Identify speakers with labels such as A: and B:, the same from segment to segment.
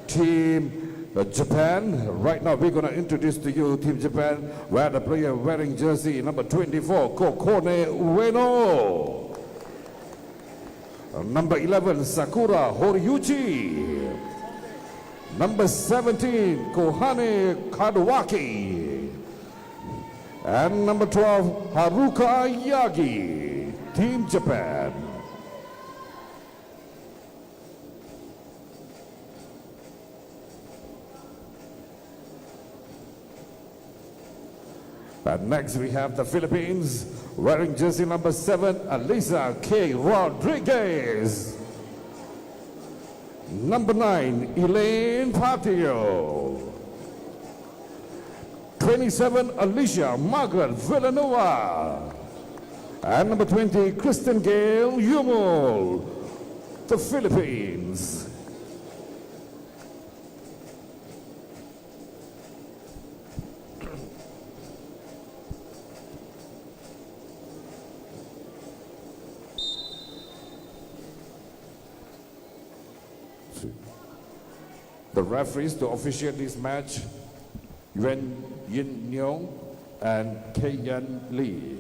A: Team Japan. Right now we're going to introduce to you Team Japan, where the player wearing jersey number 24, Kokone Ueno. Number 11, Sakura Horiyuchi. Number 17, Kohane Kadawaki. And number 12, Haruka Yagi. Team Japan. And next we have the Philippines, wearing jersey number 7, Alisa K. Rodriguez. Number 9, Elaine Patio. 27, Alicia Margaret Villanova. And number 20, Kristen Gale Yumul, the Philippines. The referees to officiate this match, Yuan Yin Nyong and Kei Yan Lee.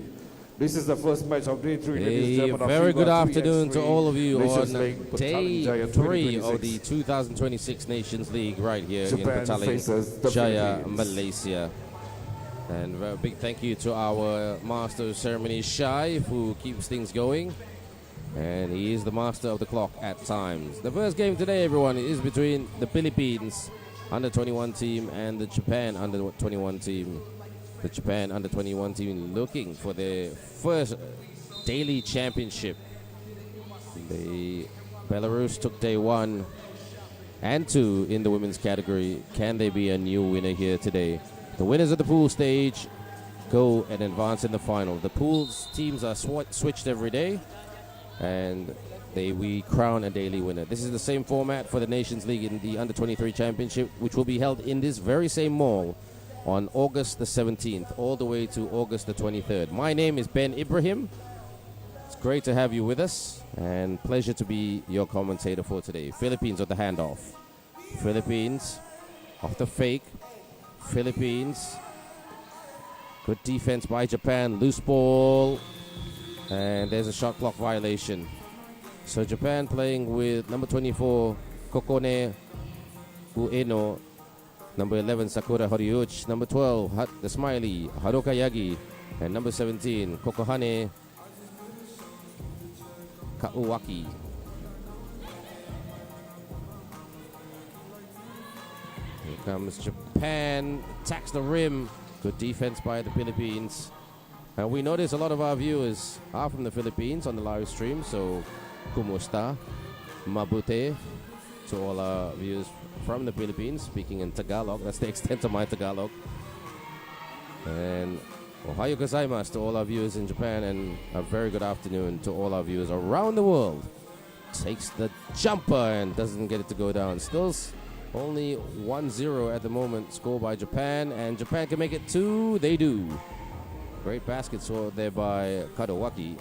A: This is the first match of day 3.
B: A very good afternoon to all of you on day 3 of the 2026 Nations League right here in Petaling Jaya, Malaysia. And a big thank you to our master of ceremony, Shai, who keeps things going. And he is the master of the clock at times. The first game today, everyone, is between the Philippines under-21 team and the Japan under-21 team. The Japan under-21 team looking for their first daily championship. The Belarus took day 1 and 2 in the women's category. Can they be a new winner here today? The winners of the pool stage go and advance in the final. The pools teams are switched every day, and we crown a daily winner. This is the same format for the Nations League in the Under-23 Championship, which will be held in this very same mall on August the 17th, all the way to August the 23rd. My name is Ben Ibrahim. It's great to have you with us, and pleasure to be your commentator for today. Philippines on the handoff. Philippines off the fake. Philippines. Good defense by Japan. Loose ball. And there's a shot clock violation. So Japan playing with number 24, Kokone Ueno. Number 11, Sakura Horiyuchi. Number 12, the Smiley, Haruka Yagi. And number 17, Kokohane Kauwaki. Here comes Japan. Attacks the rim. Good defense by the Philippines. And we notice a lot of our viewers are from the Philippines on the live stream, so kumusta, mabuti to all our viewers from the Philippines, speaking in Tagalog. That's the extent of my Tagalog. And ohayo gozaimasu to all our viewers in Japan, and a very good afternoon to all our viewers around the world. Takes the jumper and doesn't get it to go down. Still only 1-0 at the moment, score by Japan, and Japan can make it 2. They do. Great basket score there by Kadawaki.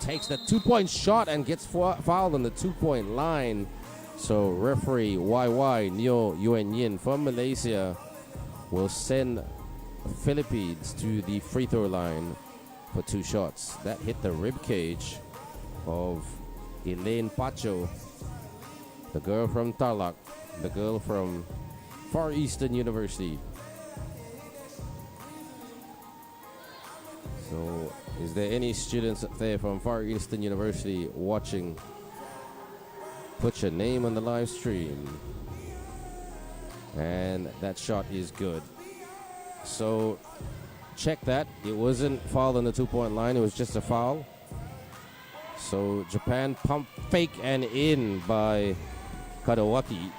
B: Takes the 2-point shot and gets fouled on the 2-point line. So referee YY Neo Yuen Yin from Malaysia will send Philippines to the free throw line for 2 shots. That hit the rib cage of Elaine Pacho, the girl from Tarlac, the girl from Far Eastern University. So, is there any students up there from Far Eastern University watching? Put your name on the live stream. And that shot is good. So, check that. It wasn't fouled on the 2-point line. It was just a foul. So, Japan pump fake and in by Kadawaki.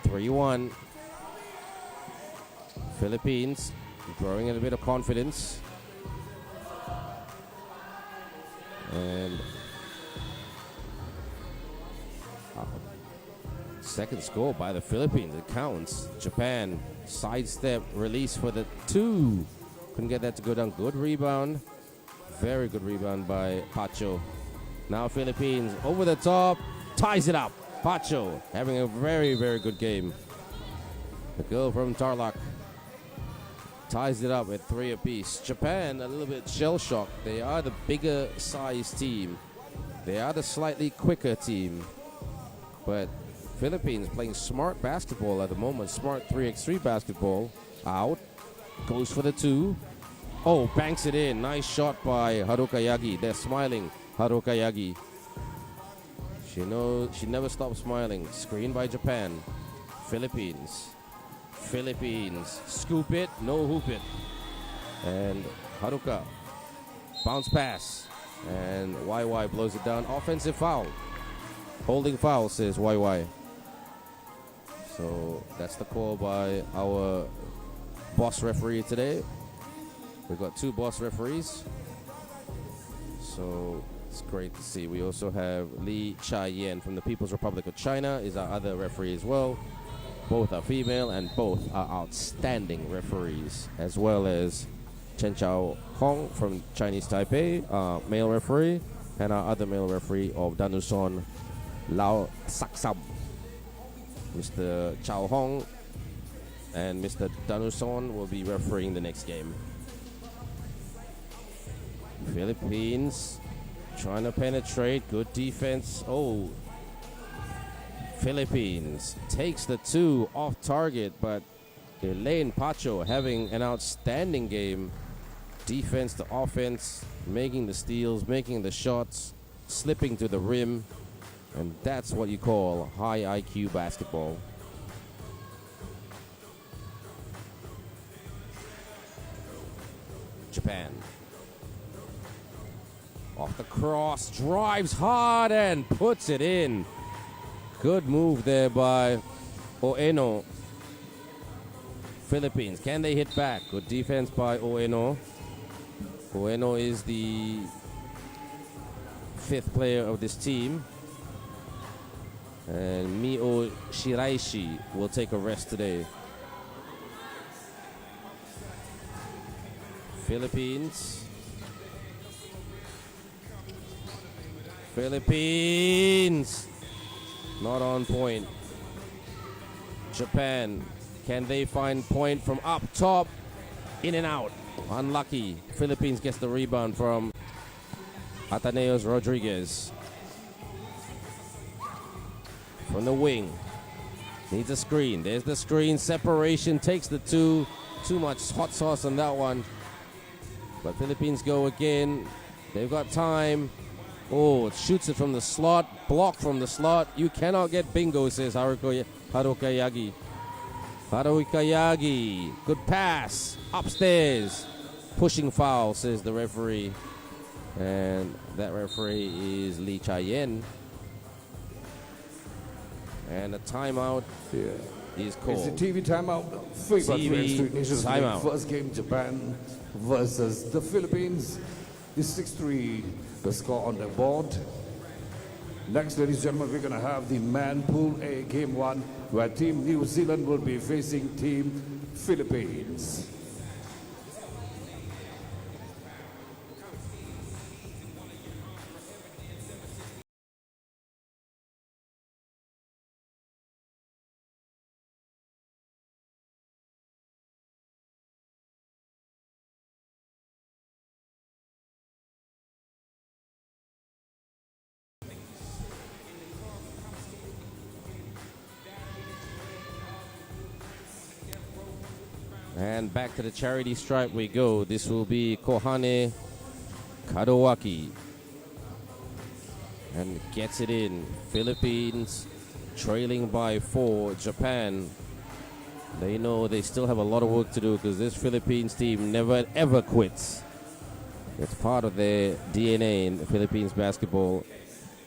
B: 3-1. Philippines growing in a bit of confidence. And second score by the Philippines. It counts. Japan sidestep release for the 2. Couldn't get that to go down. Good rebound. Very good rebound by Pacho. Now Philippines over the top. Ties it up. Pacho having a very, very good game. The girl from Tarlac ties it up at 3 apiece. Japan a little bit shell-shocked. They are the bigger size team. They are the slightly quicker team. But Philippines playing smart basketball at the moment. Smart 3x3 basketball. Out. Goes for the 2. Oh, banks it in. Nice shot by Haruka Yagi. They're smiling. Haruka Yagi. She never stops smiling. Screen by Japan. Philippines. Scoop it. No hoop it. And Haruka. Bounce pass. And YY blows it down. Offensive foul. Holding foul, says YY. So that's the call by our boss referee today. We've got 2 boss referees. So it's great to see. We also have Li Cha-yen from the People's Republic of China is our other referee as well. Both are female and both are outstanding referees, as well as Chen Chao Hong from Chinese Taipei, male referee, and our other male referee of Danuson, Lao Saksam. Mr. Chao Hong and Mr. Danuson will be refereeing the next game. Philippines trying to penetrate. Good defense. Oh, Philippines takes the 2 off target, but Elaine Pacho having an outstanding game. Defense to offense, making the steals, making the shots, slipping to the rim. And that's what you call high IQ basketball. Japan. Off the cross, drives hard and puts it in. Good move there by Oeno. Philippines, can they hit back? Good defense by Oeno. Oeno is the 5th player of this team. And Mio Shiraishi will take a rest today. Philippines. Not on point. Japan, can they find point from up top? In and out. Unlucky. Philippines gets the rebound from Ateneos Rodriguez. From the wing. Needs a screen. There's the screen. Separation. Takes the 2. Too much hot sauce on that one. But Philippines go again. They've got time. Oh, it shoots it from the slot. Block from the slot. You cannot get bingo, says Haruka Yagi. Haruka Yagi. Good pass. Upstairs. Pushing foul, says the referee. And that referee is Li Cha-yen. And a timeout is called.
A: It's a TV timeout. FIBA 3x3 Nations League. First game, Japan versus the Philippines. It's 6-3, the score on the board. Next, ladies and gentlemen, we're going to have the Man Pool A Game 1, where Team New Zealand will be facing Team Philippines.
B: And back to the charity stripe we go. This will be Kohane Kadowaki. And gets it in. Philippines trailing by 4. Japan, they know they still have a lot of work to do because this Philippines team never ever quits. It's part of their DNA in the Philippines basketball.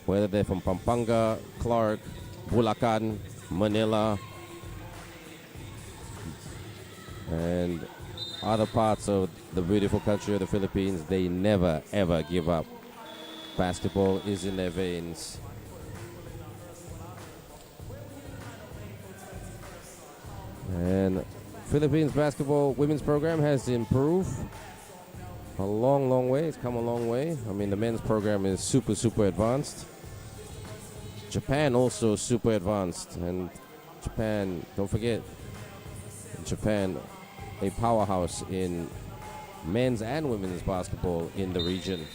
B: Whether they're from Pampanga, Clark, Bulacan, Manila, and other parts of the beautiful country of the Philippines, they never ever give up. Basketball is in their veins. And Philippines basketball women's program has improved a long way. It's come a long way. I mean, the men's program is super advanced. Japan also super advanced, and Japan, don't forget, Japan, a powerhouse in men's and women's basketball in the region.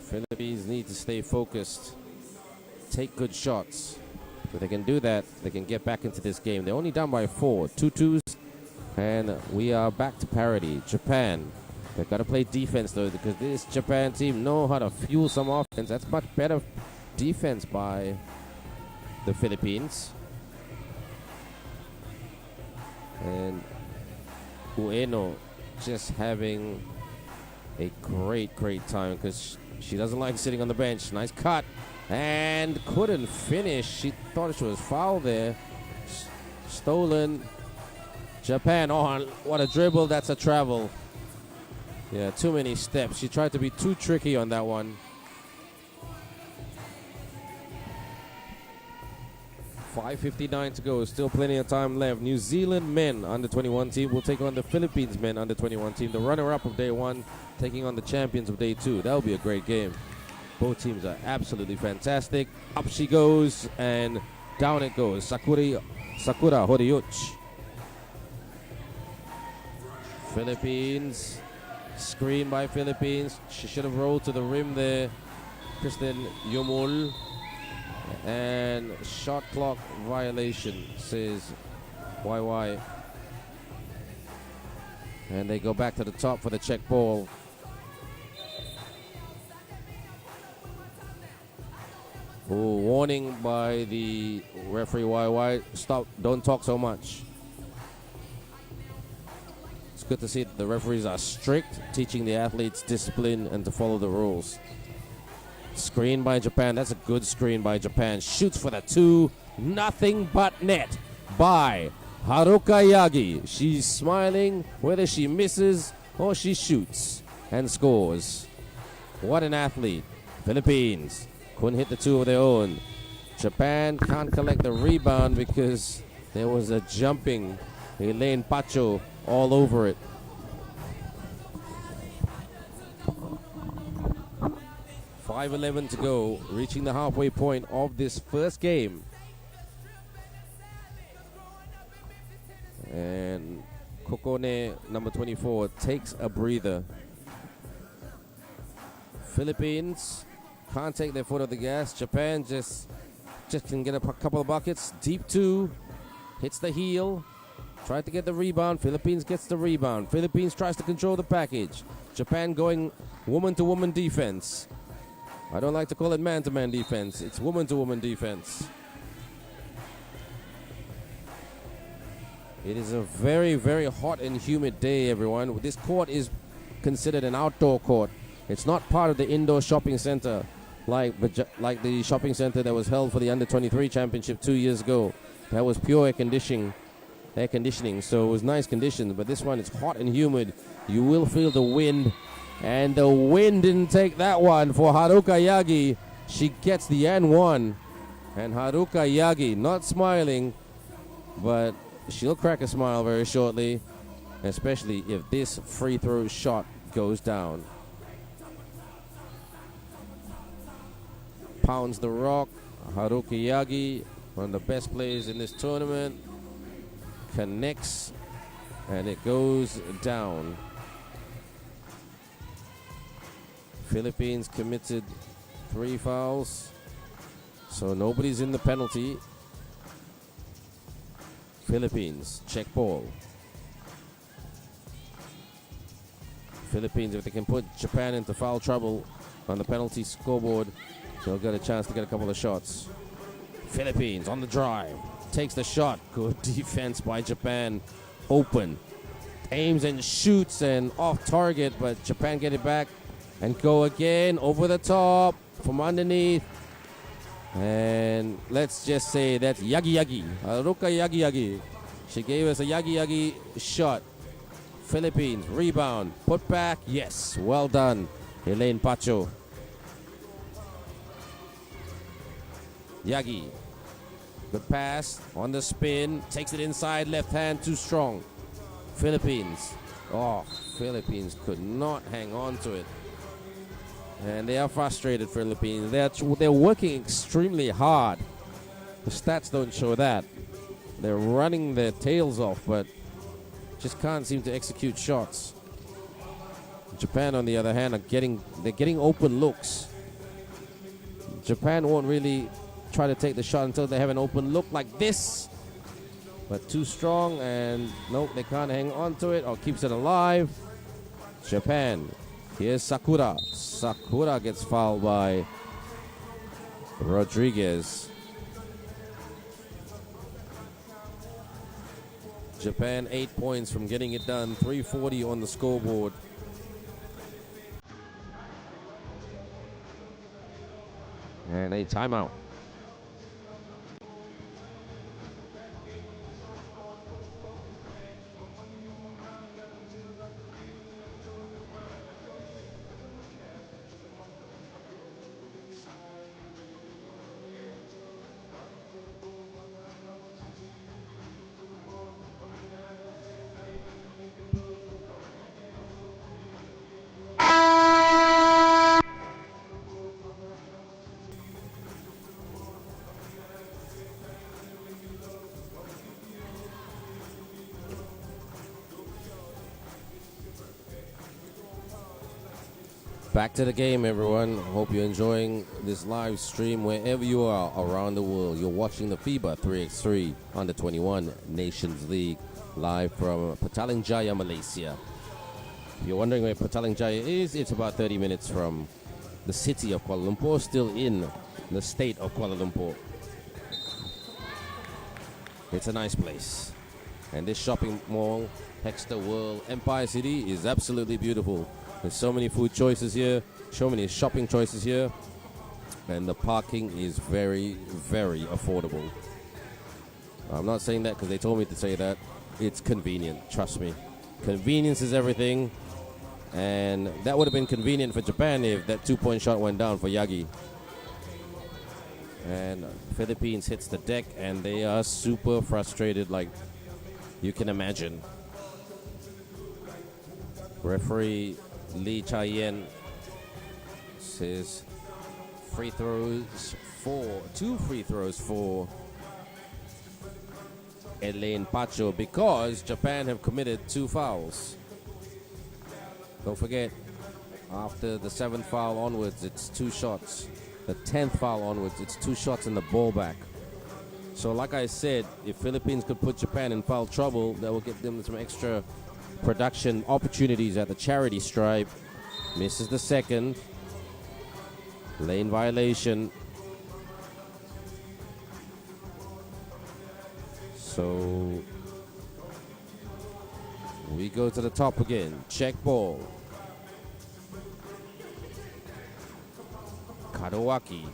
B: Philippines need to stay focused, take good shots. If they can do that, they can get back into this game. They're only down by 4, 2-2s, and we are back to parity. Japan, they've got to play defense though, because this Japan team know how to fuel some offense. That's much better defense by the Philippines. And Ueno just having a great time, because she doesn't like sitting on the bench. Nice cut. And couldn't finish. She thought she was fouled there. Stolen. Japan on. What a dribble. That's a travel. Yeah, too many steps. She tried to be too tricky on that one. 5:59 to go. Still plenty of time left. New Zealand men under-21 team will take on the Philippines men under-21 team. The runner-up of day 1 taking on the champions of day 2. That will be a great game. Both teams are absolutely fantastic. Up she goes, and down it goes. Sakura Horiyuchi. Philippines. Screen by Philippines. She should have rolled to the rim there. Kristen Yomul. And shot clock violation, says YY. And they go back to the top for the check ball. Oh, warning by the referee YY. Stop, don't talk so much. It's good to see that the referees are strict, teaching the athletes discipline and to follow the rules. Screen by Japan. That's a good screen by Japan. Shoots for the 2. Nothing but net by Haruka Yagi. She's smiling whether she misses or she shoots and scores. What an athlete. Philippines couldn't hit the 2 of their own. Japan can't collect the rebound because there was a jumping Elaine Pacho all over it. 5:11 to go, reaching the halfway point of this first game. And Kokone, number 24, takes a breather. Philippines can't take their foot off the gas. Japan just can get a couple of buckets. Deep 2, hits the heel, tried to get the rebound. Philippines gets the rebound. Philippines tries to control the package. Japan going woman-to-woman defense. I don't like to call it man-to-man defense. It's woman-to-woman defense. It is a very, very hot and humid day, everyone. This court is considered an outdoor court. It's not part of the indoor shopping center like the shopping center that was held for the under-23 championship 2 years ago. That was pure air conditioning, so it was nice conditions. But this one is hot and humid. You will feel the wind. And the wind didn't take that one for Haruka Yagi. She gets the N1. And Haruka Yagi not smiling, but she'll crack a smile very shortly, especially if this free throw shot goes down. Pounds the rock. Haruka Yagi, one of the best players in this tournament, connects, and it goes down. Philippines committed 3 fouls, so nobody's in the penalty. Philippines, check ball. Philippines, if they can put Japan into foul trouble on the penalty scoreboard, they'll get a chance to get a couple of shots. Philippines on the drive, takes the shot. Good defense by Japan. Open, aims and shoots and off target, but Japan get it back. And go again, over the top, from underneath. And let's just say that's Yagi. Haruka Yagi. She gave us a Yagi shot. Philippines, rebound, put back, yes, well done. Elaine Pacho. Yagi, good pass, on the spin, takes it inside, left hand, too strong. Philippines, Oh, Philippines could not hang on to it. And they are frustrated, Philippines. They're working extremely hard. The stats don't show that. They're running their tails off, but just can't seem to execute shots. Japan, on the other hand, they're getting open looks. Japan won't really try to take the shot until they have an open look like this. But too strong, and nope, they can't hang on to it or keeps it alive. Japan. Here's Sakura. Sakura gets fouled by Rodriguez. Japan 8 points from getting it done. 340 on the scoreboard. And a timeout. Back to the game, everyone. Hope you're enjoying this live stream wherever you are around the world. You're watching the FIBA 3x3 Under-21 Nations League live from Petaling Jaya, Malaysia. If you're wondering where Petaling Jaya is, it's about 30 minutes from the city of Kuala Lumpur, still in the state of Kuala Lumpur. It's a nice place. And this shopping mall, Hexter World Empire City, is absolutely beautiful. There's so many food choices here, so many shopping choices here, and the parking is very, very affordable. I'm not saying that because they told me to say that. It's convenient, trust me. Convenience is everything, and that would have been convenient for Japan if that 2-point shot went down for Yagi. And Philippines hits the deck, and they are super frustrated like you can imagine. Referee Lee Cha-yen says two free throws for Elaine Pacho because Japan have committed 2 fouls. Don't forget, after the 7th foul onwards, it's 2 shots. The 10th foul onwards, it's 2 shots in the ball back. So like I said, if Philippines could put Japan in foul trouble, that will give them some extra production opportunities at the charity stripe. Misses the 2nd. Lane violation. So we go to the top again. Check ball. Kadowaki.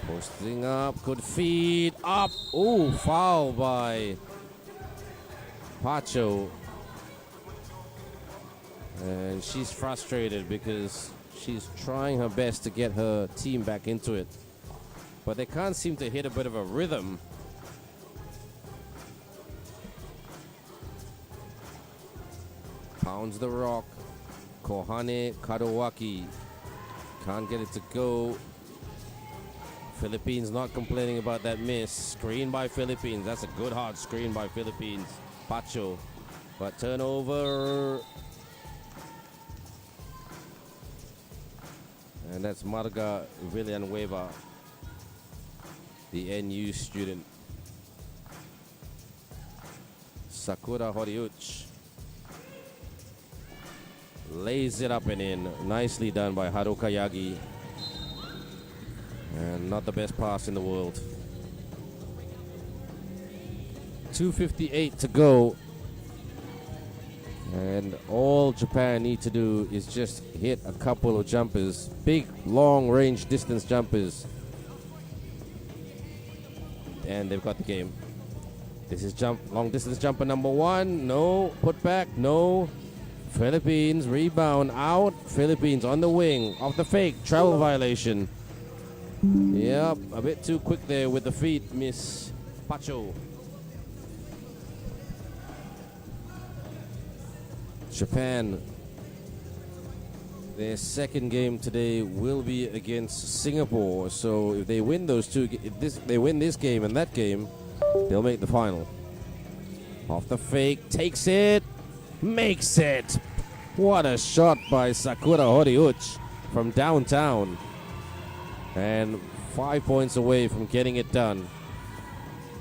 B: Posting up. Good feed. Up. Oh, foul by Pacho. And she's frustrated because she's trying her best to get her team back into it. But they can't seem to hit a bit of a rhythm. Pounds the rock. Kohane Kadowaki. Can't get it to go. Philippines not complaining about that miss. Screen by Philippines. That's a good hard screen by Philippines. Pacho. But turnover. And that's Marga Villanueva, the NU student. Sakura Horiuchi lays it up and in. Nicely done by Haruka Yagi. And not the best pass in the world. 2:58 to go. And all Japan need to do is just hit a couple of jumpers. Big, long range distance jumpers. And they've got the game. This is long distance jumper number 1. No. Put back. No. Philippines rebound out. Philippines on the wing. Off the fake. Travel violation. Yep. A bit too quick there with the feet. Miss Pacho. Japan, their second game today will be against Singapore. So if they win those two, they win this game and that game, they'll make the final. Off the fake, takes it, makes it. What a shot by Sakura Horiuchi from downtown. And 5 points away from getting it done.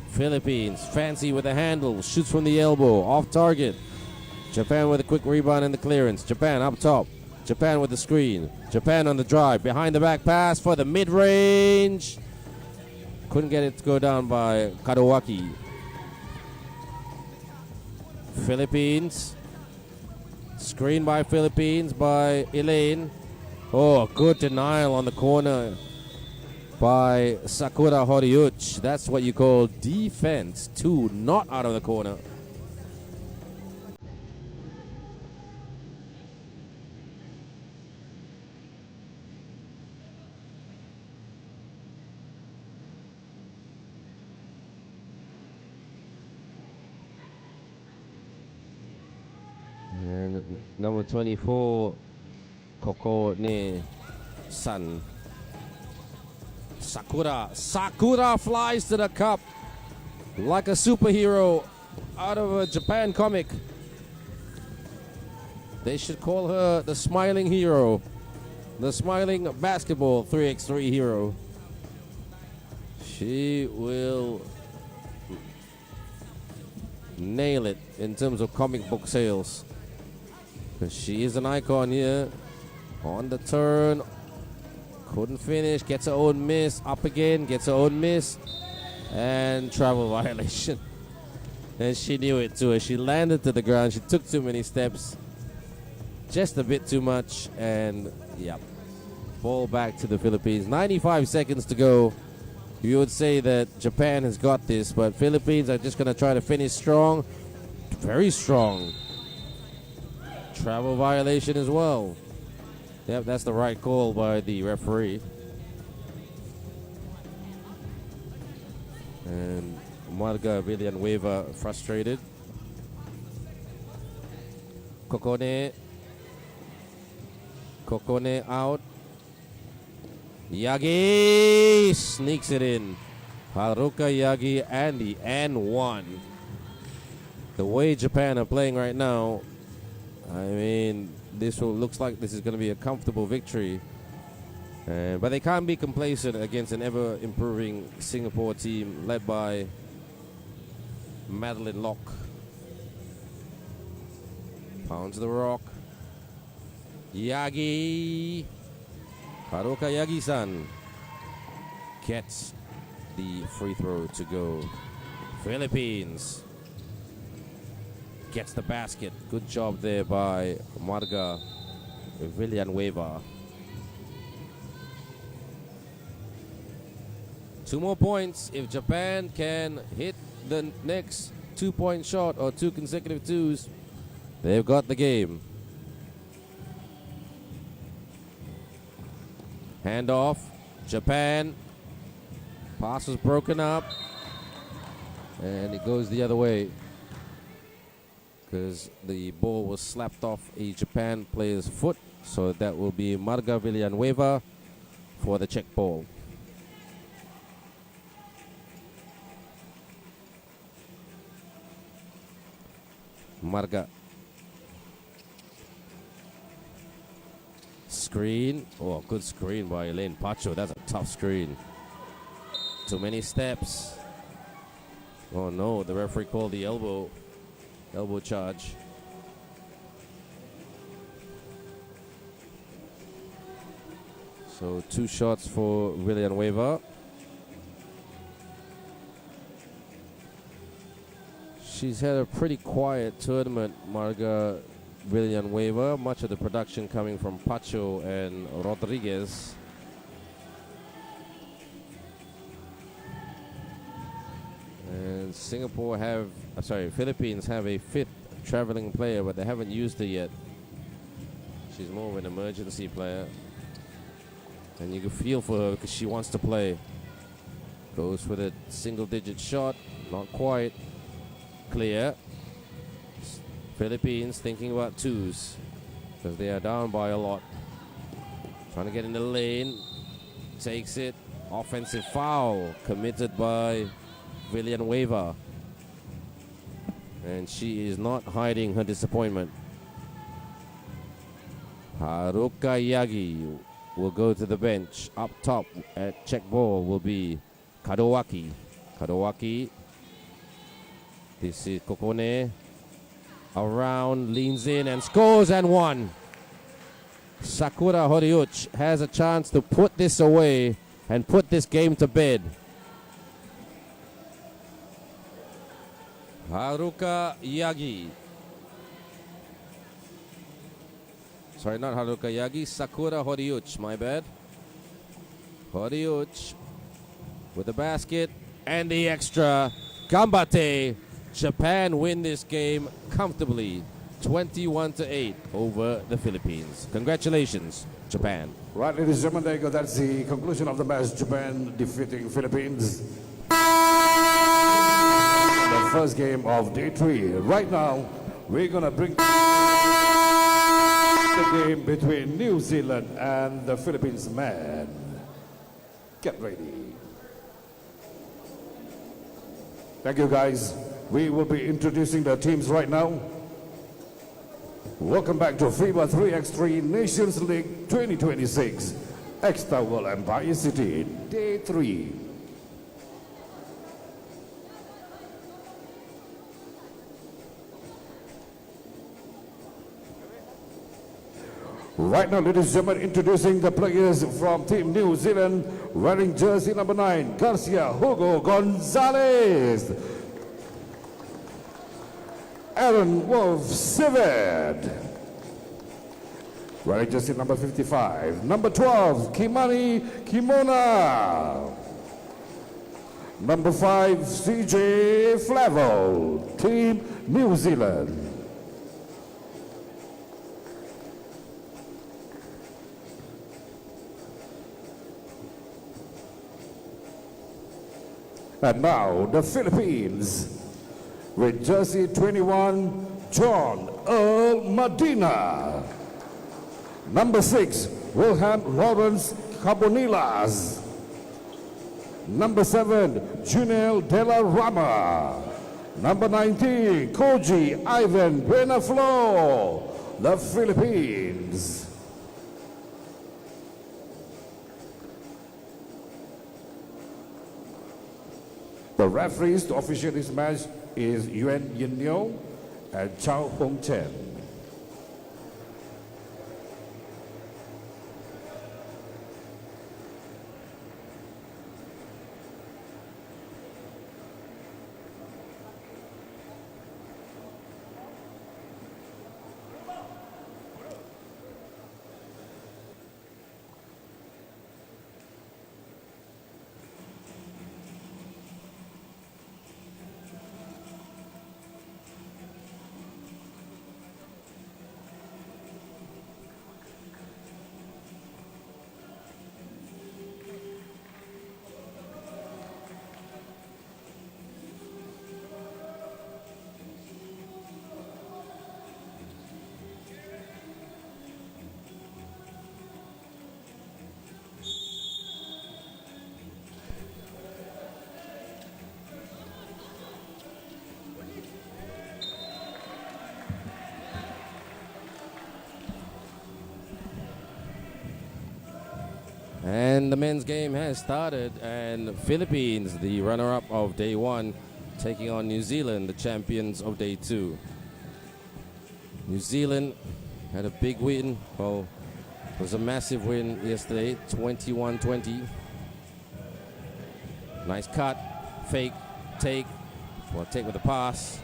B: Philippines, fancy with the handle, shoots from the elbow, off target. Japan with a quick rebound and the clearance. Japan up top. Japan with the screen. Japan on the drive. Behind the back pass for the mid-range. Couldn't get it to go down by Kadowaki. Philippines. Screen by Philippines by Elaine. Oh, good denial on the corner by Sakura Horiuchi. That's what you call defense. Two not out of the corner. And number 24, Koko Ne San. Sakura flies to the cup like a superhero out of a Japan comic. They should call her the smiling hero, the smiling basketball 3x3 hero. She will nail it in terms of comic book sales, because she is an icon here. On the turn, couldn't finish, gets her own miss, up again, gets her own miss, and travel violation. And she knew it too. As she landed to the ground, she took too many steps, just a bit too much, and yeah, ball back to the Philippines. 95 seconds to go. You would say that Japan has got this, but Philippines are just going to try to finish strong, very strong. Travel violation as well. Yep, that's the right call by the referee. And Marga Villanueva frustrated. Kokone out. Yagi sneaks it in. Haruka Yagi and the N1. The way Japan are playing right now, I mean, looks like this is going to be a comfortable victory. But they can't be complacent against an ever-improving Singapore team led by Madeline Locke. Pounds the rock. Yagi. Haruka Yagi-san gets the free throw to go. Philippines gets the basket. Good job there by Marga Villanueva. 2 more points. If Japan can hit the next 2-point shot or 2 consecutive twos, they've got the game. Handoff. Japan. Pass was broken up. And it goes the other way, because the ball was slapped off a Japan player's foot. So that will be Marga Villanueva for the check ball. Marga. Screen. Oh, good screen by Elaine Pacho. That's a tough screen. Too many steps. Oh no, the referee called the elbow charge. So 2 shots for Villanueva. She's had a pretty quiet tournament, Marga Villanueva. Much of the production coming from Pacho and Rodriguez. And Philippines have a 5th traveling player, but they haven't used her yet. She's more of an emergency player. And you can feel for her because she wants to play. Goes for the single-digit shot. Not quite. Clear. Philippines thinking about twos because they are down by a lot. Trying to get in the lane. Takes it. Offensive foul committed by Villanueva. And she is not hiding her disappointment. Haruka Yagi will go to the bench. Up top at check ball will be Kadowaki. Kadowaki. This is Kokone. Around, leans in and scores and one. Sakura Horiuchi has a chance to put this away and put this game to bed. Haruka Yagi. Sorry, not Haruka Yagi. Sakura Horiuchi, my bad. Horiuchi with the basket and the extra. Gambate. Japan win this game comfortably, 21-8 over the Philippines. Congratulations, Japan.
A: Right, ladies and gentlemen, there you go. That's the conclusion of the match. Japan defeating Philippines. The first game of day 3. Right now, we're going to bring the game between New Zealand and the Philippines men. Get ready. Thank you, guys. We will be introducing the teams right now. Welcome back to FIBA 3x3 Nations League 2026, Extawal Empire City, Day 3. Right now, ladies and gentlemen, introducing the players from Team New Zealand, wearing jersey number 9, Garcia Hugo Gonzalez. Aaron Wolf Sivad. Wearing jersey number 55. Number 12, Kimani Kimona. Number 5, CJ Flavel, Team New Zealand. And now the Philippines. With jersey 21, John Earl Medina. Number 6, Wilhelm Lawrence Cabonilas. Number 7, Junel De La Rama. Number 19, Koji Ivan Buenaflo, the Philippines. The referees to officiate this match is Yuan Yin-Nyo and Chao Hong Chen.
B: And the men's game has started, and Philippines, the runner-up of day 1, taking on New Zealand, the champions of day 2. New Zealand had a big win. Well, it was a massive win yesterday, 21-20. Nice cut, fake, take. Well, take with the pass.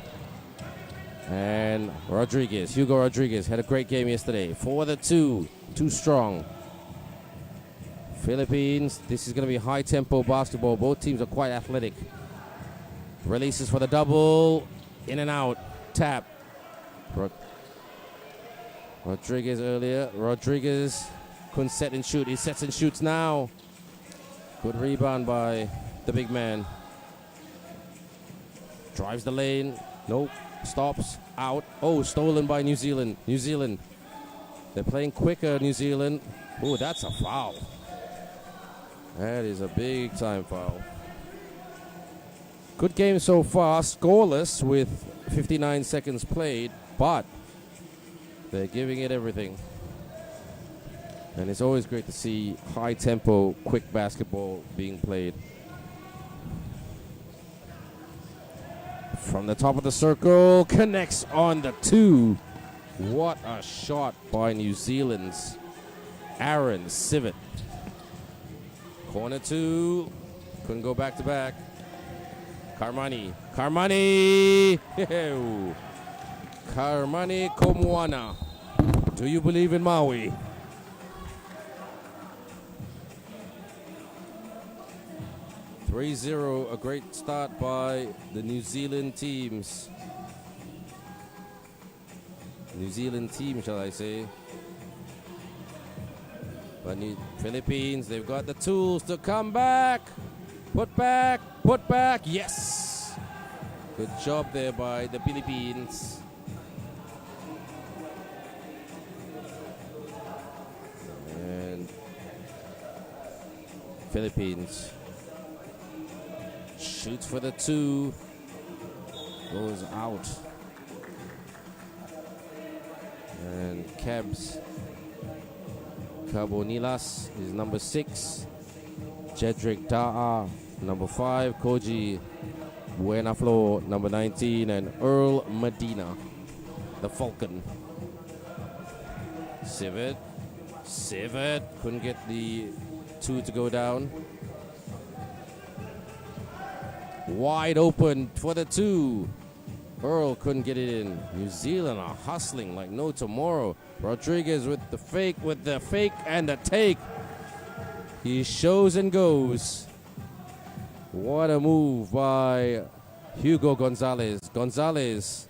B: And Rodriguez, Hugo Rodriguez, had a great game yesterday. 4-2, too strong. Philippines, this is going to be high-tempo basketball. Both teams are quite athletic. Releases for the double. In and out. Tap. Rodriguez earlier. Rodriguez couldn't set and shoot. He sets and shoots now. Good rebound by the big man. Drives the lane. Nope. stops, out. Oh, stolen by New Zealand. New Zealand. They're playing quicker, New Zealand. Oh, that's a foul. That is a big time foul. Good game so far, scoreless with 59 seconds played, but they're giving it everything. And it's always great to see high tempo, quick basketball being played. From the top of the circle, connects on the 2. What a shot by New Zealand's Aaron Sivat. Corner 2, couldn't go back to back. Karmani. Karmani Komwana. Do you believe in Maui? (3-0), a great start by the New Zealand teams. New Zealand team, shall I say. But Philippines, they've got the tools to come back. Put back, yes. Good job there by the Philippines. And Philippines shoots for the 2, goes out. And Carbonilas is number 6. Jedrick Da'a, number 5. Koji Buenaflo, number 19. And Earl Medina, the Falcon. Sivat couldn't get the 2 to go down. Wide open for the 2. Earl couldn't get it in. New Zealand are hustling like no tomorrow. Rodriguez with the fake and the take. He shows and goes. What a move by Hugo Gonzalez. Gonzalez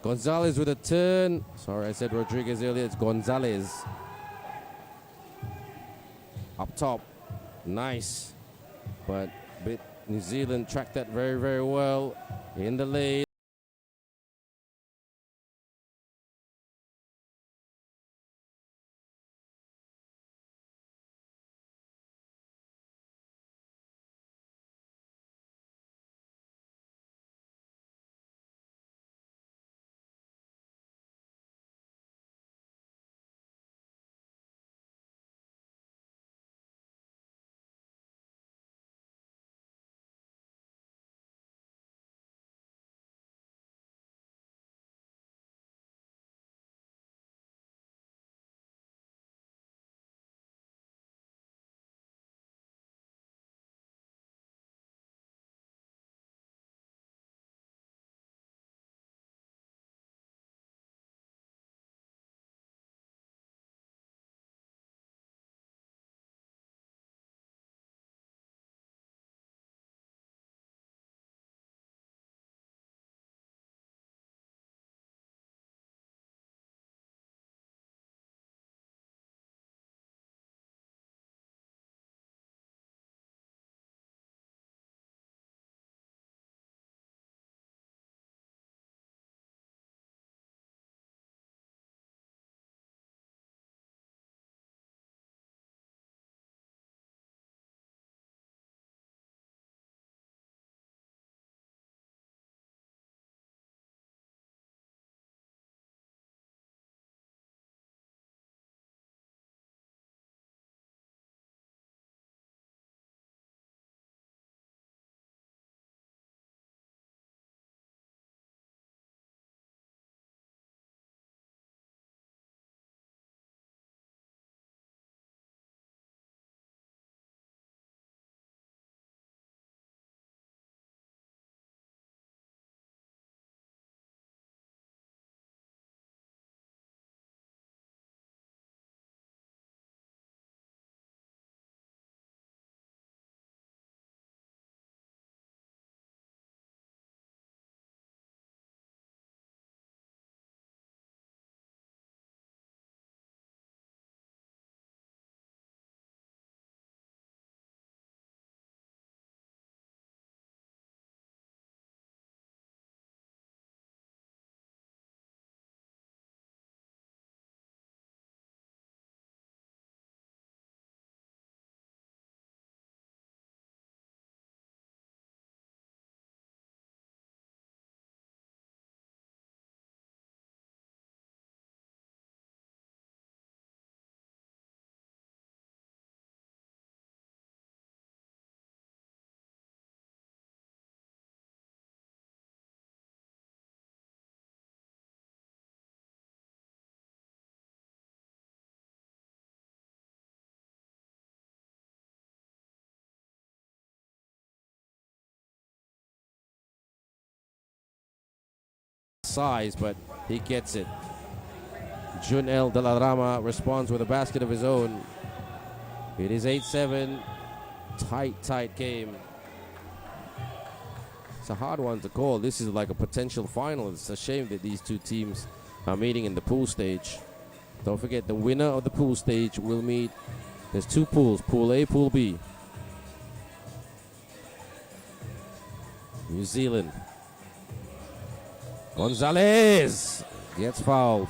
B: with a turn. Sorry, I said Rodriguez earlier. It's Gonzalez. Up top. Nice. But New Zealand tracked that very, very well in the lane. size, but he gets it. Junel Dalarama responds with a basket of his own. It is 8-7. Tight game. It's a hard one to call. This is like a potential final. It's a shame that these two teams are meeting in the pool stage. Don't forget, the winner of the pool stage will meet. There's two pools, Pool A, Pool B. New Zealand. Gonzalez gets fouled.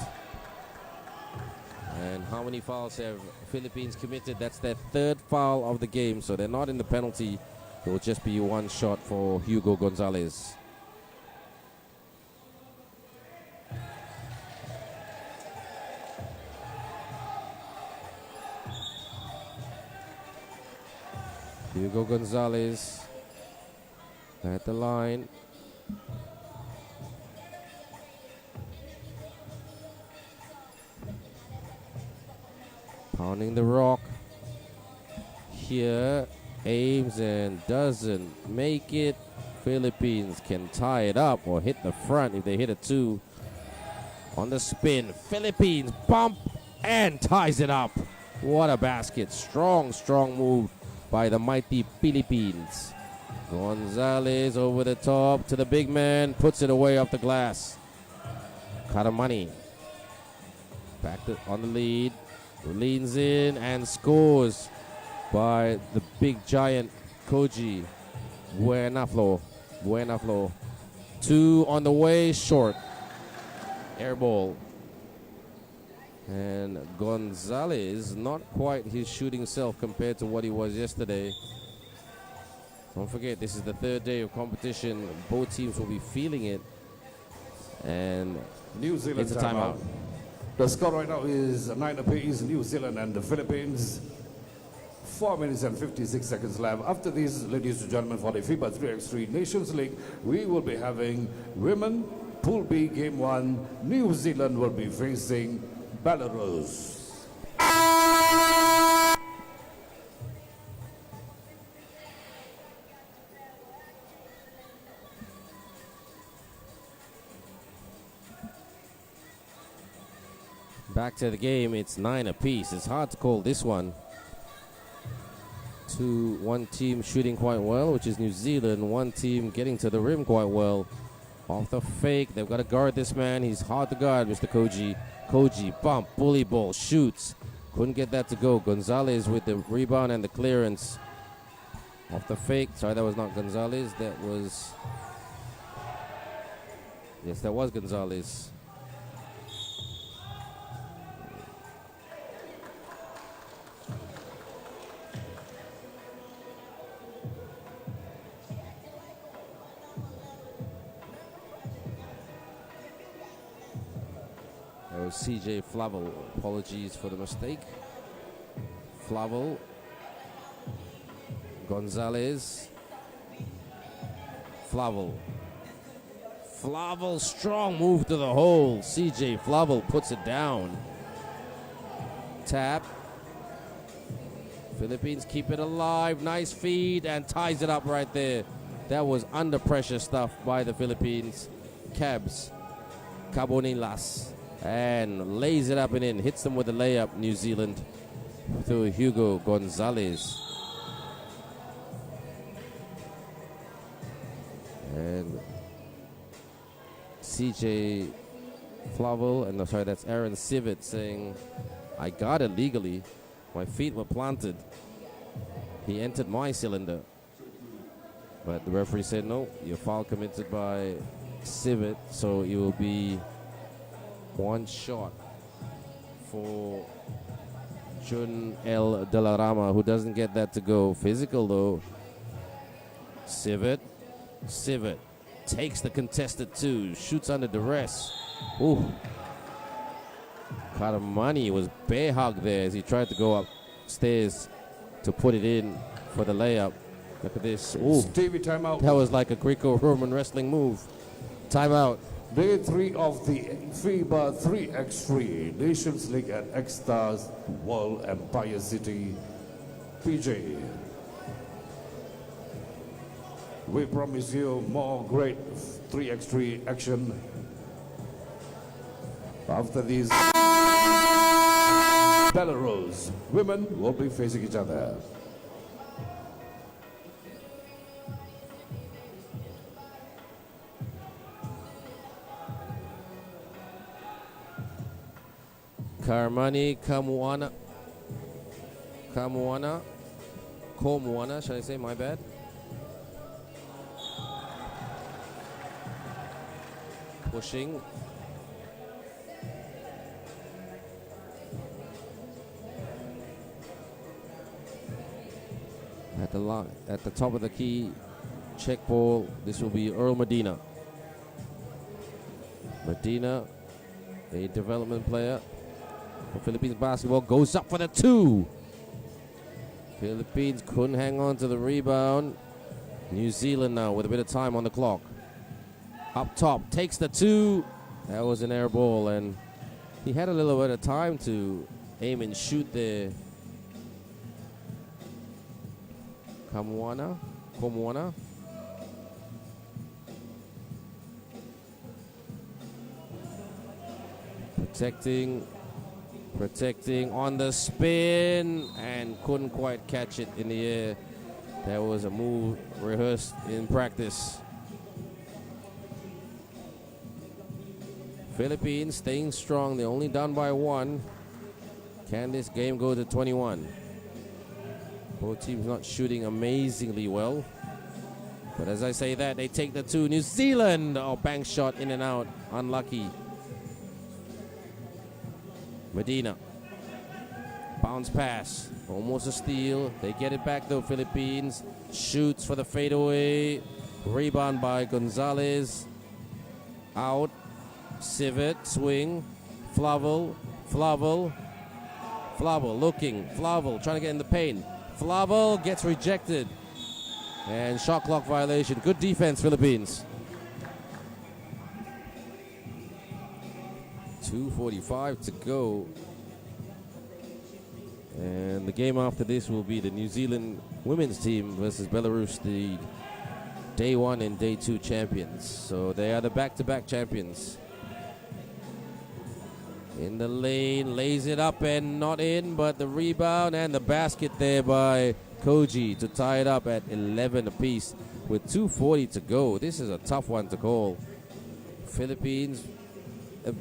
B: And how many fouls have Philippines committed? That's their third foul of the game, so they're not in the penalty. It will just be one shot for Hugo Gonzalez. Hugo Gonzalez at the line. Pounding the rock. Here, aims and doesn't make it. Philippines can tie it up or hit the front if they hit a two. On the spin, Philippines bump and ties it up. What a basket. Strong move by the mighty Philippines. Gonzalez over the top to the big man, puts it away off the glass. Karamani back on the lead, leans in and scores by the big giant Koji. Buena Flor. Two on the way, short. Air ball. And Gonzalez, not quite his shooting self compared to what he was yesterday. Don't forget, this is the third day of competition. Both teams will be feeling it. And
A: New Zealand
B: it's a timeout.
A: The score right now is 9 apiece, New Zealand and the Philippines. 4 minutes and 56 seconds left. After this, ladies and gentlemen, for the FIBA 3x3 Nations League, we will be having Women Pool B Game 1. New Zealand will be facing Belarus.
B: Back to the game, it's 9 apiece. It's hard to call this one. One team shooting quite well, which is New Zealand. One team getting to the rim quite well. Off the fake, they've got to guard this man. He's hard to guard, Mr. Koji. Koji, bump, bully ball, shoots. Couldn't get that to go. Gonzalez with the rebound and the clearance. Off the fake. Sorry, that was not Gonzalez. That was... Yes, that was Gonzalez. CJ Flavel, apologies for the mistake. Flavel, Gonzalez, Flavel, strong move to the hole. CJ Flavel puts it down. Tap. Philippines keep it alive. Nice feed and ties it up right there. That was under pressure stuff by the Philippines. Cabs, Cabonilas. And lays it up and in. Hits them with a layup, New Zealand, through Hugo Gonzalez. And CJ Flavel, and sorry, that's Aaron Sivit saying, I got it legally. My feet were planted. He entered my cylinder. But the referee said, no, your foul committed by Sivit, so it will be one shot for Jun L. Dalarama, who doesn't get that to go. Physical, though. Sivit takes the contested two, shoots under duress. Ooh. Karamani was bear hugged there as he tried to go upstairs to put it in for the layup. Look at this. Ooh.
A: Stevie, timeout.
B: That was like a Greco-Roman wrestling move. Timeout.
A: Day 3 of the FIBA 3x3 Nations League at X-Stars World Empire City, PJ. We promise you more great 3x3 action After these, Belarus women will be facing each other.
B: Karmani Komuana, should I say, my bad. Pushing. At the top of the key, check ball, this will be Earl Medina. Medina, a development player for Philippines basketball, goes up for the 2. Philippines couldn't hang on to the rebound. New Zealand now with a bit of time on the clock. Up top, takes the 2. That was an air ball, and he had a little bit of time to aim and shoot there. Komuana. Protecting on the spin, and couldn't quite catch it in the air. That was a move rehearsed in practice. Philippines staying strong. They're only down by 1. Can this game go to 21? Both teams not shooting amazingly well. But as I say that, they take the 2. New Zealand, bank shot in and out. Unlucky. Medina. Bounce pass. Almost a steal. They get it back though, Philippines. Shoots for the fadeaway. Rebound by Gonzalez. Out. Civet. Swing. Flavel looking. Flavel trying to get in the paint. Flavel gets rejected. And shot clock violation. Good defense, Philippines. 2:45 to go. And the game after this will be the New Zealand women's team versus Belarus, the day 1 and day 2 champions. So they are the back-to-back champions. In the lane, lays it up and not in, but the rebound and the basket there by Koji to tie it up at 11 apiece with 2:40 to go. This is a tough one to call. Philippines,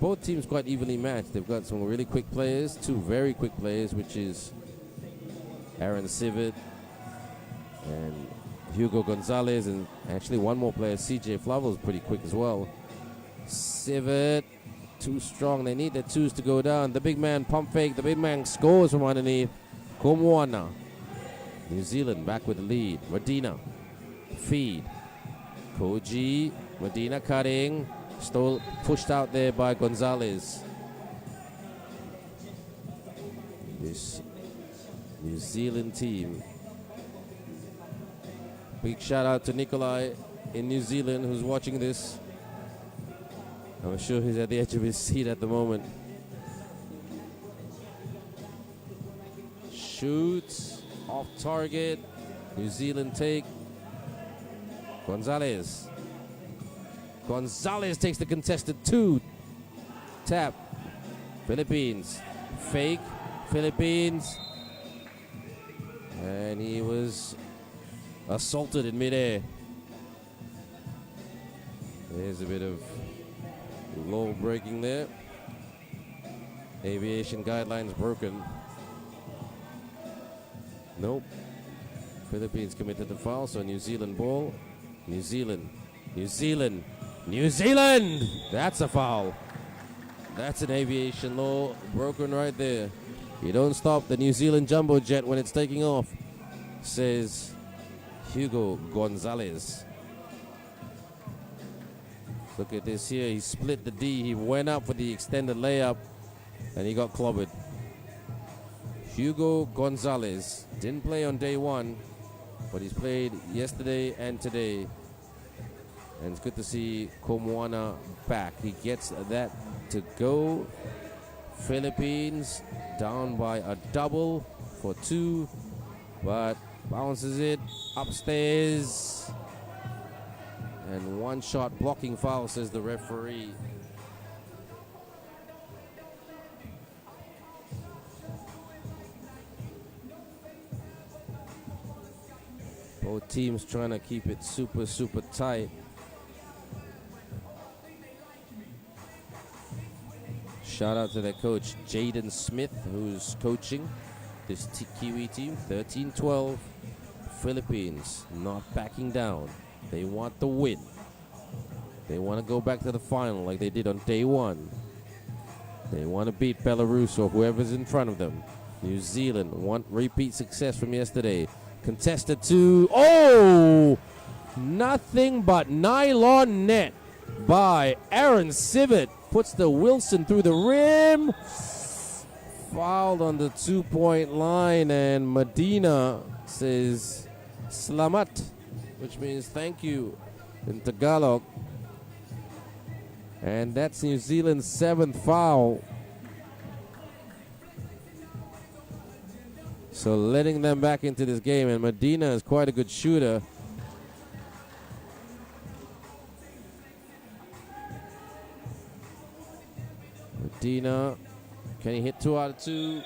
B: both teams quite evenly matched. They've got some really quick players, 2 very quick players, which is Aaron Civet and Hugo Gonzalez, and actually one more player, CJ Flavel, is pretty quick as well. Civet, too strong. They need the 2s to go down. The big man pump fake. The big man scores from underneath. Komuana. New Zealand back with the lead. Medina. Feed. Koji. Medina cutting. Stole, pushed out there by Gonzalez. This New Zealand team. Big shout out to Nikolai in New Zealand who's watching this. I'm sure he's at the edge of his seat at the moment. Shoots off target. New Zealand take. Gonzalez takes the contested 2. Tap. Philippines. Fake. Philippines. And he was assaulted in midair. There's a bit of low breaking there. Aviation guidelines broken. Nope. Philippines committed the foul, so New Zealand ball. New Zealand. That's a foul. That's an aviation law broken right there. You don't stop the New Zealand jumbo jet when it's taking off, says Hugo Gonzalez. Look at this here. He split the D. He went up for the extended layup, and he got clobbered. Hugo Gonzalez didn't play on day 1, but he's played yesterday and today. And it's good to see Komuana back. He gets that to go. Philippines down by a double for 2, but bounces it upstairs. And 1 shot blocking foul, says the referee. Both teams trying to keep it super, super tight. Shout out to their coach, Jaden Smith, who's coaching this Kiwi team. 13-12. Philippines not backing down. They want the win. They want to go back to the final like they did on day one. They want to beat Belarus or whoever's in front of them. New Zealand want repeat success from yesterday. Contested to, oh! Nothing but nylon net by Aaron Sivert. Puts the Wilson through the rim. Fouled on the 2-point line, and Medina says Slamat, which means thank you in Tagalog. And that's New Zealand's 7th foul. So letting them back into this game, and Medina is quite a good shooter. Medina, can he hit 2 out of 2?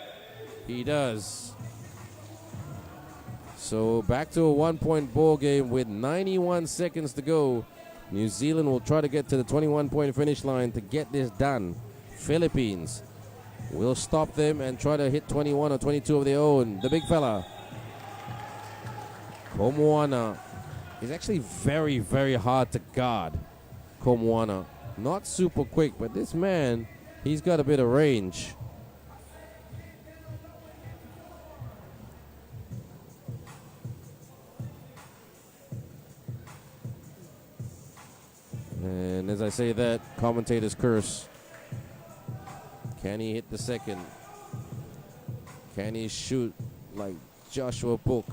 B: He does. So back to a 1-point ball game with 91 seconds to go. New Zealand will try to get to the 21-point finish line to get this done. Philippines will stop them and try to hit 21 or 22 of their own. The big fella, Komoana, is actually very, very hard to guard. Komoana, not super quick, but this man, he's got a bit of range. And as I say that, commentators curse. Can he hit the second? Can he shoot like Joshua Book?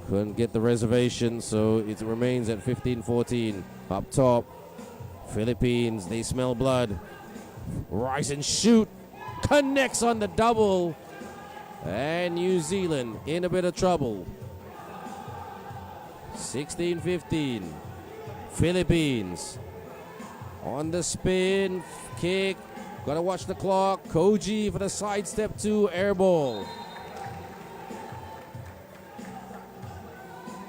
B: Couldn't get the reservation, so it remains at 15-14. Up top, Philippines, they smell blood. Rise and shoot. Connects on the double. And New Zealand in a bit of trouble. 16-15. Philippines on the spin. Kick. Gotta watch the clock. Koji for the sidestep 2. Air ball.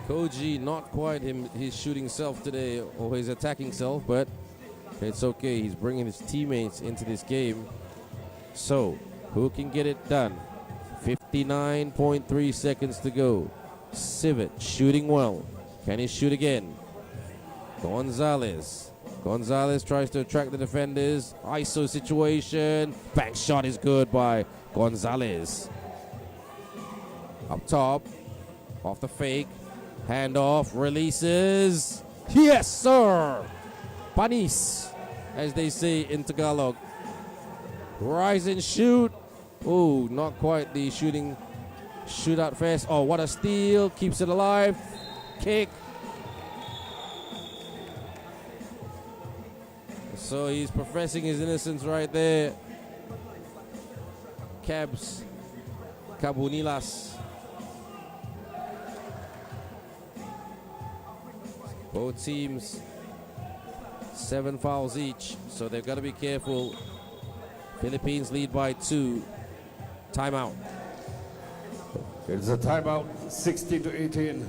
B: Koji not quite his shooting self today, or his attacking self, but it's okay. He's bringing his teammates into this game. So, who can get it done? 59.3 seconds to go. Sivert shooting well. Can he shoot again? Gonzalez. Gonzalez tries to attract the defenders. ISO situation. Bank shot is good by Gonzalez. Up top. Off the fake. Handoff. Releases. Yes, sir. Panis, as they say in Tagalog. Rise and shoot. Oh, not quite the shootout fast. Oh, what a steal. Keeps it alive. Kick. So he's professing his innocence right there. Kabunilas. Both teams 7 fouls each, so they've got to be careful. Philippines lead by 2. Timeout.
A: It's a timeout, 16-18.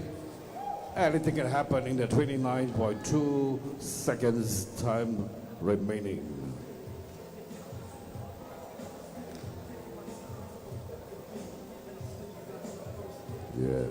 A: Anything can happen in the 29.2 seconds time remaining. Yeah.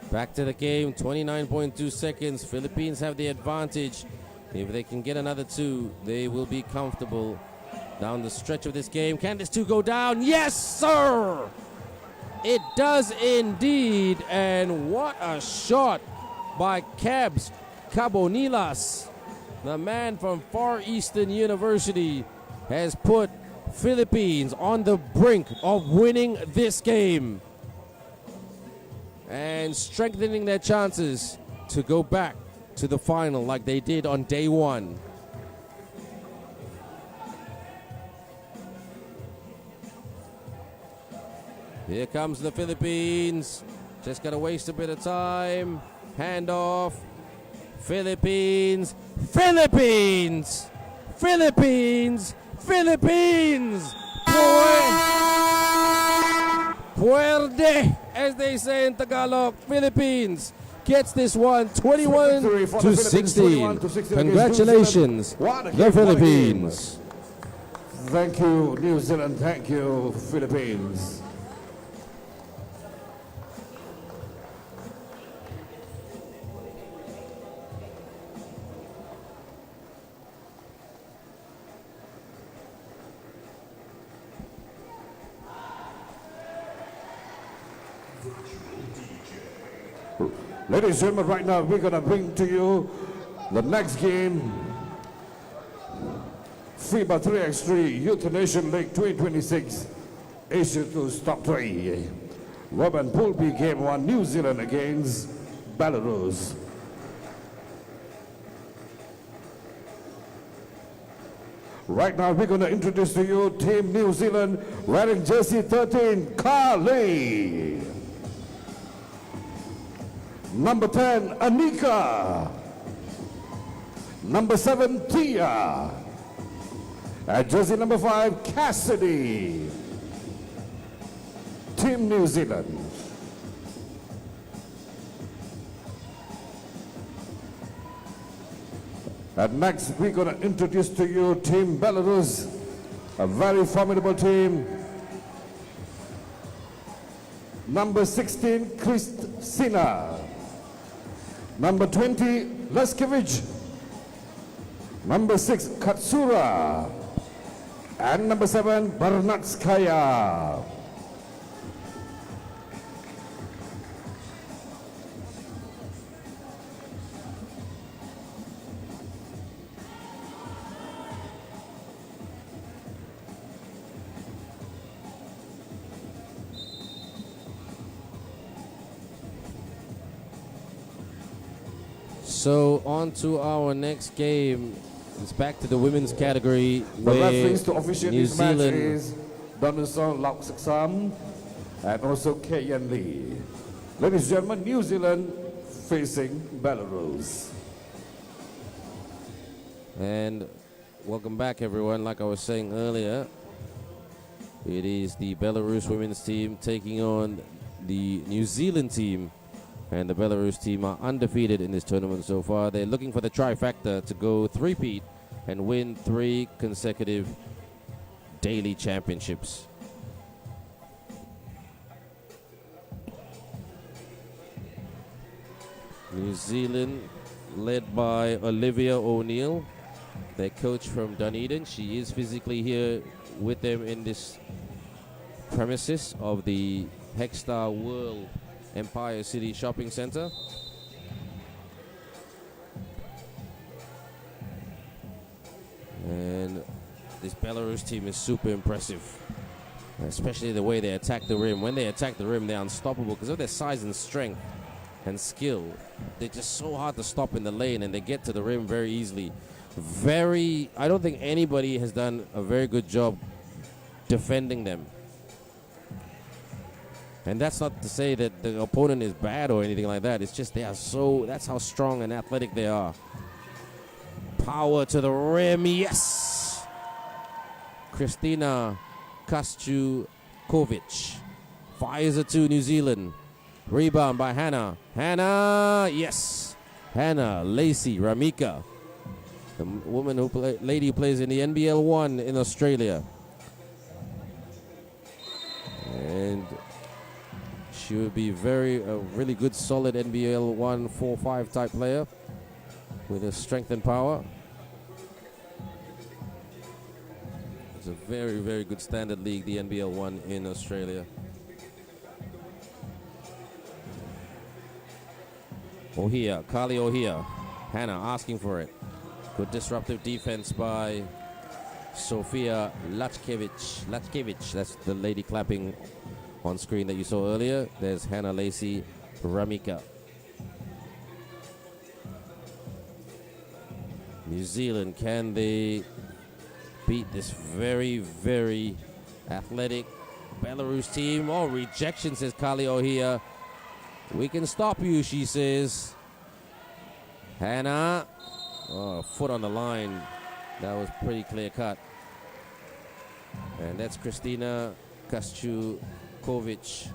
B: Back to the game, 29.2 seconds. Philippines have the advantage. If they can get another 2, they will be comfortable down the stretch of this game. Can this 2 go down? Yes, sir! It does indeed. And what a shot by Cabonilas. The man from Far Eastern University has put Philippines on the brink of winning this game and strengthening their chances to go back to the final like they did on day one. Here comes the Philippines. Just got to waste a bit of time. Hand off. Philippines. Philippines. Philippines. Philippines. Puerde, as they say in Tagalog. Philippines gets this one 21-16. Congratulations, the Philippines.
A: Thank you, New Zealand. Thank you, Philippines. Ladies and gentlemen, right now we're going to bring to you the next game. FIBA 3x3 U21 League 2026 Asia-2 top 3. Robin Pool B game 1, New Zealand against Belarus. Right now we're going to introduce to you Team New Zealand wearing jersey 13, Carly. Number 10, Anika. Number 7, Tia. And jersey number 5, Cassidy. Team New Zealand. And next, we're going to introduce to you Team Belarus, a very formidable team. Number 16, Kristina. Number 20, Leskevich. Number 6, Katsura. And number 7, Barnatskaya.
B: So on to our next game. It's back to the women's category.
A: The referees to officiate
B: New
A: this match
B: Zealand
A: is Donaldson Lau Saksam and also Kayan Lee. Ladies and gentlemen, New Zealand facing Belarus.
B: And welcome back, everyone. Like I was saying earlier, it is the Belarus women's team taking on the New Zealand team. And the Belarus team are undefeated in this tournament so far. They're looking for the trifecta to go three-peat and win 3 consecutive daily championships. New Zealand, led by Olivia O'Neill, their coach from Dunedin. She is physically here with them in this premises of the Hexstar World Empire City Shopping Center. And this Belarus team is super impressive, especially the way they attack the rim. When they attack the rim, they're unstoppable because of their size and strength and skill. They're just so hard to stop in the lane, and they get to the rim very easily. I don't think anybody has done a very good job defending them. And that's not to say that the opponent is bad or anything like that. It's just that's how strong and athletic they are. Power to the rim, yes! Kristina Kastukovic fires it to New Zealand. Rebound by Hannah. Hannah, yes! Hannah Lacey Ramika, the woman lady who plays in the NBL 1 in Australia. And she would be a really good, solid NBL 1, 4-5 type player with a strength and power. It's a very, very good standard league, the NBL 1 in Australia. Ohia, Kali Ohia. Hannah asking for it. Good disruptive defense by Sofia Latkevich. That's the lady clapping on screen that you saw earlier. There's Hannah Lacey Ramika. New Zealand, can they beat this very, very athletic Belarus team? Oh, rejection, says Kali Ohia. We can stop you, she says. Hannah, oh, foot on the line. That was pretty clear cut. And that's Kristina Kaszczukowicz.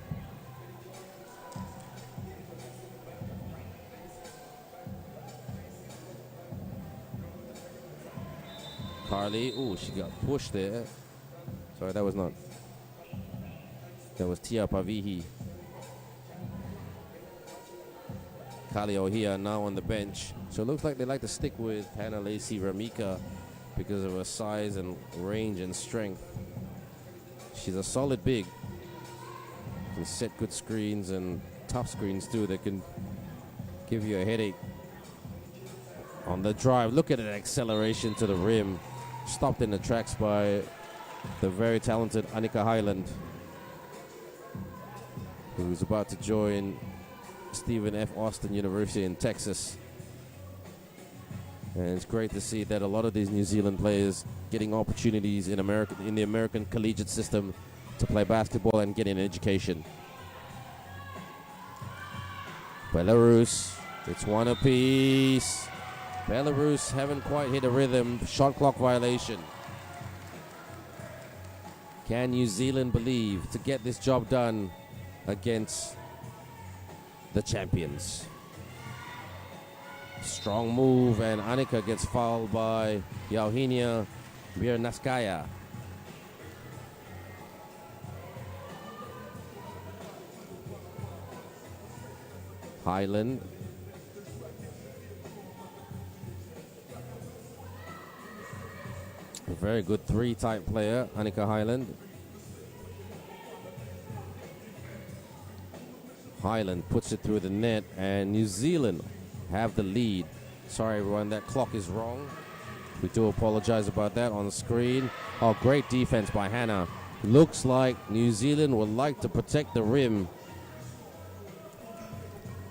B: Carly, oh, she got pushed there. Sorry, that was not. That was Tia Pavihi. Kali Ohia now on the bench. So it looks like they like to stick with Hannah Lacey Ramika because of her size and range and strength. She's a solid big. Can set good screens and tough screens too that can give you a headache. On the drive, look at that acceleration to the rim. Stopped in the tracks by the very talented Annika Highland, who's about to join Stephen F. Austin University in Texas. And it's great to see that a lot of these New Zealand players getting opportunities in the American collegiate system to play basketball and get an education. Belarus, it's one apiece. Belarus haven't quite hit a rhythm. Shot clock violation. Can New Zealand believe to get this job done against the champions? Strong move, and Annika gets fouled by Yauhinia Biernaskaya. Highland. A very good three-type player, Annika Highland. Highland puts it through the net, and New Zealand have the lead. Sorry, everyone, that clock is wrong. We do apologize about that on the screen. Oh, great defense by Hannah. Looks like New Zealand would like to protect the rim.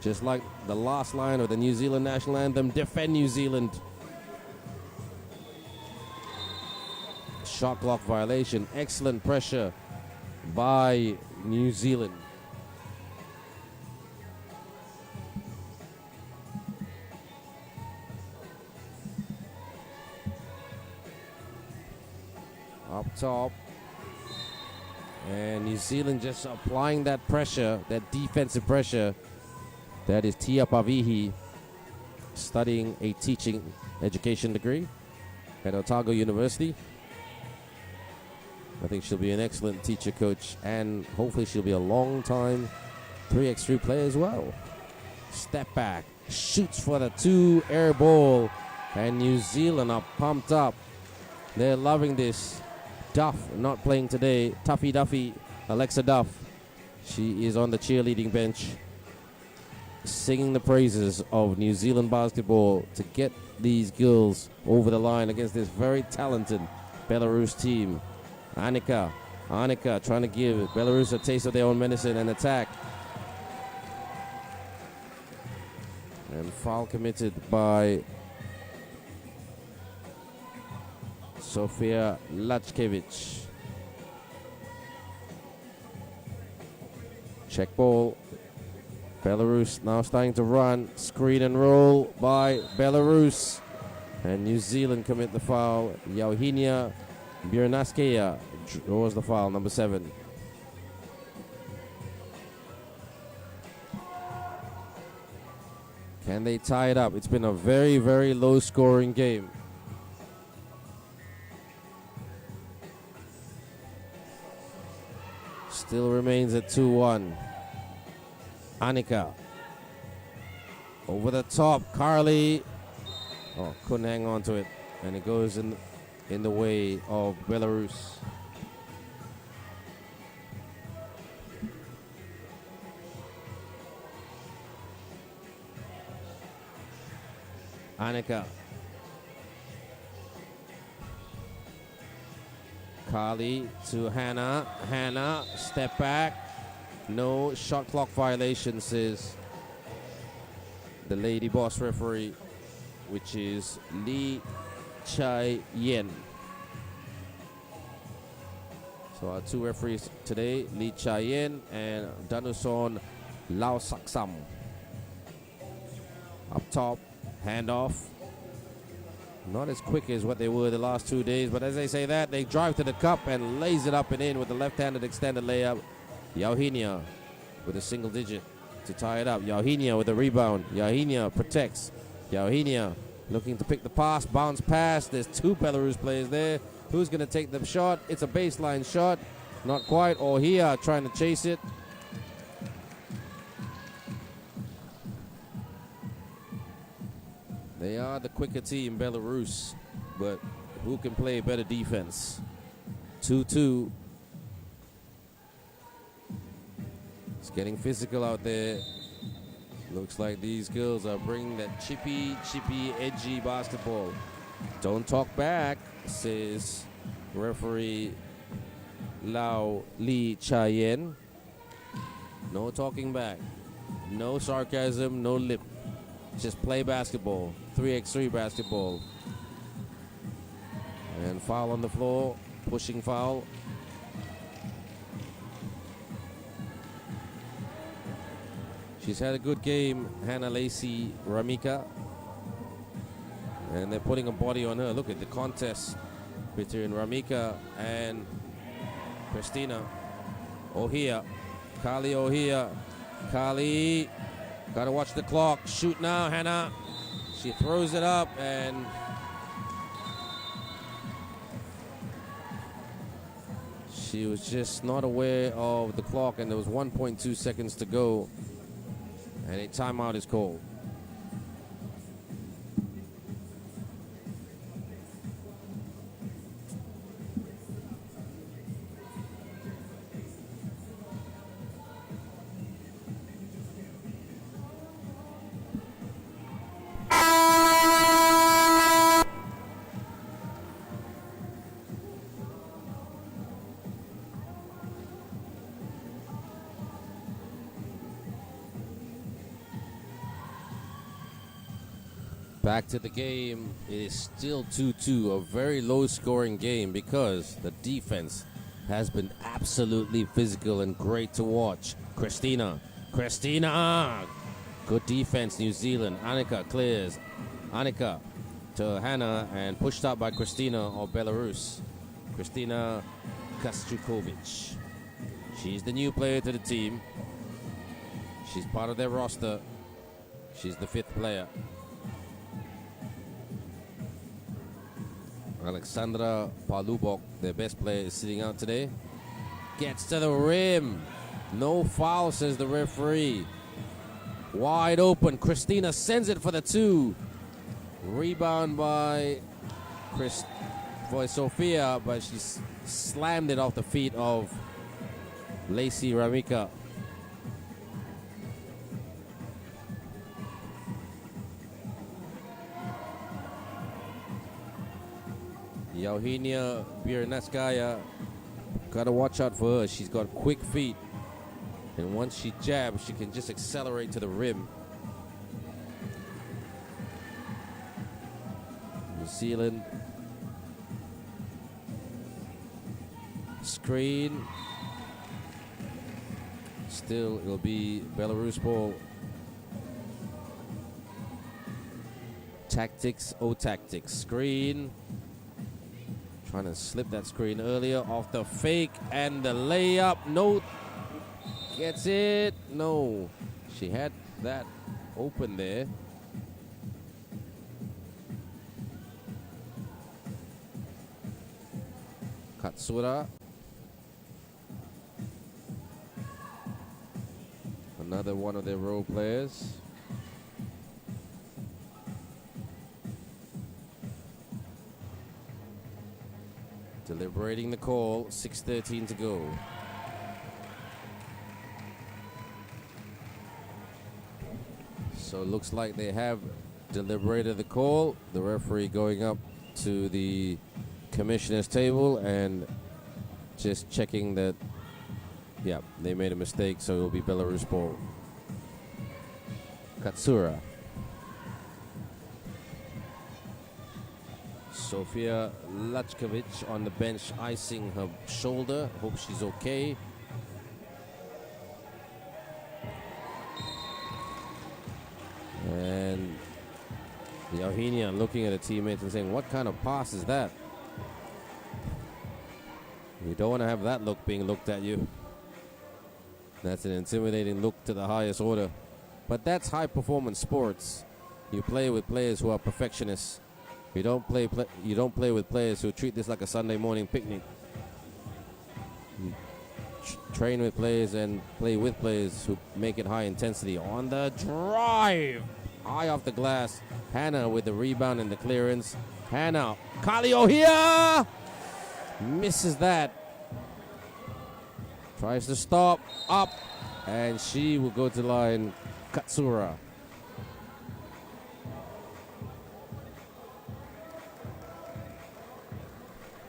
B: Just like the last line of the New Zealand national anthem, defend New Zealand. Shot clock violation. Excellent pressure by New Zealand. Up top. And New Zealand just applying that pressure, that defensive pressure. That is Tia Pavihi, studying a teaching education degree at Otago University. I think she'll be an excellent teacher, coach, and hopefully she'll be a long-time 3x3 player as well. Step back, shoots for the 2, air ball, and New Zealand are pumped up. They're loving this. Duff not playing today. Tuffy Duffy, Alexa Duff. She is on the cheerleading bench, singing the praises of New Zealand basketball to get these girls over the line against this very talented Belarus team. Annika trying to give Belarus a taste of their own medicine and attack. And foul committed by Sofia Lachkevich. Check ball. Belarus now starting to run. Screen and roll by Belarus. And New Zealand commit the foul. Yauhinia Biernaskaya draws the foul, number 7. Can they tie it up? It's been a very, very low-scoring game. Still remains at 2-1. Annika. Over the top, Carly. Oh, couldn't hang on to it. And it goes in the way of Belarus. Annika. Carly to Hannah. Hannah, step back. No shot clock violation, says the lady boss referee. which is Lee Chai-yen. So our two referees today, Lee Chai-yen and Danuson Lao Saksam. Up top, handoff. Not as quick as what they were the last 2 days, but as they say that, they drive to the cup and lays it up and in with the left-handed extended layup. Yauhinia with a single digit to tie it up. Yauhinia with a rebound. Yauhinia protects. Yauhinia looking to pick the pass, bounce pass. There's two Belarus players there. Who's going to take the shot? It's a baseline shot. Not quite. Ohia trying to chase it. They are the quicker team, Belarus, but who can play better defense? 2-2. It's getting physical out there. Looks like these girls are bringing that chippy, edgy basketball. Don't talk back, says referee Lao Lee Chai-yen. No talking back. No sarcasm, no lip. Just play basketball. 3x3 basketball. And foul on the floor. Pushing foul. She's had a good game, Hannah Lacey Ramika. And they're putting a body on her. Look at the contest between Ramika and Christina. Ohia. Kali Ohia. Kali. Gotta watch the clock. Shoot now, Hannah. She throws it up and she was just not aware of the clock, and there was 1.2 seconds to go. And a timeout is called. Back to the game. It is still 2-2, a very low-scoring game because the defense has been absolutely physical and great to watch. Christina. Good defense, New Zealand. Annika clears. Annika to Hannah and pushed out by Christina of Belarus. Christina Kastrukovic. She's the new player to the team. She's part of their roster. She's the fifth player. Alexandra Palubok, their best player, is sitting out today. Gets to the rim. No foul, says the referee. Wide open. Christina sends it for the two. Rebound by Sophia, but she slammed it off the feet of Lacey Ramika. Yauhinia Biernatskaya, gotta watch out for her. She's got quick feet, and once she jabs, she can just accelerate to the rim. New Zealand screen. Still, it'll be Belarus ball. Tactics, tactics. Screen. Trying to slip that screen earlier off the fake and the layup. No. Gets it. No. She had that open there. Katsura. Another one of their role players. Deliberating the call, 6:13 to go. So it looks like they have deliberated the call. The referee going up to the commissioner's table and just checking that, yeah, they made a mistake, so it will be Belarus ball. Katsura. Sofia Lachkovic on the bench, icing her shoulder. Hope she's okay. And Yauhinia looking at her teammates and saying, what kind of pass is that? You don't want to have that look being looked at you. That's an intimidating look to the highest order. But that's high-performance sports. You play with players who are perfectionists. You don't play with players who treat this like a Sunday morning picnic. You train with players and play with players who make it high intensity. On the drive, high off the glass. Hannah with the rebound and the clearance. Hannah, Kalio here, misses that. Tries to stop, up, and she will go to line. Katsura.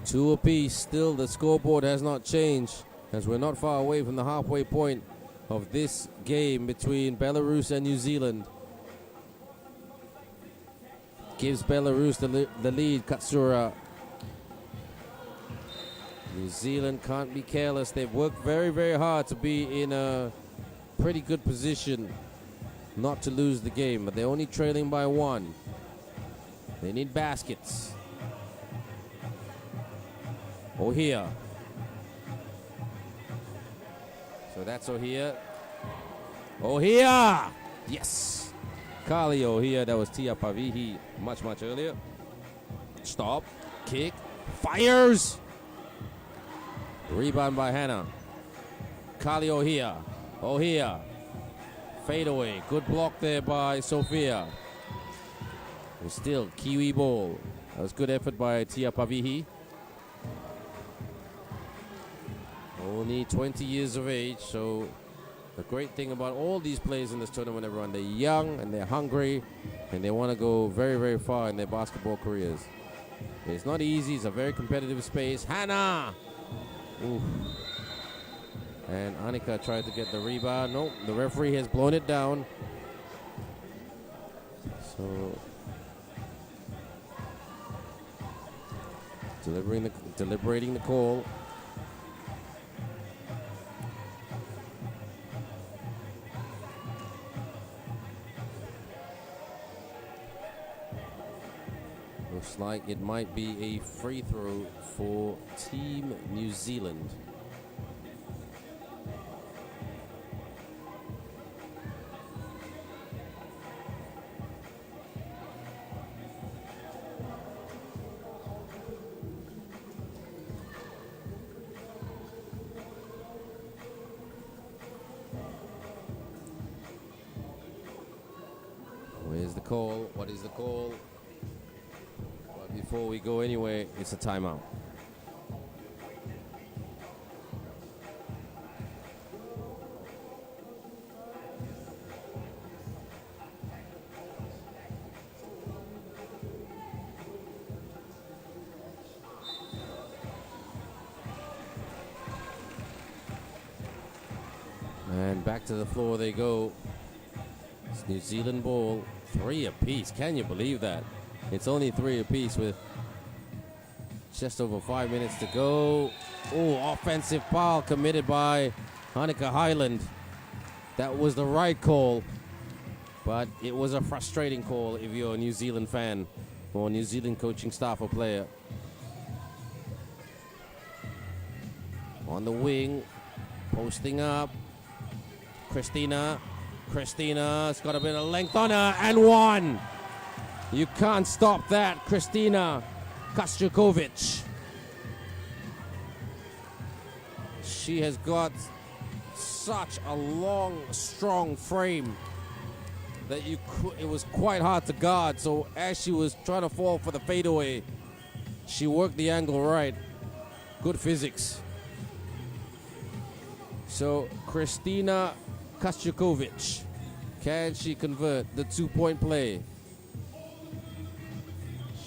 B: Two apiece. Still, the scoreboard has not changed, as we're not far away from the halfway point of this game between Belarus and New Zealand. Gives Belarus the lead, Katsura. New Zealand can't be careless. They've worked very, very hard to be in a pretty good position not to lose the game, but they're only trailing by one. They need baskets. Ohia. So that's Ohia. Ohia! Yes! Kali Ohia, that was Tia Pavihi much, much earlier. Stop, kick, fires! Rebound by Hannah. Kali Ohia. Ohia. Fade away. Good block there by Sofia. And still, Kiwi ball. That was good effort by Tia Pavihi. Only 20 years of age, so the great thing about all these players in this tournament, everyone, they're young and they're hungry and they want to go very, very far in their basketball careers. It's not easy. It's a very competitive space. Hannah! Oof. And Annika tried to get the rebound. Nope, the referee has blown it down. So deliberating the call. Looks like it might be a free throw for Team New Zealand. Where's the call? What is the call? But before we go anywhere, it's a timeout. And back to the floor they go. It's New Zealand ball. 3 apiece. Can you believe that? It's only 3 apiece with just over 5 minutes to go. Oh, offensive foul committed by Annika Highland. That was the right call, but it was a frustrating call if you're a New Zealand fan or New Zealand coaching staff or player. On the wing, posting up. Christina's got a bit of length on her, and one. You can't stop that, Kristina Kastrukovic. She has got such a long, strong frame that it was quite hard to guard. So as she was trying to fall for the fadeaway, she worked the angle right. Good physics. So Kristina Kastrukovic, can she convert the 2-point play?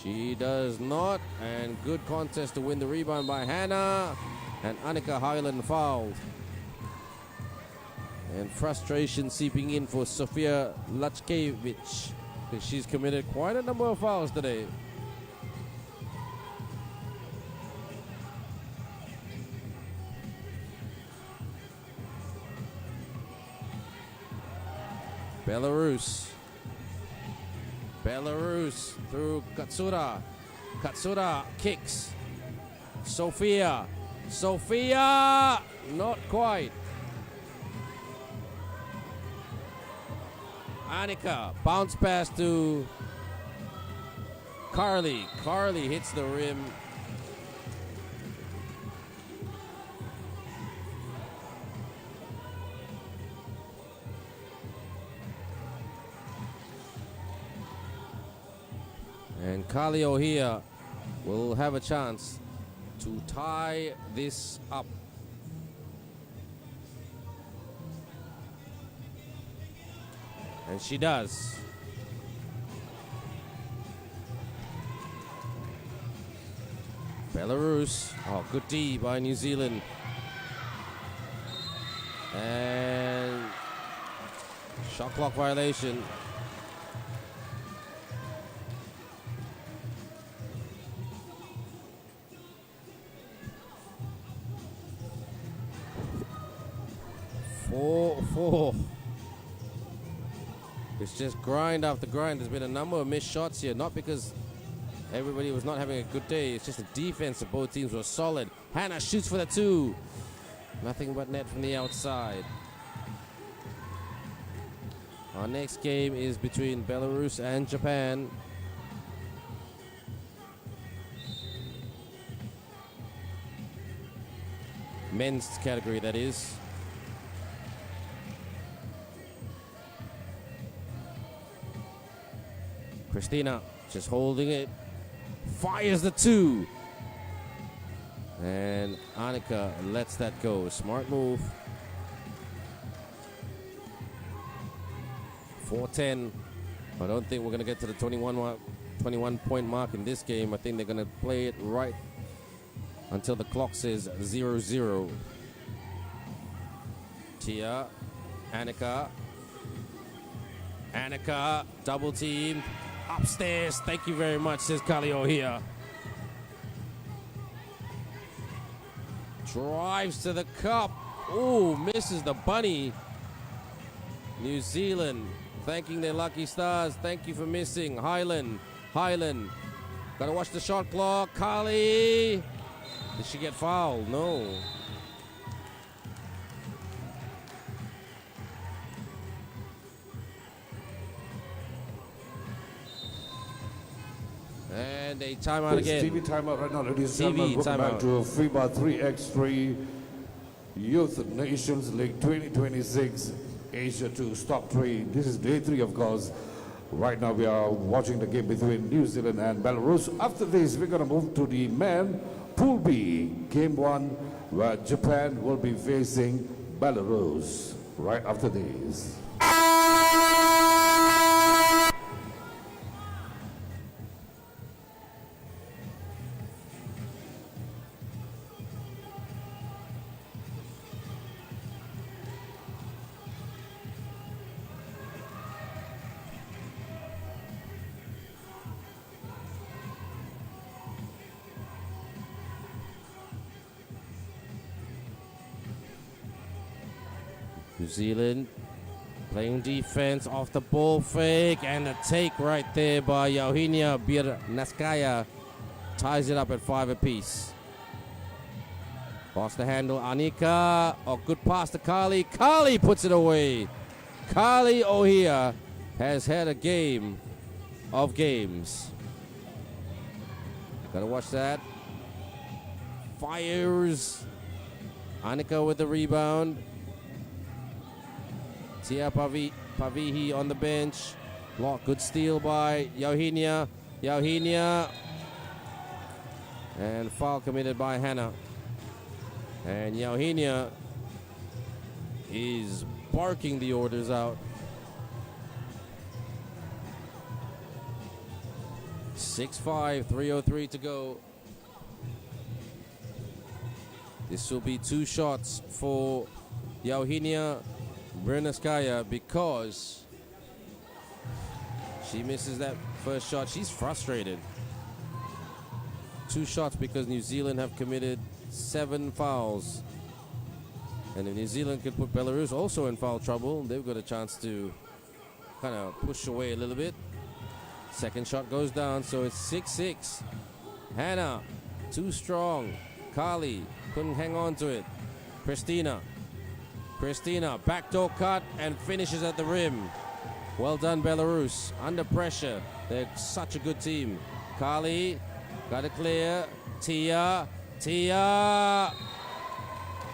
B: She does not, and good contest to win the rebound by Hannah, and Annika Highland fouled. And frustration seeping in for Sofia Lachkovic, because she's committed quite a number of fouls today. Belarus through Katsura. Katsura kicks. Sophia, not quite. Annika, bounce pass to Carly. Carly hits the rim. And Kalio here will have a chance to tie this up. And she does. Belarus. Oh, good D by New Zealand. And shot clock violation. Four. It's just grind after grind. There's been a number of missed shots here, not because everybody was not having a good day. It's just the defense of both teams was solid. Hannah shoots for the two. Nothing but net from the outside. Our next game is between Belarus and Japan. Men's category, that is. Christina just holding it, fires the two, and Annika lets that go. Smart move. 4-10. I don't think we're going to get to the 21 point mark in this game. I think they're going to play it right until the clock says 0-0. Tia, Annika, double team. Upstairs, thank you very much, says Kalio here. Drives to the cup. Ooh, misses the bunny. New Zealand thanking their lucky stars. Thank you for missing. Highland. Gotta watch the shot clock. Kali. Did she get fouled? No. And a timeout again.
A: TV timeout right now, ladies and gentlemen. Welcome back to FIBA 3x3 Youth Nations League 2026 Asia-2 Stop 3. This is day 3, of course. Right now we are watching the game between New Zealand and Belarus. After this, we're going to move to the men Pool B, Game 1, where Japan will be facing Belarus. Right after this.
B: New Zealand playing defense off the ball fake, and a take right there by Eugenia Birnaskaya ties it up at 5 apiece. Lost the handle, Anika. Oh, good pass to Kali. Kali puts it away. Kali Ohia has had a game of games. Gotta watch that. Fires. Anika with the rebound. Tia Pavihi on the bench. Block, good steal by Eugenia. And foul committed by Hannah. And Eugenia is barking the orders out. 6-5, 3:03 to go. This will be 2 shots for Eugenia Birnaskaya because she misses that first shot. She's frustrated. 2 shots because New Zealand have committed 7 fouls. And if New Zealand could put Belarus also in foul trouble, they've got a chance to kind of pushed away a little bit. Second shot goes down, so it's 6-6. Hannah, too strong. Carly couldn't hang on to it. Christina, backdoor cut and finishes at the rim. Well done, Belarus. Under pressure. They're such a good team. Carly, got to clear. Tia.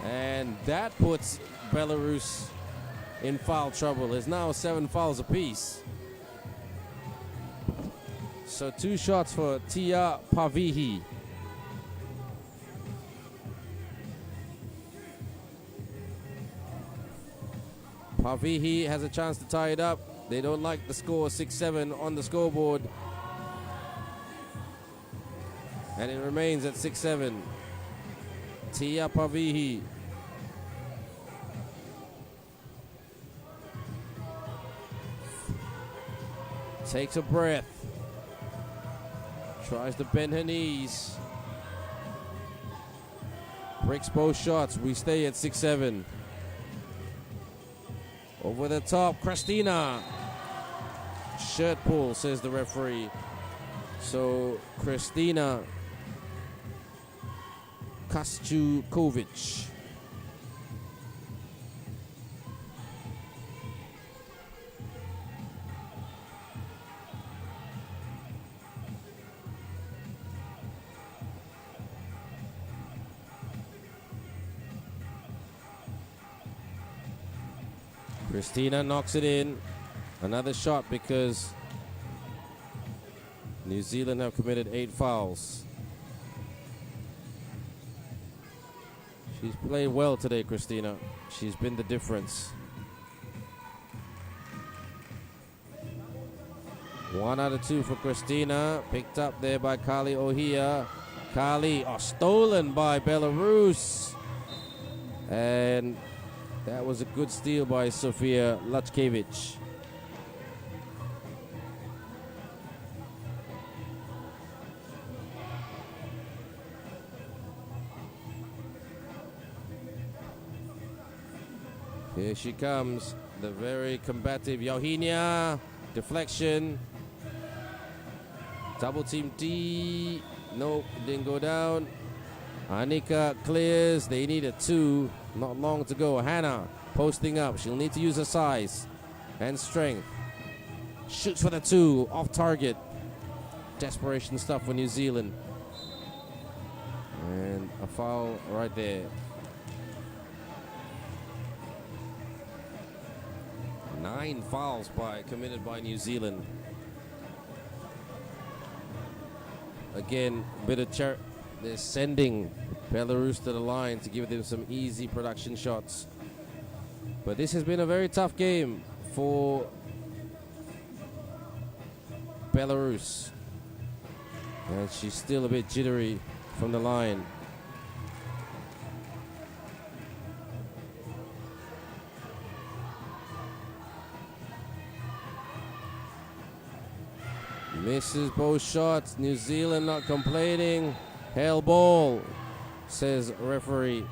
B: And that puts Belarus in foul trouble. There's now 7 fouls apiece. So 2 shots for Tia Pavihi. Pavihi has a chance to tie it up. They don't like the score, 6-7 on the scoreboard. And it remains at 6-7. Tia Pavihi. Takes a breath. Tries to bend her knees. Breaks both shots. We stay at 6-7. Over the top, Christina. Shirt pull, says the referee. So, Christina Kostjukovic. Christina knocks it in. Another shot because New Zealand have committed 8 fouls. She's played well today, Christina. She's been the difference. 1 out of 2 for Christina. Picked up there by Kali Ohia. Kali, stolen by Belarus. And that was a good steal by Sofia Lachkevich. Here she comes, the very combative Yohinia. Deflection. Double team D. Nope, didn't go down. Anika clears. They need a 2. Not long to go. Hannah posting up. She'll need to use her size and strength. Shoots for the 2. Off target. Desperation stuff for New Zealand. And a foul right there. 9 fouls committed by New Zealand. Again, they're sending Belarus to the line to give them some easy production shots. But this has been a very tough game for Belarus. And she's still a bit jittery from the line. Misses both shots. New Zealand not complaining. Hell ball, says referee.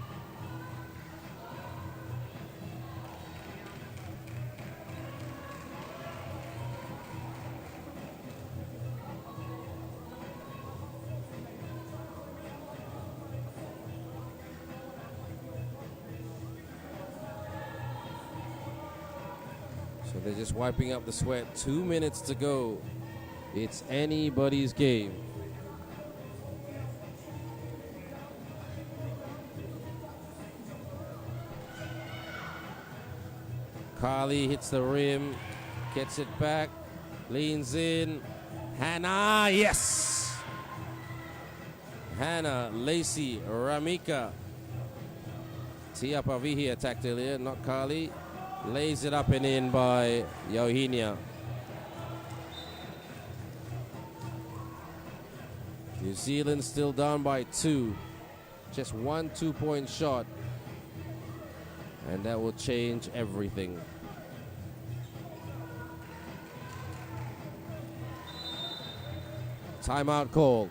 B: So they're just wiping up the sweat. 2 minutes to go. It's anybody's game. Carly hits the rim, gets it back, leans in. Hannah, yes! Hannah, Lacey, Ramika. Tia Pavihi attacked earlier, not Carly. Lays it up and in by Yohinia. New Zealand still down by 2. Just 1 2-point shot. And that will change everything. Timeout call.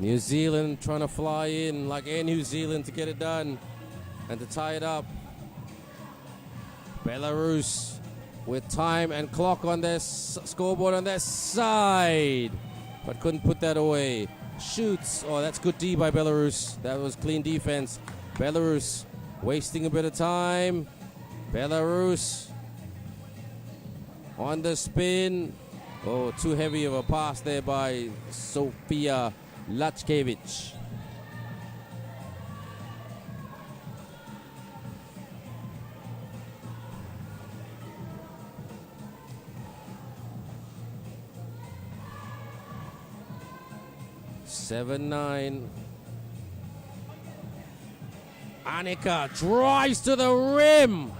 B: New Zealand trying to fly in like Air New Zealand to get it done and to tie it up. Belarus with time and clock on their scoreboard on their side, but couldn't put that away. Shoots. Oh, that's good D by Belarus. That was clean defense. Belarus wasting a bit of time. Belarus on the spin. Oh, too heavy of a pass there by Sofia Lachkevich. (7-9). Annika drives to the rim.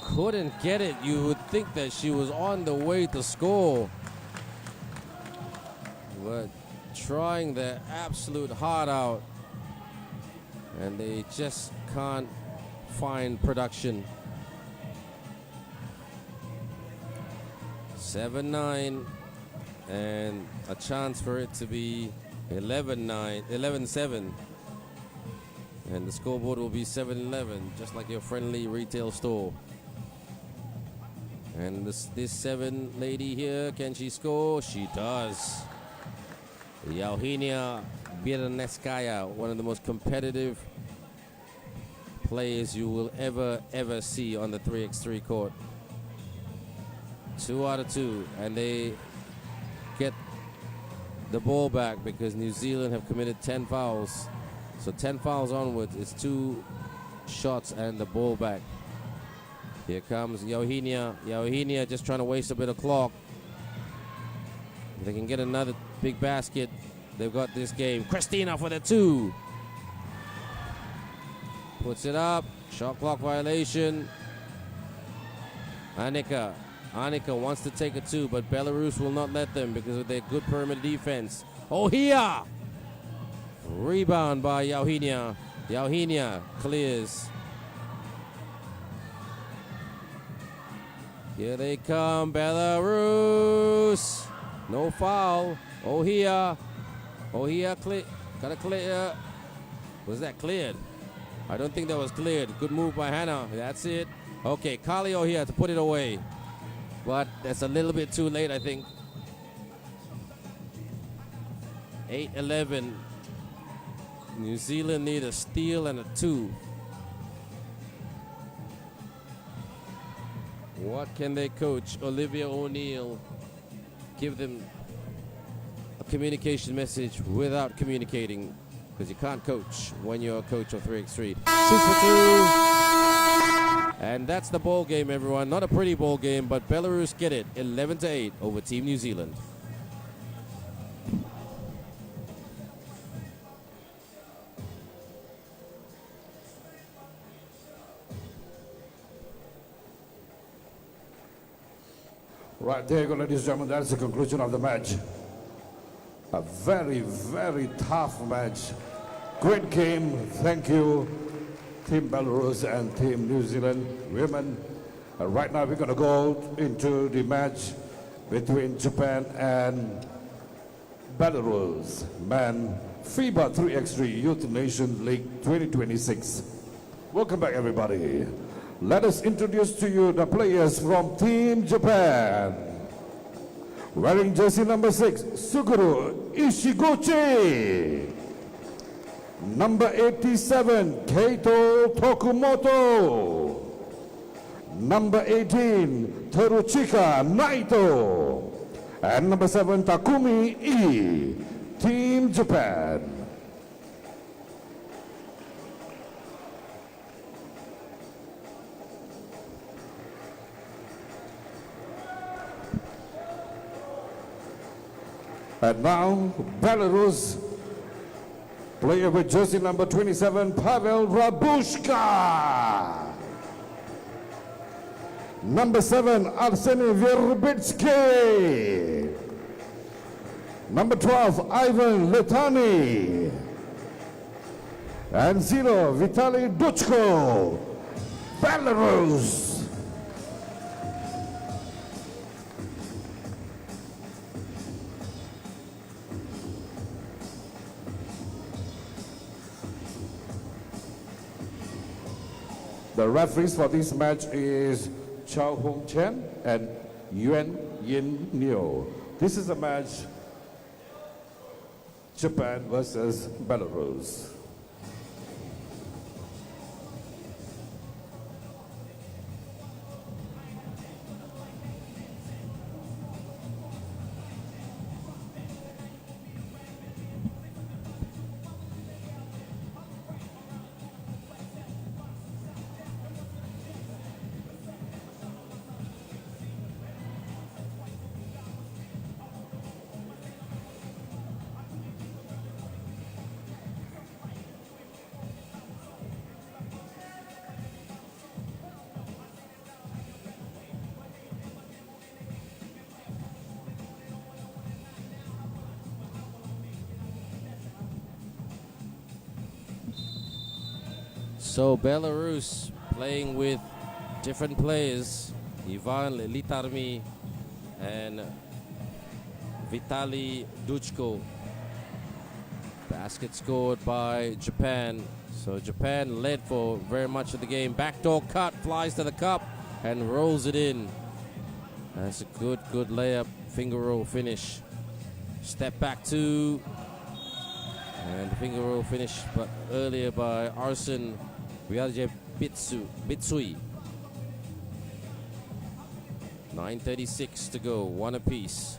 B: Couldn't get it. You would think that she was on the way to score. But trying their absolute heart out. And they just can't find production. 7-9. And a chance for it to be 11-9, 11-7. And the scoreboard will be 7-11, just like your friendly retail store. And this 7 lady here, can she score? She does. Yauhinia Birneskaya, one of the most competitive players you will ever see on the 3x3 court. 2 out of 2, and they get the ball back because New Zealand have committed 10 fouls. So 10 fouls onwards is 2 shots and the ball back. Here comes Yauhinia. Yauhinia just trying to waste a bit of clock. If they can get another big basket, they've got this game. Christina for the 2. Puts it up. Shot clock violation. Annika wants to take a 2, but Belarus will not let them because of their good perimeter defense. Oh, here! Rebound by Yauhinia. Yauhinia clears. Here they come, Belarus. No foul. Oh, here. Gotta clear. Was that cleared? I don't think that was cleared. Good move by Hannah. That's it. Okay, Kali Ohia to put it away. But that's a little bit too late, I think. 8-11. New Zealand need a steal and a 2. What can they coach? Olivia O'Neill give them a communication message without communicating, because you can't coach when you're a coach of 3x3. Shoots for 2. And that's the ball game, everyone. Not a pretty ball game, but Belarus get it. 11-8 over Team New Zealand.
A: Right there, ladies and gentlemen, that's the conclusion of the match. A very, very tough match. Great game. Thank you, Team Belarus and Team New Zealand women. Right now, we're going to go into the match between Japan and Belarus. Men, FIBA 3x3 Youth Nation League 2026. Welcome back, everybody. Let us introduce to you the players from Team Japan. Wearing jersey number 6, Suguru Ishiguchi. Number 87, Keito Tokumoto. Number 18, Teruchika Naito. And number 7, Takumi Ii. Team Japan. And now, Belarus, player with jersey number 27, Pavel Rabushka. Number 7, Arseny Verbitsky. Number 12, Ivan Letani. And 0, Vitaly Duchko. Belarus. The referees for this match is Chow Hong Chen and Yuan Yin Neo. This is a match Japan versus Belarus.
B: So Belarus playing with different players, Ivan Litarmi and Vitaly Duchko. Basket scored by Japan. So Japan led for very much of the game. Backdoor cut, flies to the cup and rolls it in. That's a good layup, finger roll finish. Step back two, and the finger roll finish, but earlier by Arsen Bitsui. 9:36 to go, one apiece.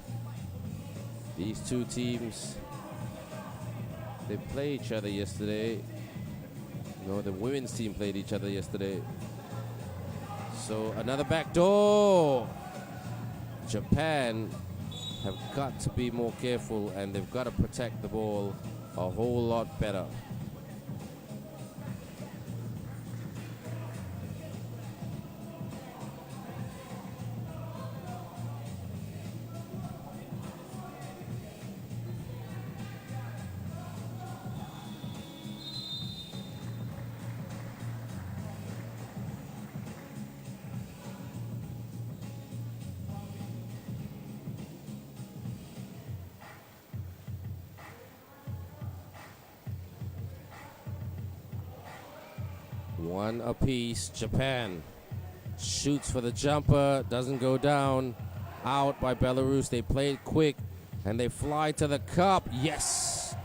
B: These two teams, they played each other yesterday. No, the women's team played each other yesterday. So another back door. Japan have got to be more careful, and they've got to protect the ball a whole lot better. One apiece. Japan shoots for the jumper, doesn't go down. Out by Belarus. They played quick and they fly to the cup. Yes!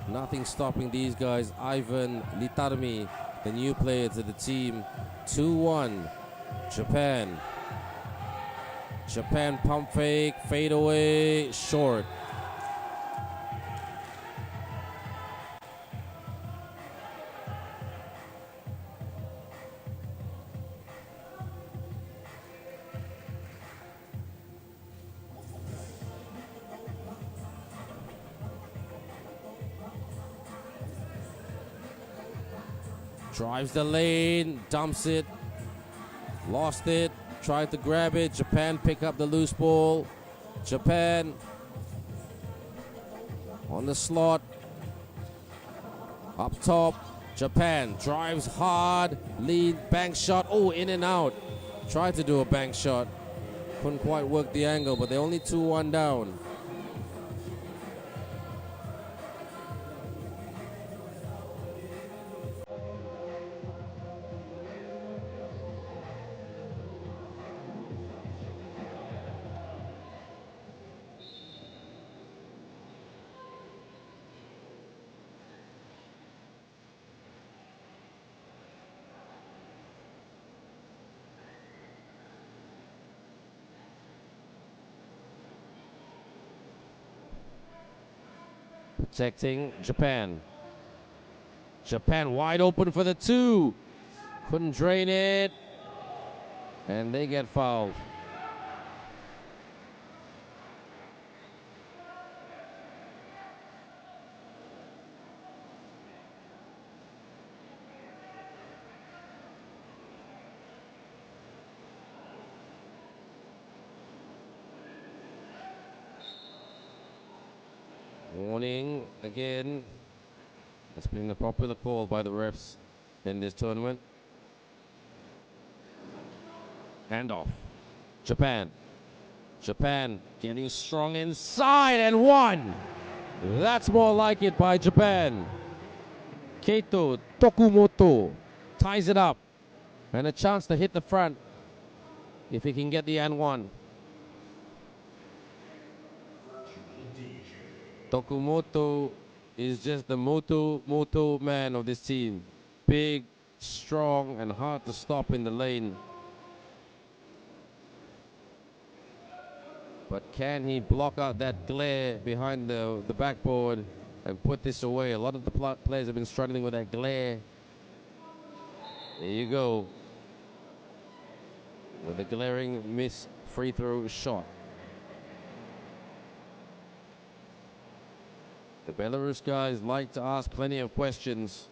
B: Nothing stopping these guys. Ivan Litarmi, the new player to the team. 2-1. Japan. Japan pump fake, fade away, short. Drives the lane, dumps it, lost it, tried to grab it. Japan pick up the loose ball. Japan on the slot, up top. Japan drives hard, lead, bank shot. Oh, in and out. Tried to do a bank shot. Couldn't quite work the angle, but they're only 2-1 down. Protecting Japan. Japan wide open for the two. Couldn't drain it. And they get fouled. Warning again. That's been a popular call by the refs in this tournament. Handoff. Japan. Japan getting strong inside and one. That's more like it by Japan. Keito Tokumoto ties it up. And a chance to hit the front if he can get the N1. Tokumoto is just the moto man of this team. Big, strong, and hard to stop in the lane. But can he block out that glare behind the backboard and put this away? A lot of the players have been struggling with that glare. There you go. With a glaring miss free throw shot. The Belarus guys like to ask plenty of questions.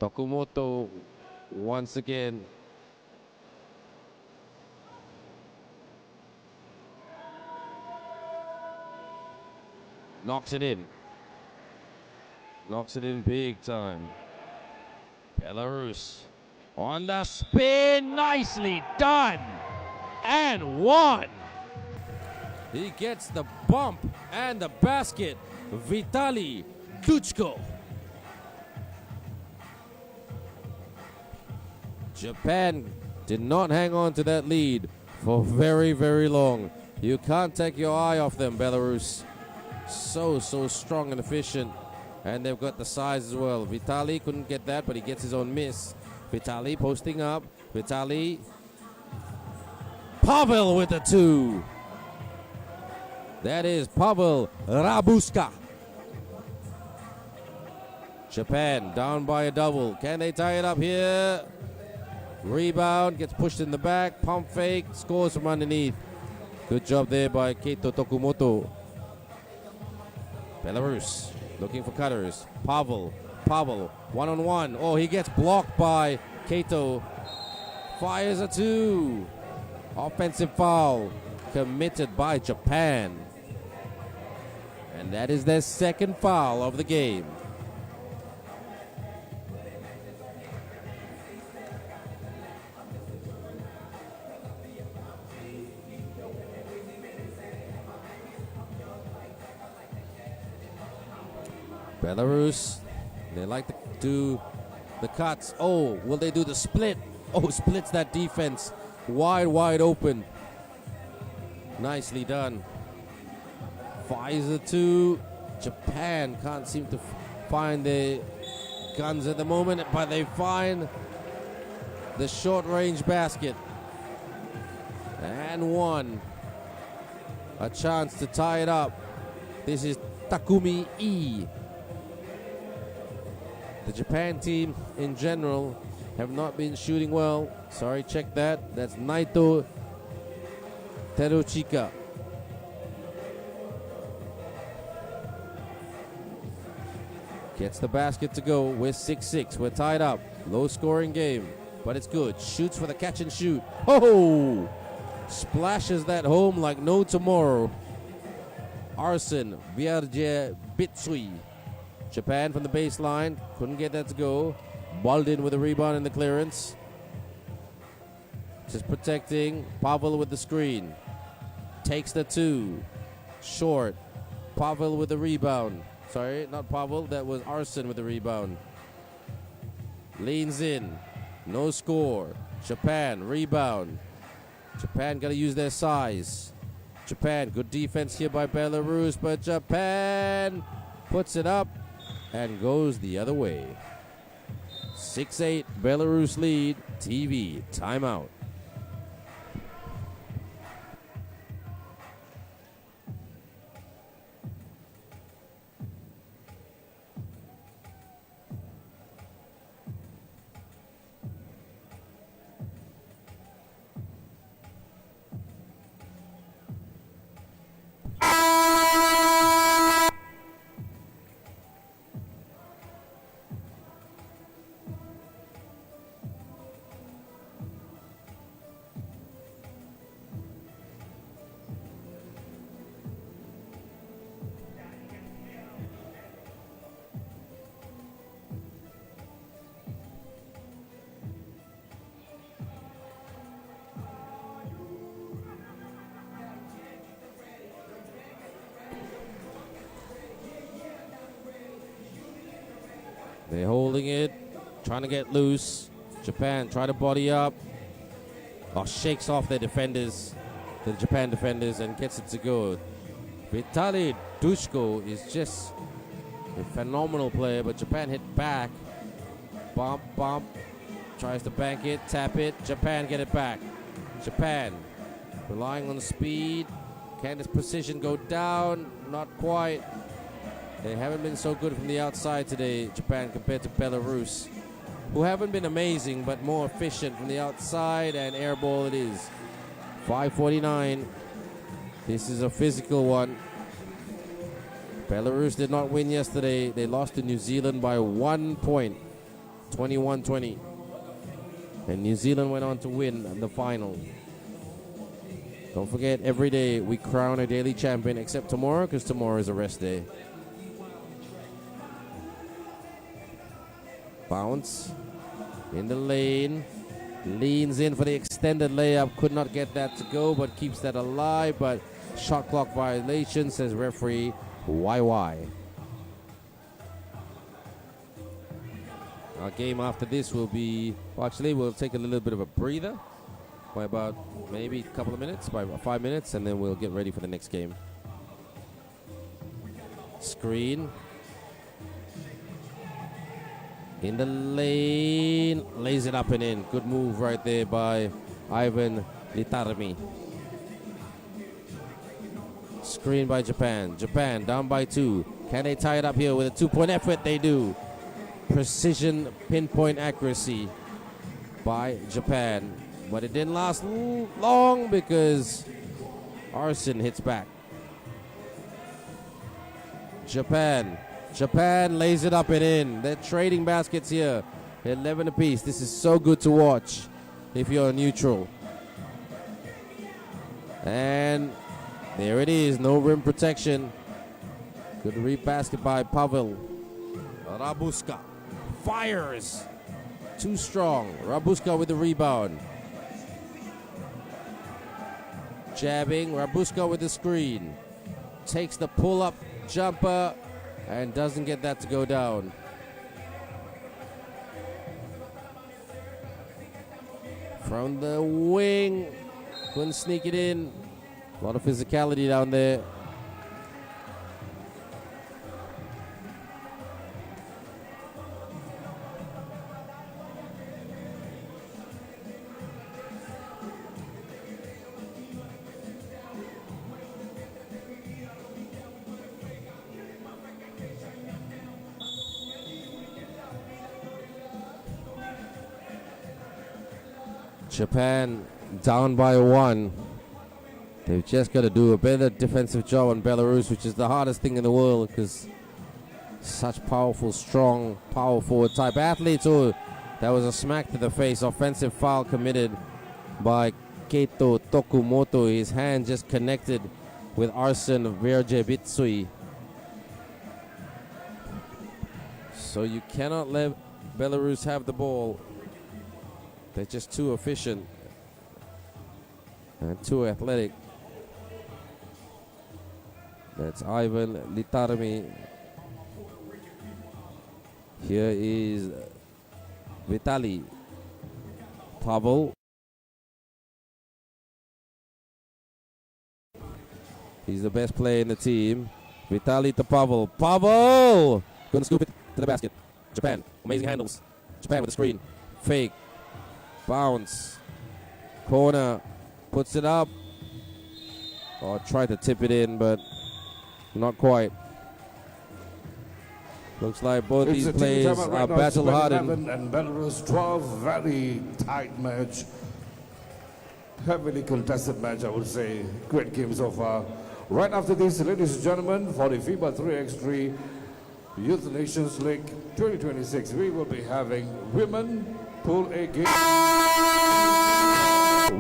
B: Tokumoto once again. Knocks it in. Knocks it in big time. Belarus on the spin. Nicely done. And one. He gets the bump and the basket. Vitaly Klitschko. Japan did not hang on to that lead for very, very long. You can't take your eye off them, Belarus. So strong and efficient. And they've got the size as well. Vitaly couldn't get that, but he gets his own miss. Vitaly posting up. Vitaly. Pavel with the two. That is Pavel Rabuska. Japan down by a double. Can they tie it up here? Rebound, gets pushed in the back. Pump fake, scores from underneath. Good job there by Keito Tokumoto. Belarus looking for cutters. Pavel, one-on-one. Oh, he gets blocked by Keito. Fires a two. Offensive foul committed by Japan. And that is their second foul of the game. Belarus, they like to do the cuts. Oh, will they do the split? Oh, splits that defense. Wide open. Nicely done. Fires the two. Japan can't seem to find the guns at the moment, but they find the short-range basket. And one. A chance to tie it up. This is Takumi E. The Japan team in general have not been shooting well. Sorry, check that. That's Naito Teruchika. Gets the basket to go. We're 6-6. We're tied up. Low scoring game, but it's good. Shoots for the catch and shoot. Oh! Splashes that home like no tomorrow. Arsen Vierge Bitsui. Japan from the baseline. Couldn't get that to go. Baldin with a rebound in the clearance. Just protecting. Pavel with the screen. Takes the two. Short. Pavel with the rebound. Sorry, not Pavel. That was Arsen with the rebound. Leans in. No score. Japan, rebound. Japan got to use their size. Japan, good defense here by Belarus, but Japan puts it up and goes the other way. 6-8, Belarus lead. TV, timeout. They're holding it. trying to get loose. Japan try to body up. Shakes off their defenders, the Japan defenders, and gets it to go. Vitaly Dushko is just a phenomenal player, but Japan hit back. Bump, bump. Tries to bank it, tap it. Japan get it back. Japan relying on speed. Can this precision go down? Not quite. They haven't been so good from the outside today, Japan, compared to Belarus, who haven't been amazing, but more efficient from the outside, and air ball it is. 5:49. This is a physical one. Belarus did not win yesterday. They lost to New Zealand by 1 point, 21-20. And New Zealand went on to win the final. Don't forget, every day we crown a daily champion, except tomorrow, because tomorrow is a rest day. Bounce in the lane, leans in for the extended layup, could not get that to go, but keeps that alive. But shot clock violation, says referee YY. Our game after this will be, actually we'll take a little bit of a breather by about maybe a couple of minutes, by about 5 minutes, and then we'll get ready for the next game. Screen in the lane, lays it up and in. Good move right there by Ivan Litarmi. Screen by Japan. Japan down by 2. Can they tie it up here with a 2-point effort? They do. Precision, pinpoint accuracy by Japan. But it didn't last long because Arson hits back. Japan lays it up and in. They're trading baskets here. 11 apiece. This is so good to watch if you're neutral. And there it is. No rim protection. Good read basket by Pavel. Rabuska fires. Too strong. Rabuska with the rebound. Jabbing. Rabuska with the screen. Takes the pull-up jumper and doesn't get that to go down. From the wing, couldn't sneak it in. A lot of physicality down there. Japan down by 1. They've just got to do a better defensive job on Belarus, which is the hardest thing in the world because such powerful, strong, power forward type athletes. Oh, that was a smack to the face. Offensive foul committed by Keito Tokumoto. His hand just connected with Arsen Verjebitsui. So you cannot let Belarus have the ball. They're just too efficient and too athletic. That's Ivan Litarmi. Here is Vitaly Pavel. He's the best player in the team. Vitaly to Pavel. Pavel! Gonna scoop it to the basket. Japan, amazing handles. Japan with the screen. Fake. Bounce. Corner. Puts it up. Oh, tried to tip it in, but not quite. Looks like both these players are battle-hardened.
A: And Belarus 12, very tight match. Heavily contested match, I would say. Great game so far. Right after this, ladies and gentlemen, for the FIBA 3x3 Youth Nations League 2026, we will be having women Pool A game.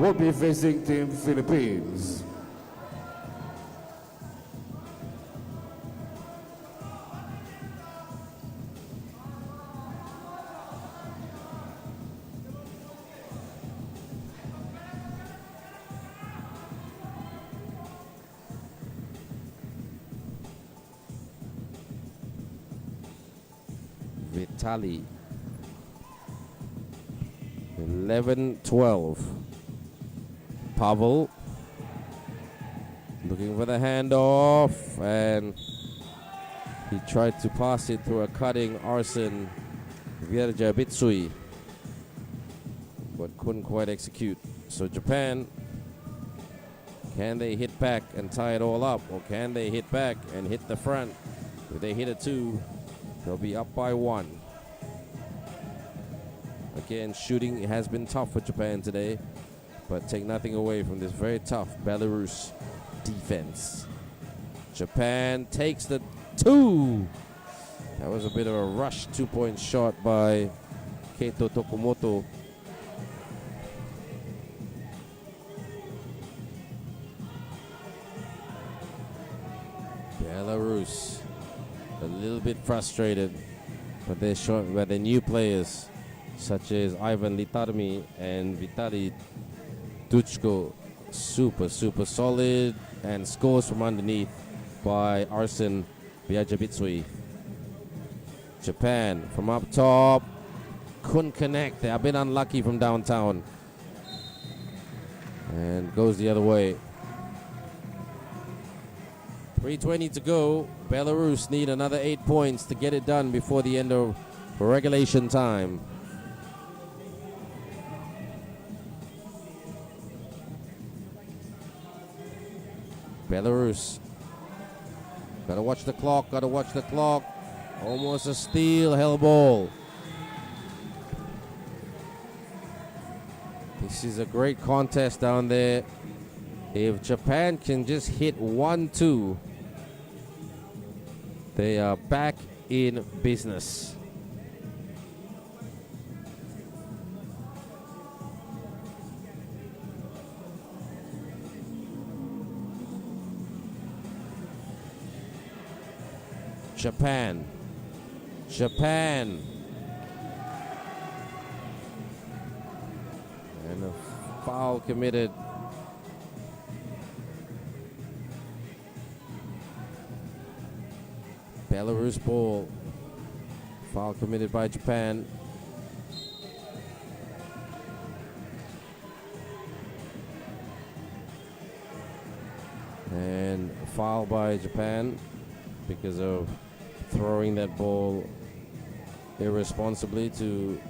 A: Will be facing Team Philippines.
B: Vitaly 11-12. Pavel looking for the handoff, and he tried to pass it through a cutting Arsen Virjabitsui, but couldn't quite execute. So Japan, can they hit back and tie it all up, or can they hit back and hit the front? If they hit a 2, they'll be up by 1. Again, shooting has been tough for Japan today, but take nothing away from this very tough Belarus defense. Japan takes the 2. That was a bit of a rush 2-point shot by Keito Tokumoto. Belarus a little bit frustrated, but they're short by the new players such as Ivan Litarmi and Vitali Duchko. Super solid, and scores from underneath by Arsen Virjabitsui. Japan from up top couldn't connect. They have been unlucky from downtown, and goes the other way. 3:20 to go. Belarus need another 8 points to get it done before the end of regulation time. Belarus. Gotta watch the clock, Almost a steal, hell ball. This is a great contest down there. If Japan can just hit 1-2, they are back in business. Japan. And a foul committed. Belarus ball. Foul committed by Japan. And foul by Japan because of throwing that ball irresponsibly to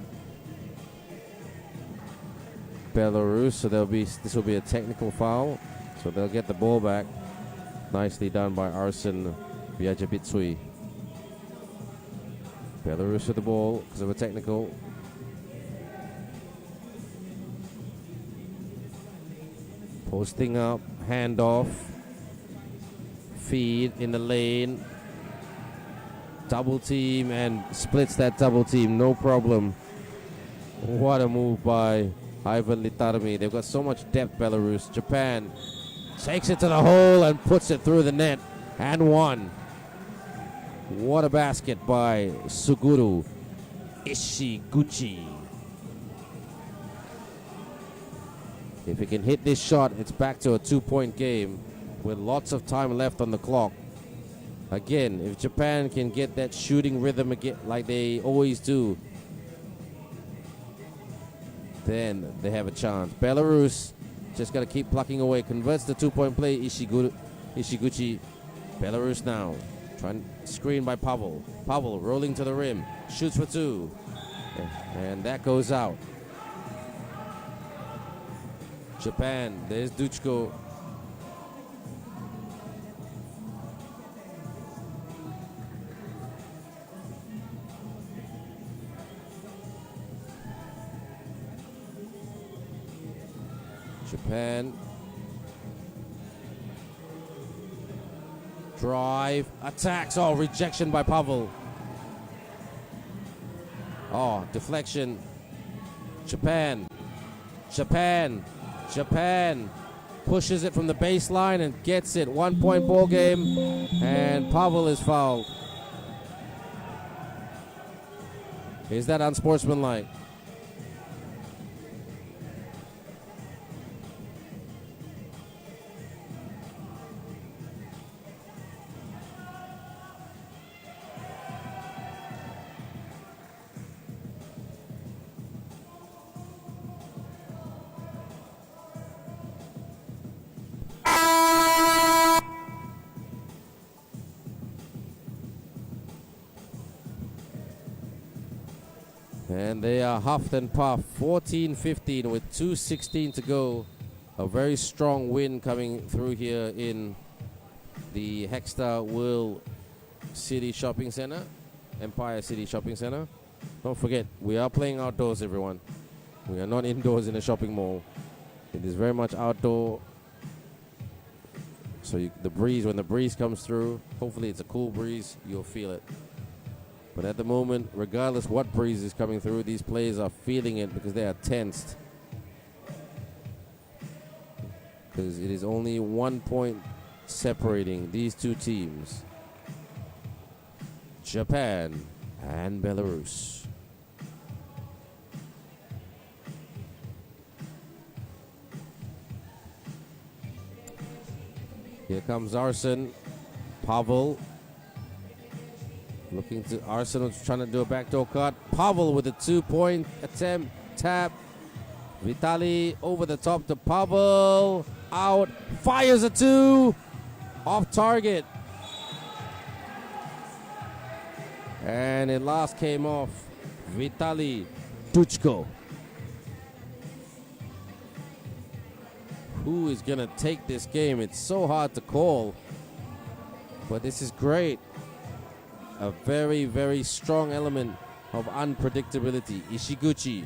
B: Belarus. So this will be a technical foul. So they'll get the ball back. Nicely done by Arsen Virjabitsui. Belarus with the ball because of a technical. Posting up, handoff, feed in the lane. Double team, and splits that double team, no problem. What a move by Ivan Litarmi. They've got so much depth, Belarus. Japan takes it to the hole and puts it through the net, and one. What a basket by Suguru Ishiguchi. If he can hit this shot, it's back to a 2-point game with lots of time left on the clock. Again, if Japan can get that shooting rhythm again like they always do, then they have a chance. Belarus just got to keep plucking away. Converts the 2-point play, Ishiguchi. Belarus now. Trying to screen by Pavel. Pavel rolling to the rim. Shoots for 2. And that goes out. Japan, there's Duchko. Japan. Drive, attacks. Oh, rejection by Pavel. Oh, deflection. Japan. Pushes it from the baseline and gets it. 1-point ball game, and Pavel is fouled. Is that unsportsmanlike? And they are huffed and puffed, 14-15 with 2:16 to go. A very strong win coming through here in the Hexstar World City Shopping Center, Empire City Shopping Center. Don't forget, we are playing outdoors, everyone. We are not indoors in a shopping mall. It is very much outdoor. So the breeze, when the breeze comes through, hopefully it's a cool breeze, you'll feel it. But at the moment, regardless what breeze is coming through, these players are feeling it because they are tensed. Because it is only 1 point separating these two teams, Japan and Belarus. Here comes Arsen. Pavel looking to Arsenal, trying to do a backdoor cut. Pavel with a 2-point attempt. Tap. Vitali over the top to Pavel. Out. Fires a 2. Off target. And it last came off. Vitali Duchko. Who is going to take this game? It's so hard to call. But this is great. A very, very strong element of unpredictability. Ishiguchi.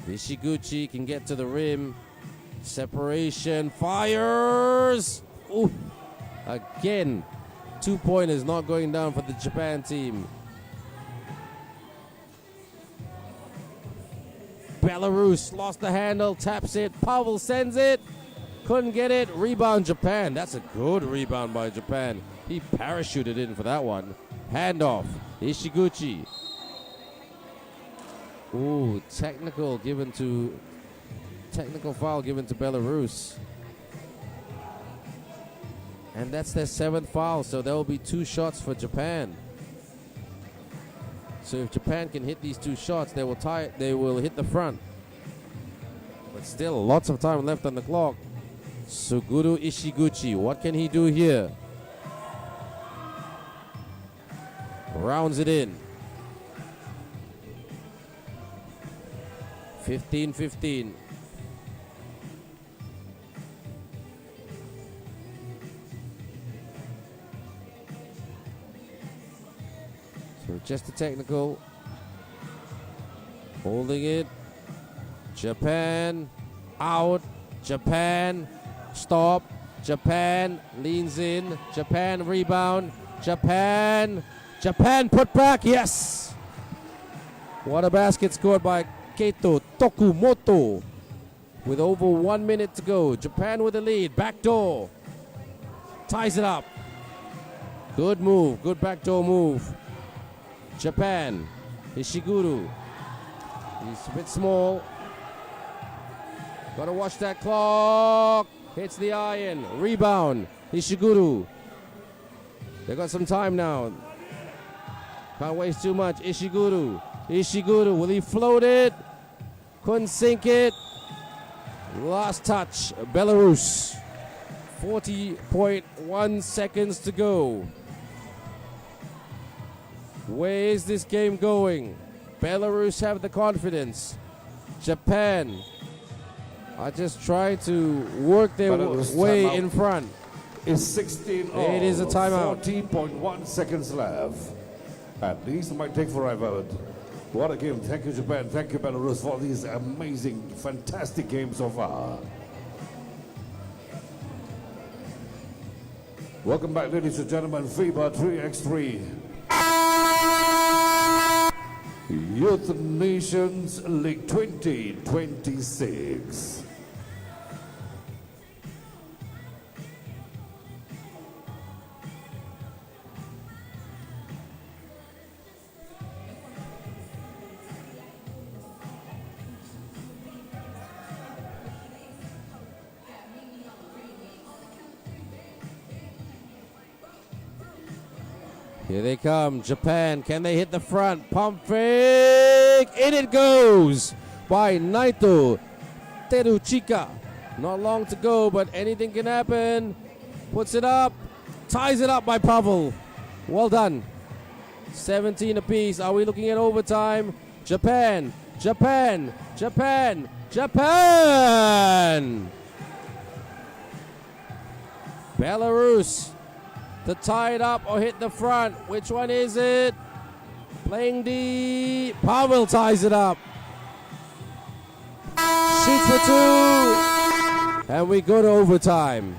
B: Ishiguchi can get to the rim. Separation. Fires. Ooh. Again. 2-pointers not going down for the Japan team. Belarus lost the handle. Taps it. Pavel sends it. Couldn't get it. Rebound Japan. That's a good rebound by Japan. He parachuted in for that one. Handoff. Ishiguchi. Ooh, technical foul given to Belarus. And that's their 7th foul, so there will be 2 shots for Japan. So if Japan can hit these 2 shots, they will hit the front. But still, lots of time left on the clock. Suguru Ishiguchi, what can he do here? Rounds it in. 15-15. So just a technical. Holding it. Japan. Out. Japan. Stop. Japan leans in. Japan rebound. Japan. Japan put back. Yes. What a basket scored by Keito Tokumoto. With over 1 minute to go. Japan with the lead. Backdoor. Ties it up. Good move. Good backdoor move. Japan. Ishiguro. He's a bit small. Gotta watch that clock. Hits the iron. Rebound. Ishiguro. They got some time now. Can't waste too much. Ishiguro. Ishiguro. Will he float it? Couldn't sink it. Last touch. Belarus. 40.1 seconds to go. Where is this game going? Belarus have the confidence. Japan are just trying to work their way in front.
A: It's 16 all.
B: It is a timeout.
A: 14.1 seconds left. At least it might take forever. What a game. Thank you, Japan. Thank you, Belarus, for these amazing, fantastic games so far. Welcome back, ladies and gentlemen. FIBA 3x3. Youth Nations League 2026.
B: Here they come, Japan. Can they hit the front? Pump fake. In it goes by Naito Teruchika. Not long to go, but anything can happen. Puts it up. Ties it up by Pavel. Well done. 17 apiece. Are we looking at overtime? Japan, Japan, Japan, Japan! Belarus to tie it up or hit the front. Which one is it? Playing deep. Pavel ties it up. Shoots for two. And we go to overtime.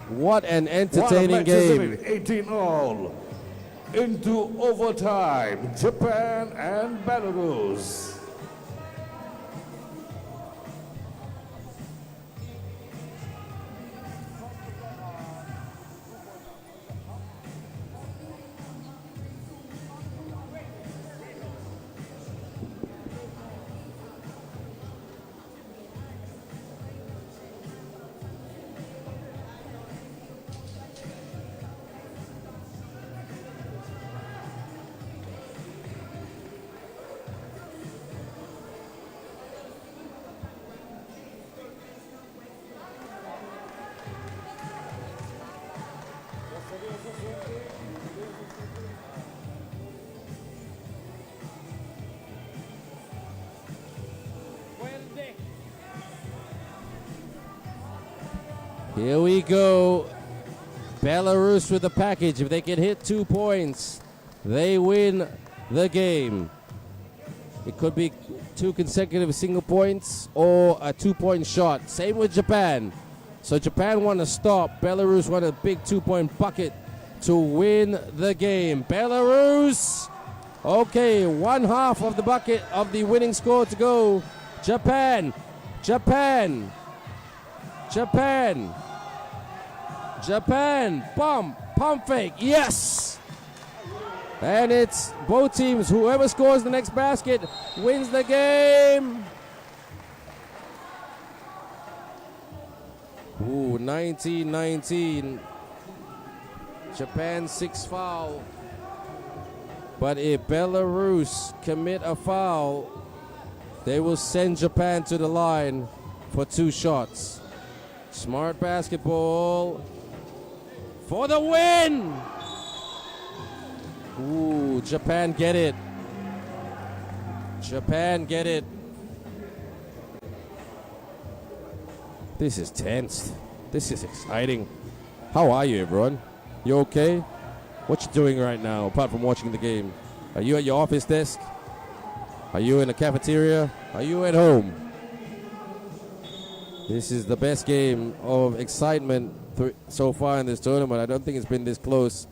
B: What an entertaining game.
A: 18-all into overtime. Japan and Belarus.
B: Here we go. Belarus with the package. If they can hit 2 points, they win the game. It could be 2 consecutive single points or a 2-point shot. Same with Japan. So Japan won a stop. Belarus won a big 2-point bucket to win the game. Belarus. Okay, 1/2 of the bucket of the winning score to go. Japan. Japan. Japan. Japan. Pump fake. Yes. And it's both teams. Whoever scores the next basket wins the game. Ooh, 19-19. Japan 6 foul. But if Belarus commit a foul, they will send Japan to the line for 2 shots. Smart basketball for the win. Ooh, Japan get it. Japan get it. This is tense. This is exciting. How are you, everyone? You okay? What you doing right now, apart from watching the game? Are you at your office desk? Are you in the cafeteria? Are you at home? This is the best game of excitement so far in this tournament. I don't think it's been this close.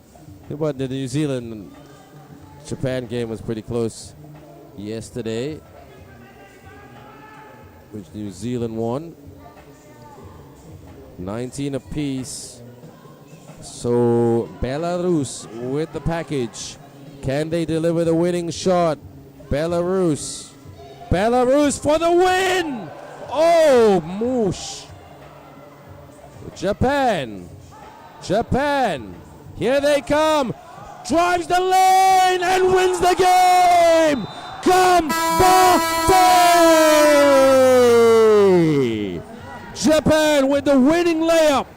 B: But the New Zealand-Japan game was pretty close yesterday, which New Zealand won 19 apiece. So Belarus with the package. Can they deliver the winning shot? Belarus. Belarus for the win! Oh, moosh. Japan. Japan. Here they come. Drives the lane and wins the game. Combate! Japan with the winning layup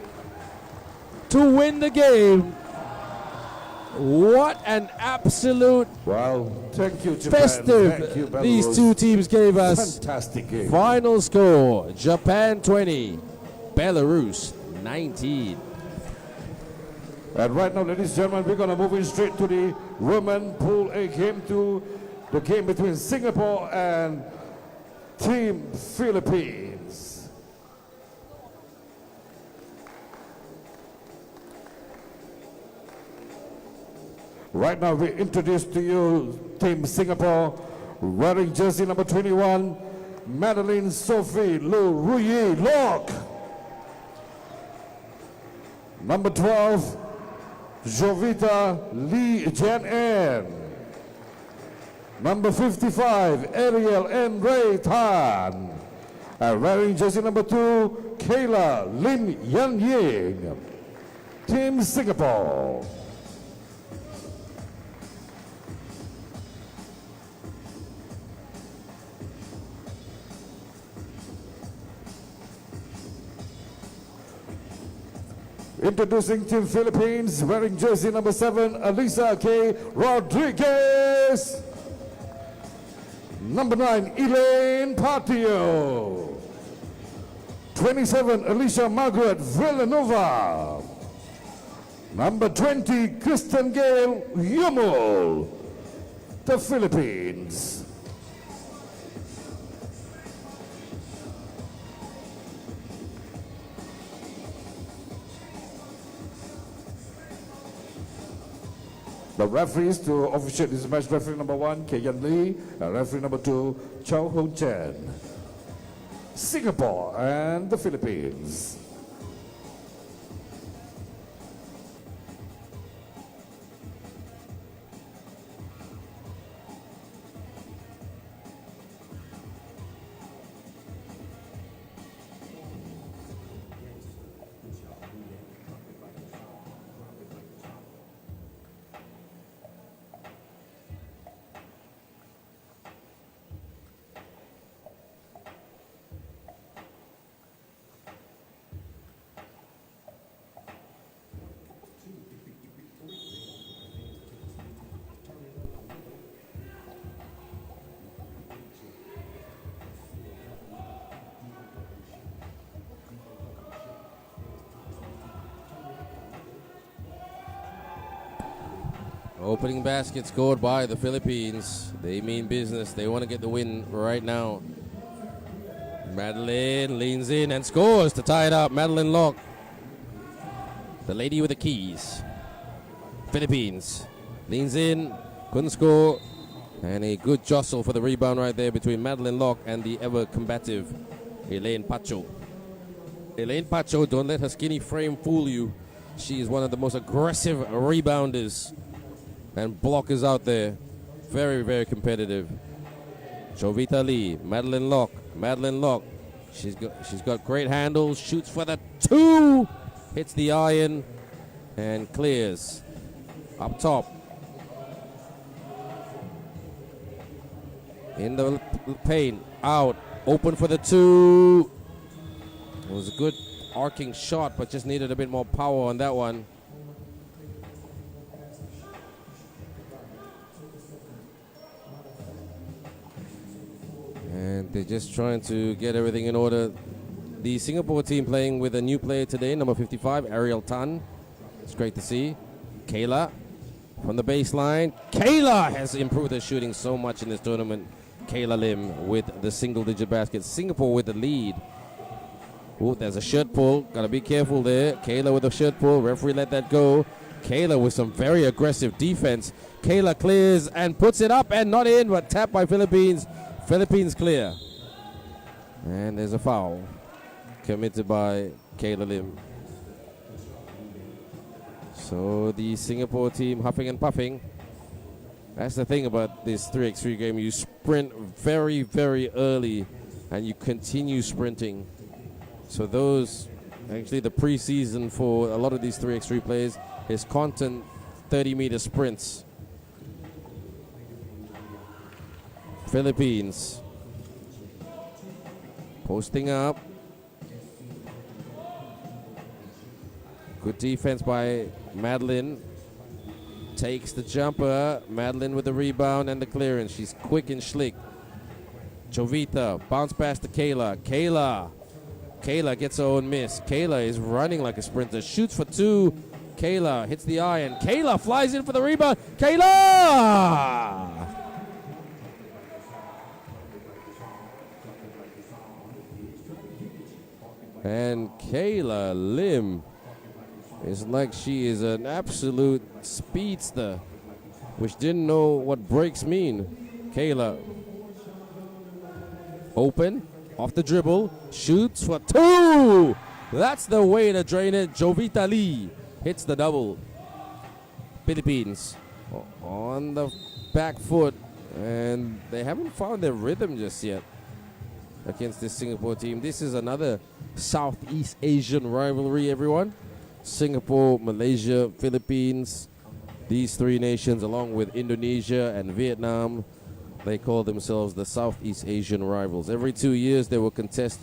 B: to win the game. What an absolute
A: thank you, Japan.
B: Festive
A: thank you,
B: these two teams gave us.
A: Fantastic game.
B: Final score, Japan 20, Belarus 19.
A: And right now, ladies and gentlemen, we're going to move in straight to the women Pool A game, to the game between Singapore and Team Philippines. Right now, we introduce to you Team Singapore, wearing jersey number 21, Madeline Sophie Lu Ruyi Lok. Number 12, Jovita Lee Jan N. Number 55, Ariel N. Ray Tan. And wearing jersey number 2, Kayla Lin Yan Ying. Team Singapore. Introducing Team Philippines, wearing jersey number 7, Alisa K. Rodriguez. Number 9, Elaine Patio. 27, Alicia Margaret Villanova. Number 20, Kristen Gale Yumul, the Philippines. The referees to officiate this match: referee number 1, Kayan Lee, and referee number 2, Chow Ho Chen. Singapore and the Philippines.
B: Opening basket scored by the Philippines. They mean business. They want to get the win right now. Madeline leans in and scores to tie it up. Madeline Locke, the lady with the keys. Philippines leans in, couldn't score, and a good jostle for the rebound right there between Madeline Locke and the ever combative Elaine Pacho. Elaine Pacho, don't let her skinny frame fool you. She is one of the most aggressive rebounders and blockers out there. Very, very competitive. Jovita Lee, Madeline Locke. Madeline Locke, she's got great handles, shoots for the 2, hits the iron, and clears. Up top. In the paint, out, open for the 2. It was a good arcing shot, but just needed a bit more power on that one. And they're just trying to get everything in order. The Singapore team playing with a new player today, number 55, Ariel Tan. It's great to see. Kayla from the baseline. Kayla has improved her shooting so much in this tournament. Kayla Lim with the single-digit basket. Singapore with the lead. Oh, there's a shirt pull. Got to be careful there. Kayla with a shirt pull. Referee let that go. Kayla with some very aggressive defense. Kayla clears and puts it up and not in, but tapped by Philippines. Philippines clear. And there's a foul committed by Kayla Lim. So the Singapore team huffing and puffing. That's the thing about this 3x3 game. You sprint very, very early and you continue sprinting. So those, actually the preseason for a lot of these 3x3 players is constant 30-meter sprints. Philippines posting up. Good defense by Madeline. Takes the jumper. Madeline with the rebound and the clearance. She's quick and slick. Jovita bounce pass to Kayla. Kayla gets her own miss. Kayla is running like a sprinter. Shoots for 2. Kayla hits the iron. Kayla flies in for the rebound. Kayla! And Kayla Lim is like she is an absolute speedster, which didn't know what breaks mean. Kayla open, off the dribble, shoots for 2. That's the way to drain it. Jovita Lee hits the double. Philippines on the back foot, and they haven't found their rhythm just yet against this Singapore team. This is another Southeast Asian rivalry, everyone. Singapore, Malaysia, Philippines, these 3 nations, along with Indonesia and Vietnam, they call themselves the Southeast Asian rivals. Every 2 years, they will contest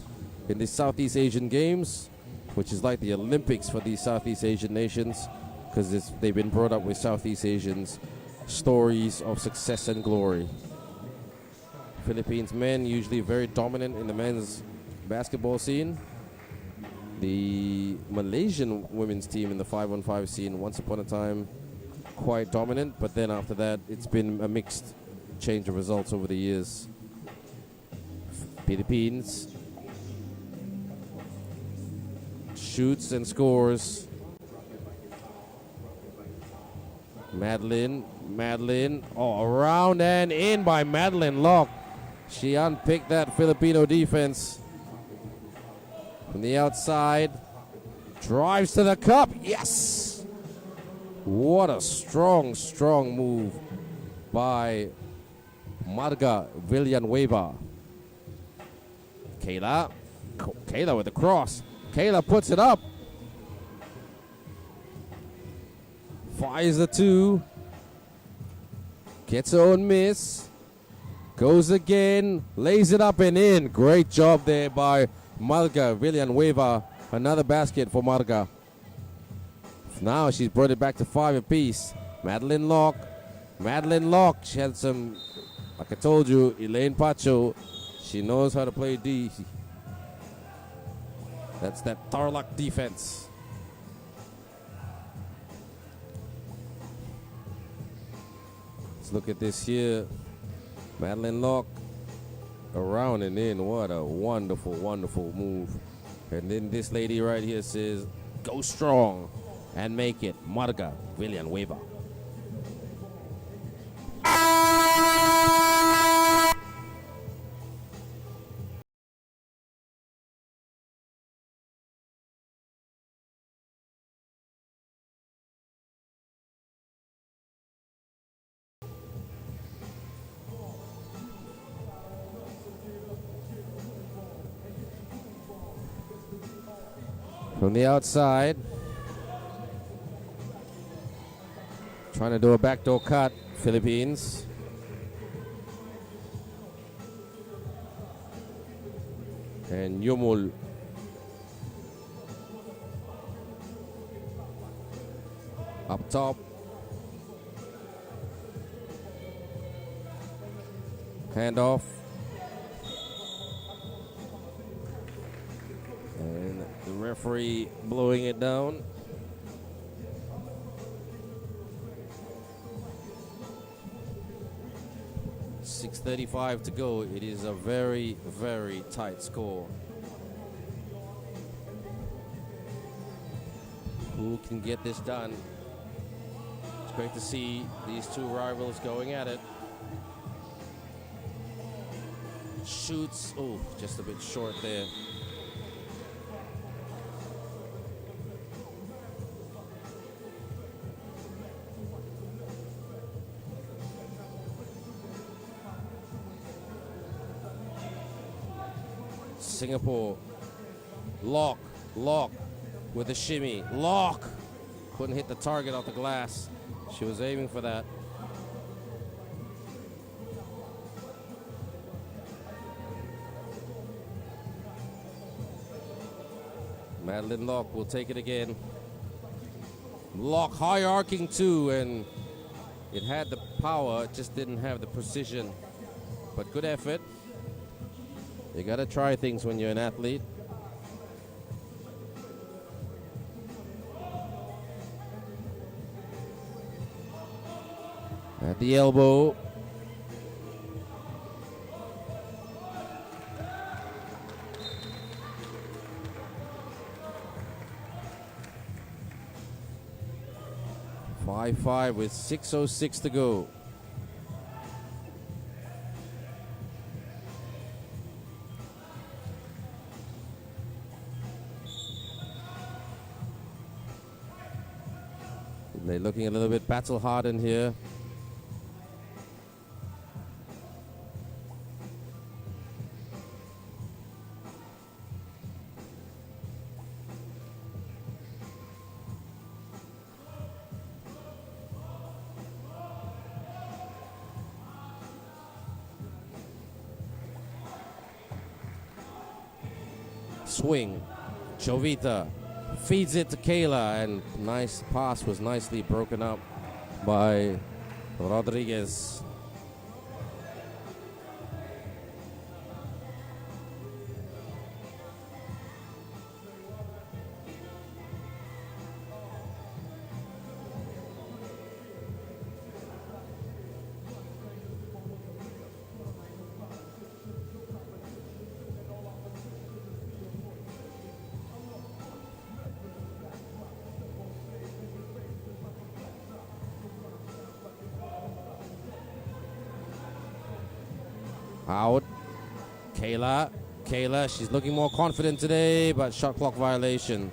B: in the Southeast Asian Games, which is like the Olympics for these Southeast Asian nations, because they've been brought up with Southeast Asians' stories of success and glory. Philippines men usually very dominant in the men's basketball scene. The Malaysian women's team in the 5-on-5 scene, once upon a time, quite dominant, but then after that, it's been a mixed change of results over the years. Philippines shoots and scores. Madeline, oh, around and in by Madeline Locke. She unpicked that Filipino defense. From the outside, drives to the cup, yes! What a strong, strong move by Marga Villanueva. Kayla with the cross. Kayla puts it up. Fires the two. Gets her own miss. Goes again. Lays it up and in. Great job there by Marga Villanueva. Another basket for Marga. Now she's brought it back to 5 apiece. Madeline Locke. She had some, like I told you, Elaine Pacho. She knows how to play D. That's that Tarlac defense. Let's look at this here. Madeline Locke around and in. What a wonderful, wonderful move. And then this lady right here says, go strong and make it. Marga Villanueva. From the outside, trying to do a backdoor cut, Philippines. And Yumul. Up top. Handoff. And the referee blowing it down. .35 to go. It is a very, very tight score. Who can get this done? It's great to see these two rivals going at it. Shoots, oh, just a bit short there. Singapore, Locke with a shimmy. Locke couldn't hit the target off the glass. She was aiming for that. Madeline Locke will take it again. Locke high arcing too, and it had the power, it just didn't have the precision. But good effort. You gotta try things when you're an athlete. At the elbow. .55 with 6:06 to go. They're looking a little bit battle-hardened here. Swing. Jovita feeds it to Kayla, and nice pass was nicely broken up by Rodriguez. Out. Kayla, she's looking more confident today, but shot clock violation.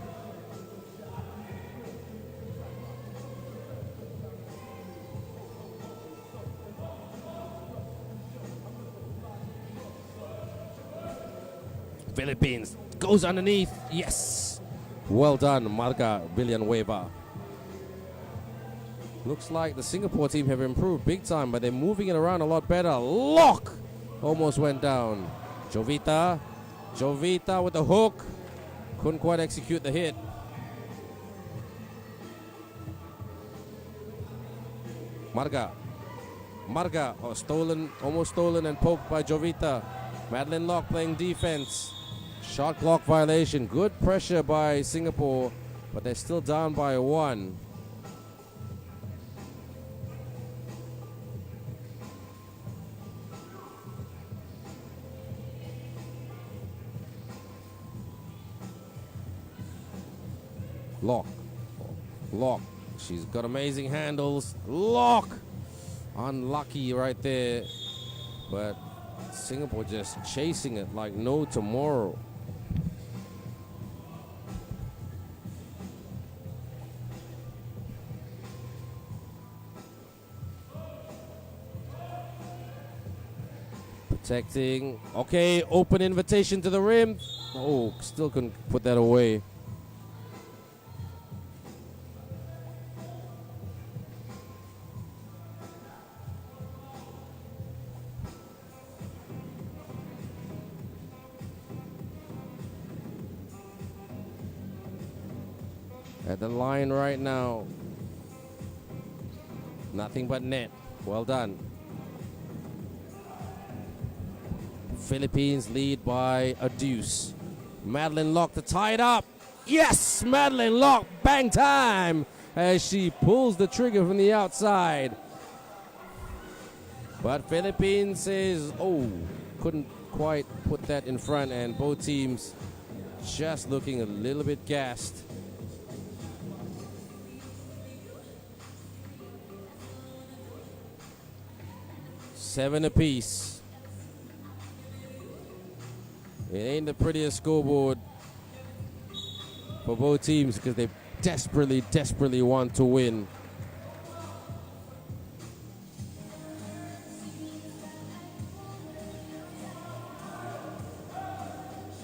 B: Philippines goes underneath. Yes. Well done, Marga Villanueva. Looks like the Singapore team have improved big time, but they're moving it around a lot better. Lock almost went down. Jovita with the hook. Couldn't quite execute the hit. Marga, almost stolen and poked by Jovita. Madeline Locke playing defense. Shot clock violation. Good pressure by Singapore, but they're still down by 1. Lock. She's got amazing handles. Lock. Unlucky right there. But Singapore just chasing it like no tomorrow. Protecting. Okay, open invitation to the rim. Oh, still couldn't put that away. At the line right now. Nothing but net. Well done. Philippines lead by a deuce. Madeline Locke to tie it up. Yes, Madeline Locke, bang time as she pulls the trigger from the outside. But Philippines says, oh, couldn't quite put that in front, and both teams just looking a little bit gassed. Seven apiece. It ain't the prettiest scoreboard for both teams because they desperately want to win.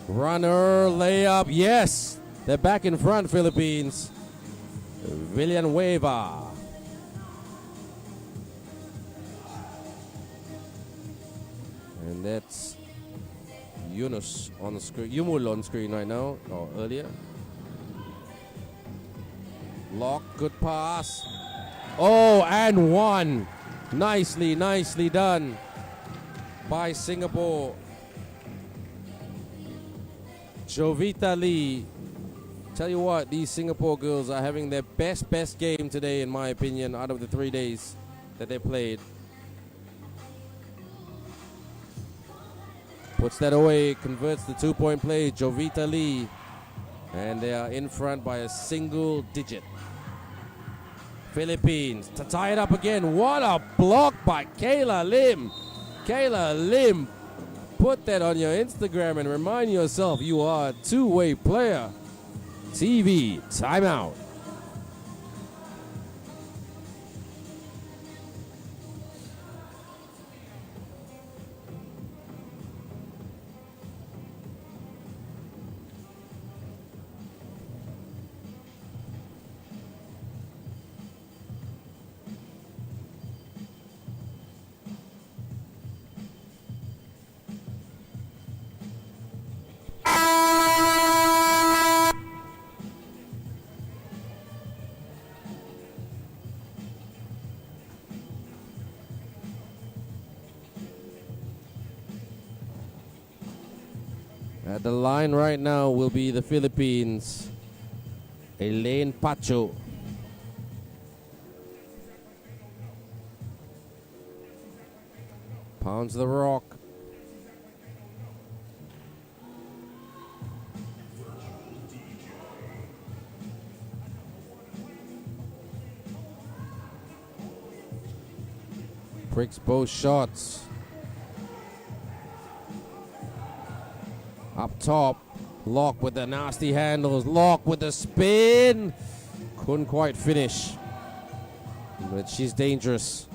B: Runner, layup, yes! They're back in front, Philippines. Villanueva. And that's Yunus on the screen, Yumul on screen right now, or earlier. Lock, good pass. Oh, and 1. Nicely done by Singapore. Jovita Lee. Tell you what, these Singapore girls are having their best game today, in my opinion, out of the 3 days that they played. Puts that away, converts the 2-point play, Jovita Lee. And they are in front by a single digit. Philippines to tie it up again. What a block by Kayla Lim. Kayla Lim, put that on your Instagram and remind yourself you are a two-way player. TV, timeout. At the line right now will be the Philippines. Elaine Pacho. Pounds the rock. Pricks both shots. Up top, Lock with the nasty handles. Lock with the spin. Couldn't quite finish. But she's dangerous.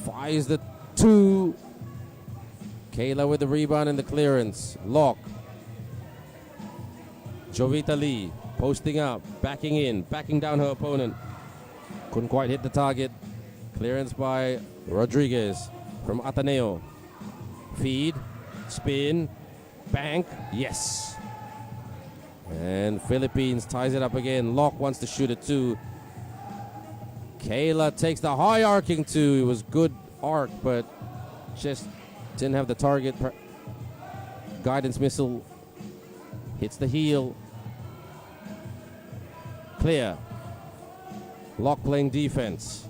B: Fires the 2. Kayla with the rebound and the clearance. Lock. Jovita Lee posting up, backing in, backing down her opponent. Couldn't quite hit the target. Clearance by Rodriguez from Ateneo. Feed, spin, bank, yes. And Philippines ties it up again. Lock wants to shoot it too. Kayla takes the high arcing 2. It was good arc, but just didn't have the target. Guidance missile hits the heel. Clear. Lock playing defense.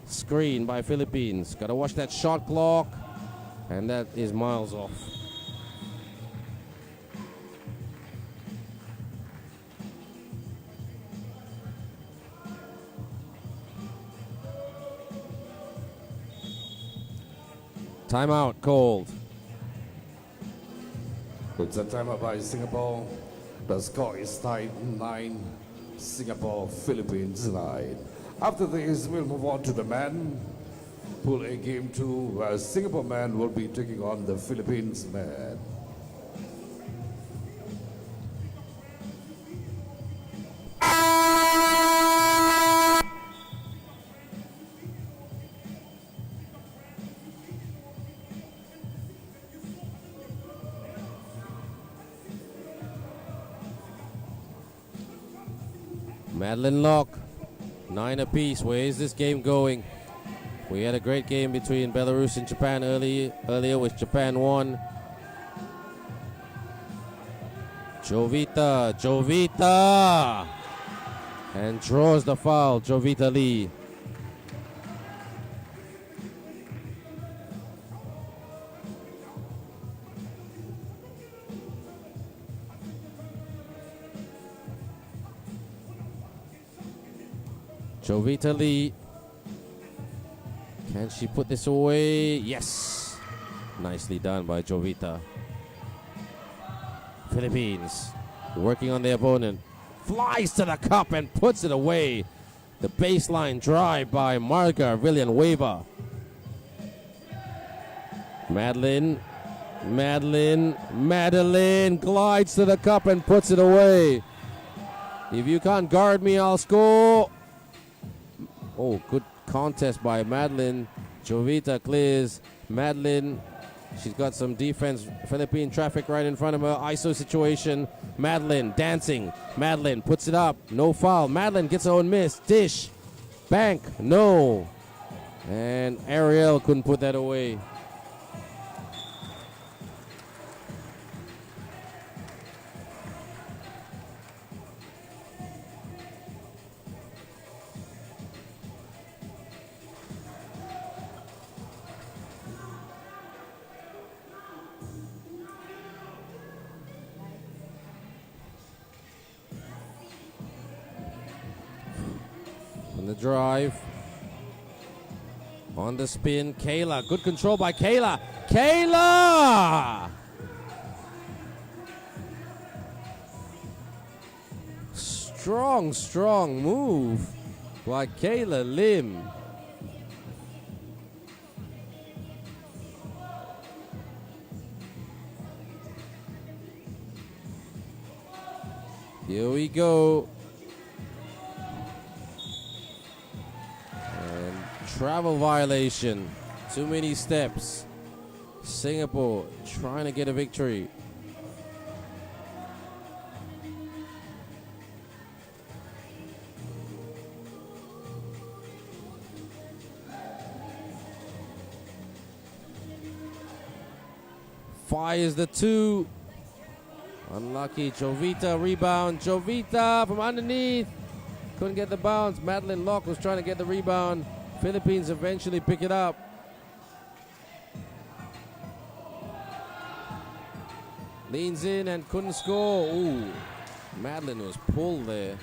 B: Screen by Philippines. Got to watch that shot clock. And that is miles off. Timeout called.
A: It's a timeout by Singapore. The score is tied 9. Singapore, Philippines 9. After this, we'll move on to the men. Pool A game 2, where Singapore men will be taking on the Philippines men.
B: Madeline Lock, 9 apiece. Where is this game going? We had a great game between Belarus and Japan earlier, which Japan won. Jovita! And draws the foul, Jovita Lee. Jovita Lee. Can she put this away? Yes. Nicely done by Jovita. Philippines working on the opponent. Flies to the cup and puts it away. The baseline drive by Marga Villanueva. Madeline glides to the cup and puts it away. If you can't guard me, I'll score. Oh, good contest by Madeline. Jovita clears. Madeline, she's got some defense. Philippine traffic right in front of her. ISO situation. Madeline dancing. Madeline puts it up. No foul. Madeline gets her own miss. Dish. Bank. No. And Ariel couldn't put that away. On the drive. On the spin. Kayla. Good control by Kayla. Kayla! Strong move by Kayla Lim. Here we go. Travel violation. Too many steps. Singapore trying to get a victory. Fires the 2. Unlucky. Jovita rebound. Jovita from underneath. Couldn't get the bounce. Madeline Locke was trying to get the rebound. Philippines eventually pick it up. Leans in and couldn't score. Ooh, Madeline was pulled there.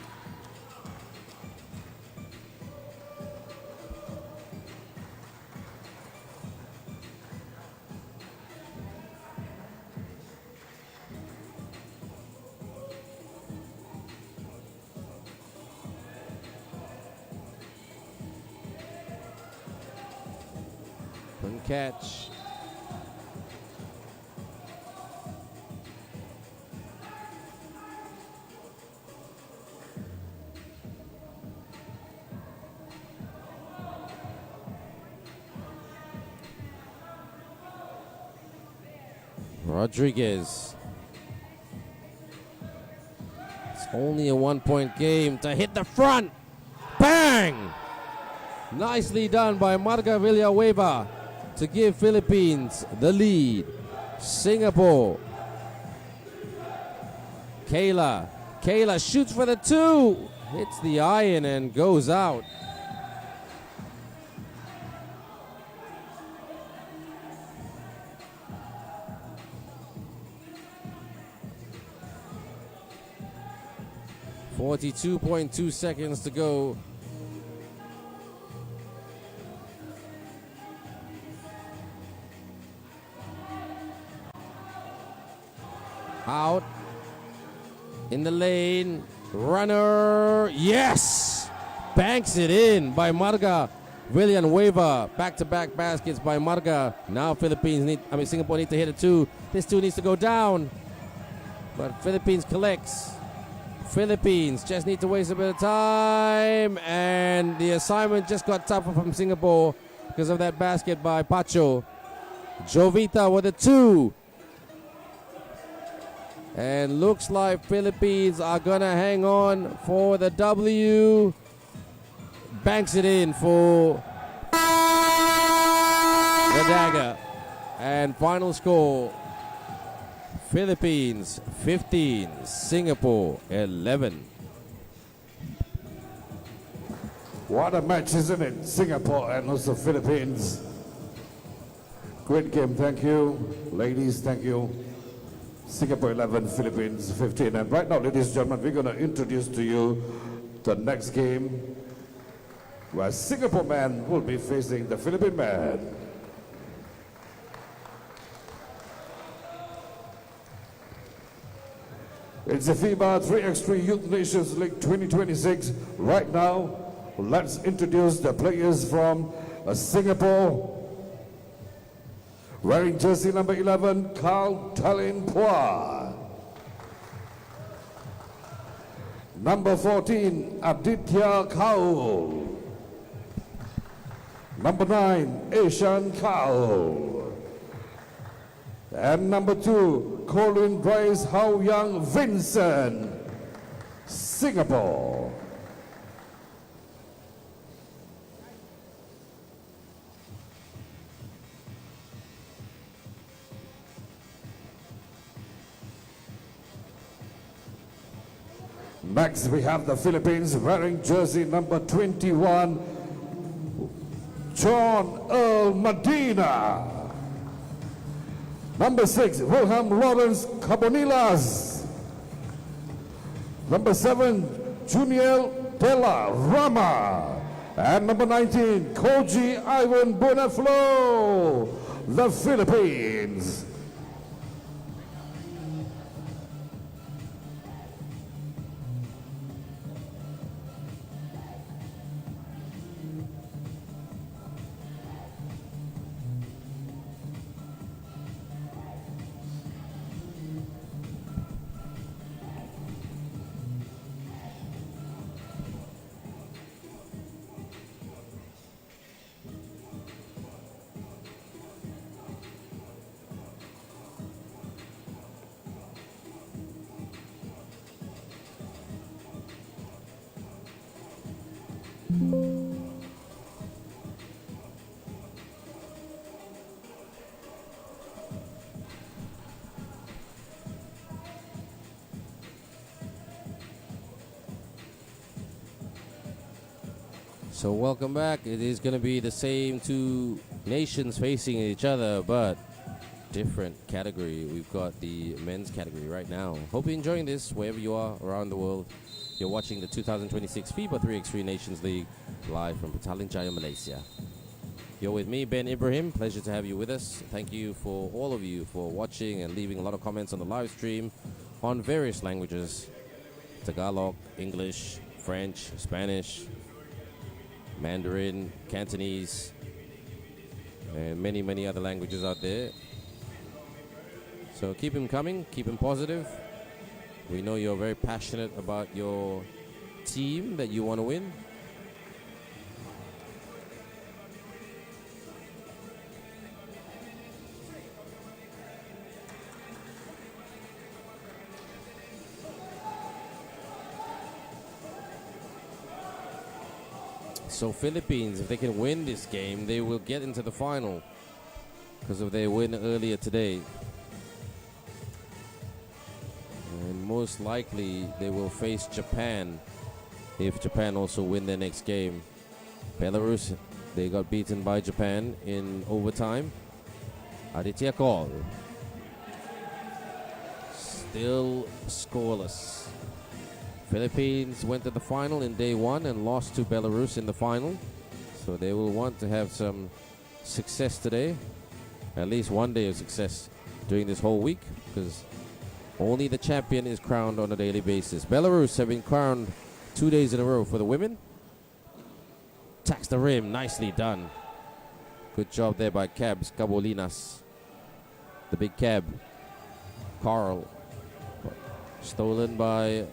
B: catch. Rodriguez. It's only a 1-point game to hit the front. Bang! Nicely done by Marga Villanueva to give Philippines the lead. Singapore. Kayla shoots for the 2. Hits the iron and goes out. .2 seconds to go. Out in the lane, runner, yes! Banks it in by Marga Villanueva. Back-to-back baskets by Marga. Now Singapore need to hit a 2. This 2 needs to go down, but Philippines collects. Philippines just need to waste a bit of time, and the assignment just got tougher from Singapore because of that basket by Pacho. Jovita with a 2. And looks like Philippines are gonna hang on for the W. Banks it in for the dagger. And final score, Philippines 15, Singapore 11.
A: What a match, isn't it? Singapore and also Philippines. Great game, thank you. Ladies, thank you. Singapore 11, Philippines 15. And right now, ladies and gentlemen, we're going to introduce to you the next game where Singapore man will be facing the Philippine man. It's the FIBA 3x3 Youth Nations League 2026. Right now, let's introduce the players from Singapore. Wearing jersey number 11, Carl Talinpua. Number 14, Aditya Kaul. Number 9, Asian Kaul. And number 2, Colin Bryce How Young Vincent, Singapore. Next, we have the Philippines wearing jersey number 21, John Earl Medina. Number 6, Wilhelm Lawrence Cabonilas. Number 7, Juniel Della Rama. And number 19, Koji Ivan Bonaflo, the Philippines.
B: So welcome back. It is going to be the same two nations facing each other, but different category. We've got the men's category right now. Hope you're enjoying this wherever you are around the world. You're watching the 2026 FIBA 3x3 Nations League live from Petaling Jaya, Malaysia. You're with me, Ben Ibrahim. Pleasure to have you with us. Thank you for all of you for watching and leaving a lot of comments on the live stream on various languages: Tagalog, English, French, Spanish, Mandarin, Cantonese, and many, many other languages out there. So keep him coming, keep him positive. We know you're very passionate about your team that you want to win. So Philippines, if they can win this game, they will get into the final because of their win earlier today. And most likely they will face Japan if Japan also win their next game. Belarus, they got beaten by Japan in overtime. Aditya Kaul. Still scoreless. Philippines went to the final in day one and lost to Belarus in the final. So they will want to have some success today. At least one day of success during this whole week, because only the champion is crowned on a daily basis. Belarus have been crowned 2 days in a row for the women. Tax the rim, nicely done. Good job there by Cabs Cabolinas. The big cab. Carl. Stolen by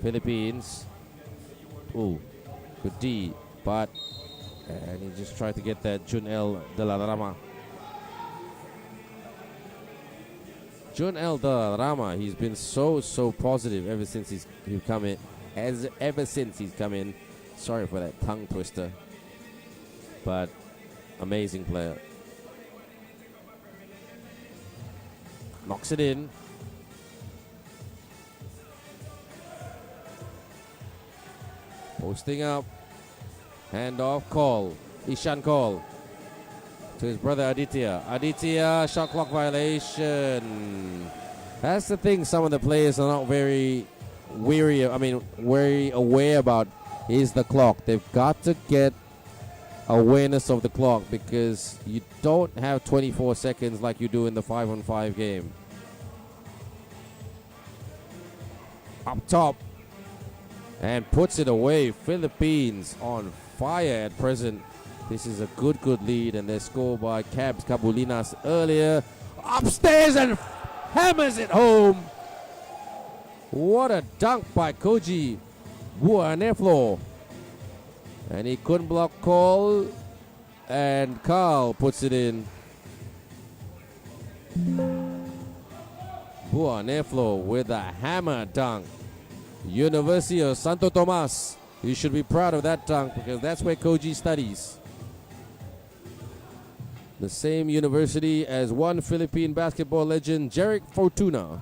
B: Philippines. Ooh, good D, but and he just tried to get that Junel de la Rama. Junel de la Rama, he's been so positive ever since he's come in. Ever since he's come in. Sorry for that tongue twister, but amazing player. Knocks it in. Posting up. Handoff call. Ishan call to his brother Aditya. Aditya, shot clock violation. That's the thing some of the players are not very very aware about is the clock. They've got to get awareness of the clock because you don't have 24 seconds like you do in the 5-on-5 game. Up top. And puts it away. Philippines on fire at present. This is a good lead, and they score by Cabs Cabolinas earlier. Upstairs and hammers it home. What a dunk by Koji Buaneflo. And he couldn't block call, and Carl puts it in. Buaneflo with a hammer dunk. University of Santo Tomas. You should be proud of that dunk because that's where Koji studies. The same university as one Philippine basketball legend, Jeric Fortuna,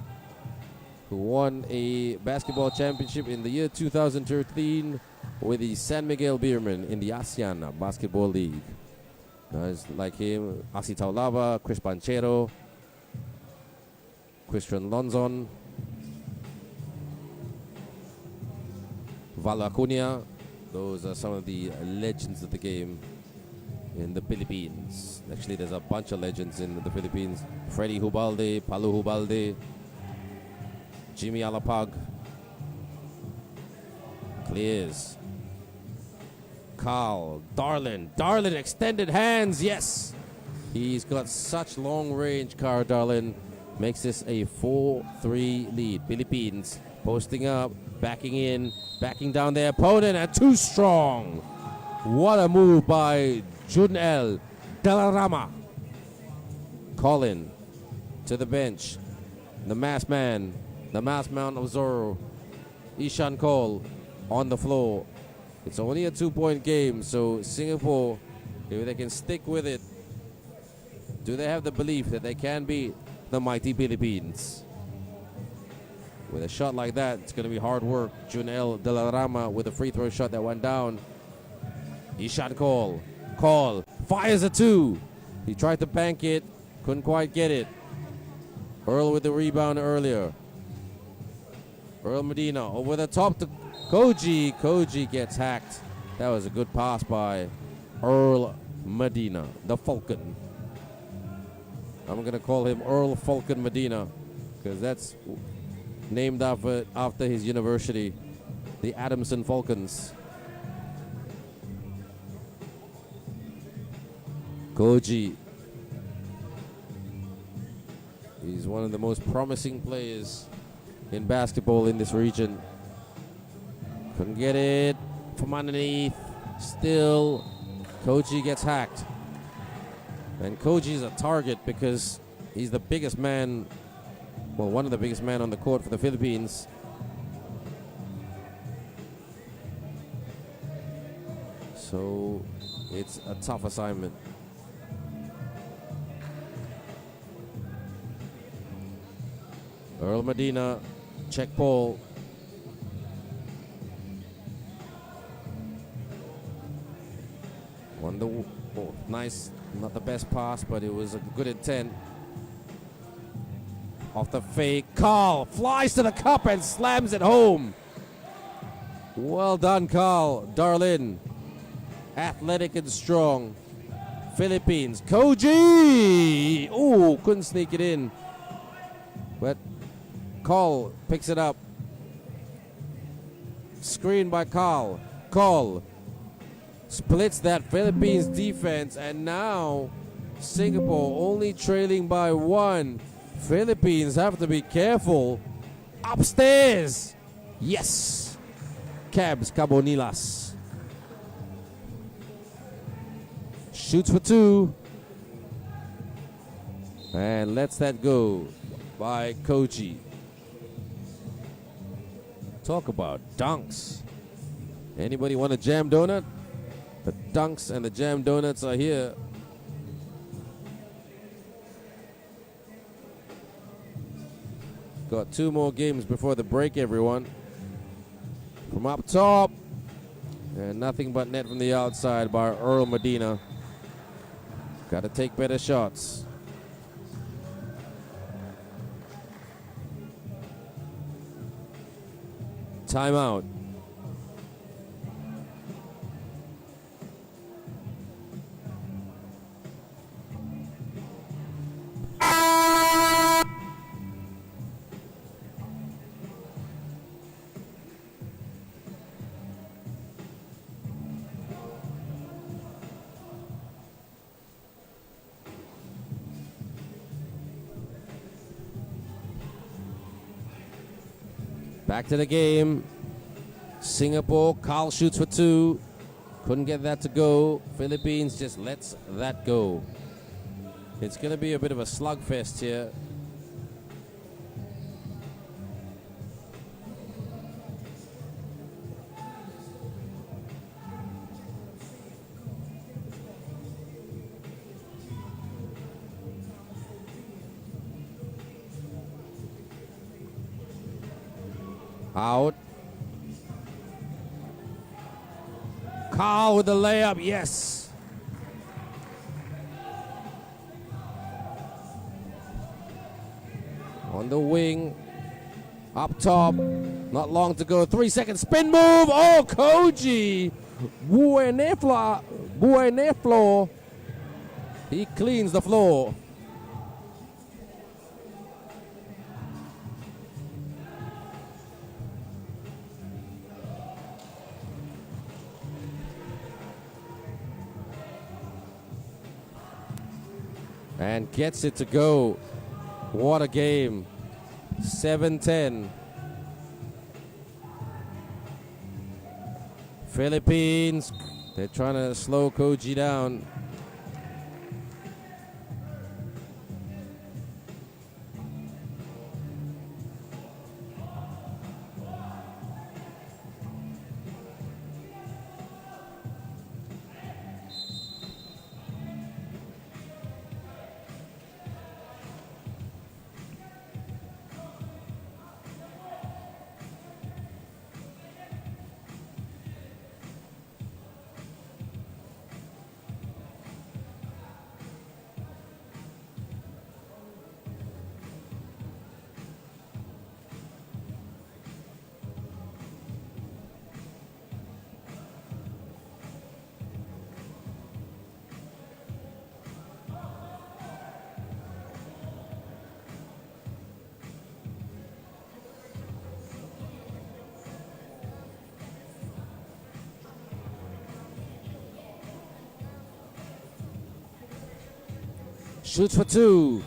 B: who won a basketball championship in the year 2013 with the San Miguel Beermen in the ASEAN Basketball League. Guys like him, Asi Taulava, Chris Panchero, Christian Lonzon, Val Acuña. Those are some of the legends of the game in the Philippines. Actually, there's a bunch of legends in the Philippines. Freddy Hubalde, Palu Hubalde, Jimmy Alapag. Clears. Carl, Darlin extended hands, yes! He's got such long range, Carl Darlin. Makes this a 4-3 lead. Philippines posting up, backing in, backing down their opponent, and too strong. What a move by Junel de la Rama. Colin to the bench. The masked man, the masked man of Zorro. Ishan Cole on the floor. It's only a 2-point game, so Singapore, if they can stick with it, do they have the belief that they can beat the mighty Philippines? With a shot like that, it's going to be hard work. Junel de la Rama with a free throw shot that went down. Ishan Cole fires a 2. He tried to bank it, couldn't quite get it. Earl with the rebound earlier. Earl Medina over the top to Koji. Koji gets hacked. That was a good pass by Earl Medina, the Falcon. I'm going to call him Earl Falcon Medina because that's named after his university, the Adamson Falcons. Koji. He's one of the most promising players in basketball in this region. Couldn't get it from underneath. Still, Koji gets hacked. And Koji's a target because he's the biggest man, well, one of the biggest men on the court for the Philippines. So it's a tough assignment. Earl Medina, check ball. Nice, not the best pass, but it was a good intent. Off the fake, Carl flies to the cup and slams it home. Well done, Carl. Darlin, athletic and strong. Philippines, Koji! Oh, couldn't sneak it in. But Carl picks it up. Screen by Carl. Carl splits that Philippines defense, and now Singapore only trailing by 1. Philippines have to be careful. Upstairs. Yes. Cabs Cabonilas. Shoots for 2. And lets that go by Koji. Talk about dunks. Anybody want a jam donut? The dunks and the jam donuts are here. Got 2 more games before the break, everyone. From up top. And nothing but net from the outside by Earl Medina. Got to take better shots. Timeout. Back to the game. Singapore, Carl shoots for 2. Couldn't get that to go. Philippines just lets that go. It's going to be a bit of a slugfest here. Out. Carl with the layup, yes. On the wing, up top, not long to go. 3-second spin move. Oh, Koji. Bueneflo. He cleans the floor. And gets it to go. What a game. 7-10. Philippines, they're trying to slow Koji down. Shoots for two.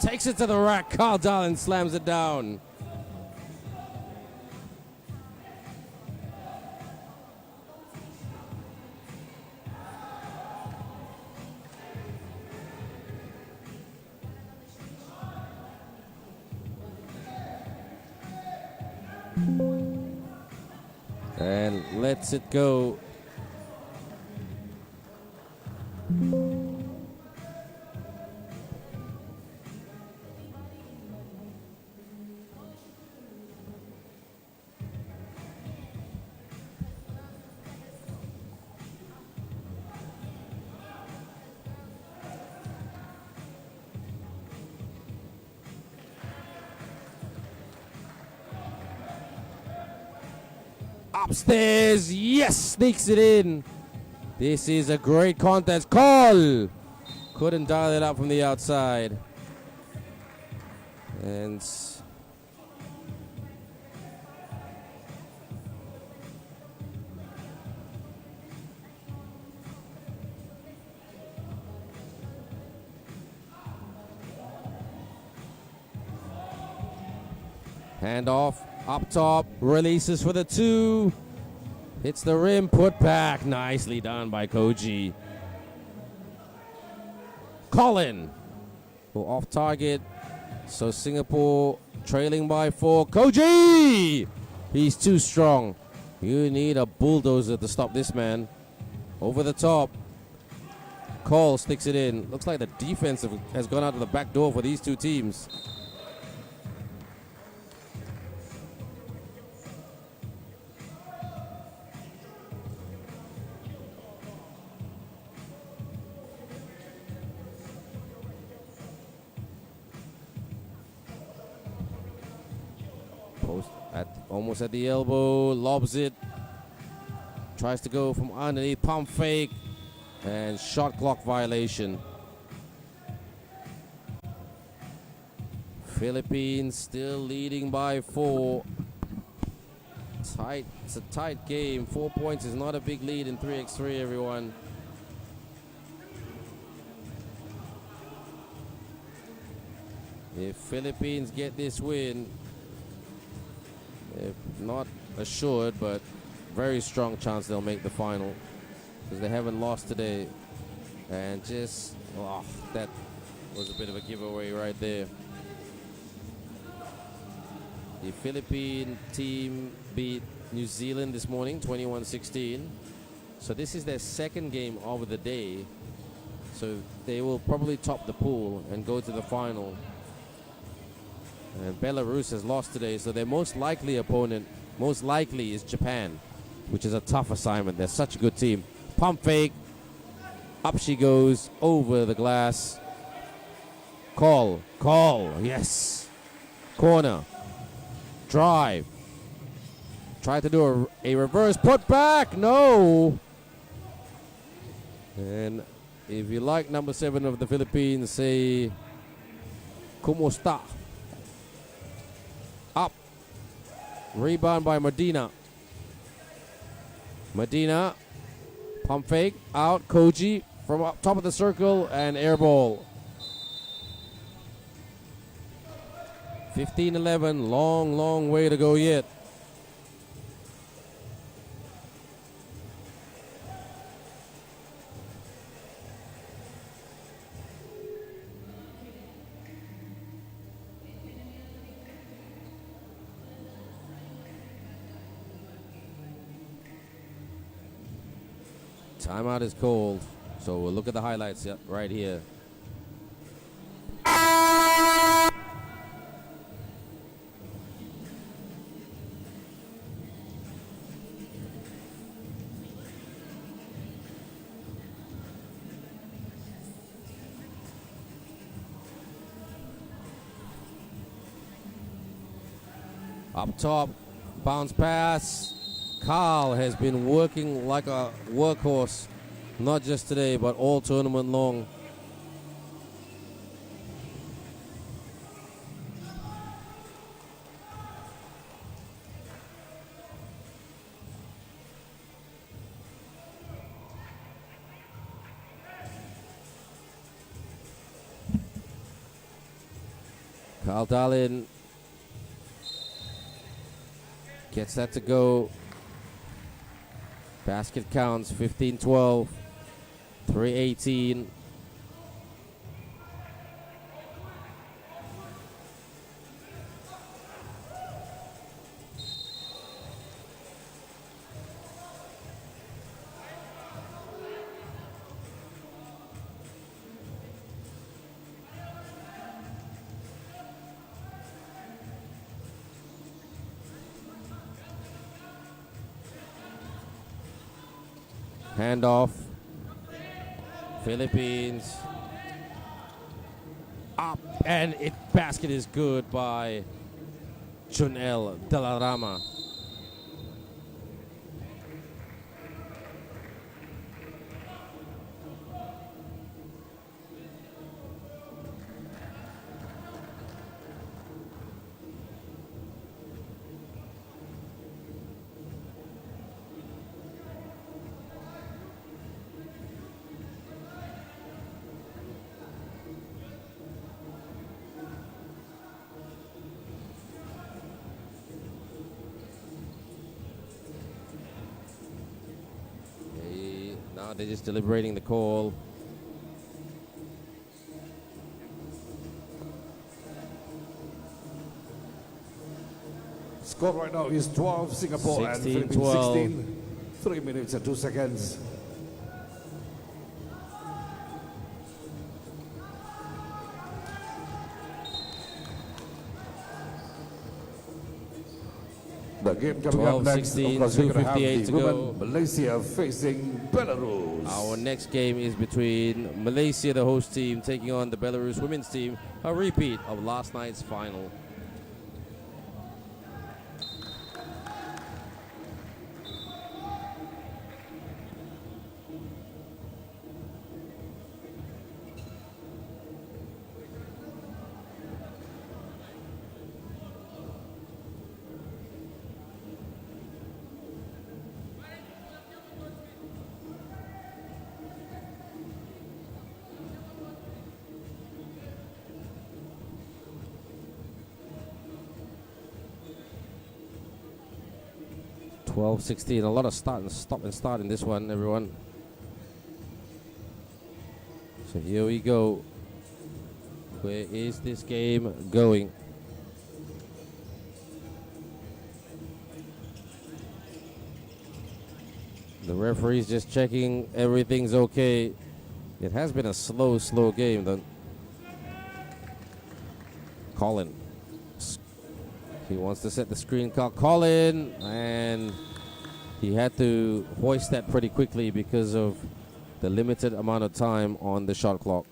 B: Takes it to the rack. Carl Darlin slams it down. And lets it go. Upstairs, yes, sneaks it in. This is a great contest. Call! Couldn't dial it up from the outside. And handoff. Up top, releases for the two. Hits the rim, put back. Nicely done by Koji. Colin. Off target. So Singapore trailing by 4. Koji! He's too strong. You need a bulldozer to stop this man. Over the top. Cole sticks it in. Looks like the defense has gone out of the back door for these two teams. Almost at the elbow, lobs it. Tries to go from underneath, pump fake, and shot clock violation. Philippines still leading by 4. Tight, it's a tight game. 4 points is not a big lead in 3x3, everyone. If Philippines get this win, if not assured, but very strong chance they'll make the final because they haven't lost today. And just, that was a bit of a giveaway right there. The Philippine team beat New Zealand this morning, 21-16. So this is their second game of the day. So they will probably top the pool and go to the final. And Belarus has lost today, so their most likely opponent, most likely, is Japan, which is a tough assignment. They're such a good team. Pump fake. Up she goes, over the glass. Call, yes. Corner. Drive. Try to do a reverse put back. No. And if you like number 7 of the Philippines, say, Kumusta? Up. Rebound by Medina. Medina. Pump fake. Out. Koji from up top of the circle and air ball. 15-11. Long way to go yet. Timeout is called, so we'll look at the highlights right here. Up top, bounce pass. Carl has been working like a workhorse, not just today, but all tournament long. Carl Darlin gets that to go. Basket counts 15-12, 3:18. Handoff. Philippines. Up. And it basket is good by Junel Dalarama. They're just deliberating the call.
A: Score right now is 12 Singapore and Philippines 16. 3 minutes and 2 seconds. The game coming up next,
B: 12-16, 2:58 to go.
A: Malaysia facing Belarus.
B: Our next game is between Malaysia, the host team, taking on the Belarus women's team, a repeat of last night's final. (12:16). A lot of stop and start in this one, everyone. So here we go. Where is this game going? The referee's just checking everything's okay. It has been a slow game, though. Colin. He wants to set the screen call. Colin, and he had to hoist that pretty quickly because of the limited amount of time on the shot clock.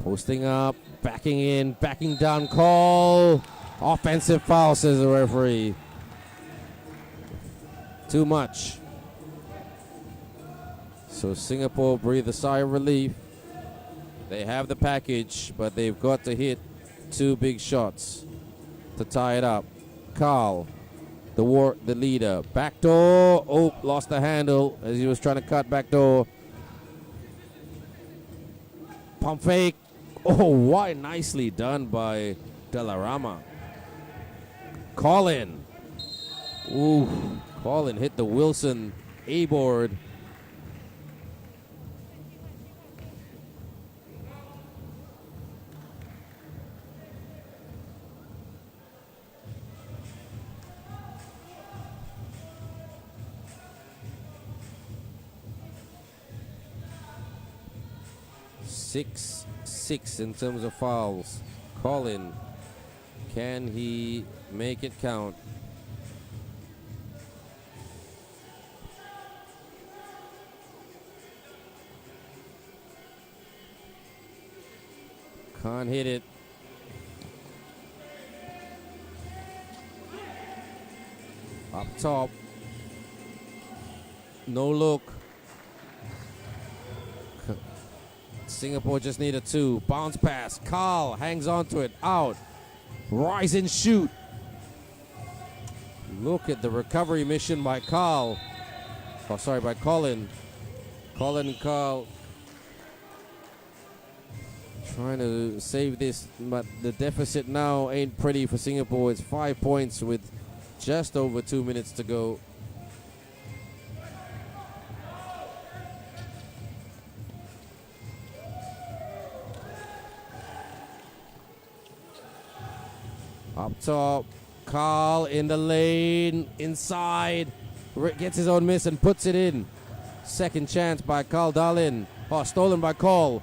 B: Posting up, backing in, backing down, call. Offensive foul, says the referee. Too much. So Singapore breathe a sigh of relief. They have the package, but they've got to hit 2 big shots to tie it up. Carl, the leader. Backdoor. Oh, lost the handle as he was trying to cut backdoor. Pump fake. Oh, why nicely done by Dalarama. Colin. Ooh. Colin hit the Wilson A-board. Six in terms of fouls. Colin, can he make it count? Can't hit it. Up top. No look. Singapore just needed 2. Bounce pass. Carl hangs on to it. Out. Rise and shoot. Look at the recovery mission by Carl. Oh, sorry, by Colin. Colin and Carl trying to save this, but the deficit now ain't pretty for Singapore. It's 5 points with just over 2 minutes to go. Up top, Carl in the lane, inside, gets his own miss and puts it in. Second chance by Carl Darlin. Oh, stolen by Carl.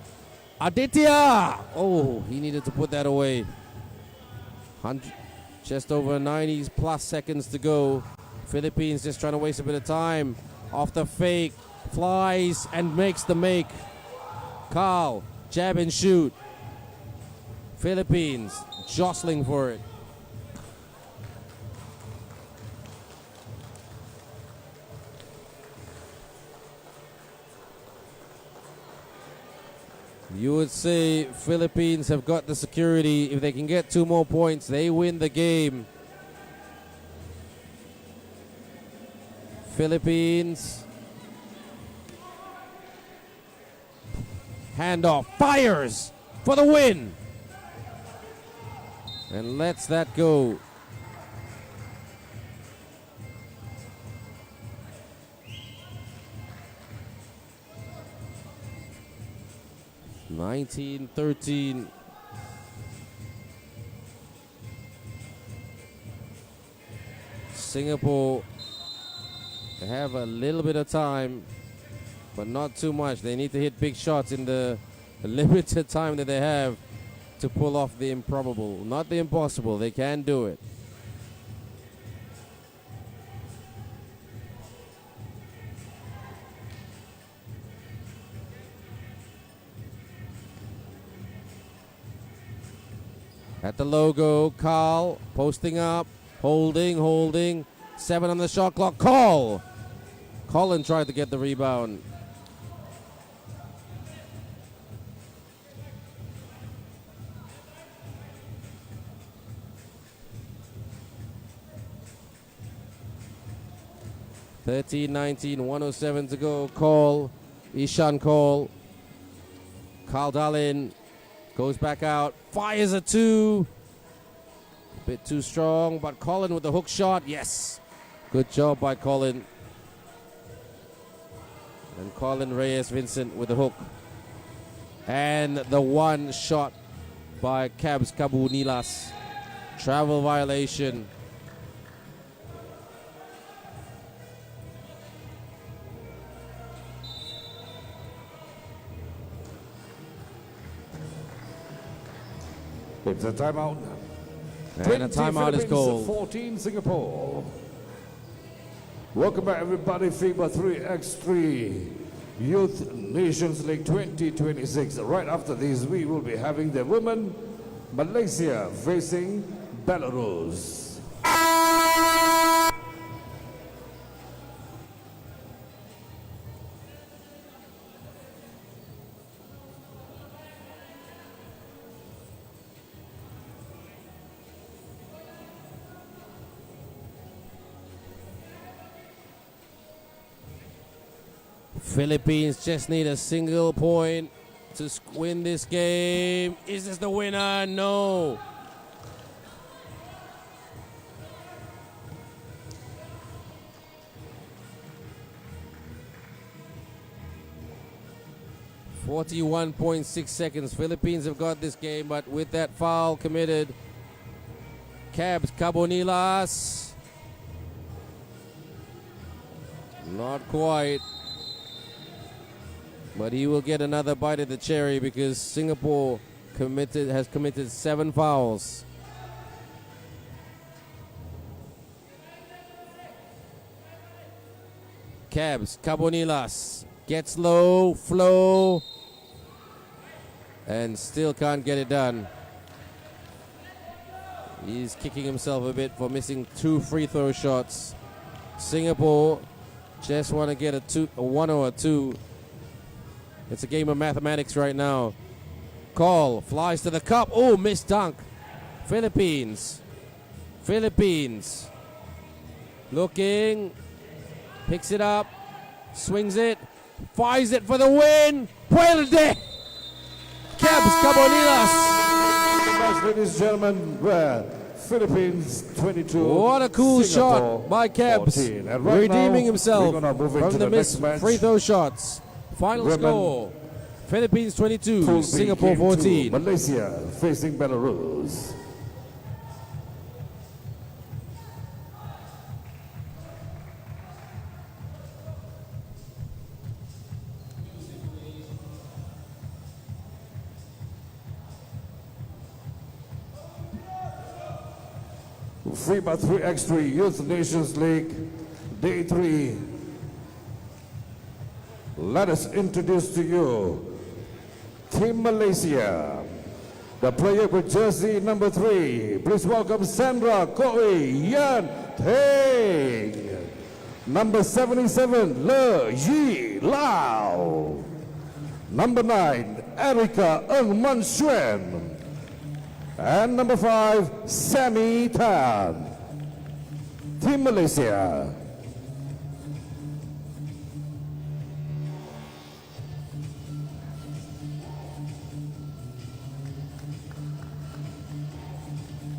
B: Aditya! Oh, he needed to put that away. Just over 90 plus seconds to go. Philippines just trying to waste a bit of time. Off the fake, flies and makes the make. Carl, jab and shoot. Philippines jostling for it. You would say Philippines have got the security. If they can get 2 more points, they win the game. Philippines. Handoff. Fires for the win. And lets that go. (19-13). Singapore have a little bit of time, but not too much. They need to hit big shots in the limited time that they have to pull off the improbable. Not the impossible. They can do it. At the logo, Carl posting up, holding. 7 on the shot clock. Call! Colin tried to get the rebound. (13-19), 107 to go. Call. Ishan Call. Carl Darlin goes back out, fires a 2. A bit too strong, but Colin with the hook shot. Yes. Good job by Colin. And Colin Reyes Vincent with the hook. And the one shot by Cabs Kabu Nilas. Travel violation.
A: It's a timeout.
B: And a timeout is called.
A: 14 Singapore. Welcome back, everybody. FIBA 3x3 Youth Nations League 2026. Right after this, we will be having the women Malaysia facing Belarus.
B: Philippines just need a single point to win this game. Is this the winner? No. (41.6 seconds). Philippines have got this game, but with that foul committed, Cabs Carbonilas. Not quite. But he will get another bite of the cherry because Singapore has committed 7 fouls. Cabs, Carbonilas gets low, flow, and still can't get it done. He's kicking himself a bit for missing 2 free throw shots. Singapore just want to get a 1 or a 2. It's a game of mathematics right now. Call, flies to the cup. Oh, missed dunk. Philippines. Looking. Picks it up. Swings it. Fires it for the win. Puede. Cabs Cabonilas.
A: Ladies and gentlemen, Philippines 22.
B: What a cool
A: Singapore
B: shot by Cabs.
A: 14. And right
B: Redeeming
A: now,
B: himself
A: we're gonna move
B: from
A: into
B: the missed
A: next match.
B: free throw shots. Final
A: Women,
B: score. Philippines 22,
A: Pool B,
B: Singapore
A: Game 2,
B: 14.
A: Malaysia facing Belarus. FIBA 3x3 Youth Nations League, Day 3. Let us introduce to you Team Malaysia. The player with jersey number 3. Please welcome Sandra Koi Yan Teng. Number 77, Le Yi Lao. Number 9, Erica Ng Man Xuan. And number 5, Sammy Tan. Team Malaysia.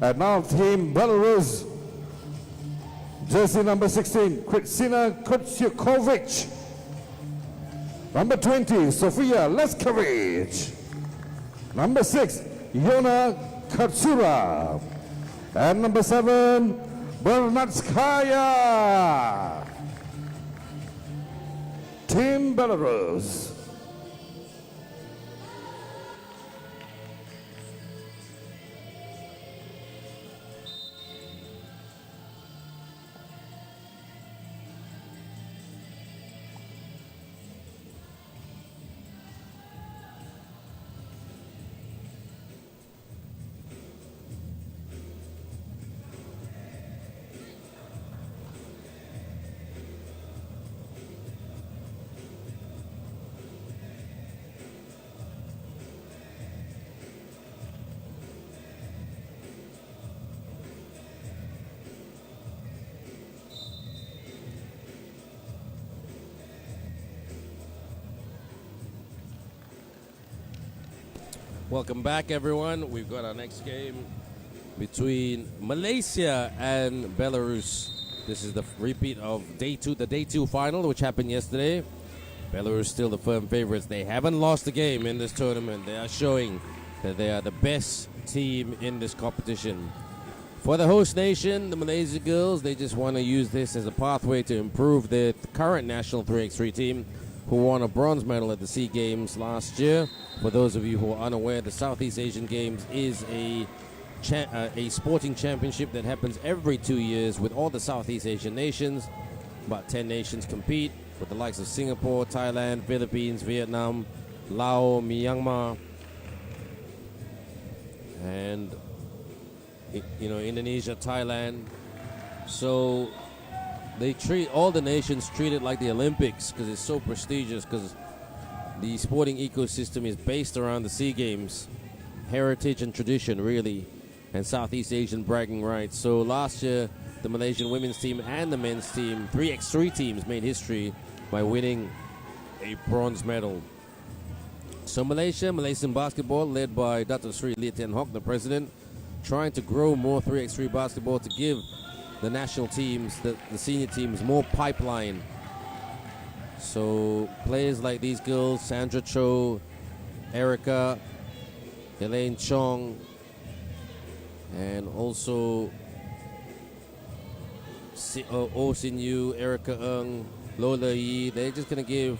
A: And now Team Belarus. Jersey number 16, Kristina Kutsiakovic. Number 20, Sofia Leskovic. Number 6, Yona Katsura. And number 7, Bernatskaya. Team Belarus.
B: Welcome back, everyone. We've got our next game between Malaysia and Belarus. This is the repeat of Day 2, the Day 2 final, which happened yesterday. Belarus still the firm favorites. They haven't lost a game in this tournament. They are showing that they are the best team in this competition. For the host nation, the Malaysia girls, they just want to use this as a pathway to improve their current national 3x3 team, who won a bronze medal at the SEA Games last year. For those of you who are unaware, the Southeast Asian Games is a sporting championship that happens every 2 years with all the Southeast Asian nations. About 10 nations compete, with the likes of Singapore, Thailand, Philippines, Vietnam, Laos, Myanmar, and Indonesia, Thailand. So they treat all the nations treat it like the Olympics because it's so prestigious, because the sporting ecosystem is based around the SEA Games, heritage and tradition, really, and Southeast Asian bragging rights. So last year, the Malaysian women's team and the men's team, 3x3 teams, made history by winning a bronze medal. So Malaysian basketball, led by Dato Sri Lee Tian Hock, the president, trying to grow more 3x3 basketball to give the national teams, the senior teams, more pipeline. So players like these girls, Sandra Cho, Erica, Elaine Chong, and also Oh Sin Yu, Erica Ng, Lola Yi, they're just going to give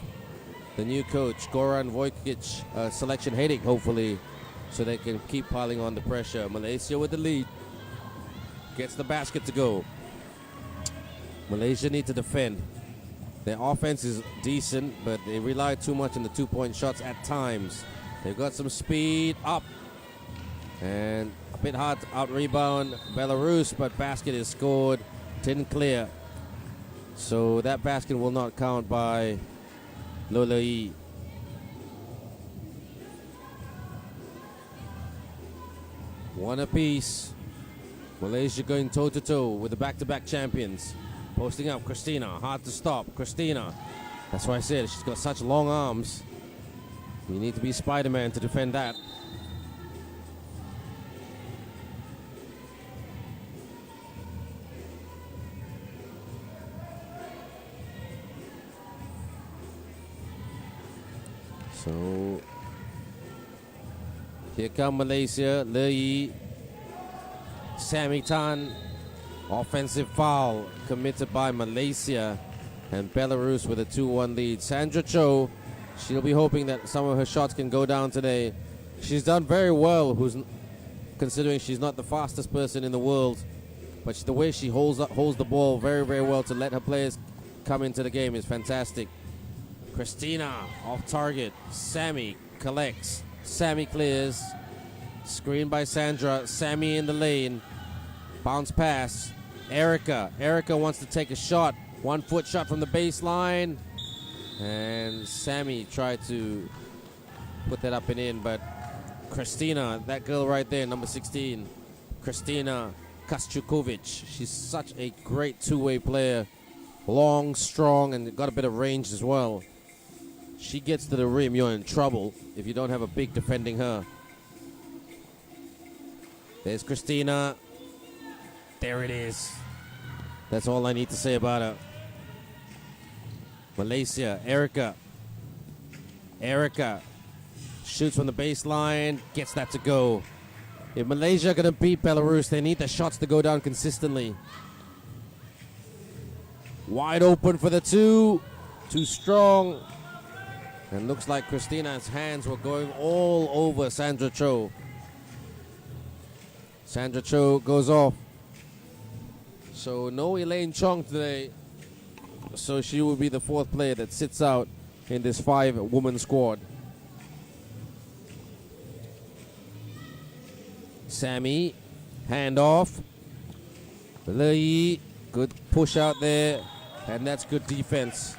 B: the new coach, Goran Vojkic, a selection headache, hopefully, so they can keep piling on the pressure. Malaysia with the lead. Gets the basket to go. Malaysia need to defend. Their offense is decent, but they rely too much on the two-point shots at times. They've got some speed up. And a bit hard to out-rebound Belarus, but basket is scored. Didn't clear. So that basket will not count by Lolai. One apiece. Malaysia going toe-to-toe with the back-to-back champions. Posting up, Christina. Hard to stop, Christina. That's why I said she's got such long arms. You need to be Spider-Man to defend that. So here come Malaysia. Le Yi, Sammy Tan. Offensive foul committed by Malaysia, and Belarus with a 2-1 lead. Sandra Cho, she'll be hoping that some of her shots can go down today. She's done very well, considering she's not the fastest person in the world, but the way she holds the ball very, very well to let her players come into the game is fantastic. Christina off target. Sammy collects. Sammy clears. Screen by Sandra. Sammy in the lane. Bounce pass. Erica wants to take a shot. 1 foot shot from the baseline. And Sammy tried to put that up and in, but Christina, that girl right there, number 16, Christina Kostjukovic, she's such a great two-way player. Long, strong, and got a bit of range as well. She gets to the rim, you're in trouble if you don't have a big defending her. There's Christina. There it is. That's all I need to say about her. Malaysia, Erica shoots from the baseline, gets that to go. If Malaysia are going to beat Belarus, they need the shots to go down consistently. Wide open for the two. Too strong. And looks like Christina's hands were going all over Sandra Cho. Sandra Cho goes off. So no Elaine Chong today. So she will be the fourth player that sits out in this 5-woman squad. Sammy, handoff. Le Yi, good push out there. And that's good defense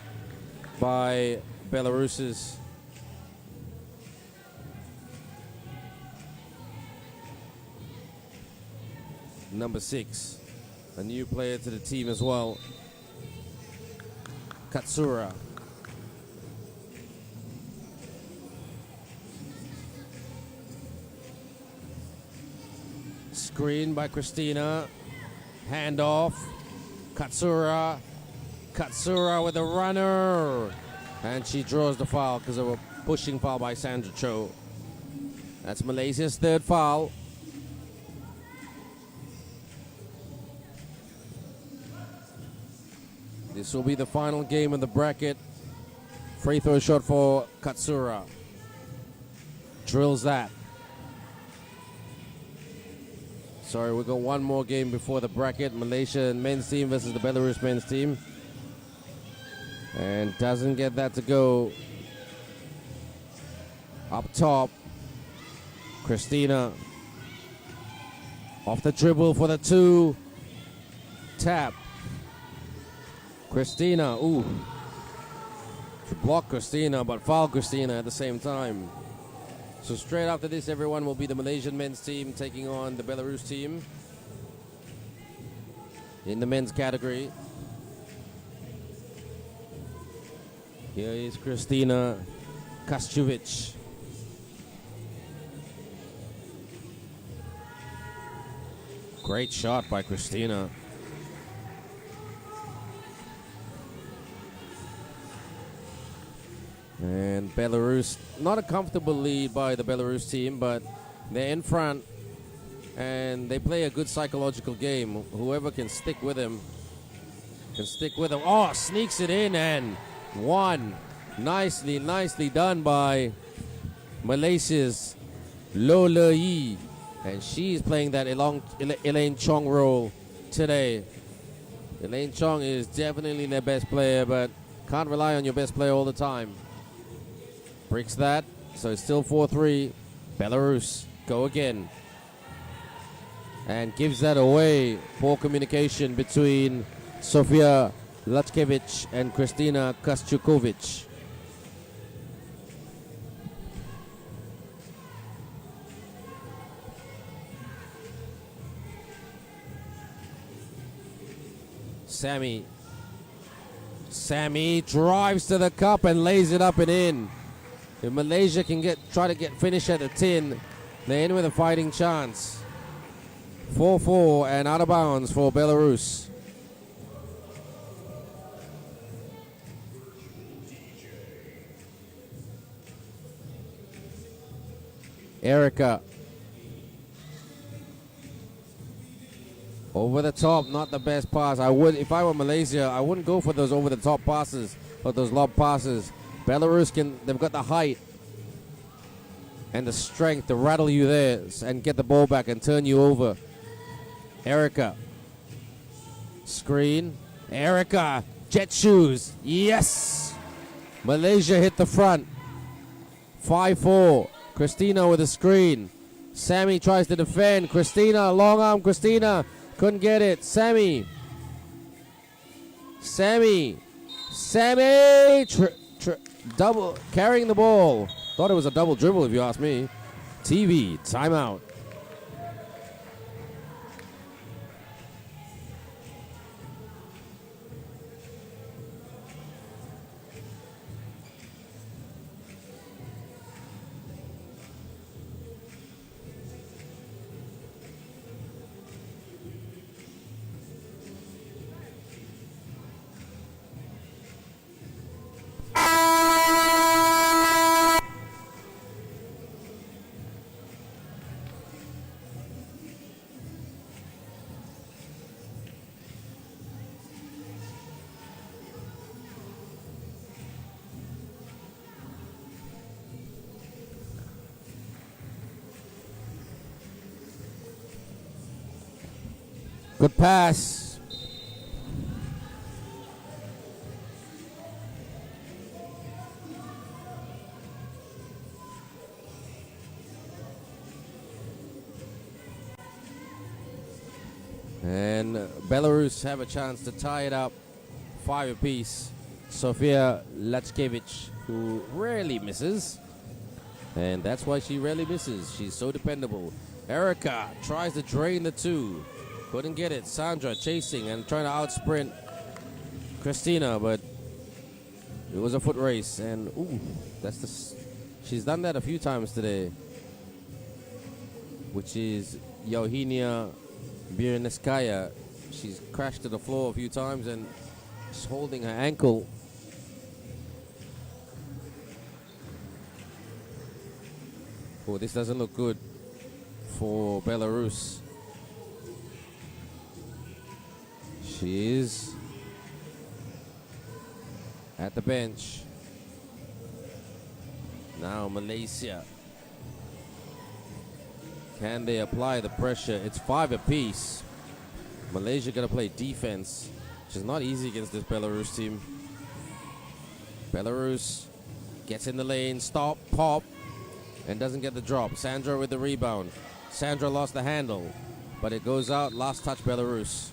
B: by Belarus's. Number 6, a new player to the team as well. Katsura. Screen by Christina. Handoff. Katsura. Katsura with a runner. And she draws the foul because of a pushing foul by Sandra Cho. That's Malaysia's third foul. This will be the final game of the bracket. Free throw shot for Katsura. Drills that. Sorry, we've got one more game before the bracket. Malaysia men's team versus the Belarus men's team. And doesn't get that to go. Up top, Christina. Off the dribble for the two. Tap. Christina, ooh. To block Christina, but foul Christina at the same time. So straight after this, everyone will be the Malaysian men's team taking on the Belarus team in the men's category. Here is Christina Kostjukovic. Great shot by Christina. And Belarus, not a comfortable lead by the Belarus team, but they're in front and they play a good psychological game. Whoever can stick with them can stick with them. Oh, sneaks it in and one. Nicely done by Malaysia's Le Yi. And she's playing that Elaine Chong role today. Elaine Chong is definitely their best player, but can't rely on your best player all the time. Breaks that, so it's still 4-3. Belarus go again. And gives that away. Poor communication between Sofia Latkevich and Christina Kostjukovic. Sammy Sammy drives to the cup and lays it up and in. If Malaysia can try to finish at the tin, they're in with a fighting chance. 4-4 and out of bounds for Belarus. Erica. Over the top, not the best pass. If I were Malaysia, I wouldn't go for those over the top passes or those lob passes. Belarus they've got the height and the strength to rattle you there and get the ball back and turn you over. Erica. Screen. Erica. Jet shoes. Yes! Malaysia hit the front. 5-4. Christina with a screen. Sammy tries to defend. Christina, long arm Christina. Couldn't get it. Sammy. Double carrying the ball. Thought it was a double dribble if you ask me. TV, timeout. Good pass. And Belarus have a chance to tie it up 5 apiece. Sofia Lachkevich, who rarely misses. And that's why she rarely misses. She's so dependable. Erica tries to drain the two. Couldn't get it. Sandra chasing and trying to outsprint Christina, but it was a foot race. And ooh, she's done that a few times today, which is Eugenia Bierneskaya. She's crashed to the floor a few times and she's holding her ankle. Oh, this doesn't look good for Belarus. She is at the bench. Now Malaysia. Can they apply the pressure? It's 5 apiece. Malaysia gonna play defense, which is not easy against this Belarus team. Belarus gets in the lane, stop, pop, and doesn't get the drop. Sandra with the rebound. Sandra lost the handle, but it goes out. Last touch Belarus.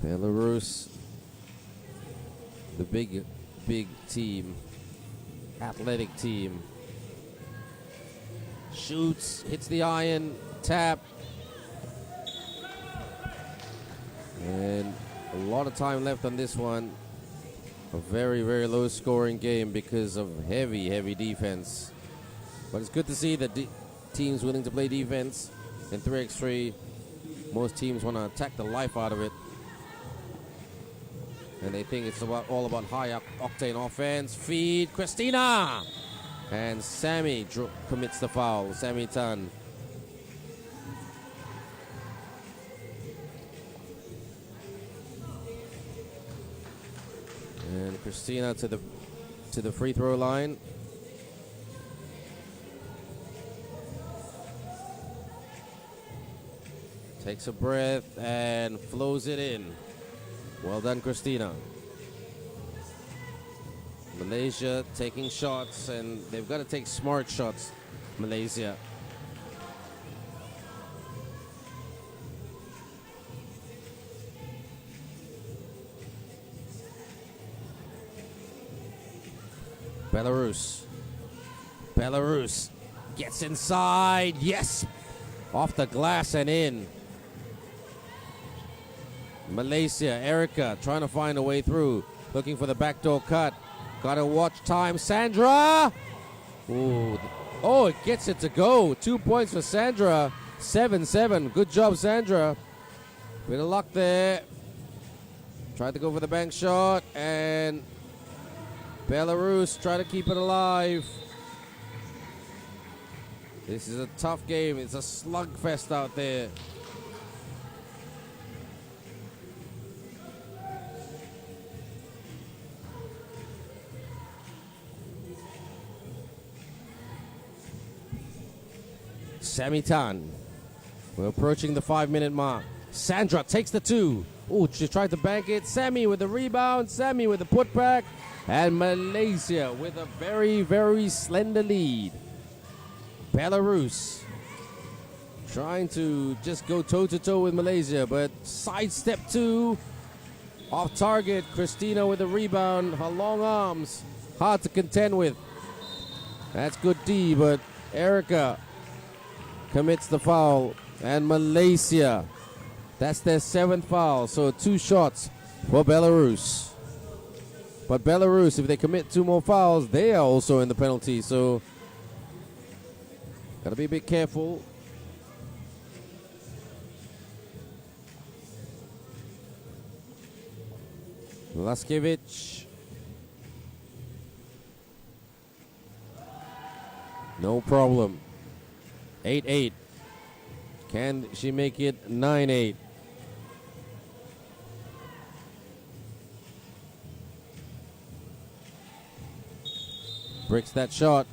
B: Belarus, the big team, athletic team. Shoots, hits the iron, tap. And a lot of time left on this one. A very, very low scoring game because of heavy defense. But it's good to see that teams willing to play defense in 3x3. Most teams want to attack the life out of it. And they think it's all about high octane offense. Feed Christina! And Sammy commits the foul. Sammy Tan. And Christina to the free throw line. Takes a breath and flows it in. Well done, Christina. Malaysia taking shots, and they've got to take smart shots, Malaysia. Belarus Gets inside. Yes. Off the glass and in. Malaysia, Erica trying to find a way through. Looking for the backdoor cut. Gotta watch time. Sandra. Ooh. Oh, it gets it to go. 2 points for Sandra. 7-7. Good job, Sandra. Bit of luck there. Tried to go for the bank shot. And Belarus try to keep it alive. This is a tough game. It's a slugfest out there. Sammy Tan. We're approaching the 5-minute mark. Sandra takes the 2. Oh, she tried to bank it. Sammy with the rebound. Sammy with the putback. And Malaysia with a very, very slender lead. Belarus trying to just go toe-to-toe with Malaysia, but sidestep 2. Off target. Christina with the rebound. Her long arms. Hard to contend with. That's good D, but Erica commits the foul. And Malaysia, that's their 7th foul. So 2 shots for Belarus. But Belarus, if they commit 2 more fouls, they are also in the penalty. So got to be a bit careful. Laskevich. No problem. 8-8. Can she make it 9-8? Bricks that shot.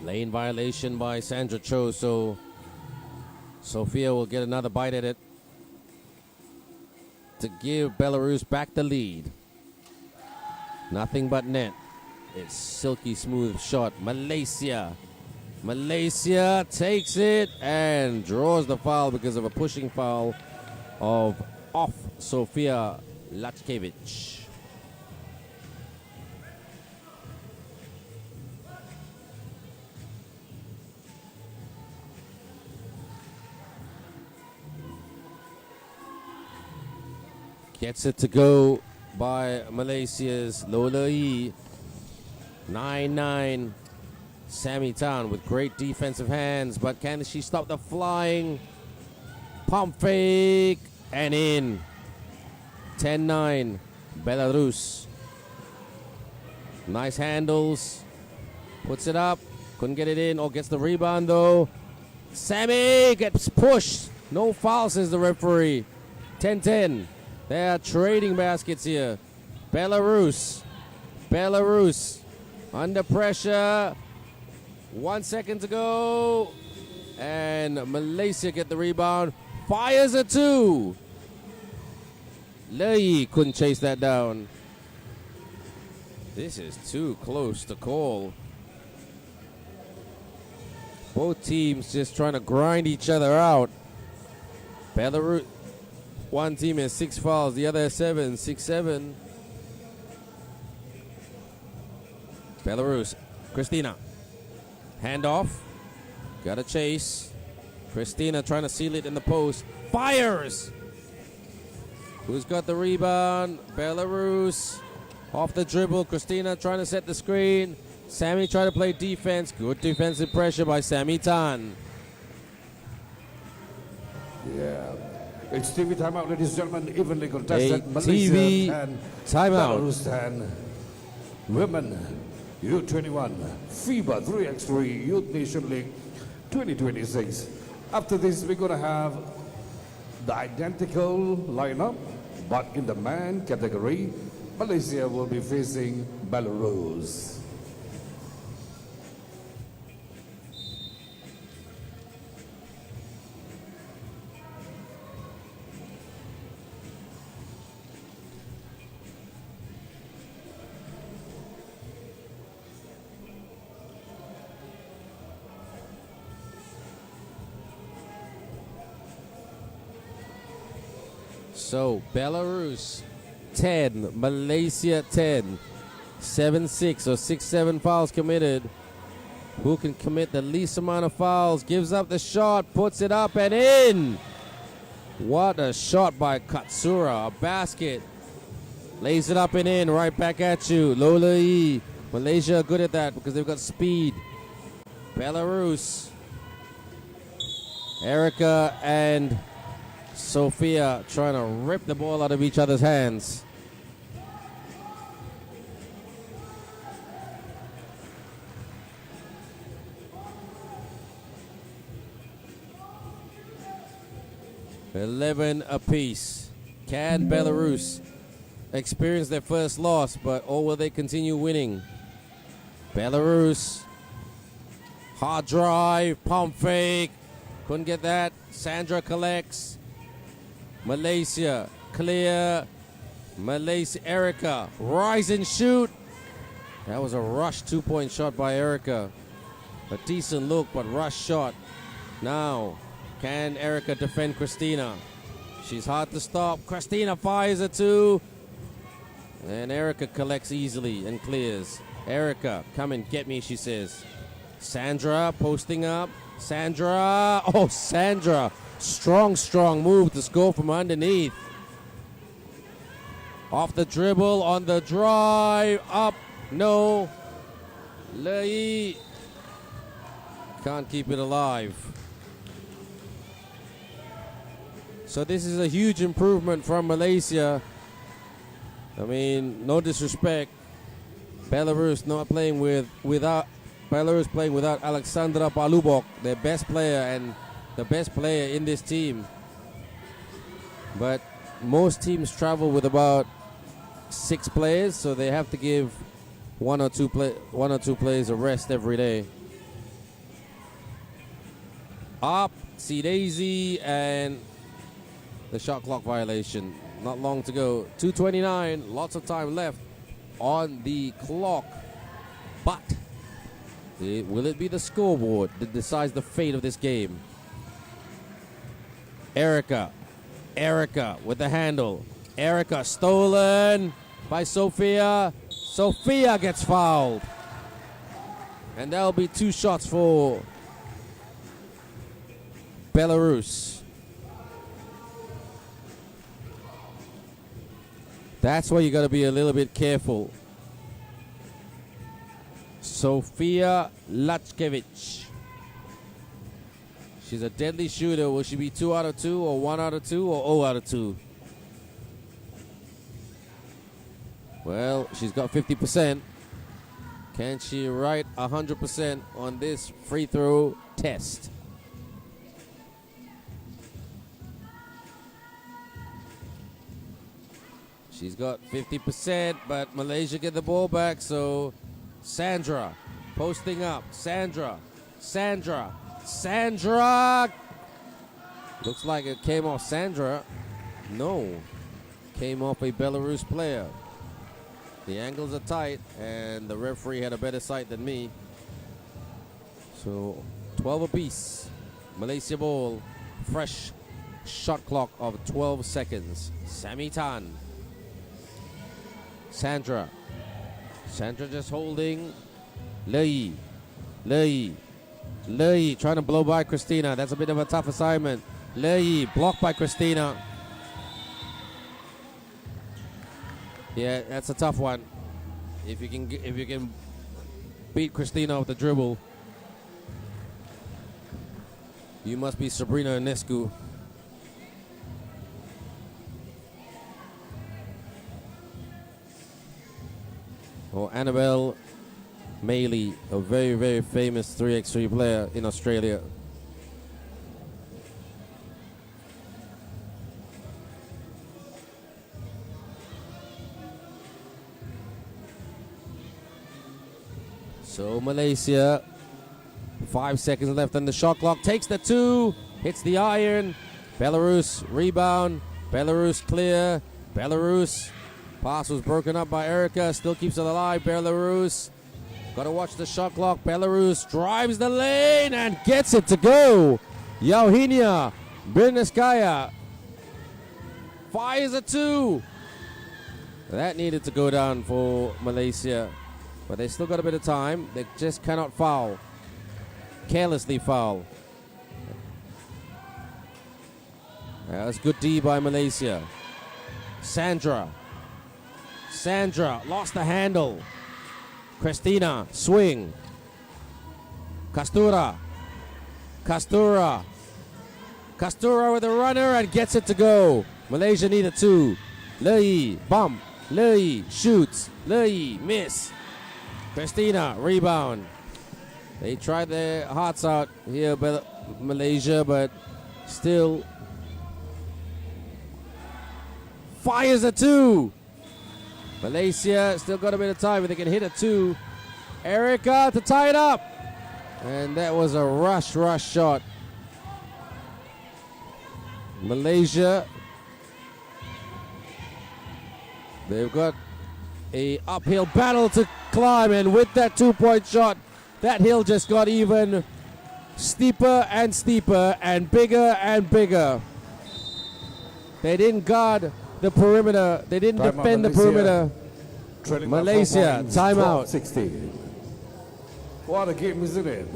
B: Lane violation by Sandra Cho, so Sophia will get another bite at it to give Belarus back the lead. Nothing but net. It's silky smooth shot. Malaysia takes it and draws the foul because of a pushing foul off Sofia Latkevich. Gets it to go by Malaysia's Lolai. 9-9. Sammy Tan with great defensive hands, but can she stop the flying pump fake and in? 10-9. Belarus. Nice handles. Puts it up. Couldn't get it in or gets the rebound though. Sammy gets pushed. No foul, says the referee. 10-10. They are trading baskets here. Belarus under pressure. 1 second to go. And Malaysia get the rebound. Fires a 2. Lei couldn't chase that down. This is too close to call. Both teams just trying to grind each other out. Belarus. One team has 6 fouls, the other has 7. 6-7. Belarus. Christina. Handoff. Got a chase. Christina trying to seal it in the post. Fires! Who's got the rebound? Belarus. Off the dribble. Christina trying to set the screen. Sammy trying to play defense. Good defensive pressure by Sammy Tan.
A: Yeah. It's TV timeout, ladies and gentlemen. Evenly contested.
B: TV
A: Malaysia and
B: timeout.
A: Belarus and women U21 FIBA 3x3 Youth Nation League 2026. After this, we're going to have the identical lineup, but in the man category, Malaysia will be facing Belarus.
B: So, Belarus 10, Malaysia 10. 7-6 or 6-7 fouls committed. Who can commit the least amount of fouls? Gives up the shot, puts it up and in. What a shot by Katsura. A basket. Lays it up and in. Right back at you. Lola E. Malaysia are good at that because they've got speed. Belarus. Erica and Sophia trying to rip the ball out of each other's hands. $11 apiece. Can Belarus experience their first loss, or will they continue winning? Belarus. Hard drive, pump fake. Couldn't get that. Sandra collects. Malaysia, clear. Malaysia, Erica, rise and shoot. That was a rush 2-point shot by Erica. A decent look, but rush shot. Now, can Erica defend Christina? She's hard to stop. Christina fires a 2. And Erica collects easily and clears. Erica, come and get me, she says. Sandra posting up. Sandra. Oh, Sandra. Strong move to score from underneath. Off the dribble, on the drive. Up. No. Lei. Can't keep it alive. So this is a huge improvement from Malaysia. I mean, no disrespect. Belarus not playing without Alexandra Palubok, their best player and the best player in this team. But most teams travel with about 6 players, so they have to give one or two players a rest every day. Up, C Daisy, and the shot clock violation. Not long to go. 2:29, lots of time left on the clock. But will it be the scoreboard that decides the fate of this game? Erica with the handle. Erica stolen by Sophia. Sophia gets fouled. And that'll be 2 shots for Belarus. That's why you got to be a little bit careful. Sofia Lachkevich. She's a deadly shooter. Will she be 2 out of 2 or 1 out of 2 or 0 out of 2? Well, she's got 50%. Can she write 100% on this free throw test? She's got 50%, but Malaysia get the ball back, so Sandra posting up. Sandra. Looks like it came off Sandra. No. Came off a Belarus player. The angles are tight, and the referee had a better sight than me. So 12 apiece. Malaysia ball. Fresh shot clock of 12 seconds. Sami Tan. Sandra just holding. Lei trying to blow by Christina. That's a bit of a tough assignment. Lei blocked by Christina. Yeah, that's a tough one. If you can beat Christina off the dribble, you must be Sabrina Ionescu. Or Annabelle Maley, a very, very famous 3x3 player in Australia. So Malaysia, 5 seconds left on the shot clock. Takes the 2, hits the iron. Belarus rebound. Belarus clear. Belarus. Pass was broken up by Erica. Still keeps it alive. Belarus. Got to watch the shot clock. Belarus drives the lane and gets it to go. Yauhinia Birneskaya fires a 2. That needed to go down for Malaysia, but they still got a bit of time. They just cannot foul. Carelessly foul. That's good D by Malaysia. Sandra lost the handle. Christina, swing. Kastura with a runner and gets it to go. Malaysia need a 2. Lei, bump. Lei, shoots. Lei, miss. Christina, rebound. They tried their hearts out here, Malaysia, but still fires a 2. Malaysia still got a bit of time, but they can hit a 2. Erica to tie it up. And that was a rush shot. Malaysia, they've got a uphill battle to climb, and with that 2-point shot, that hill just got even steeper and steeper and bigger. They didn't guard the perimeter. They didn't defend the perimeter. Malaysia, timeout.
A: 16. What a game, isn't it?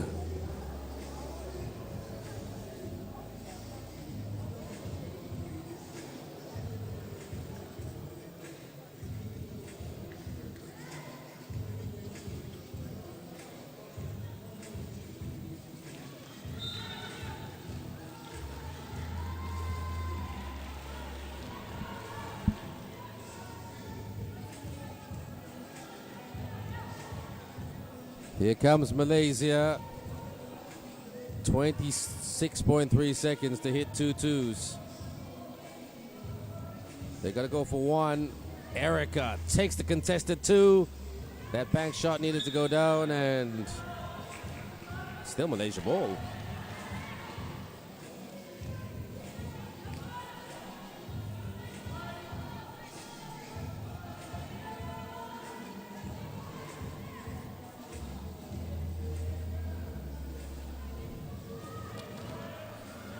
B: Here comes Malaysia. 26.3 seconds to hit 2 twos. They got to go for 1. Erica takes the contested 2. That bank shot needed to go down, and still Malaysia ball.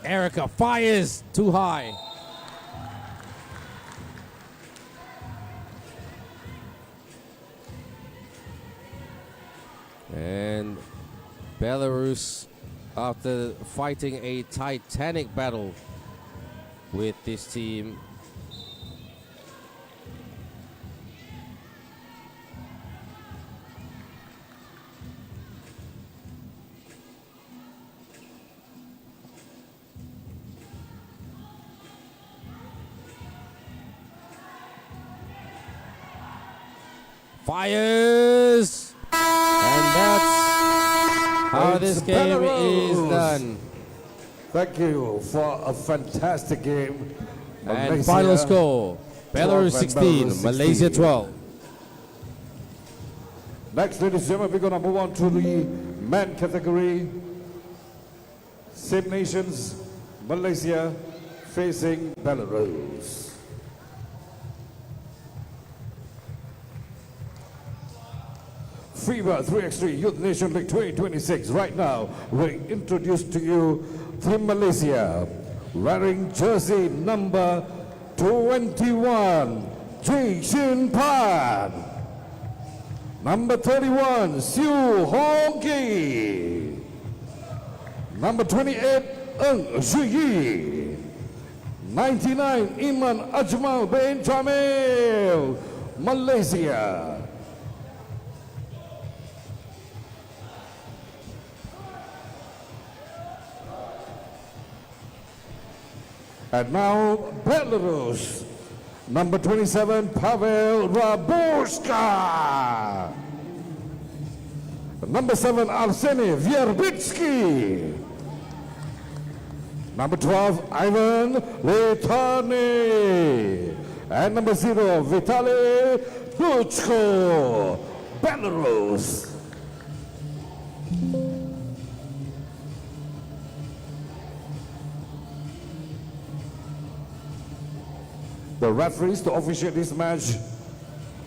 B: Erica fires too high. And Belarus, after fighting a titanic battle with this team, fires, and that's how this game is done.
A: Thank you for a fantastic game.
B: And
A: Malaysia
B: final score, Belarus 16, Malaysia 12.
A: Next, ladies and gentlemen, we're going to move on to the men category. Same nations, Malaysia facing Belarus. FIBA 3x3 Youth Nation League 2026. Right now, we introduce to you Team Malaysia, wearing jersey number 21, Ji Shin Pan. Number 31, Siu Hong Ki. Number 28, Ng Zhu Yi. 99, Iman Ajmal bin Jamil, Malaysia. And now, Belarus, number 27, Pavel Rabushka. Number 7, Arseny Vierbitsky. Number 12, Ivan Letani. And number 0, Vitaly Klitschko, Belarus. The referees to officiate this match,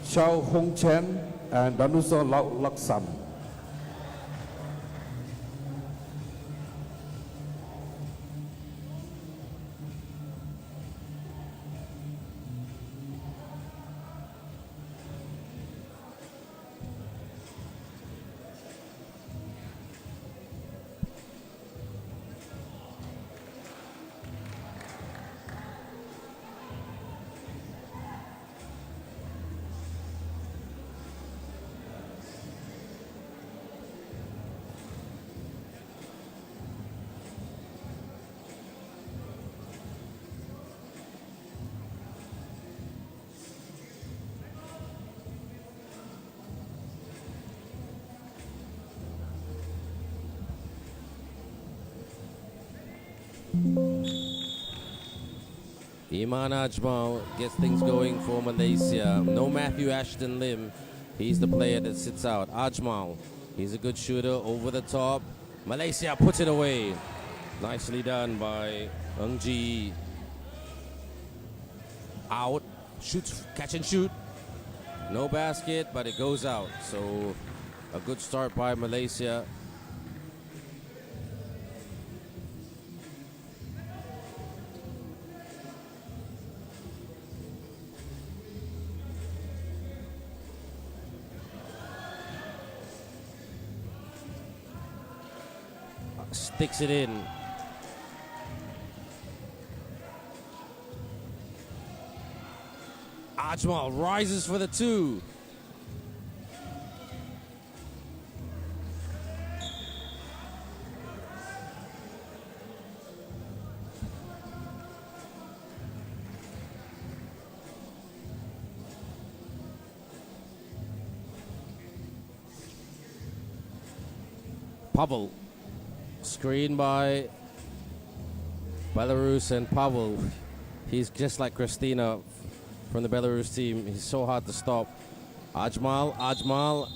A: Chao Hong Chen and Danusa Laksam.
B: Iman Ajmal gets things going for Malaysia. No Matthew Ashton Lim. He's the player that sits out. Ajmal, he's a good shooter over the top. Malaysia puts it away. Nicely done by Ng Ji. Out. Shoots, catch and shoot. No basket, but it goes out. So a good start by Malaysia. Sticks it in. Ajmal rises for the two. Pavel. Screen by Belarus, and Pavel, he's just like Christina from the Belarus team. He's so hard to stop. Ajmal.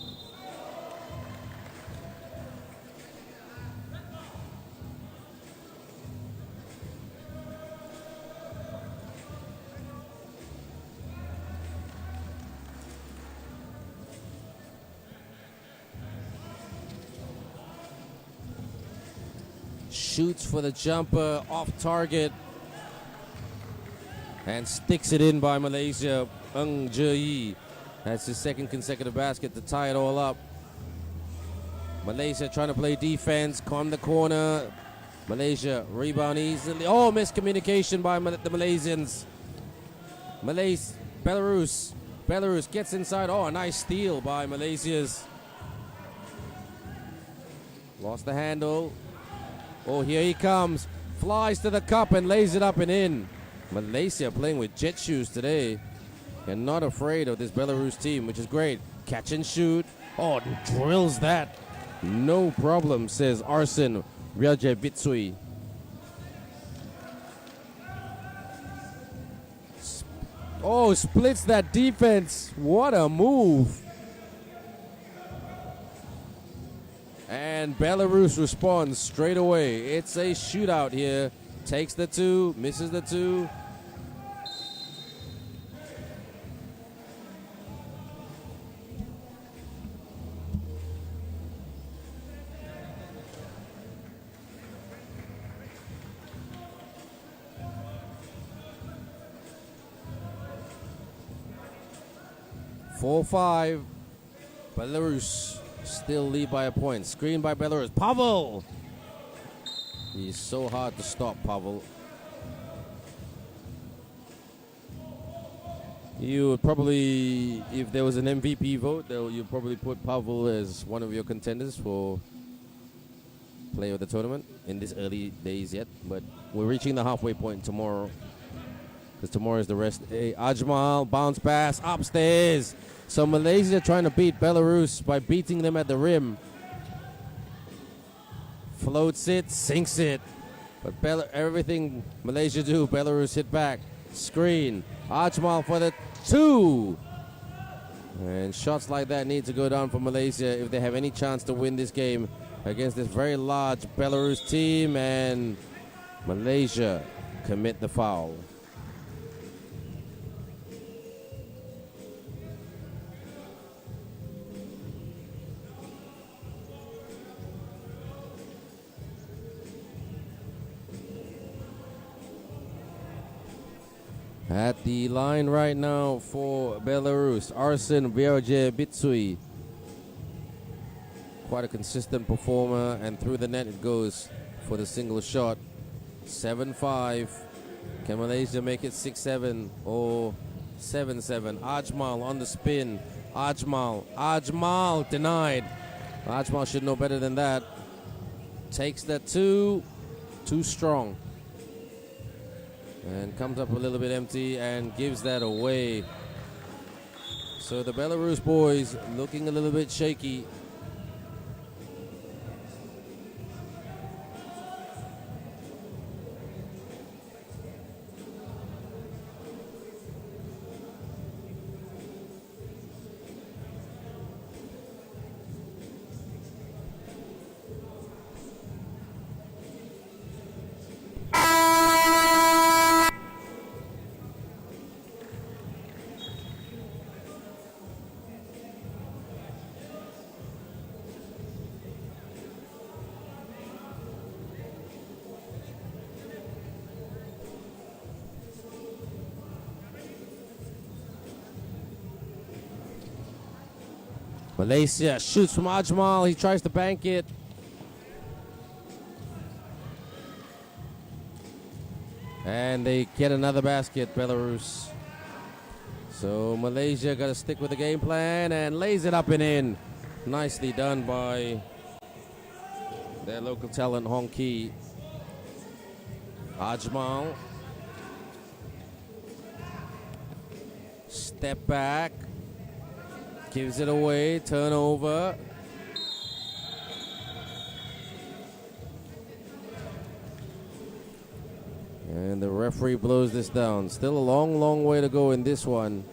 B: Shoots for the jumper, off target, and sticks it in by Malaysia. Ng Ji. That's his second consecutive basket to tie it all up. Malaysia trying to play defense, calm the corner. Malaysia rebound easily. Oh, miscommunication by the Malaysians. Belarus gets inside. Oh, a nice steal by Malaysia's. Lost the handle. Oh, here he comes. Flies to the cup and lays it up and in. Malaysia playing with jet shoes today. And not afraid of this Belarus team, which is great. Catch and shoot. Oh, drills that. No problem, says Arsen Ryajevitsui. Oh, splits that defense. What a move. And Belarus responds straight away. It's a shootout here. Takes the two, misses the two. Four, 5. Belarus still lead by a point. Screen by Belarus. Pavel! He's so hard to stop, Pavel. You would probably, if there was an MVP vote, you'd probably put Pavel as one of your contenders for player of the tournament in this early days yet. But we're reaching the halfway point tomorrow, because tomorrow is the rest day. Ajmal, bounce pass, upstairs. So Malaysia trying to beat Belarus by beating them at the rim. Floats it, sinks it. But everything Malaysia do, Belarus hit back. Screen. Ajmal for the two. And shots like that need to go down for Malaysia if they have any chance to win this game against this very large Belarus team. And Malaysia commit the foul. At the line right now for Belarus, Arsen Ryajevitsui. Quite a consistent performer, and through the net it goes for the single shot. 7-5. Can Malaysia make it 6-7 or 7-7? Ajmal on the spin. Ajmal denied. Ajmal should know better than that. Takes that two. Too strong. And comes up a little bit empty and gives that away. So the Belarus boys looking a little bit shaky. Malaysia shoots from Ajmal. He tries to bank it. And they get another basket, Belarus. So Malaysia got to stick with the game plan and lays it up and in. Nicely done by their local talent, Hong Ki. Ajmal. Step back. Gives it away. Turnover. And the referee blows this down. Still a long, long way to go in this one.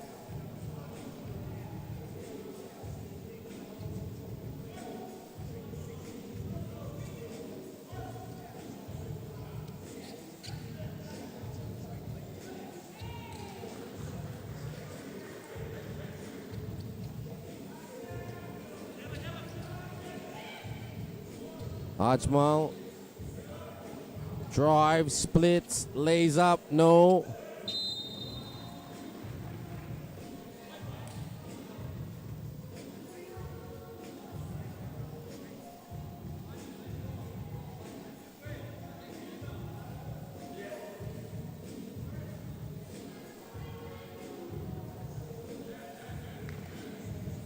B: Ajmal drives, splits, lays up, no.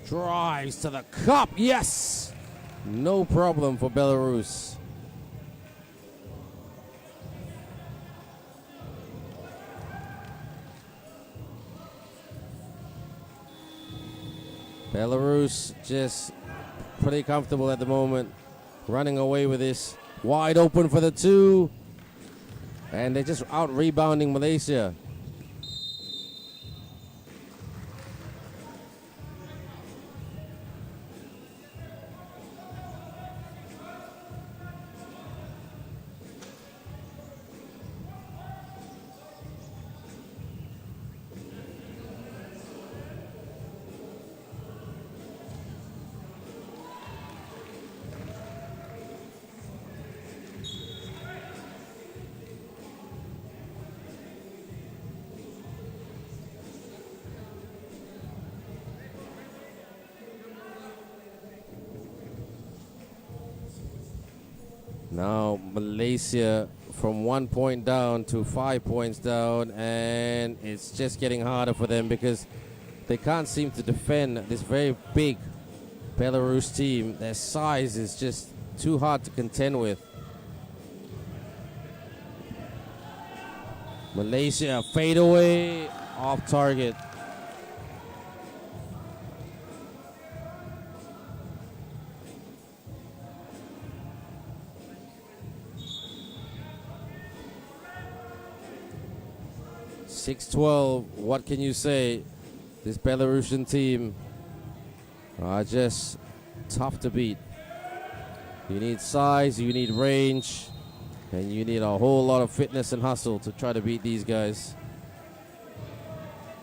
B: Drives to the cup, yes! No problem for Belarus. Belarus just pretty comfortable at the moment, running away with this. Wide open for the two. And they're just out rebounding Malaysia. Now Malaysia from 1 point down to 5 points down, and it's just getting harder for them because they can't seem to defend this very big Belarus team. Their size is just too hard to contend with. Malaysia fade away, off target. .612, what can you say? This Belarusian team are just tough to beat. You need size, you need range, and you need a whole lot of fitness and hustle to try to beat these guys.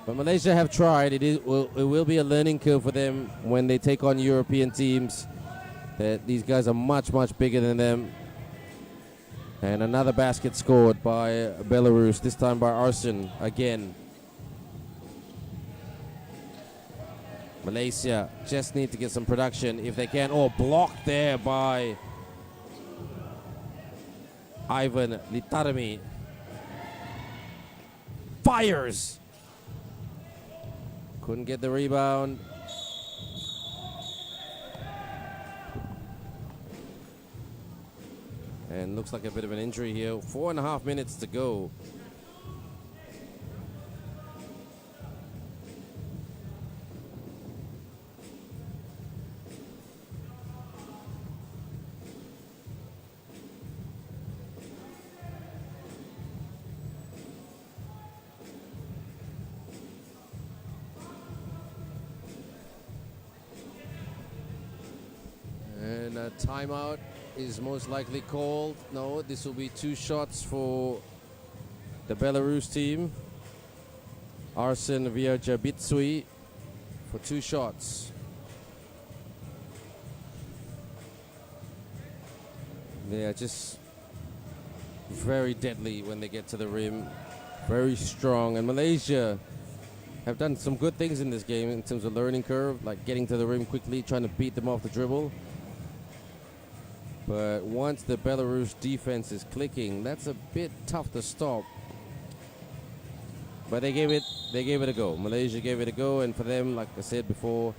B: But Malaysia have tried. It will be a learning curve for them when they take on European teams. That these guys are much, much bigger than them. And another basket scored by Belarus, this time by Arsen again. Malaysia just need to get some production if they can. Oh, blocked there by Ivan Litarmi. Fires! Couldn't get the rebound. And looks like a bit of an injury here. 4.5 minutes to go. And a timeout is most likely called. No, this will be 2 shots for the Belarus team. Arsen Viajabitsui for 2 shots. They are just very deadly when they get to the rim. Very strong. And Malaysia have done some good things in this game in terms of learning curve, like getting to the rim quickly, trying to beat them off the dribble. But once the Belarus defense is clicking, that's a bit tough to stop. But they gave it a go. Malaysia gave it a go, and for them, like I said before,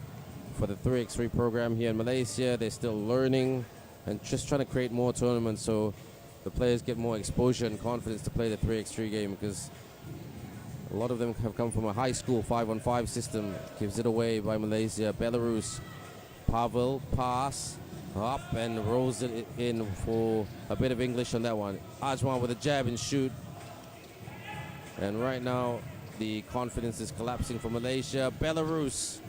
B: for the 3x3 program here in Malaysia, they're still learning and just trying to create more tournaments so the players get more exposure and confidence to play the 3x3 game, because a lot of them have come from a high school 5-on-5 system. Gives it away by Malaysia. Belarus, Pavel, pass, up and rolls it in for a bit of English on that one. Ajmal with a jab and shoot. And right now, the confidence is collapsing for Malaysia. Belarus.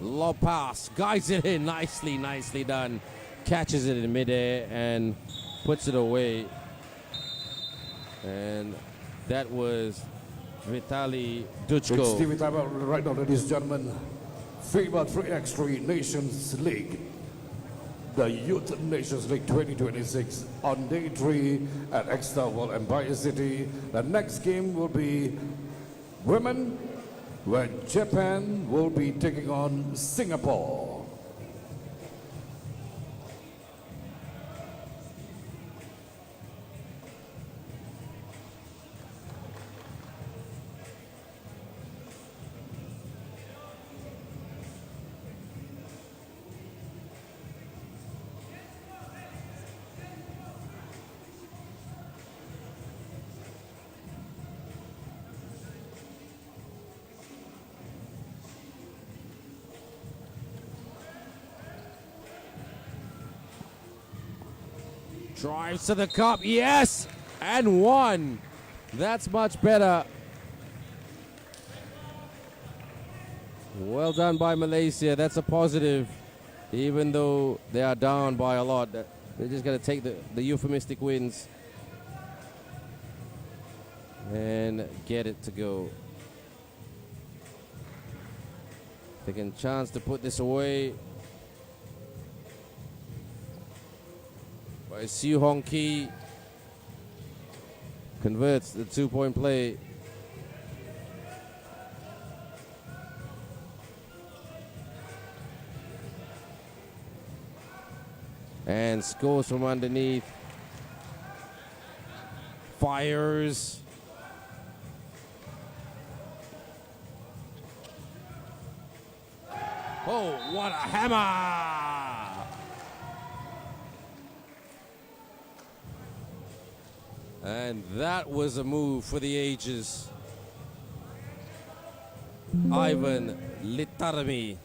B: Low pass, guides it in, nicely done. Catches it in midair and puts it away. And that was Petaling Jaya.
A: It's TV time out right now, ladies and gentlemen. FIBA 3x3 Nations League. The Youth Nations League 2026 on day 3 at Exta World Empire City. The next game will be women, where Japan will be taking on Singapore.
B: Drives to the cup, yes, and one. That's much better. Well done by Malaysia. That's a positive, even though they are down by a lot. They're just going to take the euphemistic wins and get it to go. Taking a chance to put this away. By Siu Hong Ki, converts the 2-point play. And scores from underneath. Fires. Oh, what a hammer! And that was a move for the ages. Ivan Litarmi.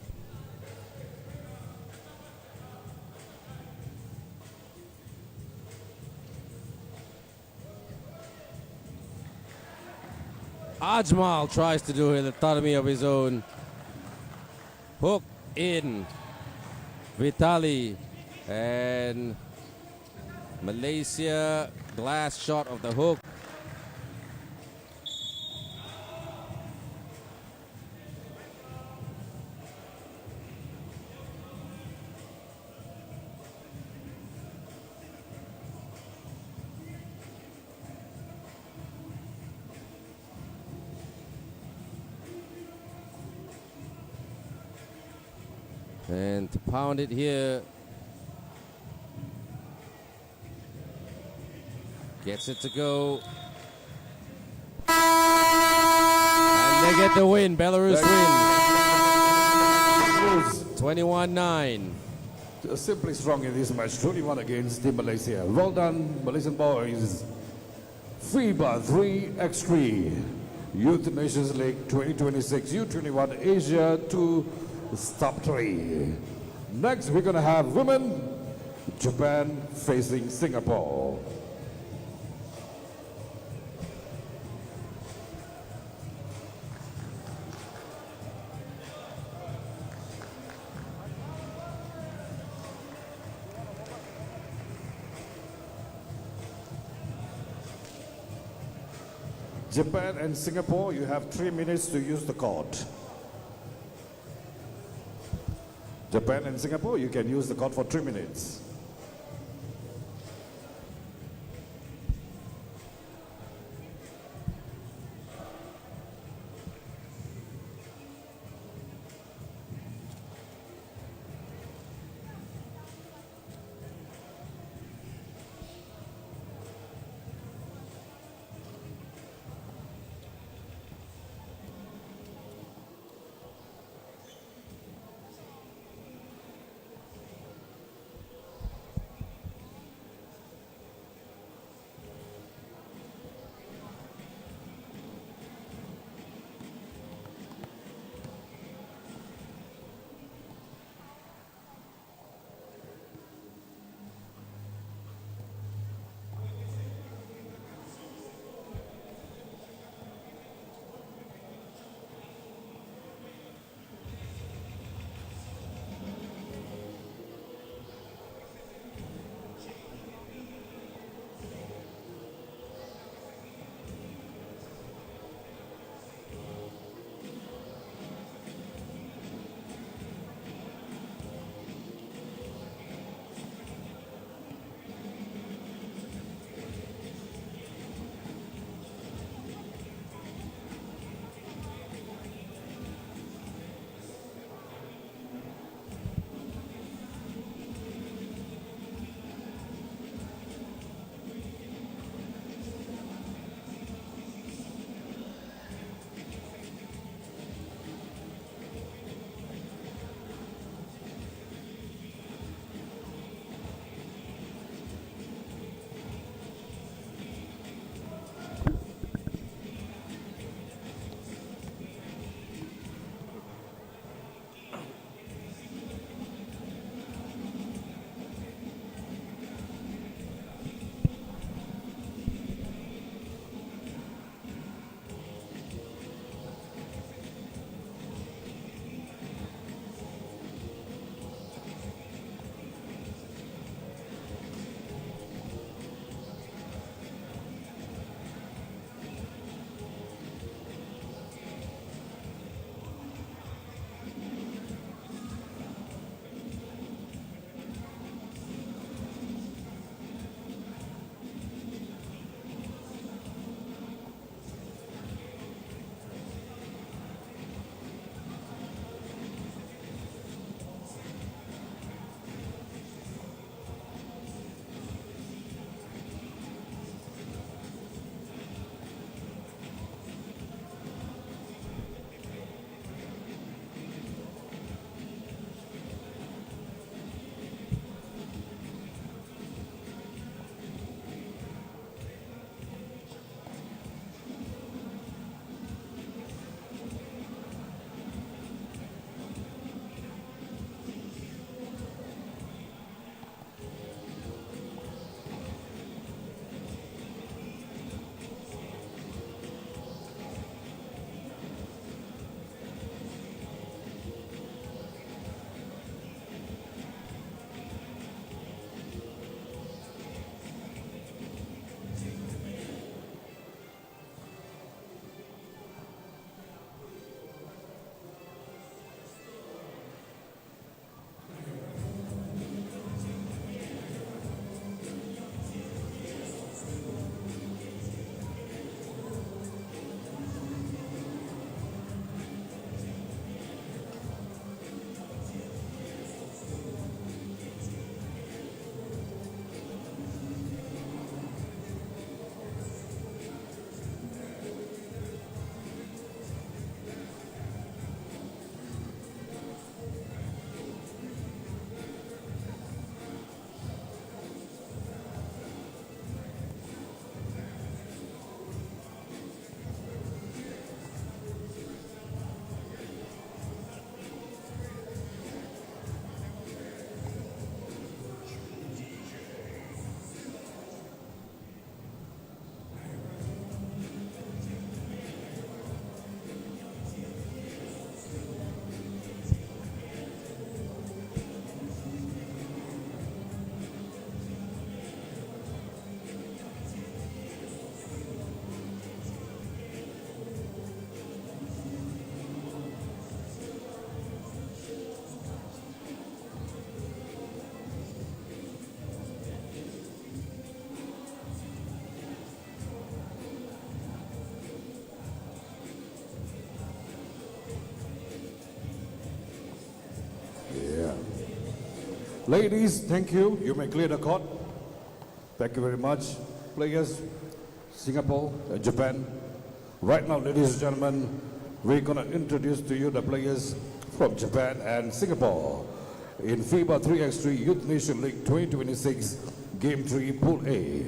B: Ajmal tries to do a Litarmi of his own. Hook in. Vitali. And Malaysia, glass shot of the hook. And to pound it here. Gets it to go. And they get the win. Belarus win. 21-9.
A: Simply strong in this match. 21 against Team Malaysia. Well done, Malaysian boys. FIBA 3x3 Youth Nations League 2026 U21 Asia-2 Top 3. Next, we're going to have women. Japan facing Singapore. Japan and Singapore, you have 3 minutes to use the court. Japan and Singapore, you can use the court for 3 minutes. Ladies, thank you. You may clear the court. Thank you very much. Players, Singapore, Japan. Right now, ladies and gentlemen, we're going to introduce to you the players from Japan and Singapore in FIBA 3x3 Youth Nation League 2026, Game 3, Pool A.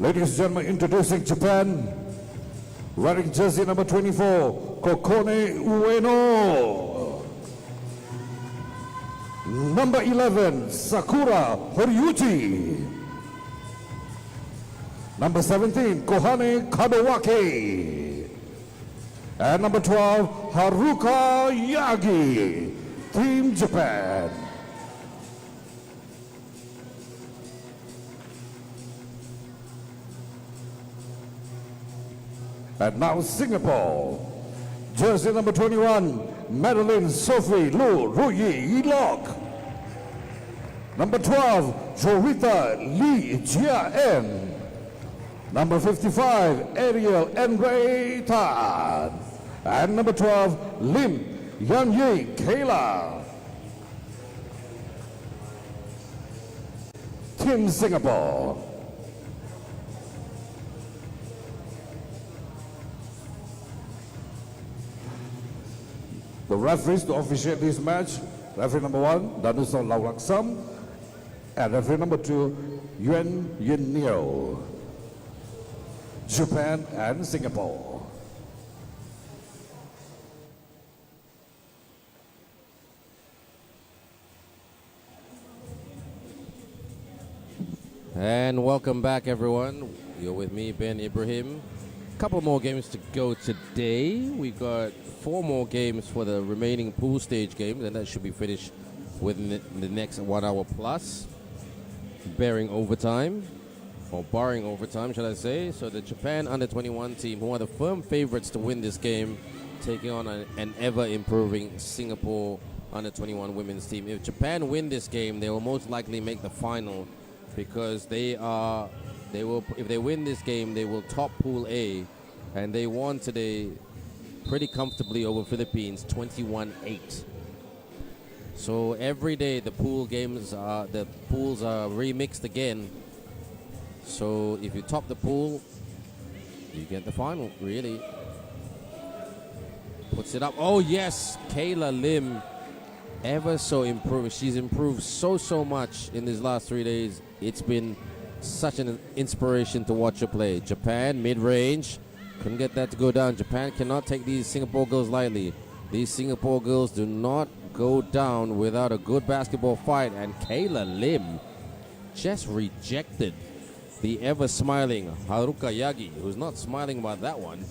A: Ladies and gentlemen, introducing Japan, wearing jersey number 24, Kokone Ueno. Number 11, Sakura Horyuchi. Number 17, Kohane Kadowake. And number 12, Haruka Yagi, Team Japan. And now Singapore, jersey number 21, Madeline Sophie Lu Ruyi Ilok. Number 12, Jorita Lee Jia En. Number 55, Ariel Enray Tan. And number 12, Lim Yan Yi Kayla. Team Singapore. The referees to officiate this match, referee number 1, Danuson Laulaksam, and referee number 2, Yuan Yin Neo. Japan and Singapore.
B: And welcome back, everyone. You're with me, Ben Ibrahim. Couple more games to go today. We got 4 more games for the remaining pool stage games, and that should be finished within the next 1 hour plus, barring overtime, should I say. So the Japan under-21 team, who are the firm favorites to win this game, taking on an ever-improving Singapore under-21 women's team. If Japan win this game, they will most likely make the final, because if they win this game, they will top Pool A, and they won today pretty comfortably over Philippines, 21-8. So every day the pools are remixed again. So if you top the pool, you get the final, really. Puts it up. Oh yes, Kayla Lim, ever so improved. She's improved so much in these last 3 days. It's been such an inspiration to watch her play. Japan, mid-range. Couldn't get that to go down. Japan cannot take these Singapore girls lightly. These Singapore girls do not go down without a good basketball fight. And Kayla Lim just rejected the ever-smiling Haruka Yagi, who's not smiling about that one.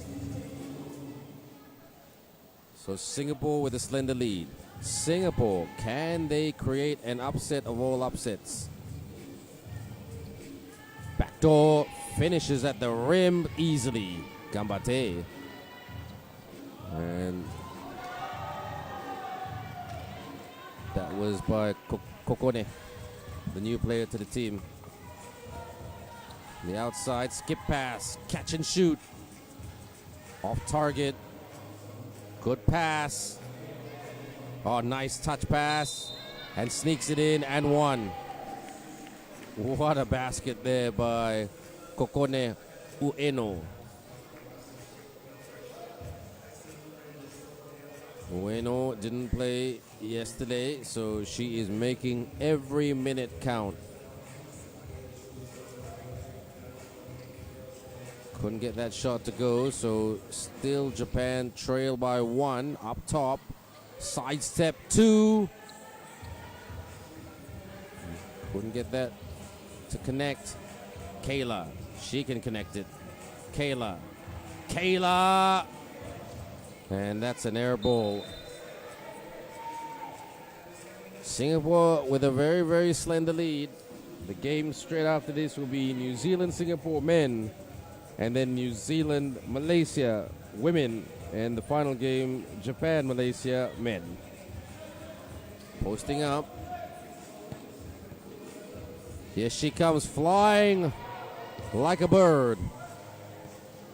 B: So Singapore with a slender lead. Singapore, can they create an upset of all upsets? Backdoor finishes at the rim easily. Gambate. And that was by Kokone, the new player to the team. The outside skip pass, catch and shoot. Off target. Good pass. Oh, nice touch pass. And sneaks it in and one. What a basket there by Kokone Ueno. Ueno didn't play yesterday, so she is making every minute count. Couldn't get that shot to go, so still Japan trail by 1 up top. Sidestep 2. Couldn't get that to connect. Kayla, she can connect it. Kayla. And that's an air ball. Singapore with a very, very slender lead. The game straight after this will be New Zealand, Singapore men, and then New Zealand, Malaysia women, and the final game, Japan, Malaysia men. Posting up. Here she comes flying. like a bird.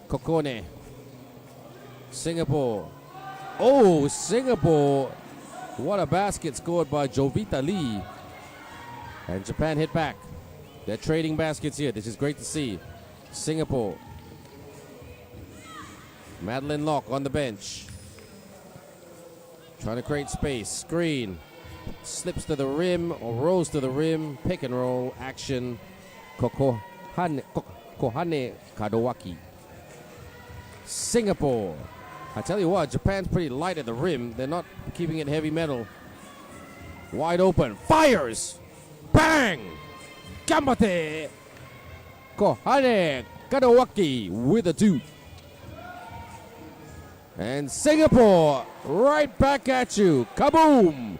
B: Kokone. Singapore. Oh, Singapore. What a basket scored by Jovita Lee. And Japan hit back. They're trading baskets here. This is great to see. Singapore. Madeline Locke on the bench. Trying to create space. Screen. Slips to the rim or rolls to the rim. Pick and roll action. Kohane Kadowaki. Singapore. I tell you what, Japan's pretty light at the rim. They're not keeping it heavy metal. Wide open. Fires. Bang. Gambate. Kohane Kadowaki with a 2. And Singapore right back at you. Kaboom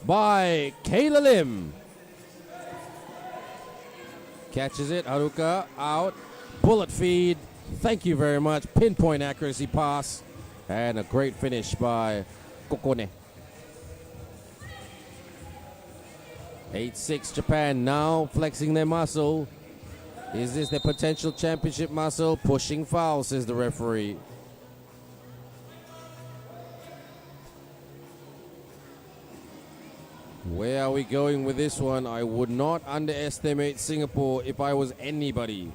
B: by Kayla Lim. Catches it. Haruka out. Bullet feed. Thank you very much. Pinpoint accuracy pass. And a great finish by Kokone. 8-6 Japan now flexing their muscle. Is this their potential championship muscle? Pushing foul, says the referee. Where are we going with this one? I would not underestimate Singapore if I was anybody.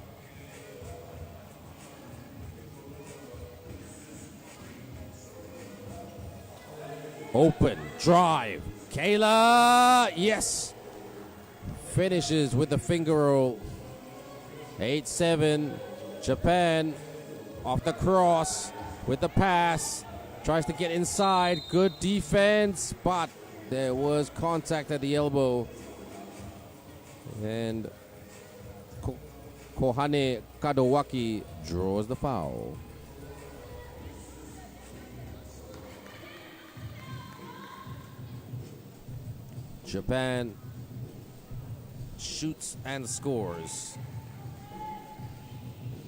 B: Open, drive. Kayla, yes. Finishes with the finger roll. 8-7. Japan off the cross with the pass. Tries to get inside. Good defense, but there was contact at the elbow. And Kohane Kadowaki draws the foul. Japan shoots and scores.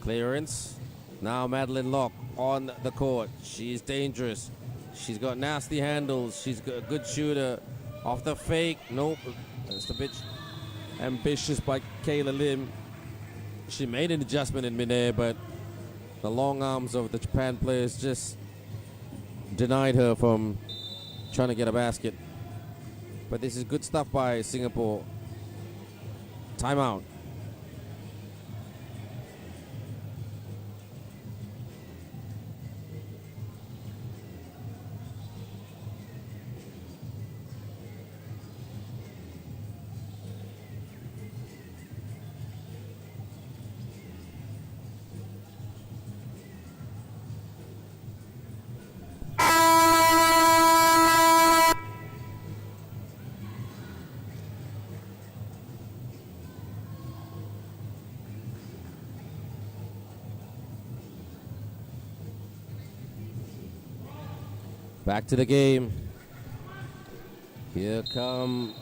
B: Clearance. Now Madeline Locke on the court. She's dangerous. She's got nasty handles. She's got a good shooter. Off the fake. Nope. That's a bit ambitious by Kayla Lim. She made an adjustment in midair, but the long arms of the Japan players just denied her from trying to get a basket. But this is good stuff by Singapore. Timeout. Back to the game. Here come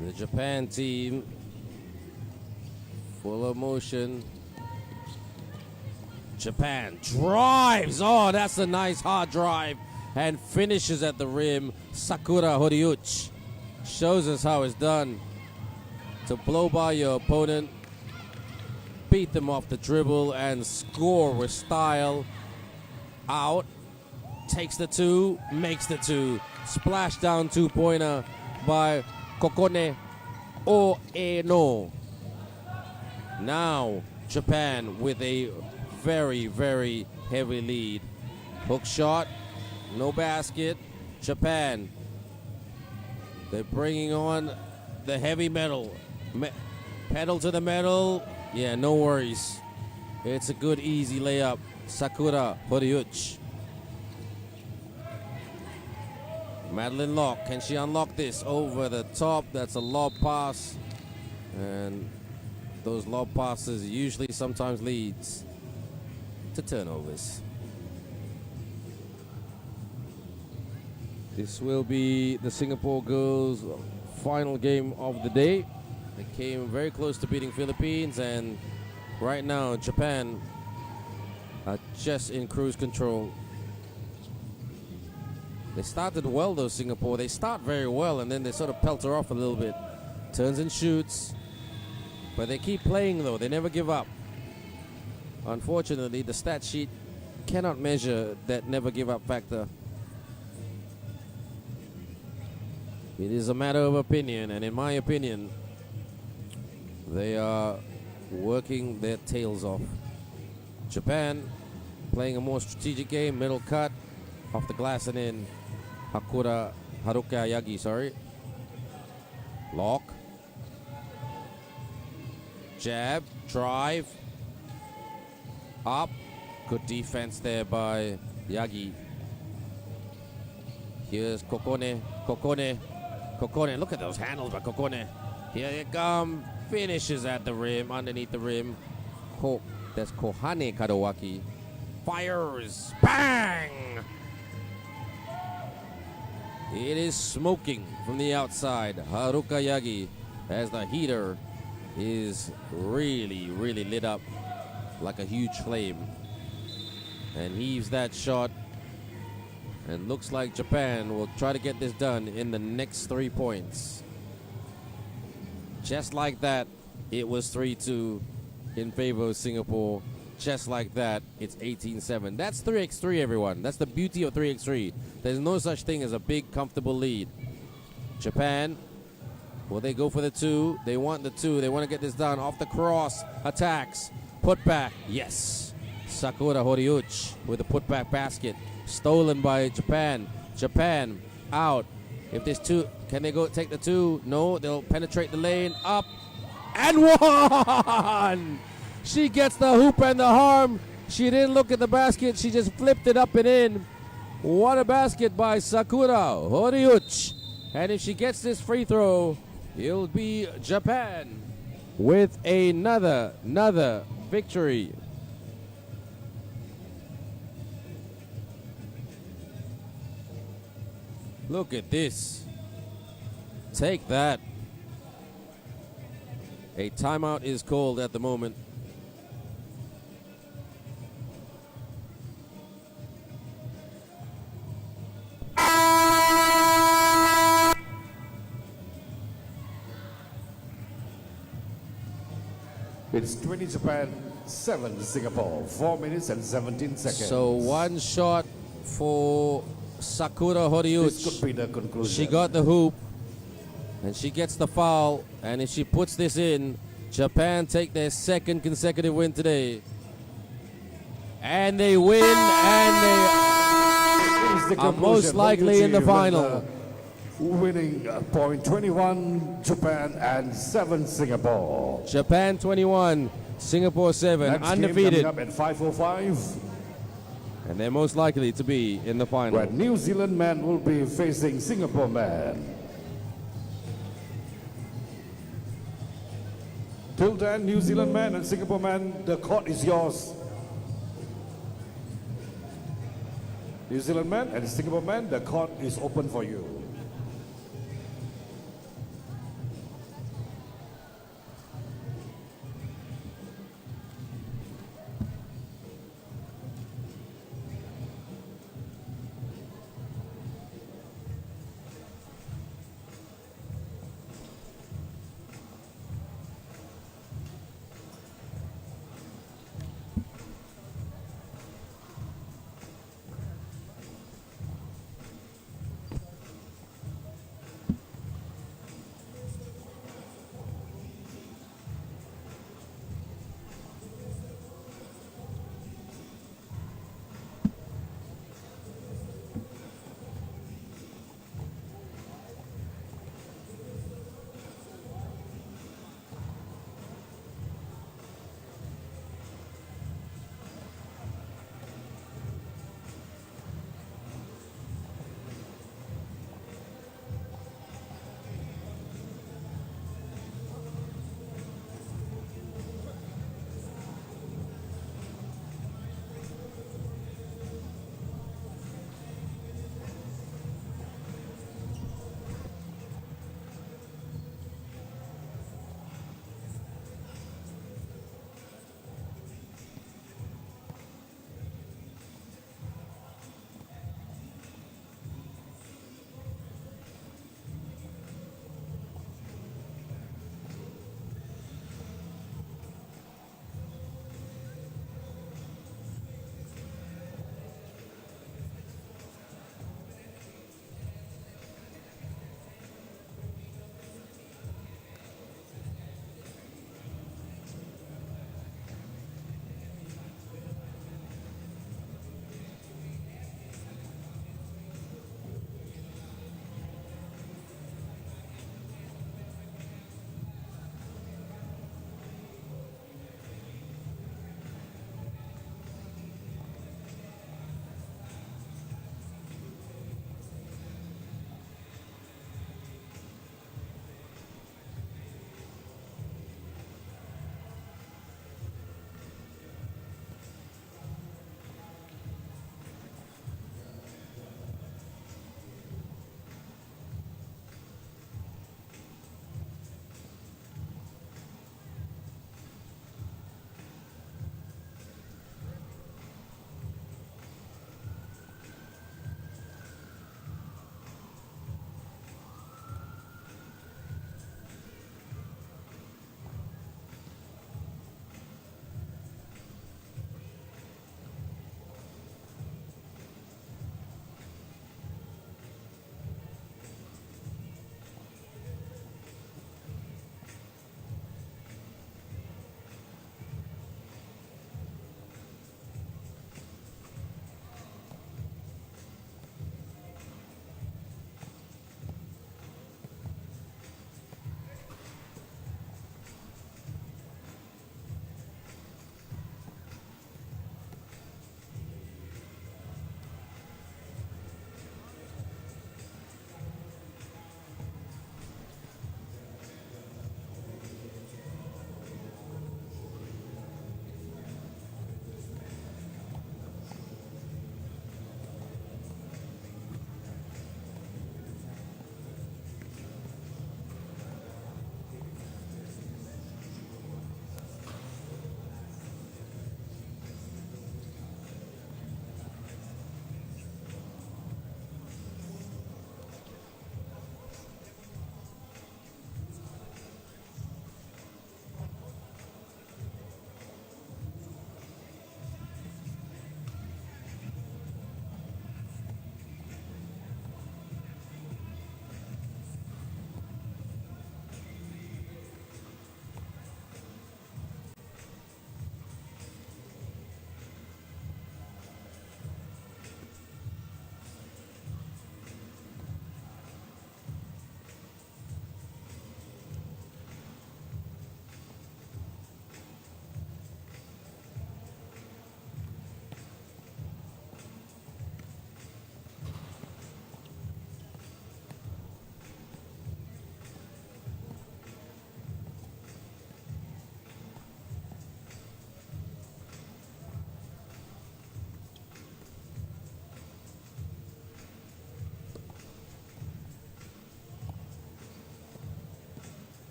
B: the Japan team. Full of motion. Japan drives. Oh, that's a nice hard drive. And finishes at the rim. Sakura Horiuchi shows us how it's done. To blow by your opponent, beat them off the dribble, and score with style. Out. Takes the 2. Makes the 2. Splashdown 2-pointer by Kokone Oeno. Now Japan with a very, very heavy lead. Hook shot. No basket. Japan. They're bringing on the heavy metal. Pedal to the metal. Yeah, no worries. It's a good, easy layup. Sakura Horiuchi. Madeline Locke, can she unlock this over the top? That's a lob pass. And those lob passes usually sometimes leads to turnovers. This will be the Singapore girls' final game of the day. They came very close to beating Philippines, and right now Japan are just in cruise control. They started well though, Singapore. They start very well and then they sort of pelter off a little bit. Turns and shoots. But they keep playing though. They never give up. Unfortunately, the stat sheet cannot measure that never give up factor. It is a matter of opinion, and in my opinion, they are working their tails off. Japan playing a more strategic game, middle cut, off the glass and in. Haruka Yagi, sorry. Lock. Jab, drive. Up. Good defense there by Yagi. Here's Kokone. Look at those handles by Kokone. Here they come. Finishes at the rim, underneath the rim. That's Kohane Kadowaki. Fires. Bang! It is smoking from the outside. Haruka Yagi, as the heater is really, really lit up like a huge flame. And heaves that shot. And looks like Japan will try to get this done in the next 3 points. Just like that, it was 3-2 in favor of Singapore. Just like that, it's 18-7. That's 3x3, everyone. That's the beauty of 3x3. There's no such thing as a big, comfortable lead. Japan, will they go for the 2? They want the 2. They want to get this done. Off the cross, attacks, put back. Yes. Sakura Horiuchi with a putback basket. Stolen by Japan. Japan out. If there's 2, can they go take the 2? No, they'll penetrate the lane. Up and one. She gets the hoop and the harm. She didn't look at the basket. She just flipped it up and in. What a basket by Sakura Horiuchi. And if she gets this free throw, it'll be Japan with another victory. Look at this. Take that. A timeout is called at the moment.
A: It's 20 Japan, 7 Singapore, 4 minutes and 17 seconds.
B: So one shot for Sakura Horiuchi.
A: This could be the conclusion.
B: She got the hoop and she gets the foul, and if she puts this in, Japan take their 2nd consecutive win today. And they win, and they are most likely in the final.
A: Winning point 21 Japan and 7 Singapore.
B: Japan 21, Singapore 7,
A: Next
B: undefeated.
A: game coming up at 5:05.
B: And they're most likely to be in the final.
A: Where New Zealand man will be facing Singapore man. Till then, New Zealand man and Singapore man, the court is yours. New Zealand man and Singapore man, the court is open for you.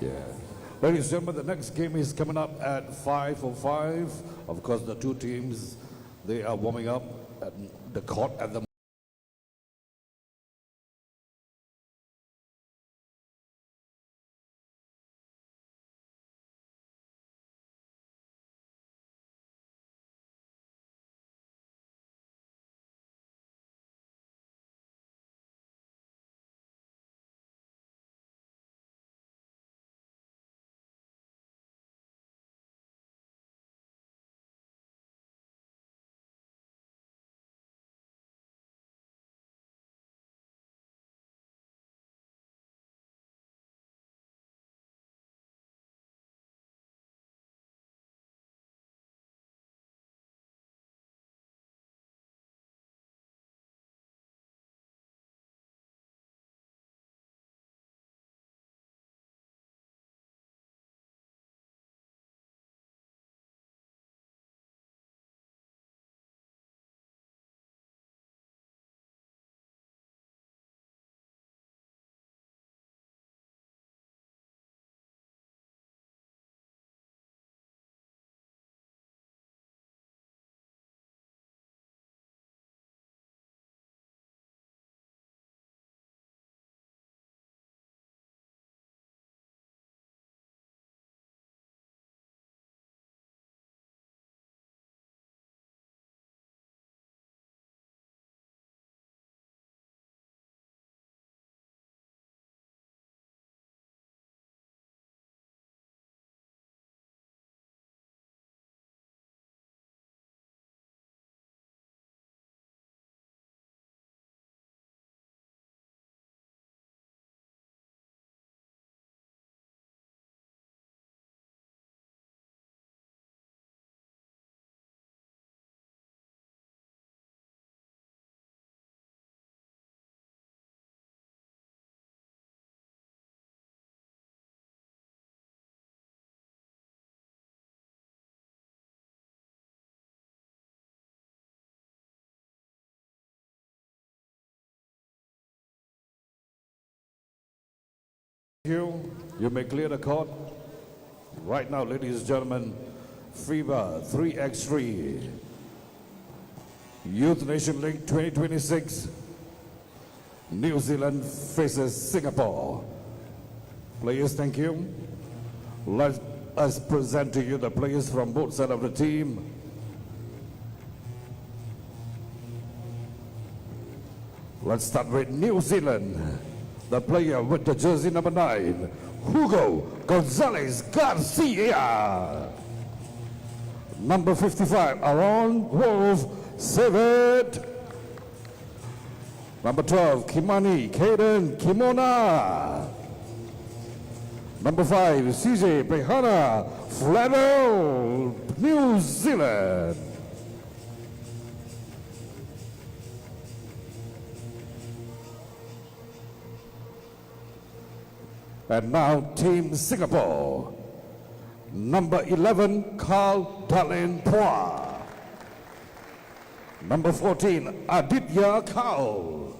A: Yeah. Ladies and gentlemen, the next game is coming up at 5:05. Of course, the two teams, they are warming up at the court at the You may clear the court. Right now, ladies and gentlemen, FIBA 3x3 Youth Nation League 2026. New Zealand faces Singapore. Players, thank you. Let us present to you the players from both sides of the team. Let's start with New Zealand. The player with the jersey number 9, Hugo Gonzalez Garcia. Number 55, Aaron Wolf Sevet. Number 12, Kimani Kaden Kimona. Number 5, CJ Behana Flannel, New Zealand. And now Team Singapore. Number 11, Carl Dalin Phua. Number 14, Aditya Kaul.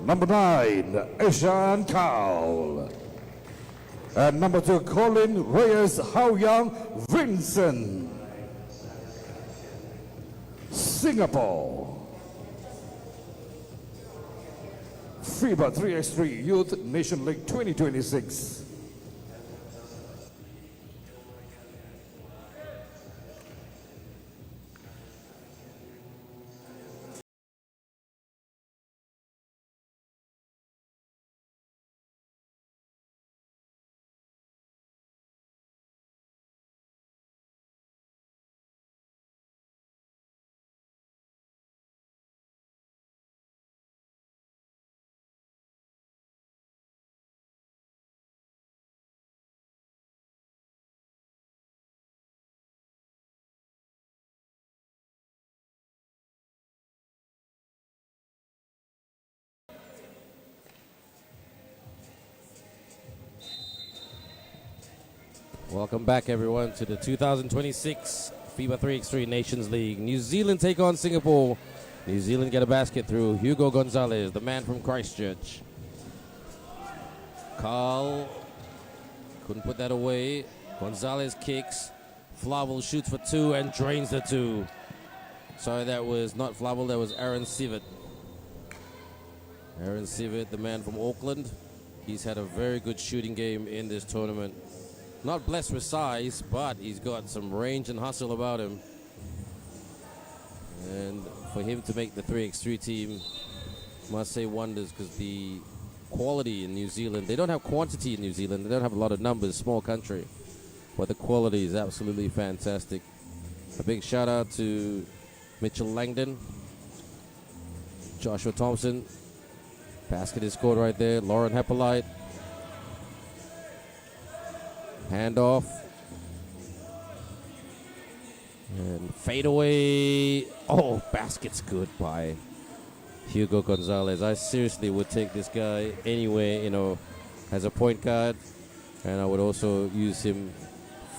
A: Number 9, Ishan Kaul. And number 2, Colin Reyes Haoyang Vincent. Singapore. FIBA 3x3 Youth Nation League 2026.
B: Welcome back, everyone, to the 2026 FIBA 3x3 Nations League. New Zealand take on Singapore. New Zealand get a basket through Hugo Gonzalez, the man from Christchurch. Carl couldn't put that away. Gonzalez kicks. Flavel shoots for two and drains the two. Sorry, that was not Flavel, that was Aaron Sivert. Aaron Sivert, the man from Auckland. He's had a very good shooting game in this tournament. Not blessed with size, but he's got some range and hustle about him. And for him to make the 3x3 team, must say wonders, because the quality in New Zealand, they don't have quantity in New Zealand, they don't have a lot of numbers, small country, but the quality is absolutely fantastic. A big shout out to Mitchell Langdon, Joshua Thompson. Basket is scored right there. Lauren Heppolite. Handoff. And fade away. Oh, basket's good by Hugo Gonzalez. I seriously would take this guy anywhere, you know, as a point guard. And I would also use him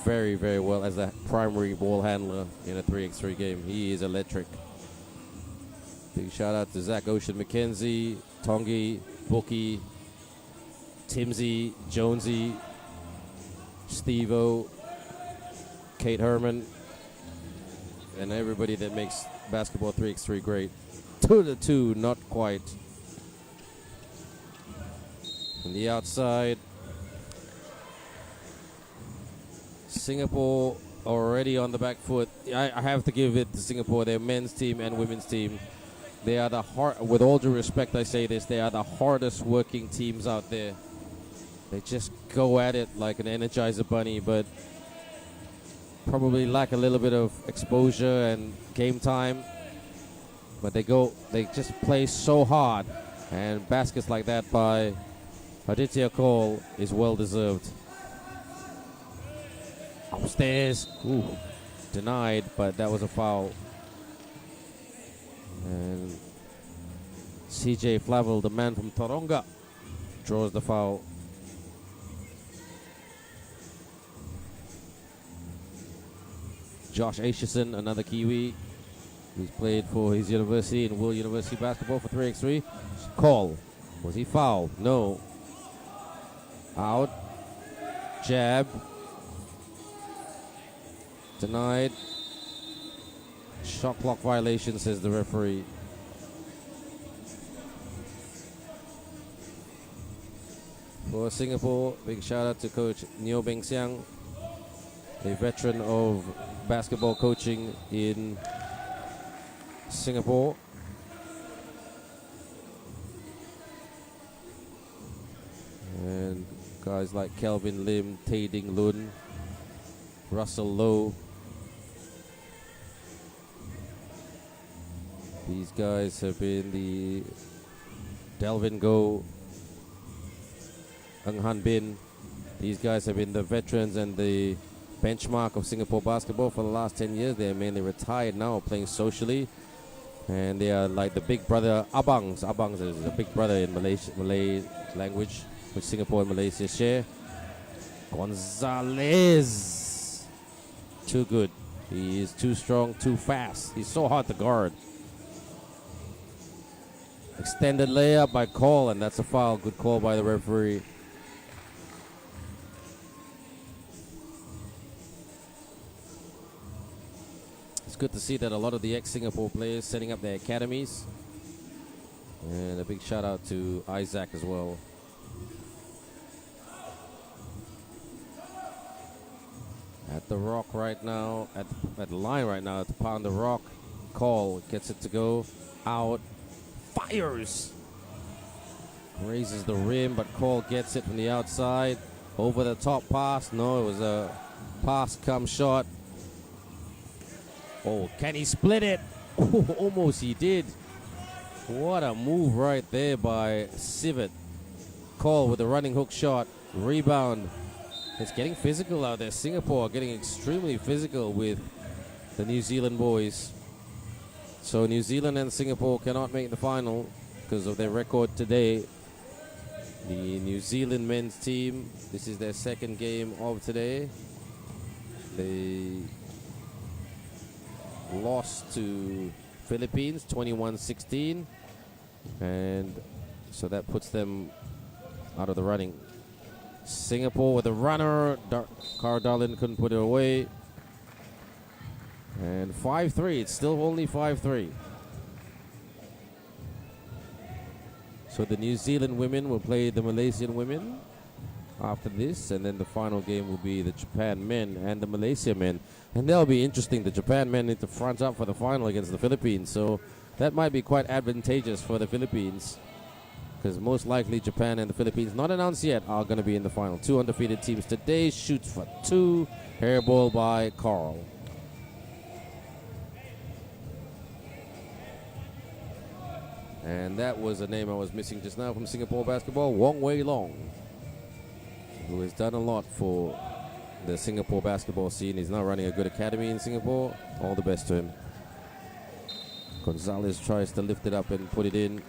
B: very, very well as a primary ball handler in a 3x3 game. He is electric. Big shout out to Zach Ocean McKenzie, Tongi, Bookie, Timsy, Jonesy, Steve-O, Kate Herman, and everybody that makes basketball 3x3 great. 2-2, not quite. From the outside, Singapore already on the back foot. I have to give it to Singapore, their men's team and women's team. They are the with all due respect, I say this, they are the hardest working teams out there. They just go at it like an Energizer bunny, but probably lack a little bit of exposure and game time. But they just play so hard, and baskets like that by Aditya Kaul is well deserved. Upstairs, ooh, denied, but that was a foul. And CJ Flavel, the man from Taronga, draws the foul. Josh Aitchison, another Kiwi, who's played for his university in Will University basketball for 3x3. Call. Was he fouled? No. Out. Jab. Denied. Shot clock violation, says the referee. For Singapore, big shout out to coach Neo Beng Siang, a veteran of basketball coaching in Singapore. And guys like Kelvin Lim, Tay Ding Lun, Russell Lowe. These guys have been the Delvin Goh, Ng Han Bin. These guys have been the veterans and the benchmark of Singapore basketball for the last 10 years. They're mainly retired now, playing socially. And they are like the big brother Abangs. Abangs is a big brother in Malay language, which Singapore and Malaysia share. Gonzalez. Too good. He is too strong, too fast. He's so hard to guard. Extended layup by Call, and that's a foul. Good call by the referee. It's good to see that a lot of the ex-Singapore players setting up their academies. And a big shout out to Isaac as well. At the rock right now, at the line right now, to pound the rock. Call gets it to go out. Fires! Raises the rim, but Call gets it from the outside. Over the top pass. No, it was a pass come shot. Oh, can he split it? Oh, almost he did. What a move right there by Sivert. Call with a running hook shot. Rebound. It's getting physical out there. Singapore getting extremely physical with the New Zealand boys. So New Zealand and Singapore cannot make the final because of their record today. The New Zealand men's team, this is their second game of today. They lost to Philippines 21-16, and so that puts them out of the running. Singapore with a runner. Carl Darlin couldn't put it away. And 5-3. It's still only 5-3. So the New Zealand women will play the Malaysian women after this, and then the final game will be the Japan men and the Malaysia men. And that'll be interesting. The Japan men need to front up for the final against the Philippines, so that might be quite advantageous for the Philippines, because most likely Japan and the Philippines, not announced yet, are going to be in the final. 2 undefeated teams today. Shoots for 2. Hairball by Carl. And that was a name I was missing just now from Singapore basketball, Wong Wei Long, who has done a lot for the Singapore basketball scene. He's now running a good academy in Singapore. All the best to him. Gonzalez tries to lift it up and put it in.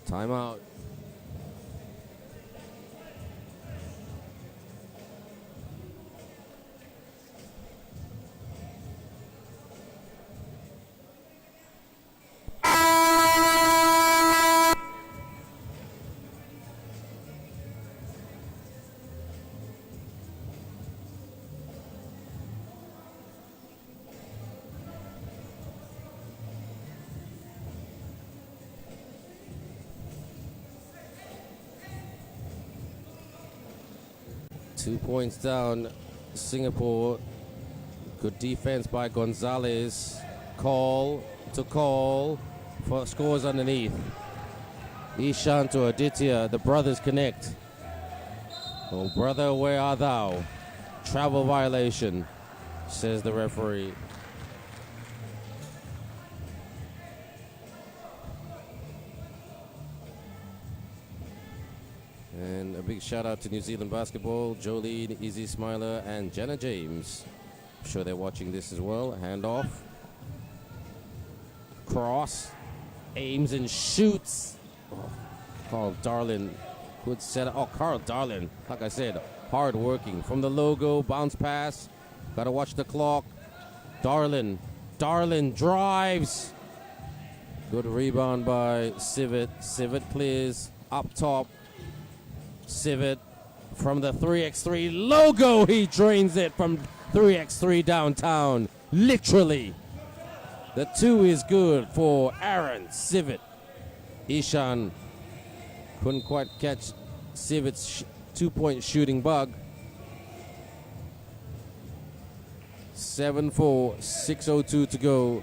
B: Timeout. Two points down, Singapore. Good defense by Gonzalez. Call for scores underneath. Ishan to Aditya. The brothers connect. Oh, brother, where art thou? Travel violation, says the referee. And a big shout out to New Zealand basketball, Jolene, Izzy Smiler, and Jenna James. I'm sure they're watching this as well. Handoff. Cross. Aims and shoots. Oh, Carl Darlin. Good setup. Oh, Carl Darlin. Like I said, hard working. From the logo, bounce pass. Gotta watch the clock. Darlin. Darlin drives. Good rebound by Civet. Civet clears up top. Civet from the 3x3 logo. He drains it from 3x3 downtown. Literally. The 2 is good for Aaron Civet. Ishan couldn't quite catch Civet's 2-point shooting bug. 7-4, 6:02 to go.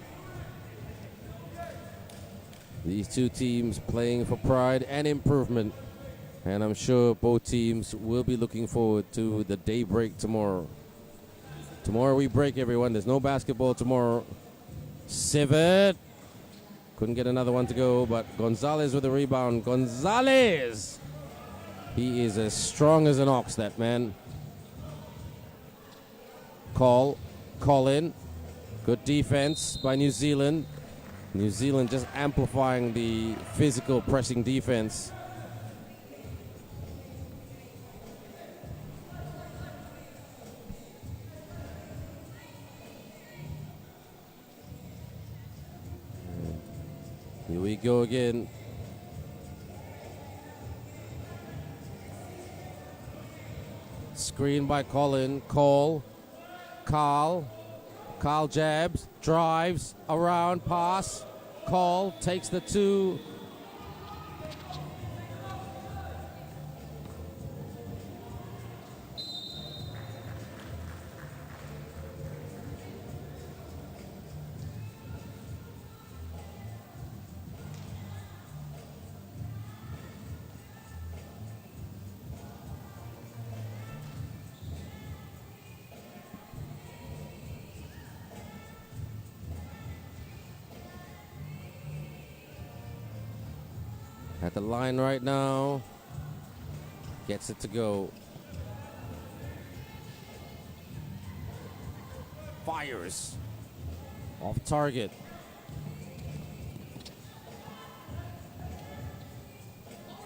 B: These two teams playing for pride and improvement. And I'm sure both teams will be looking forward to the daybreak tomorrow. Tomorrow we break, everyone. There's no basketball tomorrow. Civet couldn't get another one to go, but Gonzalez with the rebound. Gonzalez! He is as strong as an ox, that man. Call in. Good defense by New Zealand. New Zealand just amplifying the physical pressing defense. Here we go again. Screen by Colin. Carl jabs, drives, around, pass. Call takes the 2. At the line right now. Gets it to go. Fires. Off target.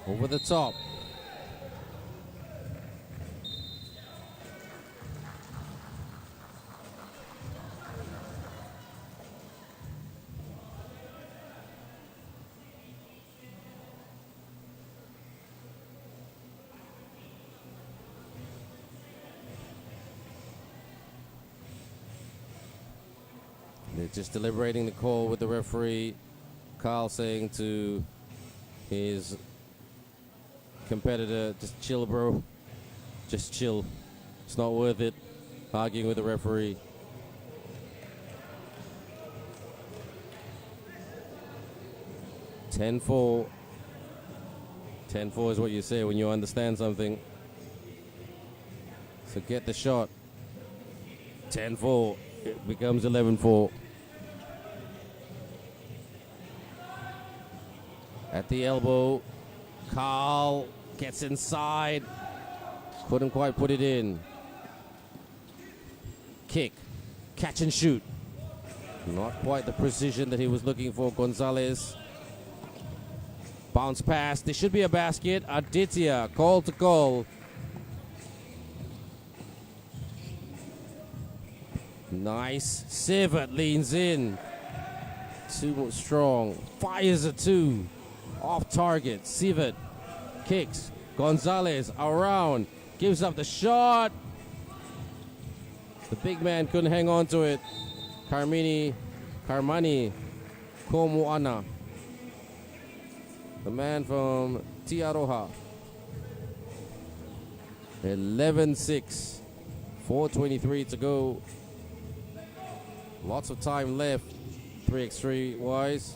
B: Over the top. They're just deliberating the call with the referee. Carl saying to his competitor, just chill, bro. Just chill. It's not worth it. Arguing with the referee. (10-4). 10-4 is what you say when you understand something. So get the shot. 10-4. It becomes 11-4. At the elbow, Carl gets inside. Couldn't quite put it in. Kick. Catch and shoot. Not quite the precision that he was looking for. Gonzalez. Bounce pass. There should be a basket. Aditya. Call to call. Nice. Sivat leans in. Too strong. Fires a two. Off target. Sivat kicks. Gonzalez around. Gives up the shot. The big man couldn't hang on to it. Karmani Komuana. The man from Tiaroha. 11-6. 4:23 to go. Lots of time left. 3x3 wise.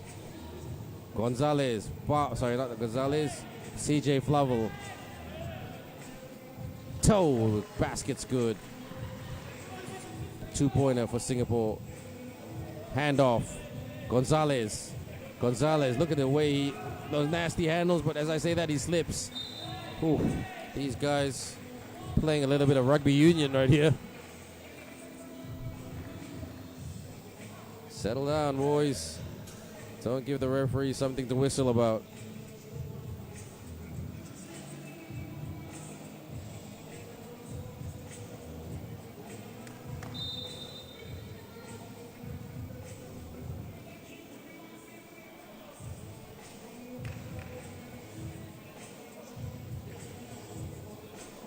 B: Gonzalez. Sorry, not Gonzalez. CJ Flavel. Toe. Basket's good. 2-pointer for Singapore. Handoff. Gonzalez. Look at the way those nasty handles, but as I say that, he slips. Ooh, these guys playing a little bit of rugby union right here. Settle down, boys. Don't give the referee something to whistle about.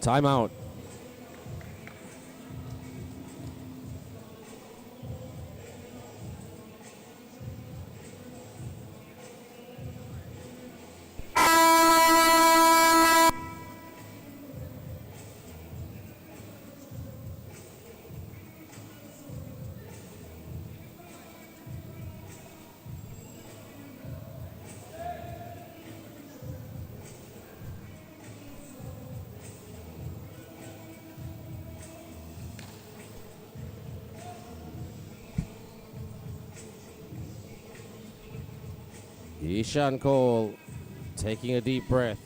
B: Timeout. Ishan Cole taking a deep breath.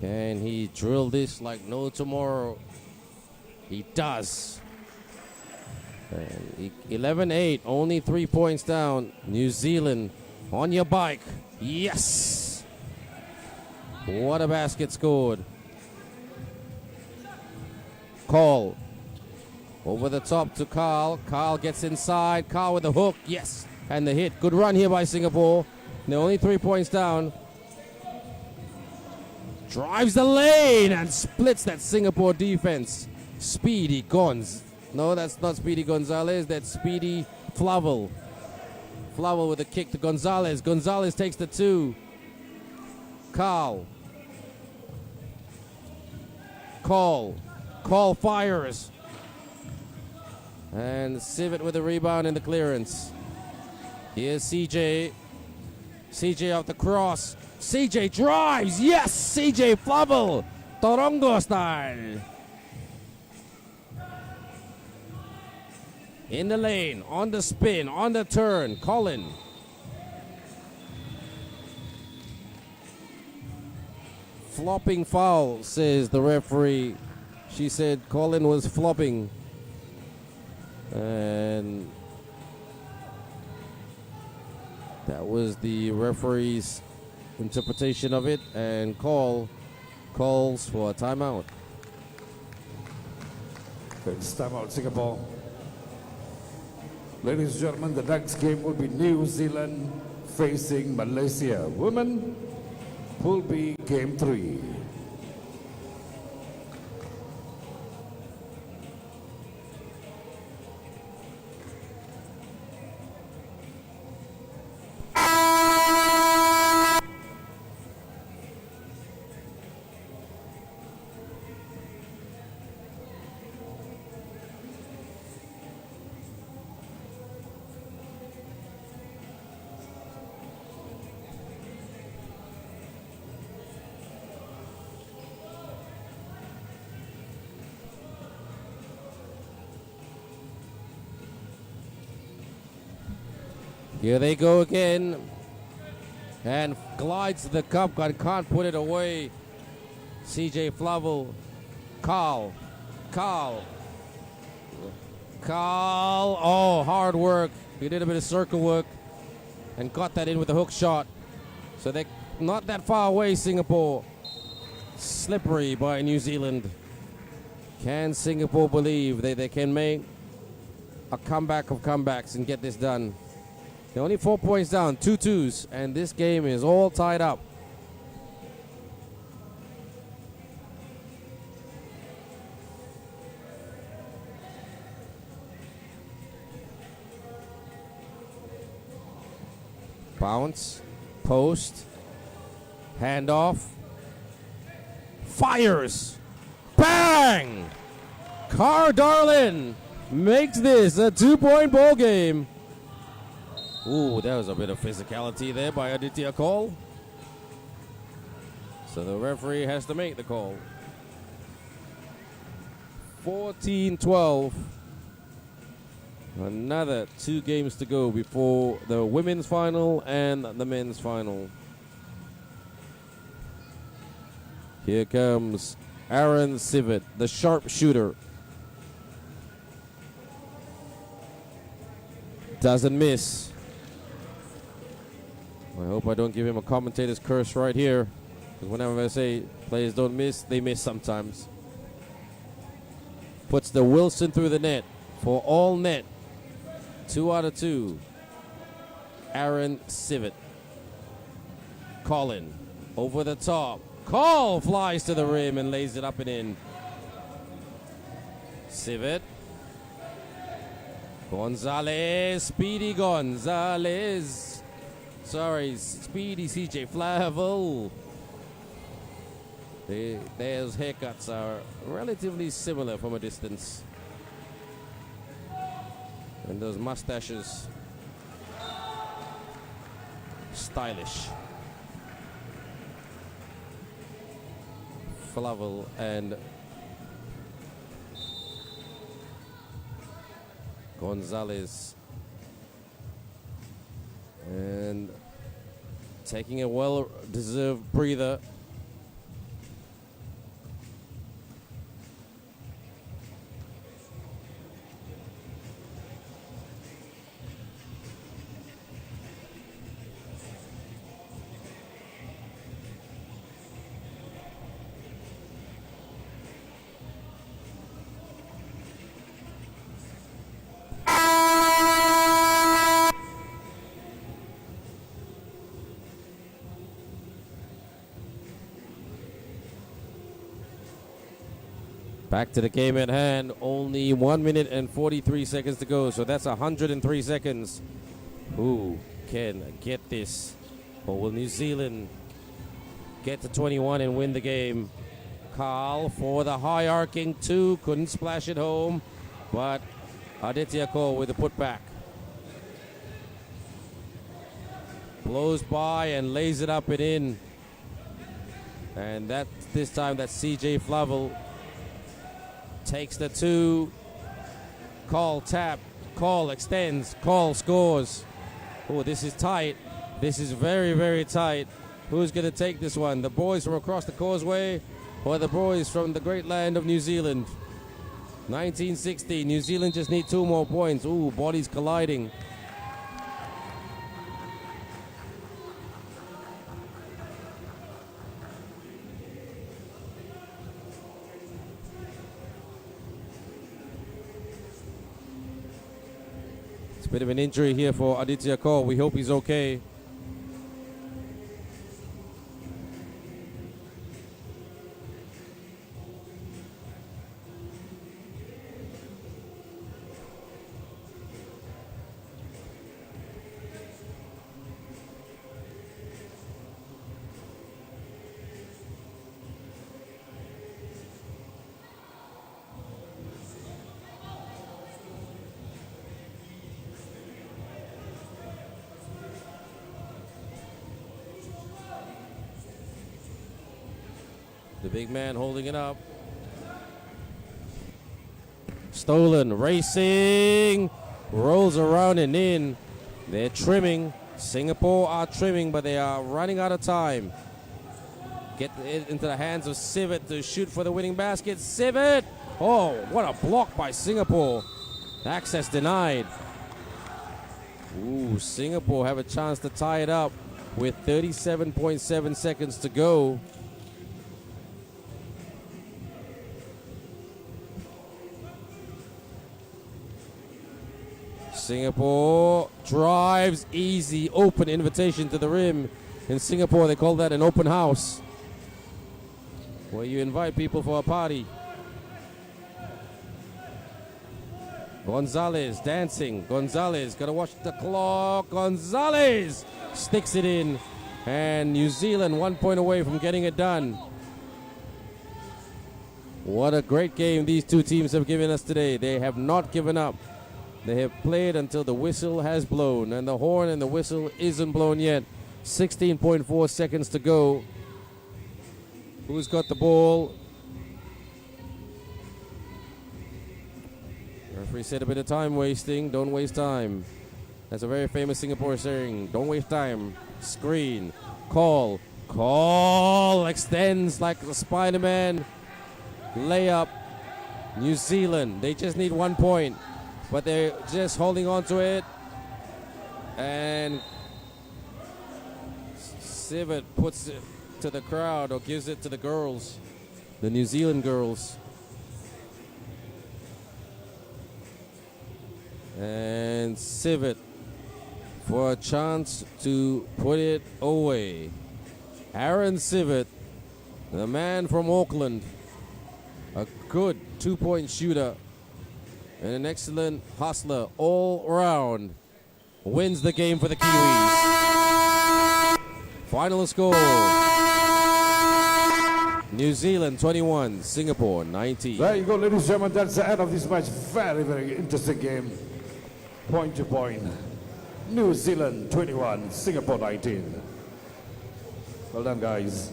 B: Can he drill this like no tomorrow? He does. 11-8, only 3 points down. New Zealand on your bike. Yes! What a basket scored. Call. Over the top to Carl. Carl gets inside. Carl with the hook. Yes. And the hit. Good run here by Singapore. They're only 3 points down. Drives the lane and splits that Singapore defense. Speedy Gonz. No, that's not Speedy Gonzalez. That's Speedy Flavel. Flavel with a kick to Gonzalez. Gonzalez takes the two. Carl. Call fires. And Sivat with the rebound and the clearance. Here's CJ. CJ off the cross. CJ drives. Yes, CJ Flavel. Torongo style. In the lane, on the spin, on the turn. Colin. Flopping foul, says the referee. She said Colin was flopping. And that was the referee's interpretation of it, and calls for a timeout.
A: It's timeout, Singapore. Ladies and gentlemen, the next game will be New Zealand facing Malaysia. Women, Pool B, Game 3.
B: Here they go again. And glides to the cup and can't put it away. CJ Flavel. Carl. Oh, hard work. He did a bit of circle work and got that in with a hook shot. So they're not that far away, Singapore. Slippery by New Zealand. Can Singapore believe they can make a comeback of comebacks and get this done? They're only 4 points down, 2-2s, and this game is all tied up. Bounce, post, handoff, fires, bang! Car Darlin makes this a 2-point ball game. Ooh, there was a bit of physicality there by Aditya Kaul. So the referee has to make the call. 14-12. Another 2 games to go before the women's final and the men's final. Here comes Aaron Sivat, the sharpshooter. Doesn't miss. I hope I don't give him a commentator's curse right here. Because whenever I say players don't miss, they miss sometimes. Puts the Wilson through the net for all net. 2 out of 2. Aaron Sivat. Colin over the top. Call flies to the rim and lays it up and in. Sivat. Gonzalez. Speedy Gonzalez. Sorry, Speedy CJ Flavel. Their haircuts are relatively similar from a distance. And those mustaches, stylish. Flavel and Gonzalez. And taking a well-deserved breather. Back to the game at hand. Only 1 minute and 43 seconds to go. So that's 103 seconds. Who can get this? Or will New Zealand get to 21 and win the game? Carl for the high arcing 2. Couldn't splash it home. But Aditya Kaul with the putback. Blows by and lays it up and in. And this time that's CJ Flavel. Takes the 2. Kaul tap. Kaul extends. Kaul scores. Oh, this is tight. This is very, very tight. Who's going to take this one? The boys from across the causeway or the boys from the great land of New Zealand? 1960. New Zealand just need 2 more points. Ooh, bodies colliding. Bit of an injury here for Aditya Kaul. We hope he's okay. The big man holding it up. Stolen, racing, rolls around and in. They're trimming. Singapore are trimming, but they are running out of time. Get it into the hands of Sivat to shoot for the winning basket. Sivat! Oh, what a block by Singapore. Access denied. Ooh, Singapore have a chance to tie it up with 37.7 seconds to go. Singapore drives, easy, open invitation to the rim. In Singapore, they call that an open house, where you invite people for a party. Gonzalez dancing. Gonzalez, gotta watch the clock. Gonzalez sticks it in. And New Zealand 1 point away from getting it done. What a great game these two teams have given us today. They have not given up. They have played until the whistle has blown. And the horn and the whistle isn't blown yet. 16.4 seconds to go. Who's got the ball? Referee said a bit of time wasting. Don't waste time. That's a very famous Singapore saying. Don't waste time. Screen. Call. Call. Extends like the Spider-Man. Layup. New Zealand. They just need 1 point. But they're just holding on to it. And Sivat puts it to the crowd, or gives it to the girls. The New Zealand girls. And Sivat for a chance to put it away. Aaron Sivat, the man from Auckland, a good 2-point shooter and an excellent hustler all around, wins the game for the Kiwis. Final score: New Zealand 21, Singapore 19.
A: There you go, ladies and gentlemen. That's the end of this match. Very, very interesting game. Point to point. New Zealand 21, Singapore 19. Well done, guys.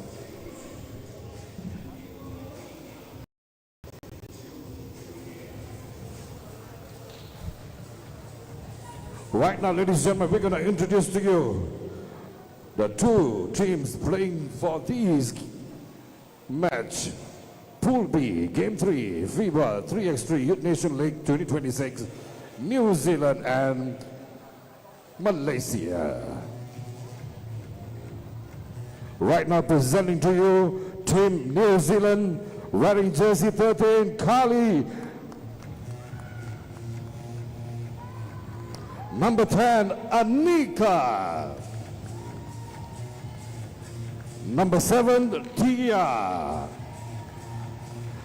A: Right now, ladies and gentlemen, we're going to introduce to you the two teams playing for this match. Pool B, Game 3, FIBA 3x3 Youth Nation League 2026. New Zealand and Malaysia. Right now presenting to you Team New Zealand, wearing jersey 13, Kali. Number 10, Anika. Number 7, Tia.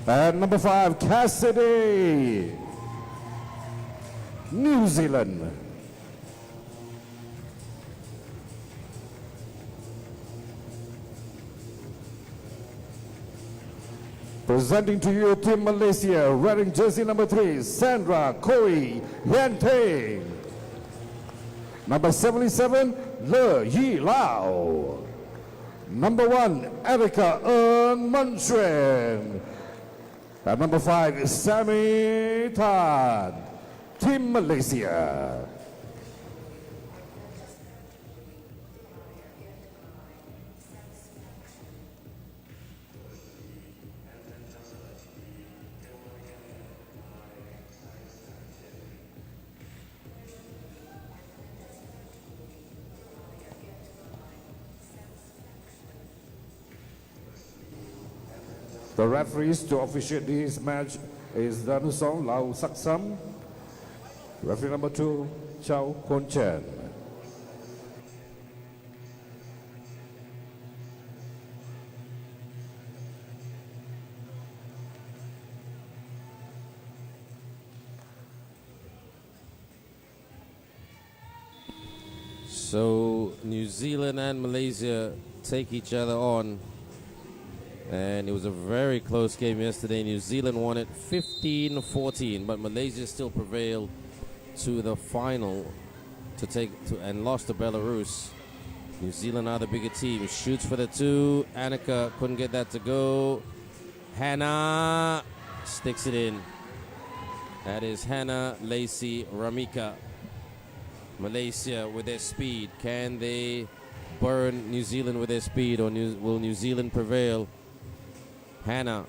A: And number 5, Cassidy. New Zealand. Presenting to you Team Malaysia, wearing jersey number 3, Sandra Koi Yanteng. Number 77, Le Yi Lao. Number 1, Erica Eun Munxuan. And number 5, Sammy Tan. Team Malaysia. The referees to officiate this match is Danusong Lau Saksam. Referee number 2, Chow Kon Chen.
B: So New Zealand and Malaysia take each other on. And it was a very close game yesterday. New Zealand won it 15-14, but Malaysia still prevailed to the final and lost to Belarus. New Zealand are the bigger team. Shoots for the 2. Annika couldn't get that to go. Hannah sticks it in. That is Hannah Lacey Ramika. Malaysia with their speed. Can they burn New Zealand with their speed, or will New Zealand prevail? Hannah.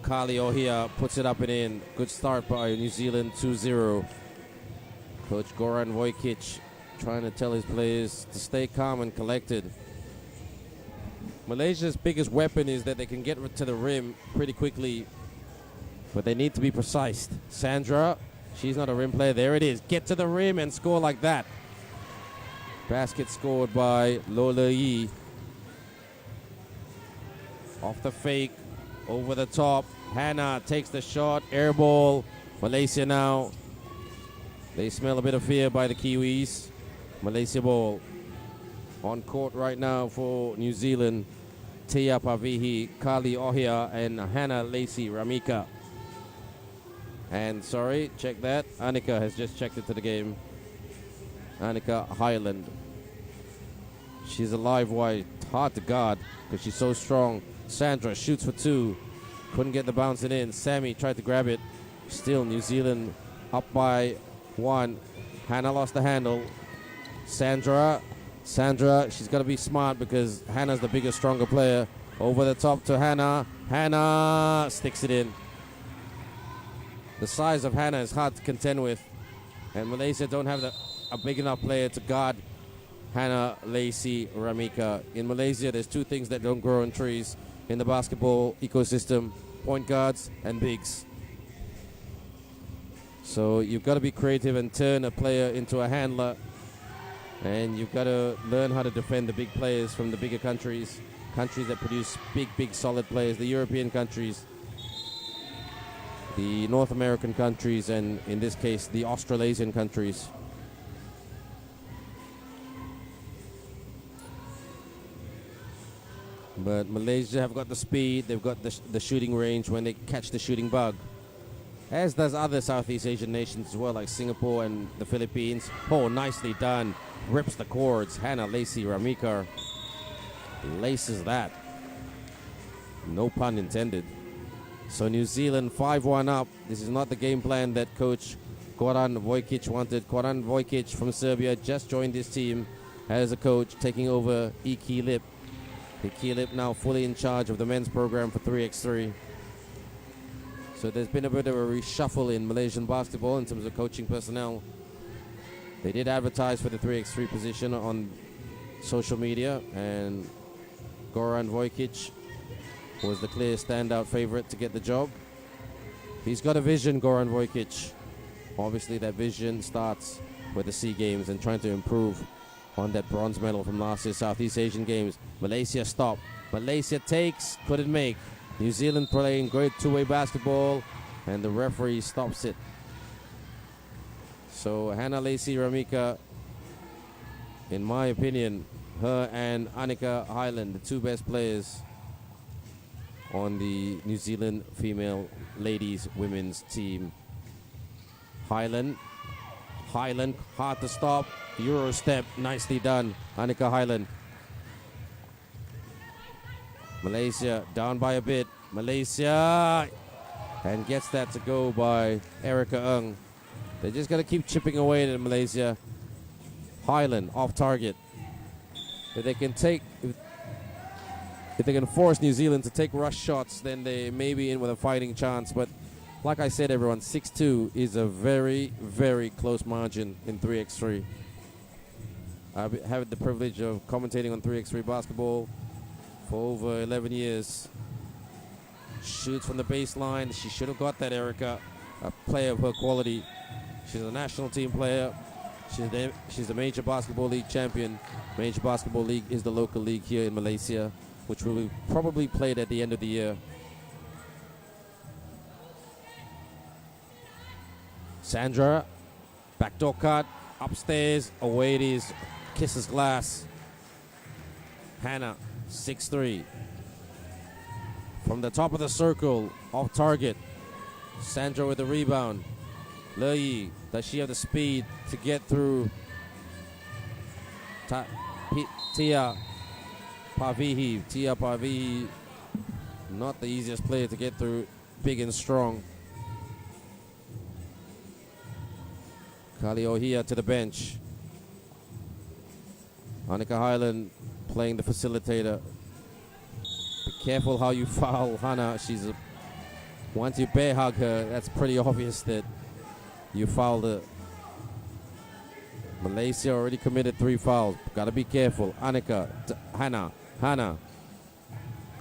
B: Kali Ohia puts it up and in. Good start by New Zealand, 2-0. Coach Goran Vojkic trying to tell his players to stay calm and collected. Malaysia's biggest weapon is that they can get to the rim pretty quickly, but they need to be precise. Sandra, she's not a rim player. There it is. Get to the rim and score like that. Basket scored by Lola Yi. Off the fake, over the top. Hannah takes the shot, air ball. Malaysia now. They smell a bit of fear by the Kiwis. Malaysia ball. On court right now for New Zealand. Tia Pavihi, Kali Ohia, and Hannah Lacey Ramika. And sorry, check that. Annika has just checked into the game. Annika Highland. She's a live wire. Hard to guard because she's so strong. Sandra shoots for two. Couldn't get the bouncing in. Sammy tried to grab it. Still New Zealand up by one. Hannah lost the handle. Sandra, she's got to be smart because Hannah's the bigger, stronger player. Over the top to Hannah. Hannah sticks it in. The size of Hannah is hard to contend with. And Malaysia don't have a big enough player to guard Hannah Lacey Ramika. In Malaysia, there's two things that don't grow on trees in the basketball ecosystem: point guards and bigs. So you've got to be creative and turn a player into a handler. And you've got to learn how to defend the big players from the bigger countries that produce big, solid players, the European countries, the North American countries, and in this case, the Australasian countries. But Malaysia have got the speed, they've got the shooting range when they catch the shooting bug. As does other Southeast Asian nations as well, like Singapore and the Philippines. Oh, nicely done. Rips the cords. Hannah Lacey Ramika laces that. No pun intended. So New Zealand 5-1 up. This is not the game plan that Coach Goran Vojkic wanted. Goran Vojkic from Serbia just joined this team as a coach, taking over Iki Lip. Iki Lip now fully in charge of the men's program for 3x3. So there's been a bit of a reshuffle in Malaysian basketball in terms of coaching personnel. They did advertise for the 3x3 position on social media, and Goran Vojkic was the clear standout favorite to get the job. He's got a vision, Goran Vojkic. Obviously that vision starts with the SEA Games and trying to improve on that bronze medal from last year's Southeast Asian Games. Malaysia stop. Malaysia takes, couldn't make. New Zealand playing great two-way basketball, and the referee stops it. So Hannah Lacey Ramika, in my opinion, her and Annika Highland, the two best players on the New Zealand female ladies women's team. Highland, hard to stop. Euro step, nicely done. Annika Highland. Malaysia down by a bit. Malaysia, and gets that to go by Erica Ng. They just got to keep chipping away at Malaysia. Highland off target. If they can force New Zealand to take rush shots, then they may be in with a fighting chance. But like I said, everyone, 6-2 is a very, very close margin in 3x3. I've had the privilege of commentating on 3x3 basketball for over 11 years. Shoots from the baseline. She should have got that, Erica. A player of her quality. She's a national team player. She's a major basketball league champion. Major basketball league is the local league here in Malaysia, which will be probably played at the end of the year. Sandra, backdoor cut, upstairs, away it is, kisses glass. Hannah, 6-3. From the top of the circle, off target. Sandra with the rebound. Leyi, does she have the speed to get through? Tia Pavihi, not the easiest player to get through, big and strong. Kali Ohia to the bench. Annika Highland playing the facilitator. Be careful how you foul Hannah. Once you bear hug her, that's pretty obvious that you fouled her. Malaysia already committed 3 fouls. Gotta be careful. Annika, Hannah.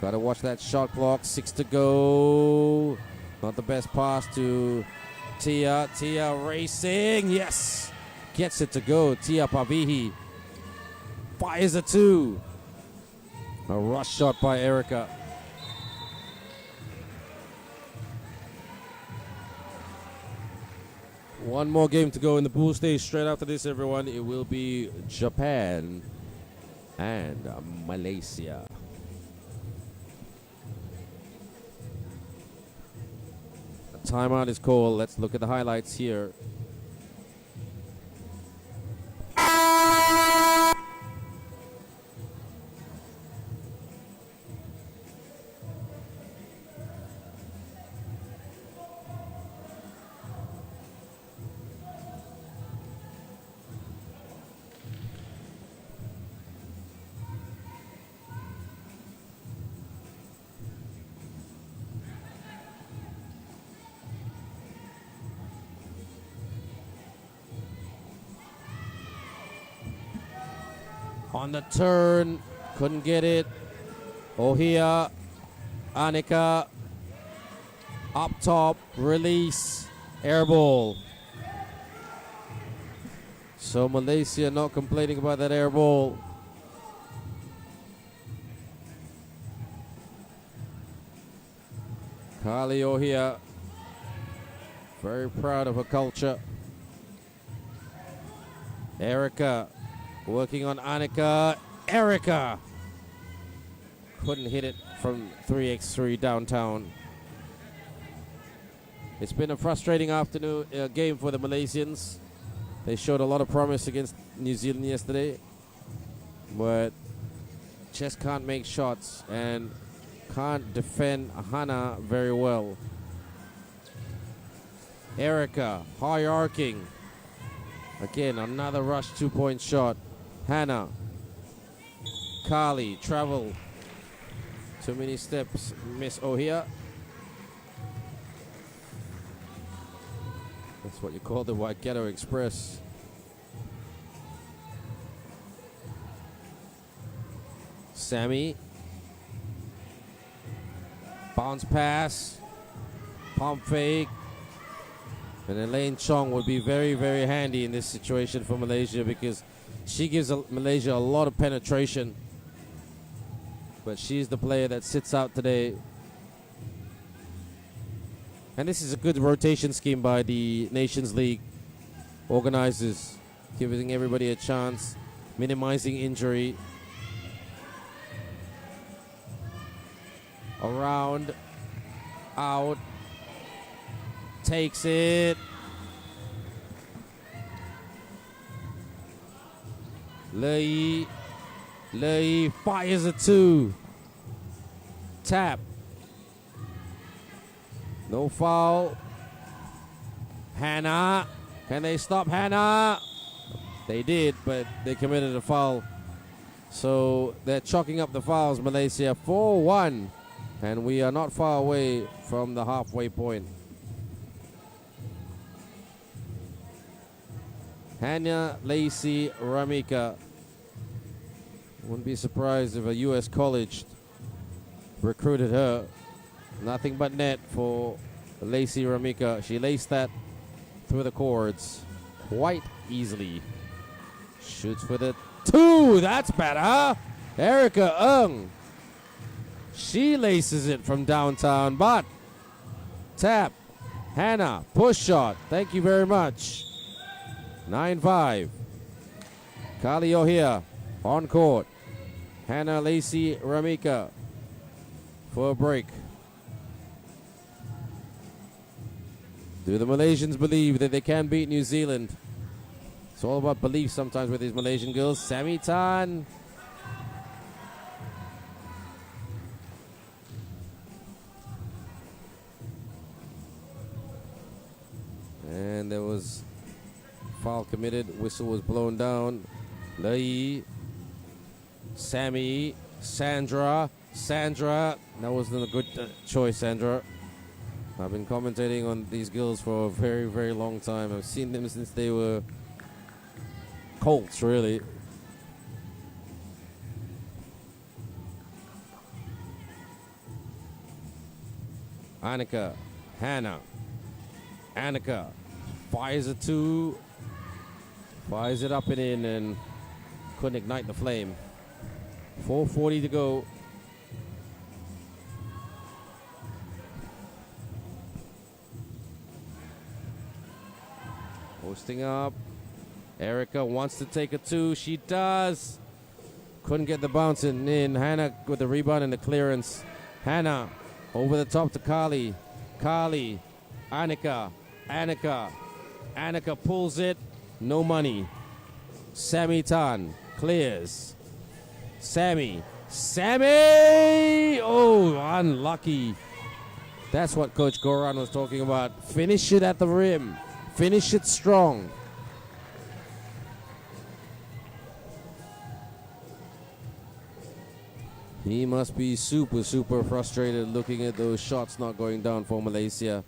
B: Gotta watch that shot clock. 6 to go. Not the best pass to Tia. Tia racing. Yes. Gets it to go. Tia Pavihi fires a 2. A rush shot by Erica. One more game to go in the pool stage. Straight after this, everyone, it will be Japan and Malaysia. A timeout is called. Let's look at the highlights here. On the turn, couldn't get it. Ohia, Annika, up top, release, air ball. So Malaysia not complaining about that air ball. Kali Ohia, very proud of her culture. Erica working on Annika. Erica couldn't hit it from 3x3 downtown. It's been a frustrating afternoon game for the Malaysians. They showed a lot of promise against New Zealand yesterday, but just can't make shots and can't defend Hannah very well. Erica, high arcing. Again, another rush 2-point shot. Hannah. Kali, travel. Too many steps. Miss Ohia. That's what you call the Waikato Express. Sammy. Bounce pass. Pump fake. And Elaine Chong would be very, very handy in this situation for Malaysia because she gives Malaysia a lot of penetration. But she's the player that sits out today. And this is a good rotation scheme by the Nations League organizers, giving everybody a chance, minimizing injury. Around, out, takes it. Lei fires a 2. Tap. No foul. Hannah. Can they stop Hannah? They did, but they committed a foul. So they're chalking up the fouls, Malaysia 4-1. And we are not far away from the halfway point. Hannah Lacey Ramika. Wouldn't be surprised if a U.S. college recruited her. Nothing but net for Lacey Ramika. She laced that through the cords quite easily. Shoots for the 2. That's better. Erica Ng. She laces it from downtown, but tap. Hannah, push shot. Thank you very much. 9-5. Kali Ohia on court. Hannah Lacey Ramika for a break. Do the Malaysians believe that they can beat New Zealand? It's all about belief sometimes with these Malaysian girls. Sammy Tan. And there was foul committed. Whistle was blown down. Lei, Sammy, Sandra. That wasn't a good choice, Sandra. I've been commentating on these girls for a very, very long time. I've seen them since they were colts, really. Annika, Hannah. Annika fires a 2. Fires it up and in and couldn't ignite the flame. 4:40 to go. Posting up. Erica wants to take a 2. She does. Couldn't get the bounce in. Hannah with the rebound and the clearance. Hannah over the top to Kali. Annika. Annika pulls it. No money. Sammy Tan clears. Sammy. Oh, unlucky. That's what Coach Goran was talking about. Finish it at the rim. Finish it strong. He must be super, super frustrated looking at those shots not going down for Malaysia.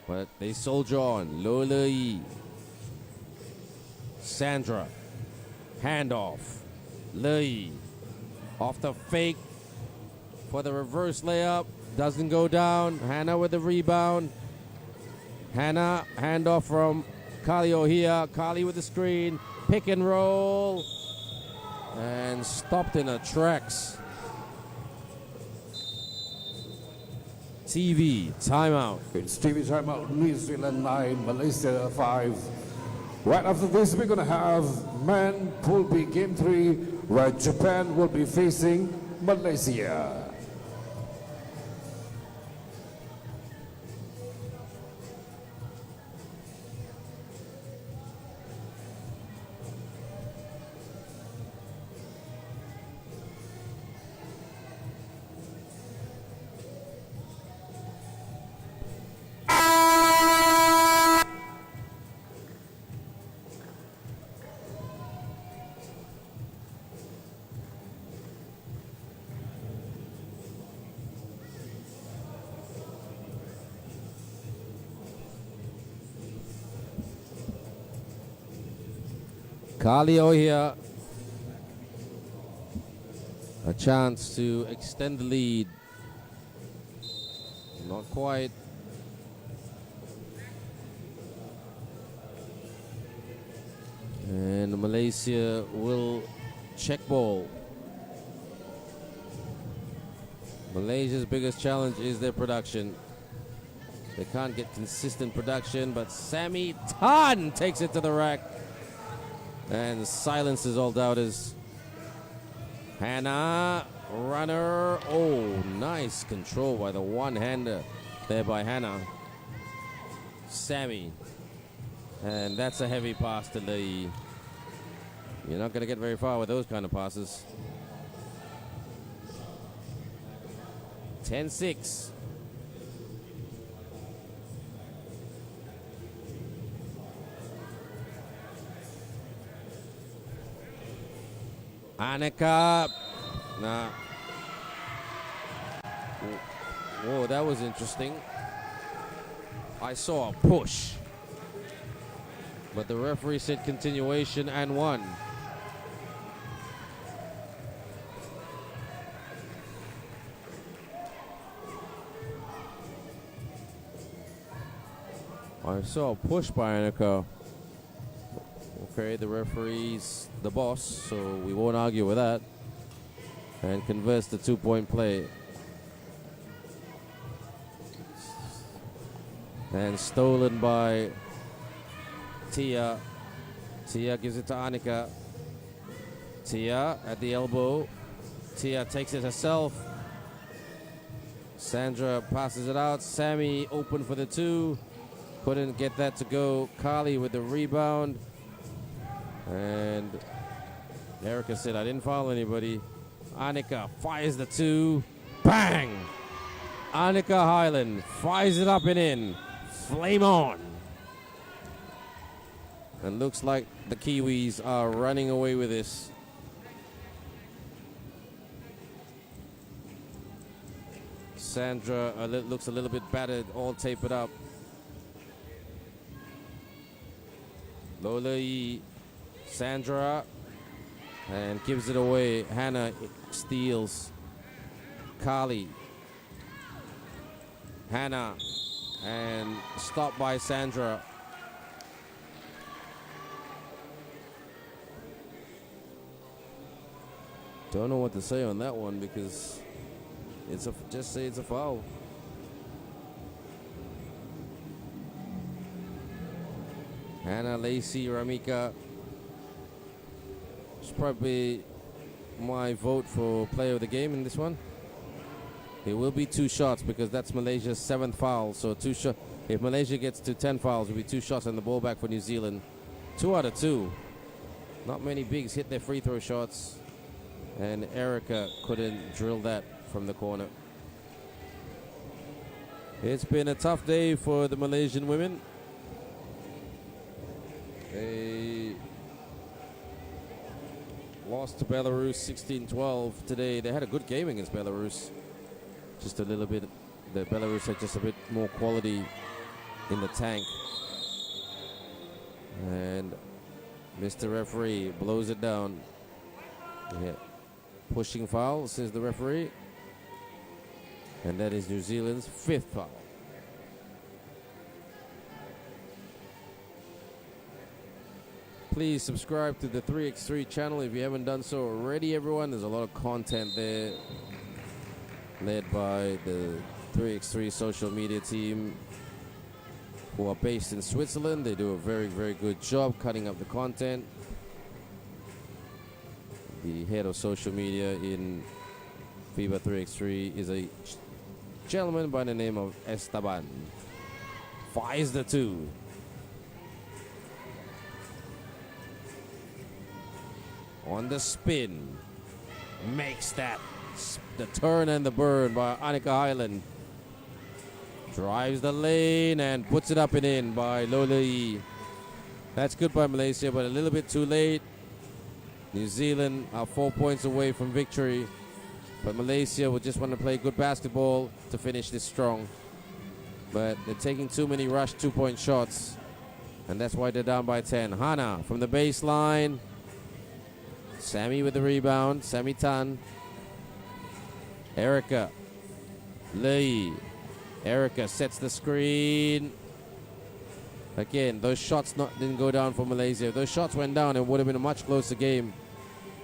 B: But they soldier on. Lolei. Sandra. Handoff. Lei. Off the fake for the reverse layup. Doesn't go down. Hannah with the rebound. Hannah, handoff from Kali Ohia. Kali with the screen. Pick and roll. And stopped in her tracks. TV, timeout.
A: It's TV timeout. New Zealand 9, Malaysia 5. Right after this, we're going to have men Pool B Game 3, where Japan will be facing Malaysia.
B: Kalio here. A chance to extend the lead. Not quite. And Malaysia will check ball. Malaysia's biggest challenge is their production. They can't get consistent production, but Sammy Tan takes it to the rack and silences all doubters. Hannah, runner. Oh, nice control by the one-hander there by Hannah. Sammy. And that's a heavy pass to Lee. You're not going to get very far with those kind of passes. 10-6. Annika. Nah. Whoa, that was interesting. I saw a push. But the referee said continuation and one. I saw a push by Annika. Okay, the referee's the boss, so we won't argue with that. And converts the 2-point play. And stolen by Tia. Tia gives it to Annika. Tia at the elbow. Tia takes it herself. Sandra passes it out. Sammy open for the 2. Couldn't get that to go. Kali with the rebound. And Erica said, I didn't foul anybody. Annika fires the 2. Bang! Annika Highland fires it up and in. Flame on. And looks like the Kiwis are running away with this. Sandra looks a little bit battered, all tapered up. Lolei, Sandra, and gives it away. Hannah steals. Kali. Hannah, and stopped by Sandra. Don't know what to say on that one because just say it's a foul. Hannah, Lacey, Ramika. It's probably my vote for player of the game in this one. It will be 2 shots because that's Malaysia's 7th foul. So 2 shots. If Malaysia gets to 10 fouls, it'll be 2 shots and the ball back for New Zealand. 2 out of 2. Not many bigs hit their free throw shots. And Erica couldn't drill that from the corner. It's been a tough day for the Malaysian women. They lost to Belarus 16-12 today. They had a good game against Belarus. Just a little bit, the Belarus had just a bit more quality in the tank. And Mr. Referee blows it down. Yeah. Pushing foul, says the referee. And that is New Zealand's 5th foul. Please subscribe to the 3x3 channel if you haven't done so already, everyone. There's a lot of content there, led by the 3x3 social media team, who are based in Switzerland. They do a very, very good job cutting up the content. The head of social media in FIBA 3x3 is a gentleman by the name of Esteban. Fires the 2. On the spin. Makes that the turn and the burn by Annika Highland. Drives the lane and puts it up and in by Lolei. That's good by Malaysia, but a little bit too late. New Zealand are 4 points away from victory, but Malaysia will just want to play good basketball to finish this strong. But they're taking too many rush 2-point shots, and that's why they're down by 10. Hannah from the baseline. Sammy with the rebound. Sammy Tan. Erica. Lee. Erica sets the screen. Again, those shots didn't go down for Malaysia. If those shots went down, it would have been a much closer game.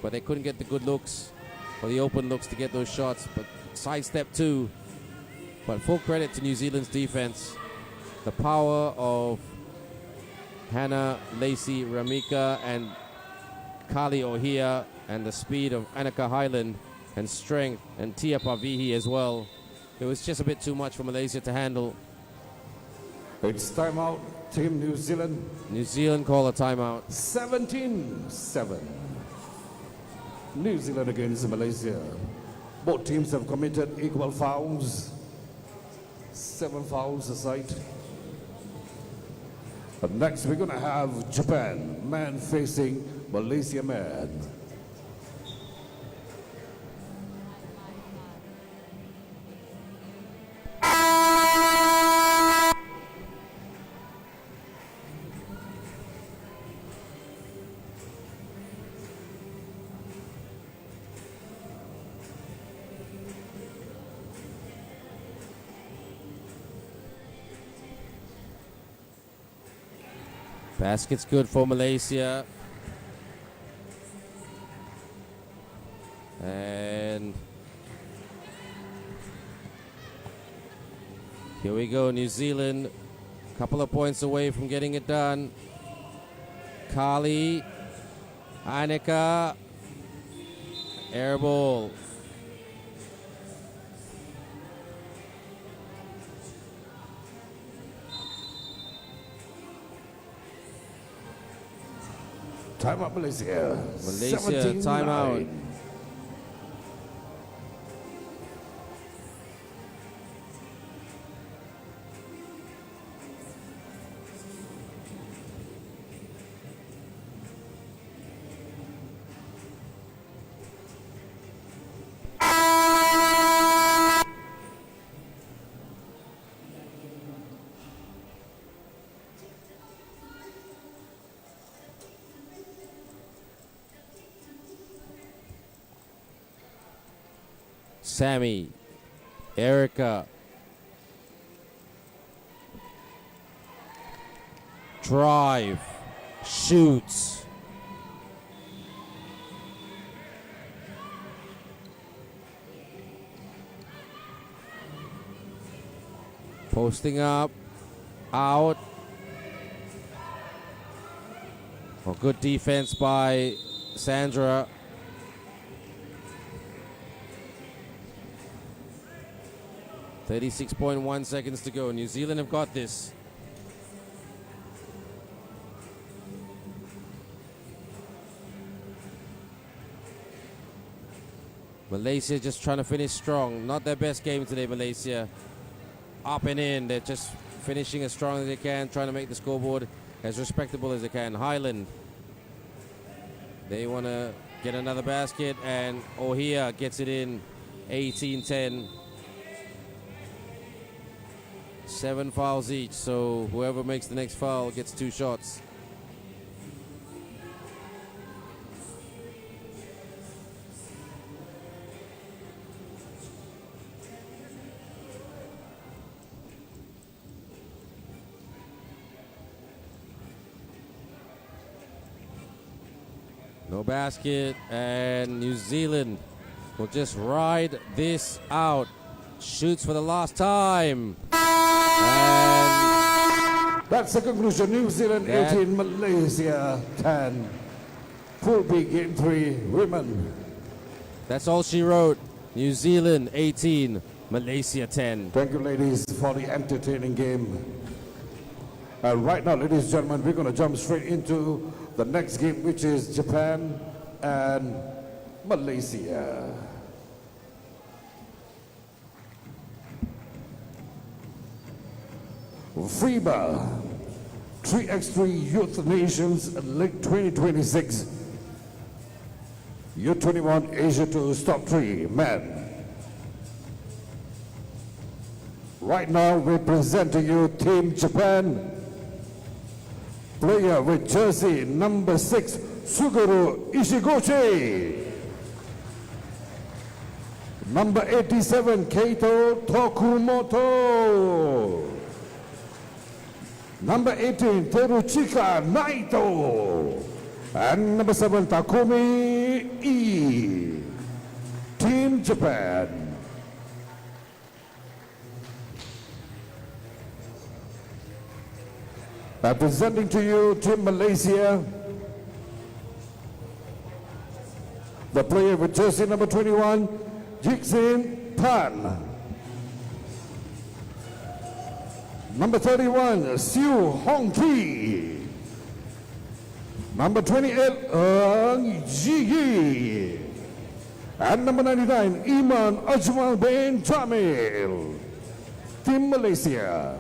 B: But they couldn't get the good looks or the open looks to get those shots. But sidestep 2. But full credit to New Zealand's defense. The power of Hannah, Lacey, Ramika, and Kali Ohia, and the speed of Annika Highland, and strength, and Tia Pavihi as well. It was just a bit too much for Malaysia to handle.
A: It's timeout, Team New Zealand.
B: New Zealand call a timeout.
A: 17-7. New Zealand against Malaysia. Both teams have committed equal fouls. 7 fouls aside. But next we're going to have Japan, man facing Malaysia man.
B: Basket's good for Malaysia. And here we go, New Zealand. Couple of points away from getting it done. Kali, Annika, air ball.
A: Timeout, Malaysia.
B: Malaysia, timeout. Sammy, Erica, drive, shoots. Posting up, out. Well, good defense by Sandra. .1 seconds to go. New Zealand have got this. Malaysia just trying to finish strong. Not their best game today, Malaysia. Up and in. They're just finishing as strong as they can, trying to make the scoreboard as respectable as they can. Highland. They want to get another basket, and Ohia gets it in. 18-10. 7 fouls each, so whoever makes the next foul gets 2 shots. No basket, and New Zealand will just ride this out. Shoots for the last time. And
A: that's the conclusion. New Zealand 18, Malaysia 10. Pool B game 3, women.
B: That's all she wrote. New Zealand 18, Malaysia 10.
A: Thank you, ladies, for the entertaining game. Right now, ladies and gentlemen, we're going to jump straight into the next game, which is Japan and Malaysia. FIBA 3x3 Youth Nations League 2026. U21 Asia-2 top 3 men. Right now we're presenting you Team Japan. Player with jersey number 6, Suguru Ishiguchi. Number 87, Keito Tokumoto. Number 18, Teruchika Naito. And number 7, Takumi E. Team Japan. Presenting to you Team Malaysia. The player with jersey number 21, Jixin Tan. Number 31, Siu Hong Ki. Number 28, Ji Yi. And number 99, Iman Ajmal bin Jamil. Team Malaysia.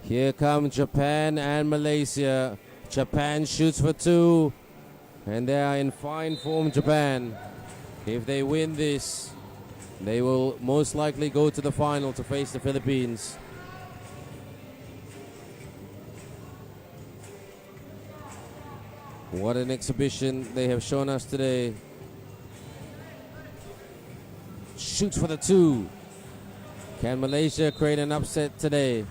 B: Here come Japan and Malaysia. Japan shoots for 2, and they are in fine form, Japan. If they win this, they will most likely go to the final to face the Philippines. What an exhibition they have shown us today. shoots for the 2. Can Malaysia create an upset today?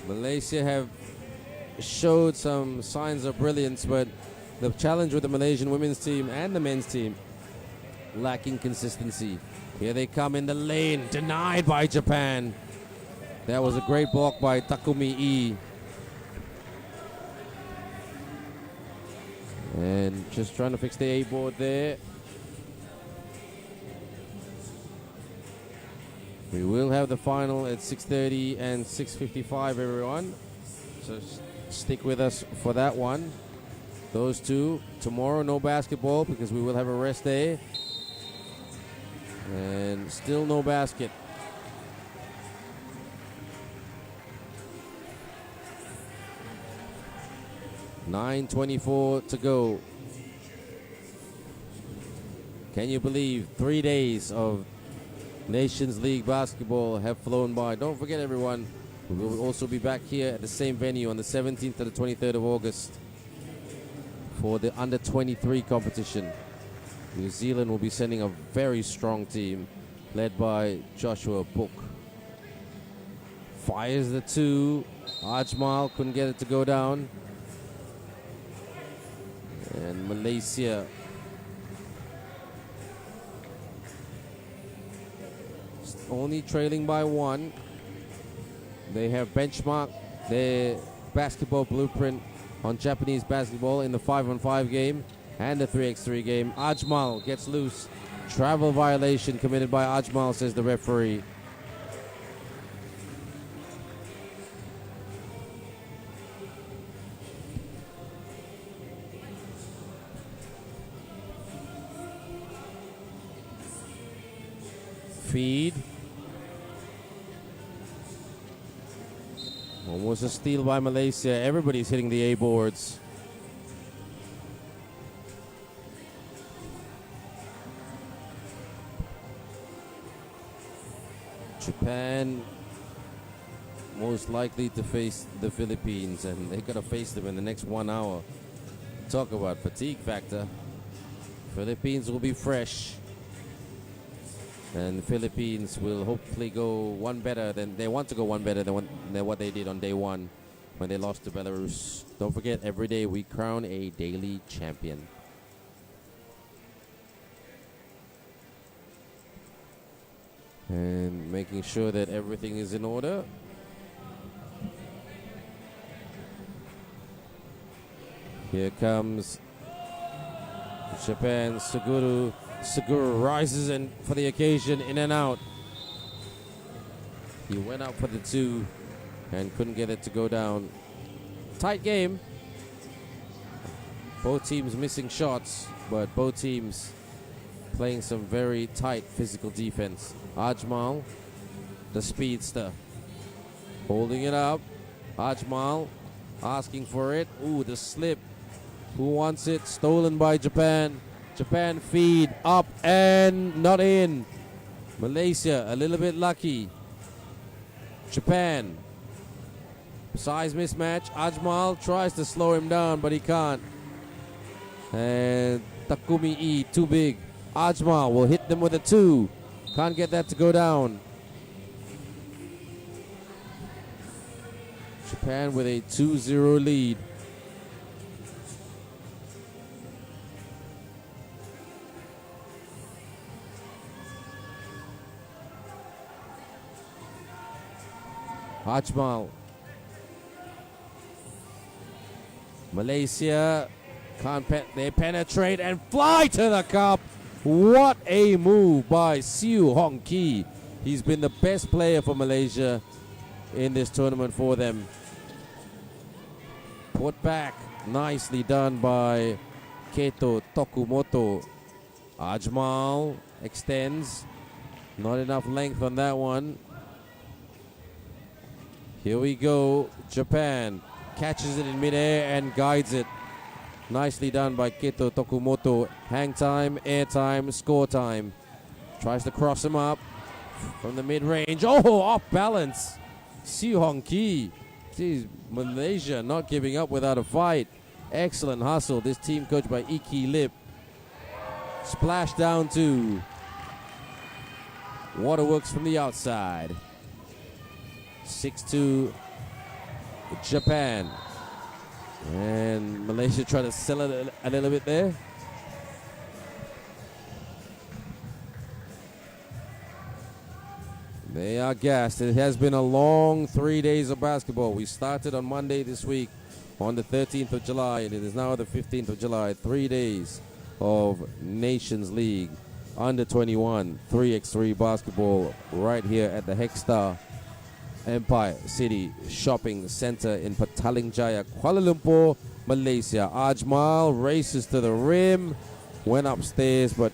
B: Malaysia have showed some signs of brilliance, but the challenge with the Malaysian women's team and the men's team, lacking consistency. Here they come in the lane, denied by Japan. That was a great block by Takumi E. And just trying to fix the A board there. We will have the final at 6:30 and 6:55, everyone. So stick with us for that one. Those two. Tomorrow, no basketball because we will have a rest day. And still no basket. $9:24 to go. Can you believe 3 days of Nations League basketball have flown by? Don't forget, everyone, we will also be back here at the same venue on the 17th to the 23rd of August for the under-23 competition. New Zealand will be sending a very strong team led by Joshua Book. Fires the 2. Ajmal couldn't get it to go down. And Malaysia only trailing by 1. They have benchmarked their basketball blueprint on Japanese basketball in the 5-on-5 game and the 3x3 game. Ajmal gets loose. Travel violation committed by Ajmal, says the referee. Feed. Almost a steal by Malaysia. Everybody's hitting the A boards. Japan most likely to face the Philippines, and they're going to face them in the next 1 hour. Talk about fatigue factor. Philippines will be fresh. And the Philippines will hopefully go one better than they want to go one better than what they did on day 1 when they lost to Belarus. Don't forget, every day we crown a daily champion. And making sure that everything is in order. Here comes Japan. Suguru rises and for the occasion, in and out. He went out for the 2 and couldn't get it to go down. Tight game. Both teams missing shots, but both teams playing some very tight physical defense. Ajmal, the speedster, holding it up. Ajmal asking for it. Ooh, the slip. Who wants it? Stolen by Japan. Japan feed up and not in. Malaysia a little bit lucky. Japan. Size mismatch. Ajmal tries to slow him down, but he can't. And Takumi E, too big. Ajmal will hit them with a 2. Can't get that to go down. Japan with a 2-0 lead. Ajmal. Malaysia they penetrate and fly to the cup. What a move by Siu Hong Ki. He's been the best player for Malaysia in this tournament for them. Put back. Nicely done by Keto Tokumoto. Ajmal extends. Not enough length on that one. Here we go. Japan catches it in midair and guides it. Nicely done by Keto Tokumoto. Hang time, air time, score time. Tries to cross him up from the mid-range. Oh, off balance. Siu Hong Ki. Geez, Malaysia not giving up without a fight. Excellent hustle. This team coached by Iki Lip. Splash down to Waterworks from the outside. 6-2 Japan. And Malaysia trying to sell it a little bit there. They are gassed. It has been a long 3 days of basketball. We started on Monday this week on the 13th of July, and it is now the 15th of July. 3 days of Nations League under 21 3x3 basketball right here at the Hexstar Empire City Shopping Center in Petaling Jaya, Kuala Lumpur, Malaysia. Ajmal races to the rim, went upstairs but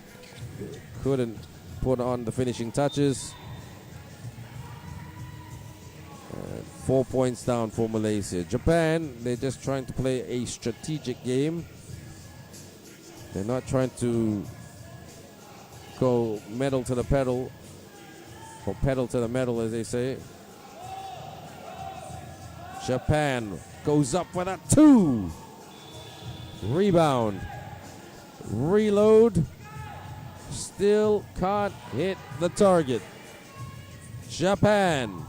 B: couldn't put on the finishing touches. 4 points down for Malaysia. Japan, they're just trying to play a strategic game. They're not trying to go metal to the pedal, or pedal to the metal, as they say. Japan goes up for that 2. Rebound. Reload. Still can't hit the target. Japan.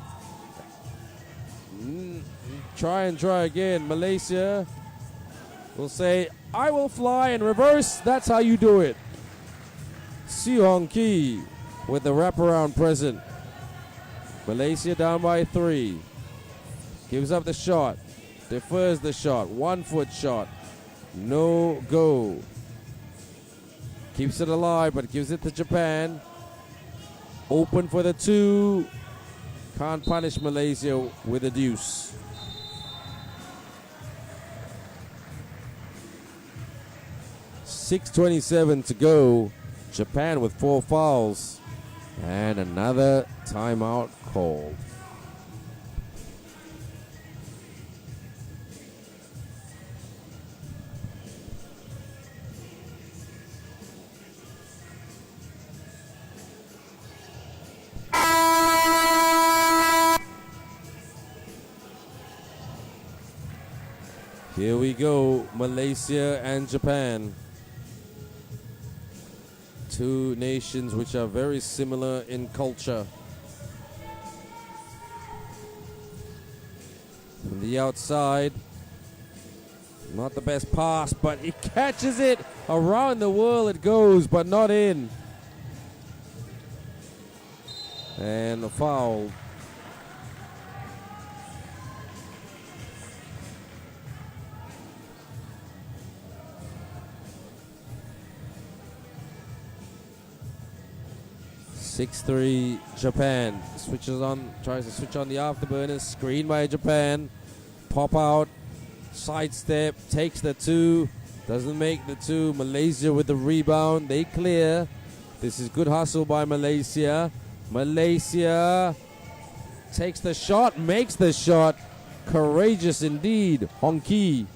B: Try again. Malaysia will say, I will fly in reverse. That's how you do it. Siu Hong Ki with the wraparound present. Malaysia down by 3. Gives up the shot. Defers the shot. 1 foot shot. No go. Keeps it alive, but gives it to Japan. Open for the 2. Can't punish Malaysia with a deuce. 6:27 to go. Japan with 4 fouls. And another timeout called. Here we go, Malaysia and Japan. 2 nations which are very similar in culture. From the outside, not the best pass, but he catches it. Around the world it goes, but not in. And a foul. (6-3) Japan switches on, tries to switch on the afterburners. Screen by Japan. Pop out, sidestep, takes the 2, doesn't make the 2. Malaysia with the rebound. They clear. This is good hustle by Malaysia. Malaysia takes the shot, makes the shot. Courageous indeed, Hong Ki.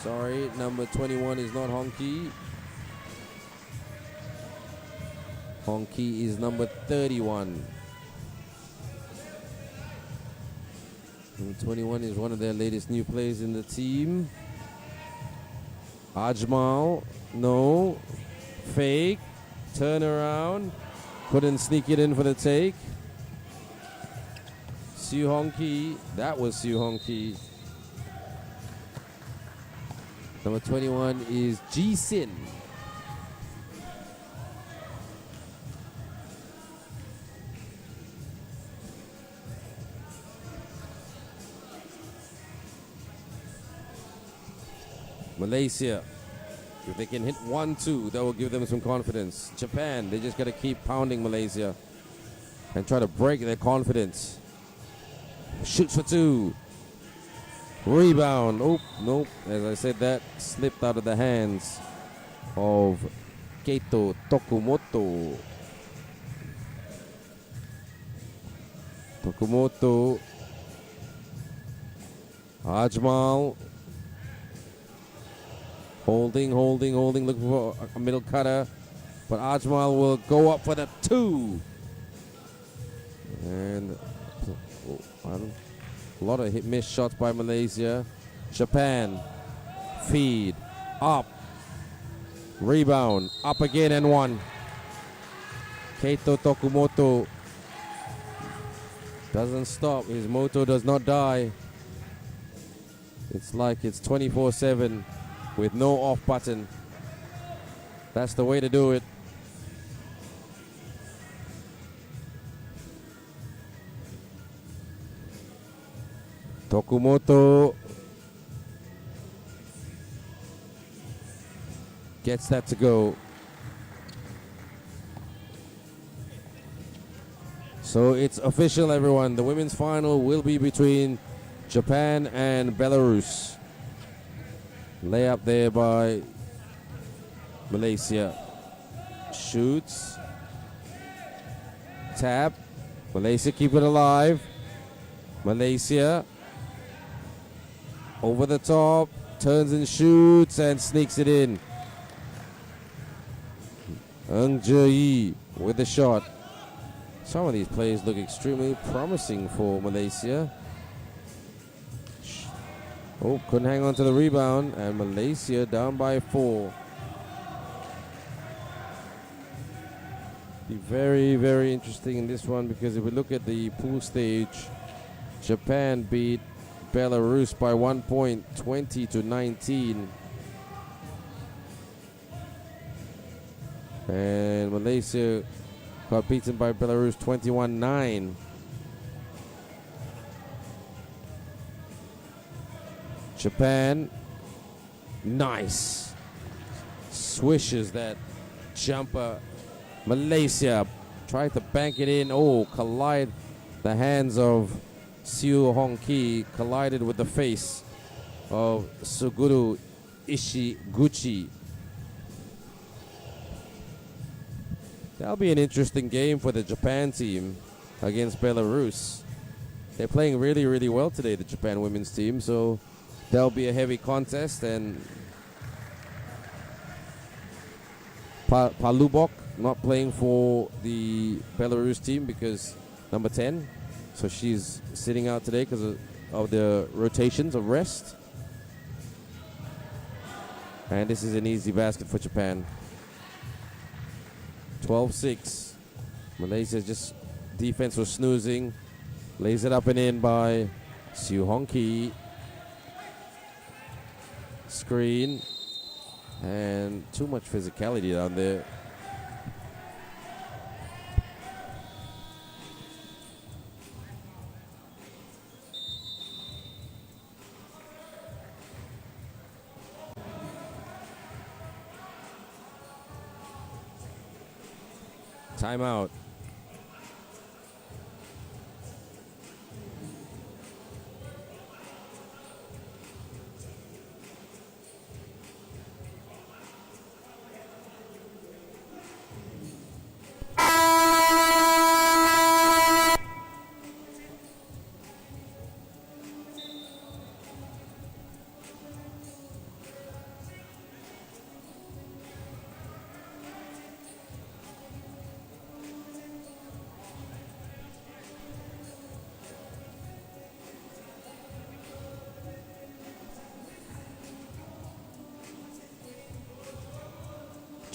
B: Sorry, number 21 is not Hong Ki. Hong Ki is number 31. Number 21 is one of their latest new players in the team. Ajmal, no. Fake, turn around. Couldn't sneak it in for the take. Siu Hong Ki, that was Siu Hong Ki. Number 21 is Ji Sin. Malaysia, if they can hit 1-2, that will give them some confidence. Japan, they just got to keep pounding Malaysia and try to break their confidence. Shoots for 2. Rebound. Oh, nope. As I said, that slipped out of the hands of Keito Tokumoto. Tokumoto. Ajmal. Holding. Looking for a middle cutter. But Ajmal will go up for the 2. And a lot of missed shots by Malaysia. Japan. Feed. Up. Rebound. Up again and 1. Keito Tokumoto doesn't stop. His moto does not die. It's like it's 24/7 with no off button. That's the way to do it. Tokumoto gets that to go. So it's official, everyone. The women's final will be between Japan and Belarus. Layup there by Malaysia. Shoots. Tap. Malaysia keep it alive. Malaysia over the top. Turns and shoots and sneaks it in. Ng Je-yi with the shot. Some of these players look extremely promising for Malaysia. Oh, couldn't hang on to the rebound, and Malaysia down by 4. Be very, very interesting in this one, because if we look at the pool stage, Japan beat Belarus by 1 point, 20-19. And Malaysia got beaten by Belarus 21-9. Japan, nice. Swishes that jumper. Malaysia tried to bank it in. Oh, collide. The hands of Siu Hong Ki collided with the face of Suguru Ishiguchi. That'll be an interesting game for the Japan team against Belarus. They're playing really, really well today, the Japan women's team, so that'll be a heavy contest. And Palubok not playing for the Belarus team because number 10, so she's sitting out today because of the rotations of rest. And this is an easy basket for Japan. 12-6. Malaysia just defense was snoozing. Lays it up and in by Siu Hong Ki. Screen. And too much physicality down there. Timeout.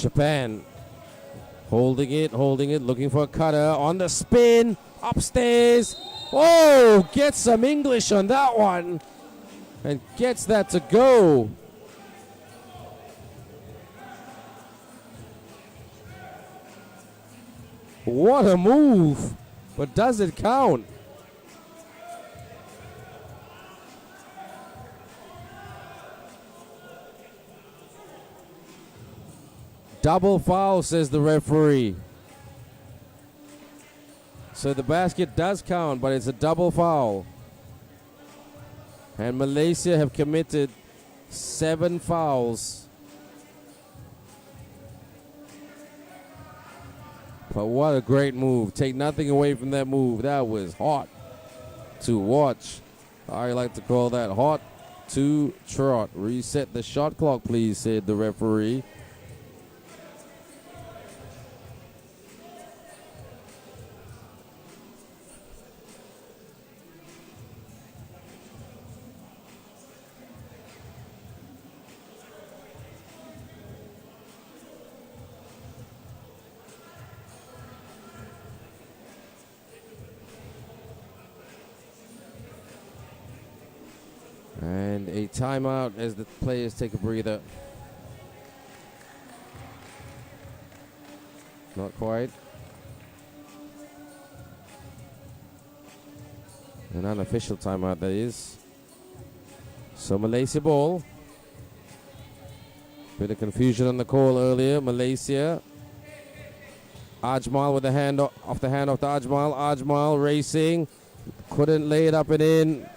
B: Japan holding it, looking for a cutter on the spin, upstairs. Oh, gets some English on that one and gets that to go. What a move, but does it count? Double foul, says the referee. So the basket does count, but it's a double foul. And Malaysia have committed 7 fouls. But what a great move. Take nothing away from that move. That was hot to watch. I like to call that hot to trot. Reset the shot clock, please, said the referee. a timeout as the players take a breather. Not quite. An unofficial timeout, that is. So Malaysia ball. Bit of confusion on the call earlier. Malaysia. Ajmal with the hand off the hand of the Ajmal. Ajmal racing. Couldn't lay it up and in.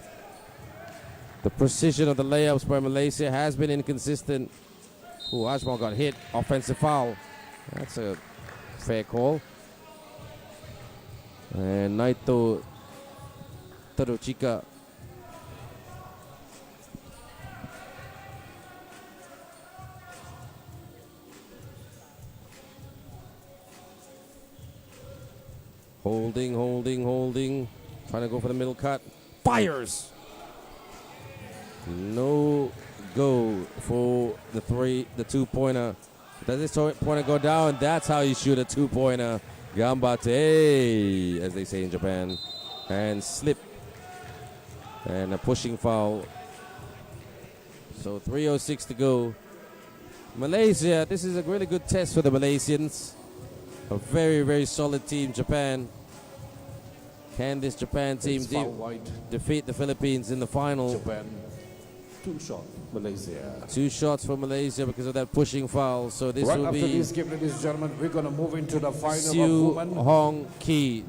B: The precision of the layups by Malaysia has been inconsistent. Ooh, Ajmal got hit. Offensive foul. That's a fair call. And Naito Taruchika. Holding. Trying to go for the middle cut. Fires! No go for the 2-pointer. Does this 2-pointer go down? That's how you shoot a 2-pointer. Gambate, as they say in Japan. And slip. And a pushing foul. So 3:06 to go. Malaysia, this is a really good test for the Malaysians. A very, very solid team, Japan. Can this Japan team defeat the Philippines in the final?
A: Japan, 2 shots, Malaysia.
B: 2 shots for Malaysia because of that pushing foul. So this
A: right
B: will
A: after
B: be
A: this game, ladies and gentlemen, we're going to move into the final
B: Siu
A: of women,
B: Hong Ki,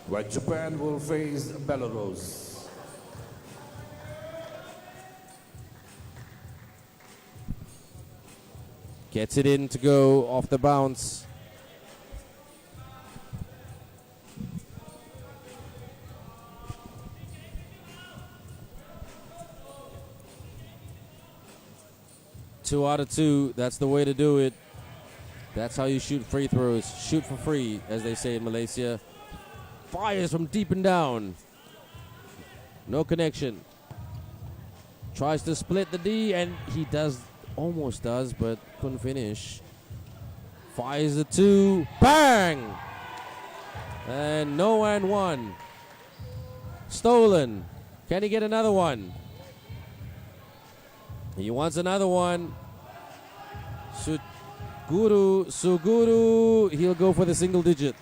A: where Japan will face Belarus.
B: Gets it in to go off the bounce. Two out of 2, that's the way to do it. That's how you shoot free throws. Shoot for free, as they say in Malaysia. Fires from deep and down. No connection. Tries to split the D, and he almost does, but couldn't finish. Fires the 2, bang! And no and 1. Stolen. Can he get another one? He wants another one. Suguru, he'll go for the single digit.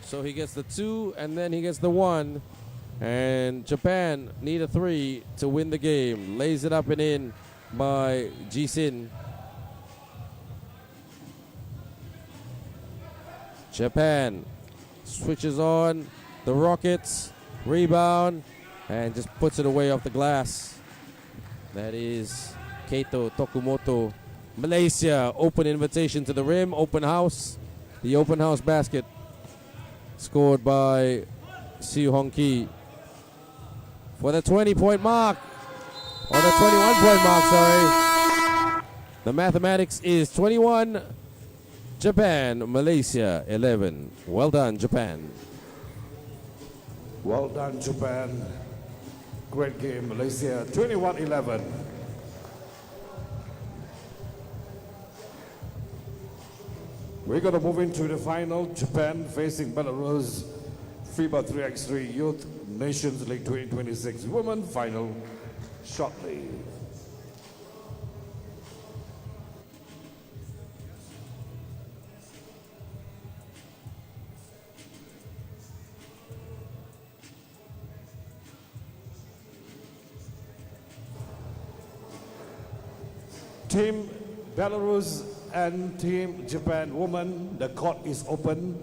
B: So he gets the 2 and then he gets the 1. And Japan need a 3 to win the game. Lays it up and in by Jisin. Japan switches on the Rockets. Rebound and just puts it away off the glass. That is Keito Tokumoto. Malaysia, open invitation to the rim, open house. The open house basket scored by Siu Hong Ki for the 20-point mark. Or the 21-point mark, sorry. The mathematics is 21, Japan, Malaysia, 11. Well done, Japan.
A: Well done, Japan. Great game, Malaysia, 21-11. We're going to move into the final. Japan facing Belarus. FIBA 3x3 Youth Nations League 2026 Women Final shortly. Team Belarus and Team Japan Women, the court is open.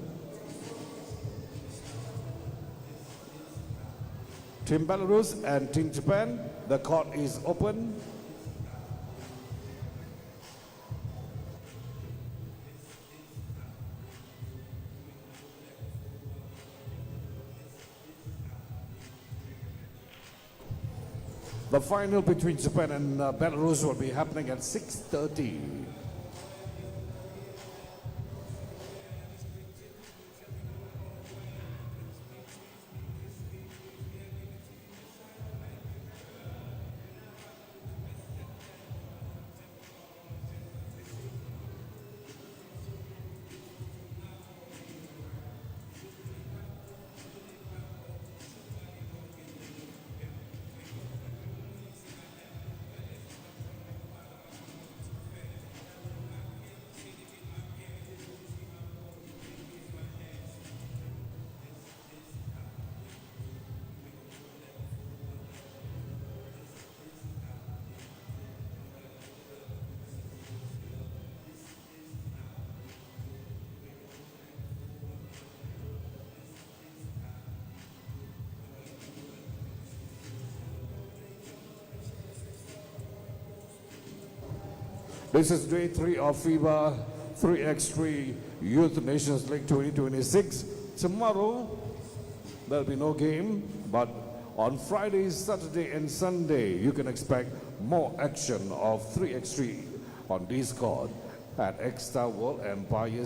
A: Team Belarus and Team Japan, the court is open. The final between Japan and Belarus will be happening at 6:30. This is day 3 of FIBA 3x3 Youth Nations League 2026. Tomorrow, there'll be no game, but on Friday, Saturday, and Sunday, you can expect more action of 3x3 on this court at Extra World Empire